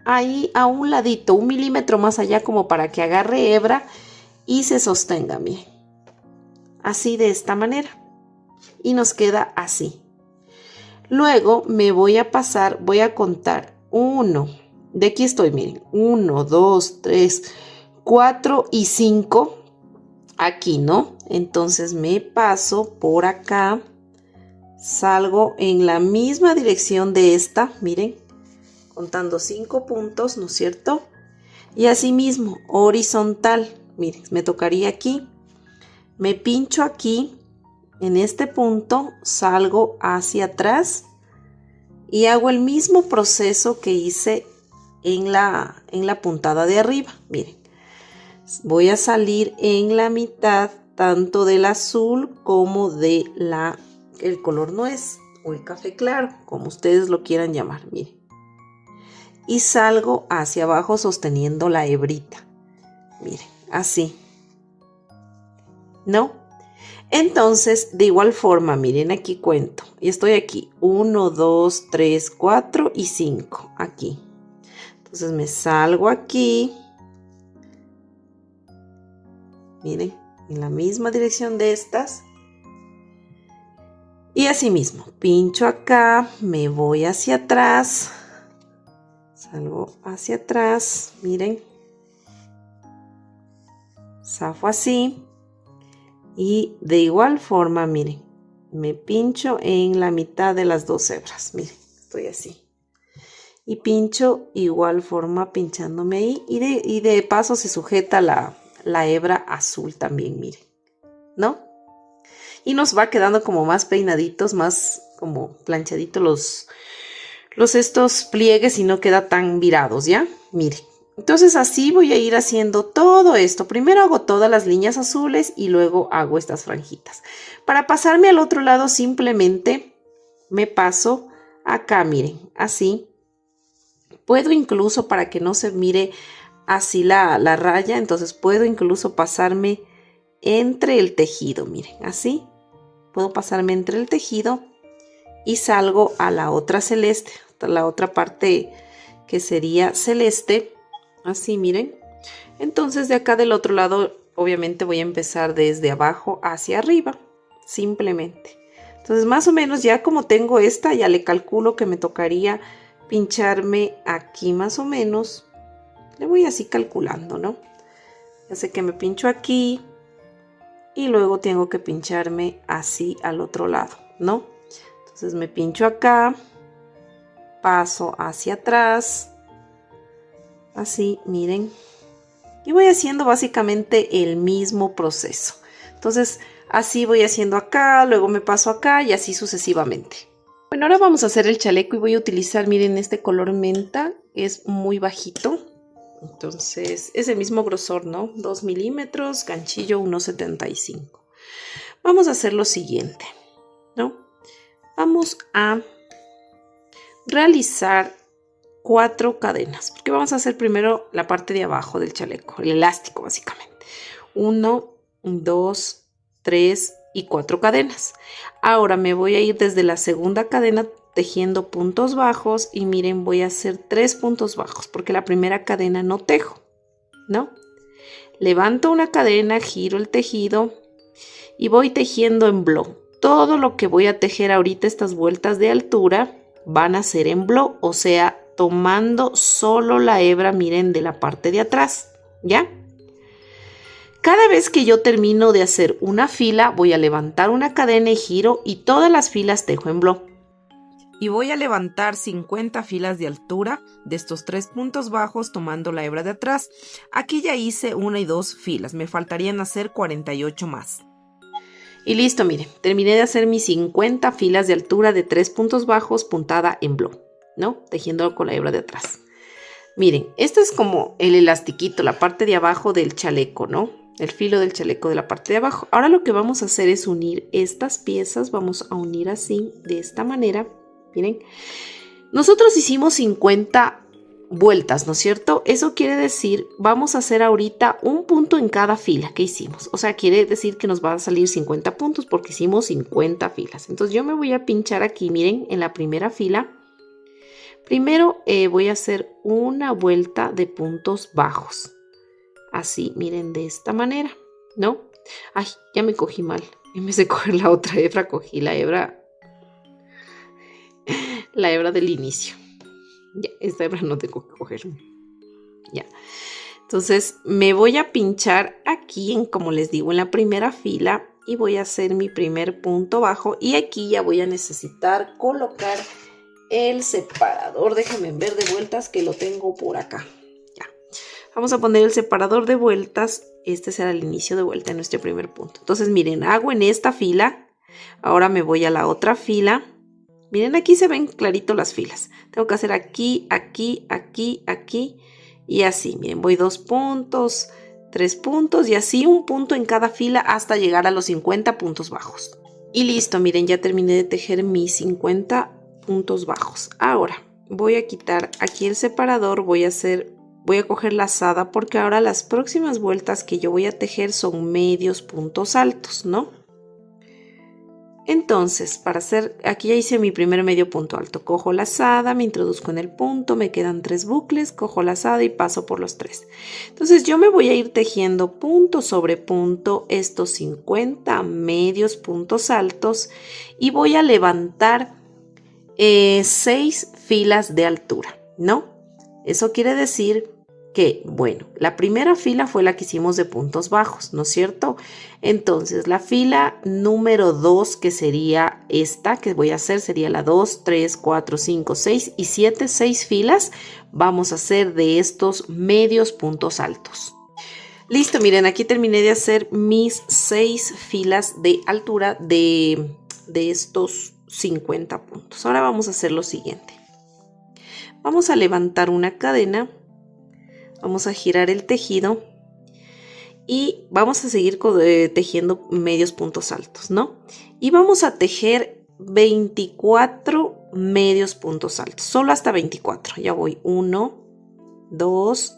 ahí a un ladito, 1 milímetro más allá, como para que agarre hebra y se sostenga, miren. Así, de esta manera. Y nos queda así. Luego me voy a pasar, voy a contar 1, de aquí estoy, miren, 1, 2, 3, 4 y 5, aquí, ¿no? Entonces me paso por acá, salgo en la misma dirección de esta, miren, contando 5 puntos, ¿no es cierto? Y así mismo, horizontal, miren, me tocaría aquí, me pincho aquí en este punto salgo hacia atrás y hago el mismo proceso que hice en la puntada de arriba. Miren, voy a salir en la mitad tanto del azul como de el color nuez o el café claro, como ustedes lo quieran llamar. Miren, y salgo hacia abajo sosteniendo la hebrita. Miren, así, ¿no? Entonces, de igual forma, miren, aquí cuento. Y estoy aquí, 1, 2, 3, 4 y 5, aquí. Entonces me salgo aquí. Miren, en la misma dirección de estas. Y así mismo, pincho acá, me voy hacia atrás. Salgo hacia atrás, miren. Zafo así. Y de igual forma, miren, me pincho en la mitad de las dos hebras. Miren, estoy así. Y pincho igual forma pinchándome ahí. Y de paso se sujeta la hebra azul también, miren, ¿no? Y nos va quedando como más peinaditos, más como planchaditos estos pliegues y no queda tan virados, ¿ya? Miren. Entonces así voy a ir haciendo todo esto. Primero hago todas las líneas azules y luego hago estas franjitas. Para pasarme al otro lado simplemente me paso acá, miren, así. Puedo incluso, para que no se mire así la raya, entonces puedo incluso pasarme entre el tejido, miren, así. Puedo pasarme entre el tejido y salgo a la otra celeste, la otra parte que sería celeste. Así, miren. Entonces de acá del otro lado obviamente voy a empezar desde abajo hacia arriba, simplemente. Entonces más o menos ya como tengo esta, ya le calculo que me tocaría pincharme aquí más o menos. Le voy así calculando, ¿no? Ya sé que me pincho aquí y luego tengo que pincharme así al otro lado, ¿no? Entonces me pincho acá, paso hacia atrás. Así, miren. Y voy haciendo básicamente el mismo proceso. Entonces, así voy haciendo acá, luego me paso acá y así sucesivamente. Bueno, ahora vamos a hacer el chaleco y voy a utilizar, miren, este color menta. Es muy bajito. Entonces, es el mismo grosor, ¿no? 2 milímetros, ganchillo 1,75. Vamos a hacer lo siguiente, ¿no? Vamos a realizar 4 cadenas, porque vamos a hacer primero la parte de abajo del chaleco, el elástico básicamente. 1, 2, 3 y 4 cadenas. Ahora me voy a ir desde la segunda cadena tejiendo puntos bajos y miren, voy a hacer 3 puntos bajos porque la primera cadena no tejo, ¿no? Levanto una cadena, giro el tejido y voy tejiendo en blow. Todo lo que voy a tejer ahorita, estas vueltas de altura, van a ser en blow, o sea, tomando solo la hebra, miren, de la parte de atrás, ¿ya? Cada vez que yo termino de hacer una fila, voy a levantar una cadena y giro y todas las filas tejo en blow. Y voy a levantar 50 filas de altura de estos 3 puntos bajos tomando la hebra de atrás. Aquí ya hice 1 y 2 filas, me faltarían hacer 48 más. Y listo, miren, terminé de hacer mis 50 filas de altura de 3 puntos bajos puntada en blow, ¿no? Tejiéndolo con la hebra de atrás. Miren, este es como el elastiquito, la parte de abajo del chaleco, ¿no? El filo del chaleco de la parte de abajo. Ahora lo que vamos a hacer es unir estas piezas, vamos a unir así, de esta manera. Miren, nosotros hicimos 50 vueltas, ¿no es cierto? Eso quiere decir, vamos a hacer ahorita un punto en cada fila que hicimos. O sea, quiere decir que nos va a salir 50 puntos porque hicimos 50 filas. Entonces yo me voy a pinchar aquí, miren, en la primera fila. Primero voy a hacer una vuelta de puntos bajos. Así, miren, de esta manera, ¿no? Ay, ya me cogí mal. En vez de coger la otra hebra, cogí la hebra del inicio. Ya, esta hebra no tengo que coger. Ya. Entonces me voy a pinchar aquí, como les digo, en la primera fila y voy a hacer mi primer punto bajo. Y aquí ya voy a necesitar colocar el separador. Déjenme ver de vueltas que lo tengo por acá. Ya. Vamos a poner el separador de vueltas. Este será el inicio de vuelta en nuestro primer punto. Entonces miren, hago en esta fila Ahora me voy a la otra fila. Miren, aquí se ven clarito las filas. Tengo que hacer aquí, aquí, aquí, aquí y así. Miren, voy 2 puntos, 3 puntos y así un punto en cada fila hasta llegar a los 50 puntos bajos. Y listo, miren, ya terminé de tejer mis 50 puntos bajos. Ahora voy a quitar aquí el separador, voy a coger lazada porque ahora las próximas vueltas que yo voy a tejer son medios puntos altos, ¿no? Entonces, para hacer, aquí ya hice mi primer medio punto alto, cojo lazada, me introduzco en el punto, me quedan 3 bucles, cojo lazada y paso por los 3. Entonces yo me voy a ir tejiendo punto sobre punto estos 50 medios puntos altos y voy a levantar 6 filas de altura, ¿no? Eso quiere decir que, bueno, la primera fila fue la que hicimos de puntos bajos, ¿no es cierto? Entonces, la fila número 2, que sería esta que voy a hacer, sería la 2, 3, 4, 5, 6 y 7, 6 filas, vamos a hacer de estos medios puntos altos. Listo, miren, aquí terminé de hacer mis 6 filas de altura de estos 50 puntos. Ahora vamos a hacer lo siguiente. Vamos a levantar una cadena. Vamos a girar el tejido y vamos a seguir tejiendo medios puntos altos, ¿no? Y vamos a tejer 24 medios puntos altos, solo hasta 24. Ya voy 1, 2,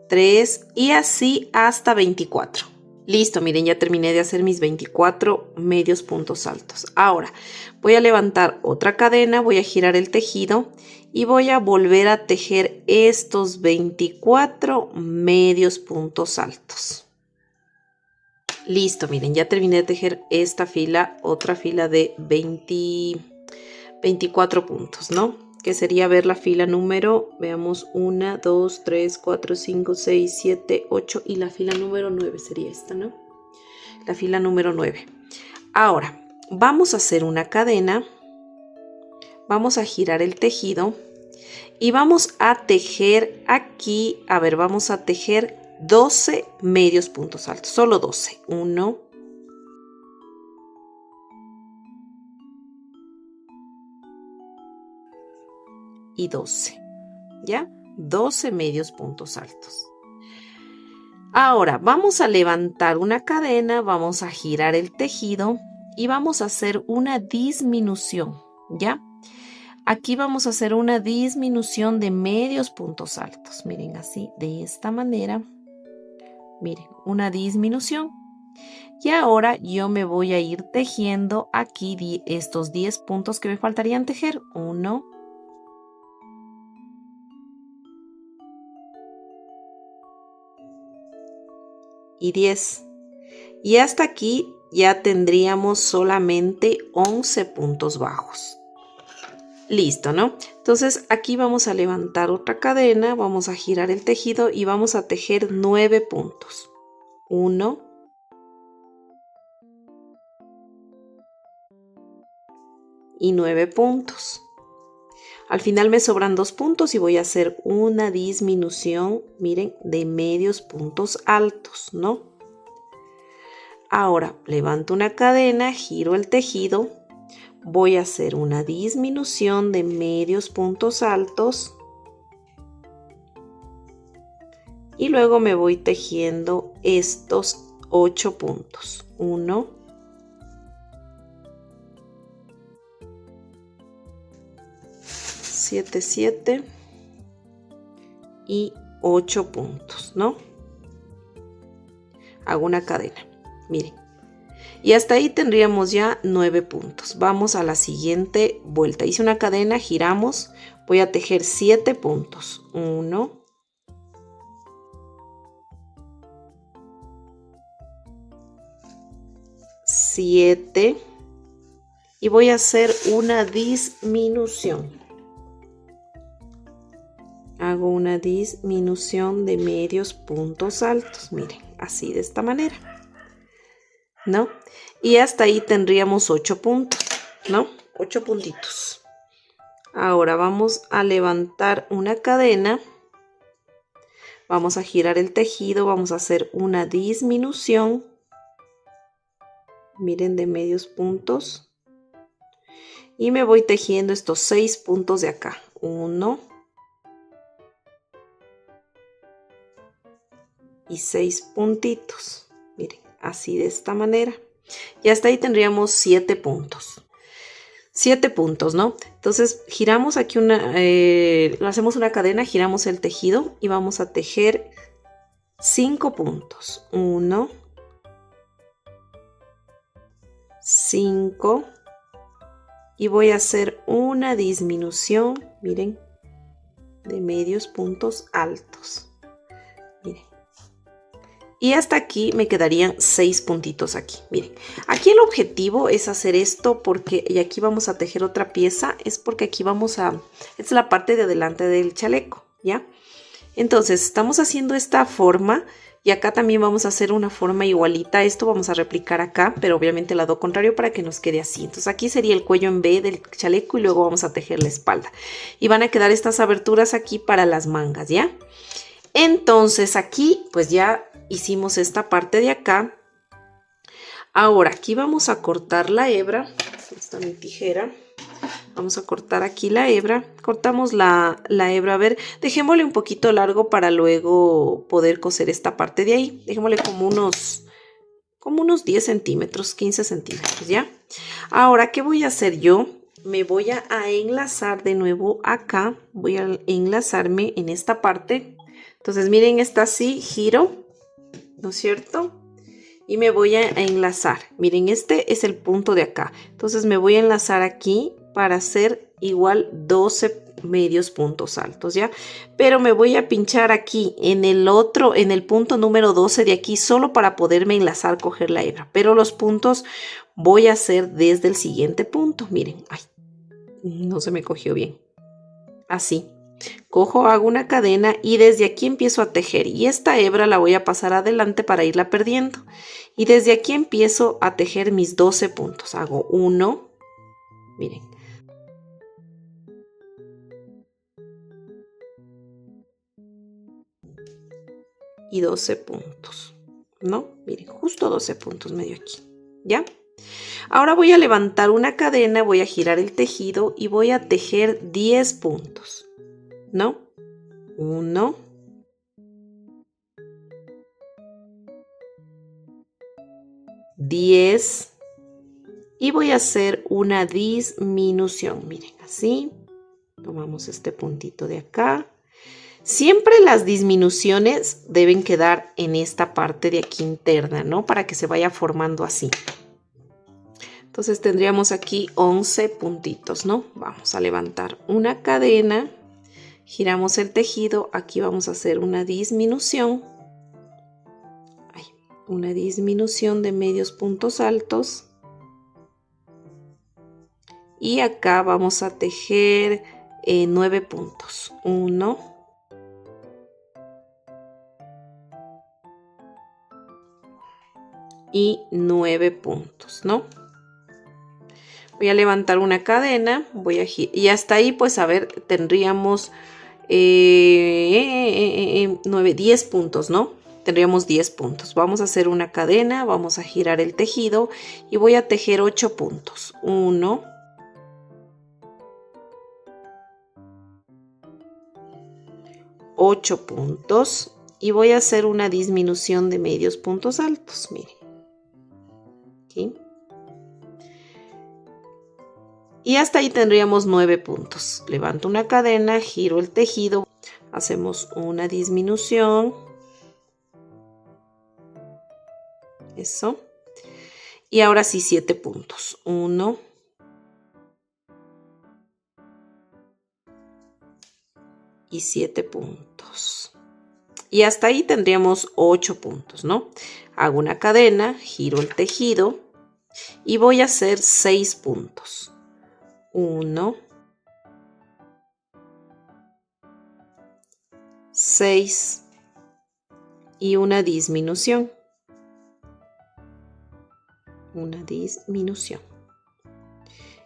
3 y así hasta 24. Listo, miren, ya terminé de hacer mis 24 medios puntos altos. Ahora voy a levantar otra cadena, voy a girar el tejido y voy a volver a tejer estos 24 medios puntos altos. Listo, miren, ya terminé de tejer esta fila, otra fila de 24 puntos, ¿no? Que sería ver la fila número, veamos, 1, 2, 3, 4, 5, 6, 7, 8 y la fila número 9 sería esta, ¿no? La fila número 9. Ahora, vamos a hacer una cadena, vamos a girar el tejido y vamos a tejer aquí, a ver, vamos a tejer 12 medios puntos altos, solo 12. 1, y 12, ¿ya? 12 medios puntos altos. Ahora vamos a levantar una cadena, vamos a girar el tejido y vamos a hacer una disminución, ¿ya? Aquí vamos a hacer una disminución de medios puntos altos. Miren, así, de esta manera. Miren, una disminución. Y ahora yo me voy a ir tejiendo aquí estos 10 puntos que me faltarían tejer. 1, y 10. Y hasta aquí ya tendríamos solamente 11 puntos bajos. Listo, ¿no? Entonces aquí vamos a levantar otra cadena, vamos a girar el tejido y vamos a tejer 9 puntos. 1, y 9 puntos. Al final me sobran 2 puntos y voy a hacer una disminución, miren, de medios puntos altos, ¿no? Ahora levanto una cadena, giro el tejido, voy a hacer una disminución de medios puntos altos y luego me voy tejiendo estos 8 puntos. 1, 7, 7 y 8 puntos, ¿no? Hago una cadena, miren. Y hasta ahí tendríamos ya 9 puntos. Vamos a la siguiente vuelta. Hice una cadena, giramos, voy a tejer 7 puntos. 1, 7 y voy a hacer una disminución. Hago una disminución de medios puntos altos, miren, así de esta manera, ¿no? Y hasta ahí tendríamos 8 puntos, ¿no? 8 puntitos. Ahora vamos a levantar una cadena, vamos a girar el tejido, vamos a hacer una disminución miren, de medios puntos. Y me voy tejiendo estos 6 puntos de acá. 1 y 6 puntitos. Miren, así de esta manera. Y hasta ahí tendríamos 7 puntos. 7 puntos, ¿no? Entonces giramos aquí hacemos una cadena, giramos el tejido y vamos a tejer 5 puntos. 1, 5 y voy a hacer una disminución, miren, de medios puntos altos. Miren. Y hasta aquí me quedarían 6 puntitos aquí. Miren, aquí el objetivo es hacer esto porque, y aquí vamos a tejer otra pieza, es porque aquí esta es la parte de adelante del chaleco, ¿ya? Entonces estamos haciendo esta forma y acá también vamos a hacer una forma igualita. Esto vamos a replicar acá, pero obviamente el lado contrario para que nos quede así. Entonces aquí sería el cuello en V del chaleco y luego vamos a tejer la espalda. Y van a quedar estas aberturas aquí para las mangas, ¿ya? Entonces aquí pues ya hicimos esta parte de acá. Ahora aquí vamos a cortar la hebra. Aquí está mi tijera. Vamos a cortar aquí la hebra. Cortamos la hebra. A ver, dejémosle un poquito largo para luego poder coser esta parte de ahí. Dejémosle como unos 10 centímetros, 15 centímetros, ¿ya? Ahora, ¿qué voy a hacer yo? Me voy a enlazar de nuevo acá. Voy a enlazarme en esta parte. Entonces, miren, está así, giro, ¿no es cierto? Y me voy a enlazar. Miren, este es el punto de acá. Entonces, me voy a enlazar aquí para hacer igual 12 medios puntos altos, ¿ya? Pero me voy a pinchar aquí en el punto número 12 de aquí, solo para poderme enlazar, coger la hebra. Pero los puntos voy a hacer desde el siguiente punto. Miren, ay, no se me cogió bien. Así. Cojo, hago una cadena y desde aquí empiezo a tejer. Y esta hebra la voy a pasar adelante para irla perdiendo. Y desde aquí empiezo a tejer mis 12 puntos. Hago 1, miren. Y 12 puntos, ¿no? Miren, justo 12 puntos medio aquí, ¿ya? Ahora voy a levantar una cadena, voy a girar el tejido y voy a tejer 10 puntos, ¿no? 1, 10 y voy a hacer una disminución. Miren, así. Tomamos este puntito de acá. Siempre las disminuciones deben quedar en esta parte de aquí interna, ¿no? Para que se vaya formando así. Entonces tendríamos aquí 11 puntitos, ¿no? Vamos a levantar una cadena, giramos el tejido, aquí vamos a hacer una disminución. Una disminución de medios puntos altos. Y acá vamos a tejer 9 puntos. 1, y 9 puntos, ¿no? Voy a levantar una cadena, voy a girar y hasta ahí, pues a ver, tendríamos 10 puntos, ¿no? Tendríamos 10 puntos. Vamos a hacer una cadena, vamos a girar el tejido y voy a tejer 8 puntos. 1, 8 puntos y voy a hacer una disminución de medios puntos altos, miren. Aquí. Y hasta ahí tendríamos 9 puntos. Levanto una cadena, giro el tejido, hacemos una disminución. Eso. Y ahora sí 7 puntos. 1, y 7 puntos. Y hasta ahí tendríamos 8 puntos, ¿no? Hago una cadena, giro el tejido y voy a hacer 6 puntos. 1, 6 y una disminución. Una disminución.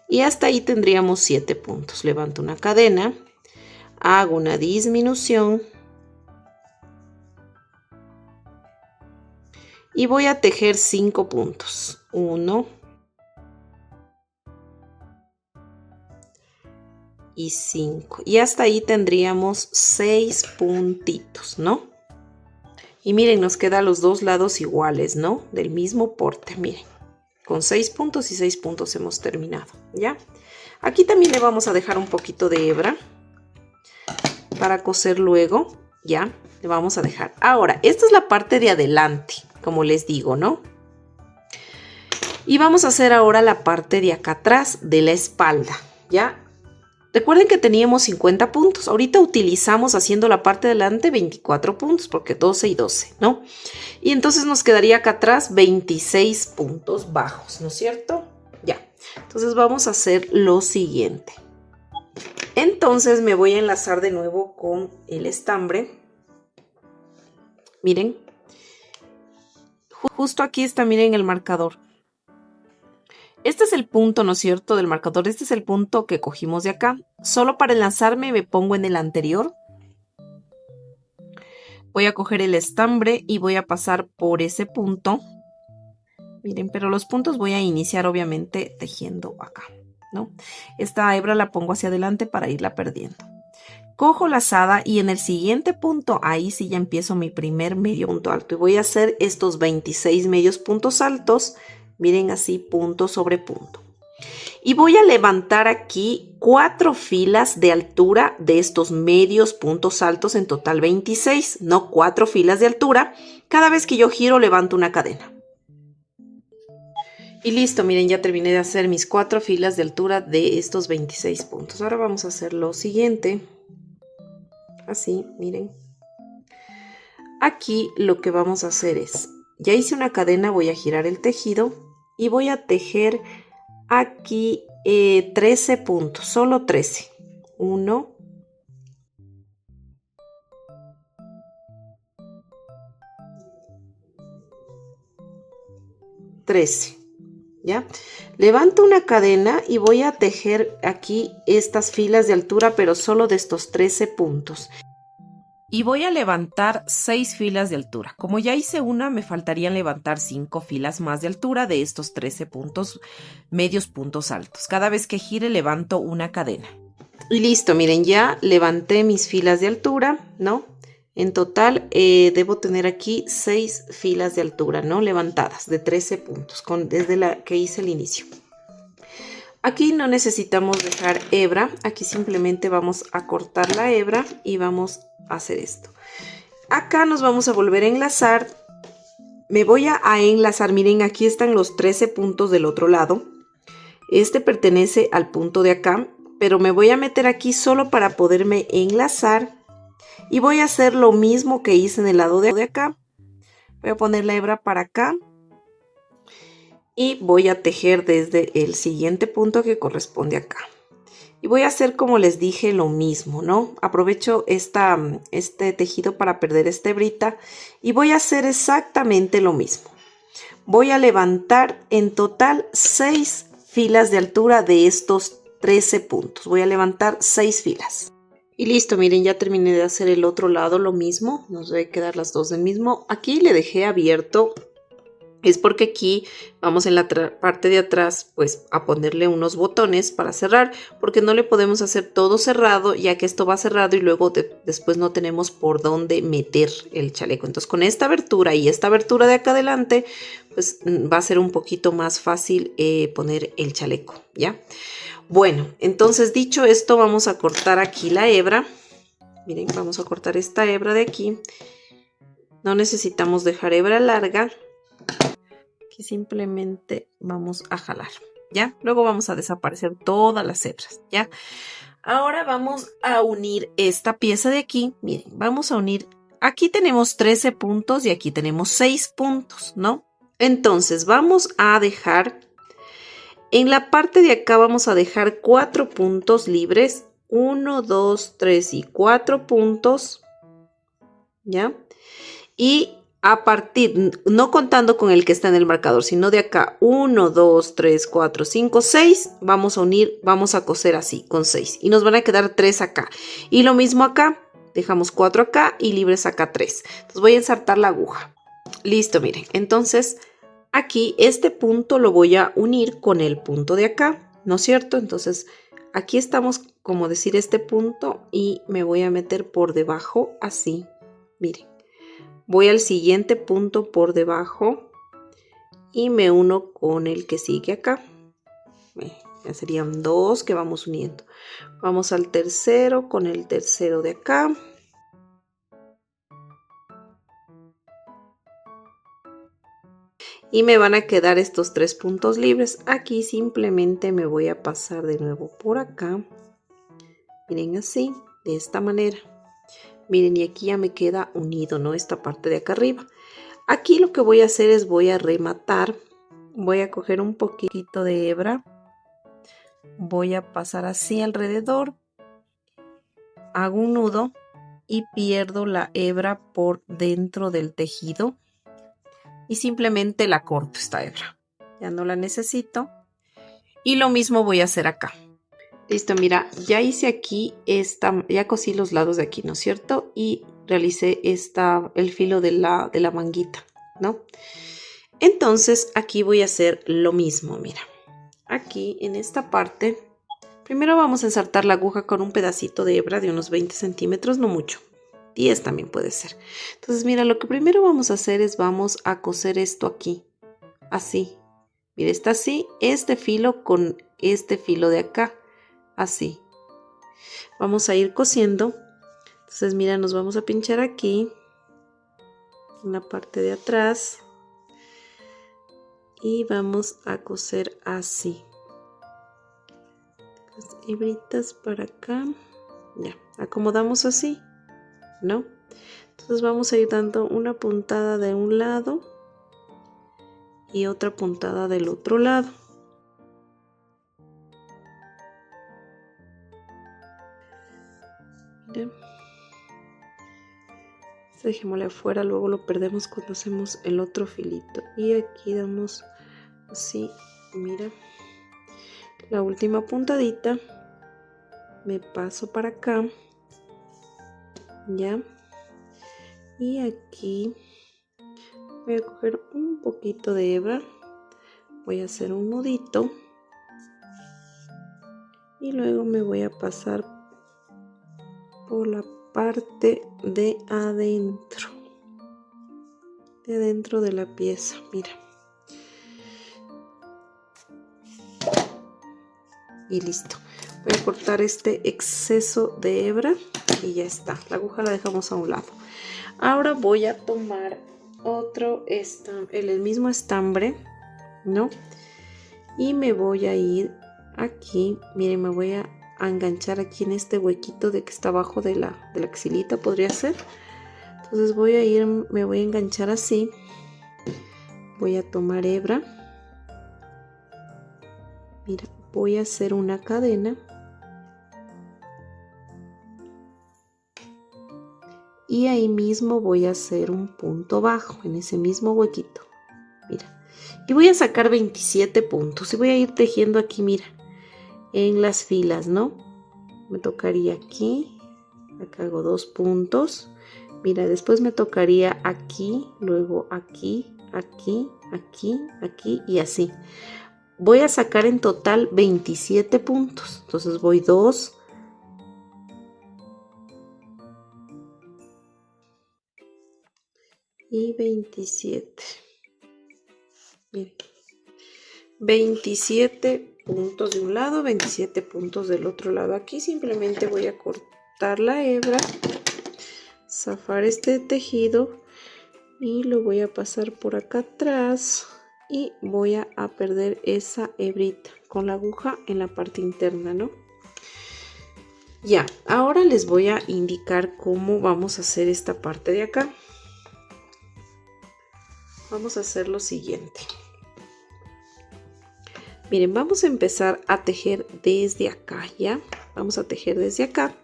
Y hasta ahí tendríamos 7 puntos. Levanto una cadena, hago una disminución y voy a tejer 5 puntos. 1 y 5, y hasta ahí tendríamos 6 puntitos, ¿no? Y miren, nos quedan los dos lados iguales, ¿no? Del mismo porte, miren. Con 6 puntos y 6 puntos hemos terminado, ¿ya? Aquí también le vamos a dejar un poquito de hebra para coser luego, ¿ya? Le vamos a dejar. Ahora, esta es la parte de adelante, como les digo, ¿no? Y vamos a hacer ahora la parte de acá atrás, de la espalda, ¿ya? Recuerden que teníamos 50 puntos. Ahorita utilizamos haciendo la parte de adelante 24 puntos, porque 12 y 12, ¿no? Y entonces nos quedaría acá atrás 26 puntos bajos, ¿no es cierto? Ya. Entonces vamos a hacer lo siguiente. Entonces me voy a enlazar de nuevo con el estambre. Miren. Justo aquí está, miren, el marcador. Este es el punto, ¿no es cierto?, del marcador. Este es el punto que cogimos de acá. Solo para enlazarme me pongo en el anterior. Voy a coger el estambre y voy a pasar por ese punto. Miren, pero los puntos voy a iniciar obviamente tejiendo acá, ¿no? Esta hebra la pongo hacia adelante para irla perdiendo. Cojo lazada y en el siguiente punto, ahí sí ya empiezo mi primer medio punto alto. Y voy a hacer estos 26 medios puntos altos. Miren, así punto sobre punto. Y voy a levantar aquí 4 filas de altura de estos medios puntos altos, en total 26, no 4 filas de altura. Cada vez que yo giro levanto una cadena. Y listo, miren, ya terminé de hacer mis 4 filas de altura de estos 26 puntos. Ahora vamos a hacer lo siguiente. Así, miren. Aquí lo que vamos a hacer es, ya hice una cadena, voy a girar el tejido. Y voy a tejer aquí 13 puntos, solo 13. 1, 13, ¿ya? Levanto una cadena y voy a tejer aquí estas filas de altura, pero solo de estos 13 puntos. Y voy a levantar 6 filas de altura. Como ya hice una, me faltarían levantar 5 filas más de altura de estos 13 puntos, medios puntos altos. Cada vez que gire levanto una cadena. Y listo, miren, ya levanté mis filas de altura, ¿no? En total debo tener aquí 6 filas de altura, ¿no? Levantadas de 13 puntos, desde la que hice el inicio. Aquí no necesitamos dejar hebra, aquí simplemente vamos a cortar la hebra y vamos a hacer esto. Acá nos vamos a volver a enlazar. Me voy a enlazar, miren, aquí están los 13 puntos del otro lado. Este pertenece al punto de acá, pero me voy a meter aquí solo para poderme enlazar. Y voy a hacer lo mismo que hice en el lado de acá. Voy a poner la hebra para acá. Y voy a tejer desde el siguiente punto que corresponde acá. Y voy a hacer, como les dije, lo mismo, ¿no? Aprovecho este tejido para perder esta hebrita. Y voy a hacer exactamente lo mismo. Voy a levantar en total 6 filas de altura de estos 13 puntos. Voy a levantar 6 filas. Y listo, miren, ya terminé de hacer el otro lado lo mismo. Nos debe quedar las dos del mismo. Aquí le dejé abierto. Es porque aquí vamos en la parte de atrás pues a ponerle unos botones para cerrar, porque no le podemos hacer todo cerrado, ya que esto va cerrado y luego después no tenemos por dónde meter el chaleco. Entonces con esta abertura y esta abertura de acá adelante pues va a ser un poquito más fácil poner el chaleco, ¿ya? Bueno, entonces dicho esto, vamos a cortar aquí la hebra. Miren, vamos a cortar esta hebra de aquí. No necesitamos dejar hebra larga. Aquí simplemente vamos a jalar, ¿ya? Luego vamos a desaparecer todas las hebras, ¿ya? Ahora vamos a unir esta pieza de aquí. Miren, vamos a unir. Aquí tenemos 13 puntos y aquí tenemos 6 puntos, ¿no? Entonces vamos a dejar, en la parte de acá vamos a dejar 4 puntos libres. 1, 2, 3 y 4 puntos, ¿ya? Y a partir, no contando con el que está en el marcador, sino de acá, 1, 2, 3, 4, 5, 6, vamos a unir, vamos a coser así, con 6. Y nos van a quedar 3 acá. Y lo mismo acá, dejamos 4 acá y libres acá 3. Entonces voy a ensartar la aguja. Listo, miren. Entonces, aquí este punto lo voy a unir con el punto de acá, ¿no es cierto? Entonces, aquí estamos, como decir, este punto y me voy a meter por debajo, así. Miren, voy al siguiente punto por debajo y me uno con el que sigue acá. Ya serían dos que vamos uniendo. Vamos al tercero con el tercero de acá. Y me van a quedar estos 3 puntos libres. Aquí simplemente me voy a pasar de nuevo por acá. Miren, así, de esta manera. Miren, y aquí ya me queda unido, ¿no? Esta parte de acá arriba. Aquí lo que voy a hacer es voy a rematar. Voy a coger un poquito de hebra. Voy a pasar así alrededor. Hago un nudo y pierdo la hebra por dentro del tejido. Y simplemente la corto esta hebra. Ya no la necesito. Y lo mismo voy a hacer acá. Listo, mira, ya hice aquí ya cosí los lados de aquí, ¿no es cierto? Y realicé el filo de la manguita, ¿no? Entonces aquí voy a hacer lo mismo, mira. Aquí en esta parte, primero vamos a ensartar la aguja con un pedacito de hebra de unos 20 centímetros, no mucho. 10 también puede ser. Entonces, mira, lo que primero vamos a hacer es vamos a coser esto aquí, así. Mira, está así, este filo con este filo de acá. Así vamos a ir cosiendo. Entonces mira, nos vamos a pinchar aquí en la parte de atrás y vamos a coser así las hebritas para acá. Ya acomodamos así, ¿no? Entonces vamos a ir dando una puntada de un lado y otra puntada del otro lado. Mira. Dejémosle afuera, luego lo perdemos cuando hacemos el otro filito. Y aquí damos así, mira, la última puntadita. Me paso para acá, ya. Y aquí voy a coger un poquito de hebra. Voy a hacer un nudito. Y luego me voy a pasar por la parte de adentro de la pieza, mira, y listo. Voy a cortar este exceso de hebra y ya está. La aguja la dejamos a un lado. Ahora voy a tomar otro el mismo estambre, ¿no? Y me voy a ir aquí, miren, me voy a enganchar aquí en este huequito de que está abajo de la axilita, podría ser. Entonces me voy a enganchar así. Voy a tomar hebra. Mira, voy a hacer una cadena. Y ahí mismo voy a hacer un punto bajo en ese mismo huequito. Mira. Y voy a sacar 27 puntos. Y voy a ir tejiendo aquí, mira, en las filas, ¿no? Me tocaría aquí. Acá hago 2 puntos. Mira, después me tocaría aquí, luego aquí, aquí, aquí, aquí y así. Voy a sacar en total 27 puntos. Entonces voy 2, y 27. Miren, 27 puntos de un lado, 27 puntos del otro lado. Aquí simplemente voy a cortar la hebra, zafar este tejido y lo voy a pasar por acá atrás y voy a perder esa hebrita con la aguja en la parte interna, ¿no? Ya, ahora les voy a indicar cómo vamos a hacer esta parte de acá. Vamos a hacer lo siguiente. Miren, vamos a empezar a tejer desde acá, ¿ya? Vamos a tejer desde acá.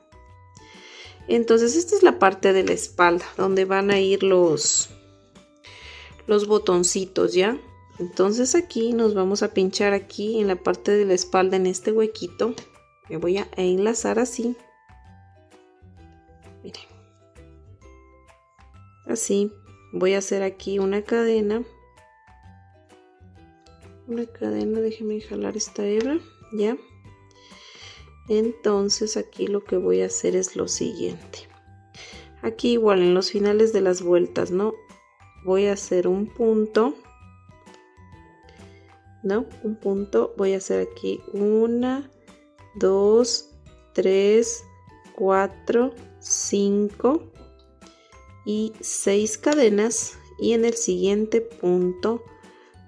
Entonces, esta es la parte de la espalda, donde van a ir los botoncitos, ¿ya? Entonces aquí nos vamos a pinchar aquí en la parte de la espalda, en este huequito. Me voy a enlazar así. Miren. Así. voy a hacer aquí una cadena. Déjeme jalar esta hebra, ya. Entonces aquí lo que voy a hacer es lo siguiente. Aquí igual en los finales de las vueltas, ¿no? Voy a hacer un punto, ¿no? Un punto, voy a hacer aquí 1, 2, 3, 4, 5 y 6 cadenas, y en el siguiente punto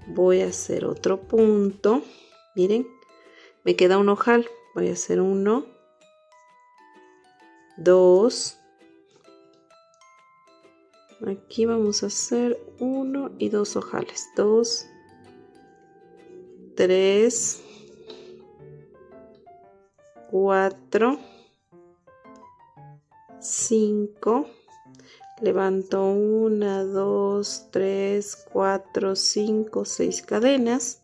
voy a hacer otro punto. Miren, me queda un ojal, voy a hacer 1, 2, aquí vamos a hacer 1 y 2 ojales, 2, 3, 4, 5, levanto 1, 2, 3, 4, 5, 6 cadenas,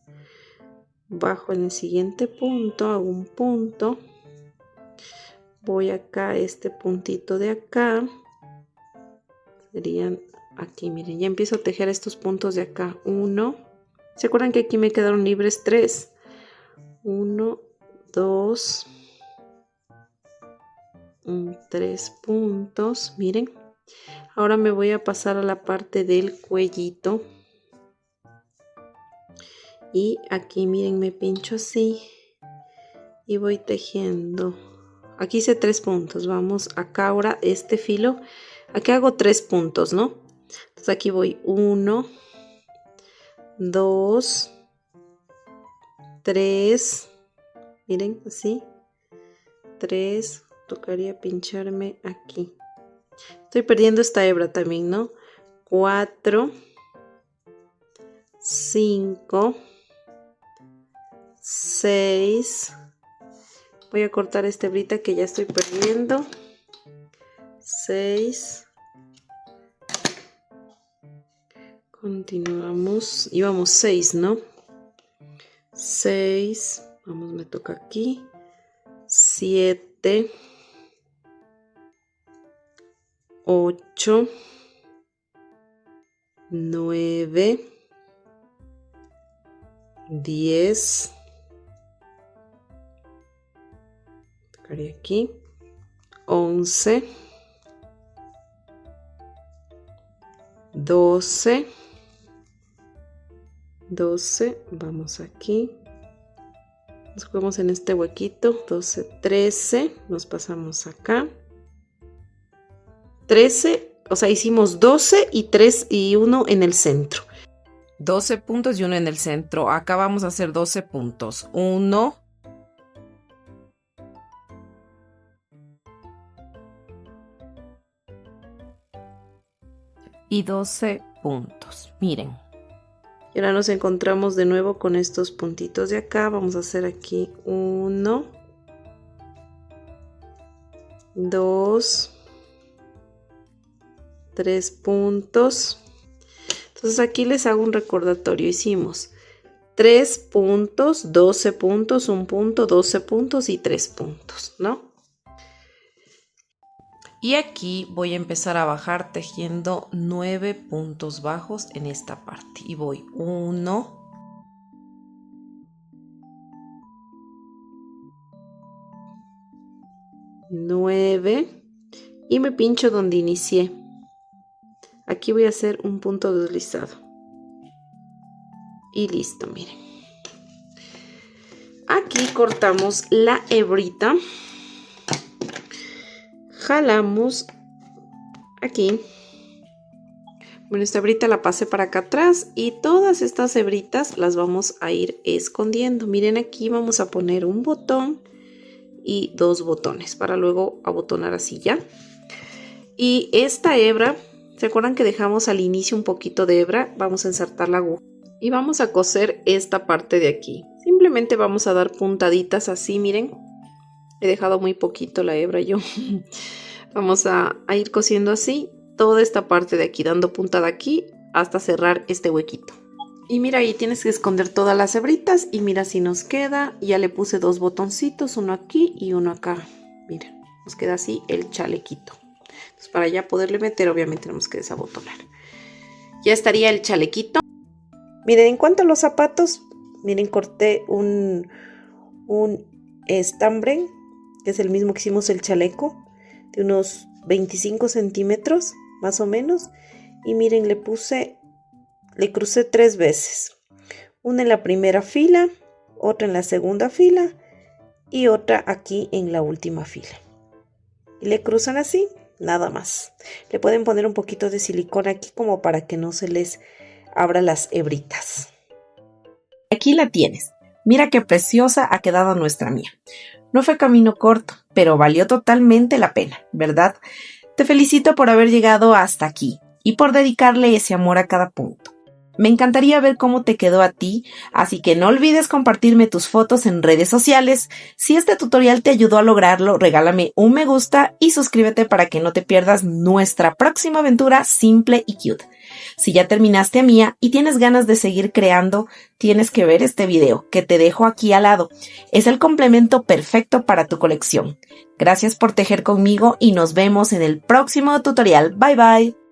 bajo en el siguiente punto, hago un punto, voy acá a este puntito de acá, serían aquí, miren, ya empiezo a tejer estos puntos de acá. 1, ¿se acuerdan que aquí me quedaron libres 3? 1, 2, 3 puntos, miren. Ahora me voy a pasar a la parte del cuellito y aquí miren, me pincho así y voy tejiendo. Aquí hice 3 puntos, vamos acá ahora este filo, aquí hago 3 puntos, ¿no? Entonces aquí voy 1, 2, 3, miren así, 3, tocaría pincharme aquí. Estoy perdiendo esta hebra también, ¿no? 4, 5, 6. Voy a cortar esta hebrita que ya estoy perdiendo. 6. Continuamos. Íbamos 6, ¿no? 6. Vamos, me toca aquí. 7. 8, 9, 10, tocaría aquí, 11, 12, vamos aquí, nos jugamos en este huequito, 12, 13, nos pasamos acá. 13, o sea, hicimos 12 y 3 y 1 en el centro. 12 puntos y 1 en el centro. Acá vamos a hacer 12 puntos. 1, y 12 puntos. Miren. Y ahora nos encontramos de nuevo con estos puntitos de acá. Vamos a hacer aquí 1, 2, 3 puntos. Entonces aquí les hago un recordatorio. Hicimos 3 puntos, 12 puntos, 1 punto, 12 puntos y 3 puntos, ¿no? Y aquí voy a empezar a bajar tejiendo 9 puntos bajos en esta parte. Y voy 1, 9 y me pincho donde inicié. Aquí voy a hacer un punto deslizado. Y listo, miren. Aquí cortamos la hebrita. Jalamos aquí. Bueno, esta hebrita la pasé para acá atrás y todas estas hebritas las vamos a ir escondiendo. Miren, aquí vamos a poner un botón y 2 botones para luego abotonar así ya. Y esta hebra, ¿se acuerdan que dejamos al inicio un poquito de hebra? Vamos a ensartar la aguja y vamos a coser esta parte de aquí. Simplemente vamos a dar puntaditas así, miren. He dejado muy poquito la hebra yo. Vamos a ir cosiendo así toda esta parte de aquí, dando puntada aquí hasta cerrar este huequito. Y mira, ahí tienes que esconder todas las hebritas y mira si nos queda. Ya le puse 2 botoncitos, uno aquí y uno acá. Mira, nos queda así el chalequito. Entonces para ya poderle meter, obviamente tenemos que desabotonar. Ya estaría el chalequito. Miren, en cuanto a los zapatos, miren, corté un estambre, que es el mismo que hicimos el chaleco, de unos 25 centímetros, más o menos. Y miren, le crucé 3 veces. Una en la primera fila, otra en la segunda fila y otra aquí en la última fila. Y le cruzan así, nada más. Le pueden poner un poquito de silicona aquí como para que no se les abra las hebritas. Aquí la tienes. Mira qué preciosa ha quedado nuestra Mía. No fue camino corto, pero valió totalmente la pena, ¿verdad? Te felicito por haber llegado hasta aquí y por dedicarle ese amor a cada punto. Me encantaría ver cómo te quedó a ti, así que no olvides compartirme tus fotos en redes sociales. Si este tutorial te ayudó a lograrlo, regálame un me gusta y suscríbete para que no te pierdas nuestra próxima aventura simple y cute. Si ya terminaste Mía y tienes ganas de seguir creando, tienes que ver este video que te dejo aquí al lado. Es el complemento perfecto para tu colección. Gracias por tejer conmigo y nos vemos en el próximo tutorial. Bye bye.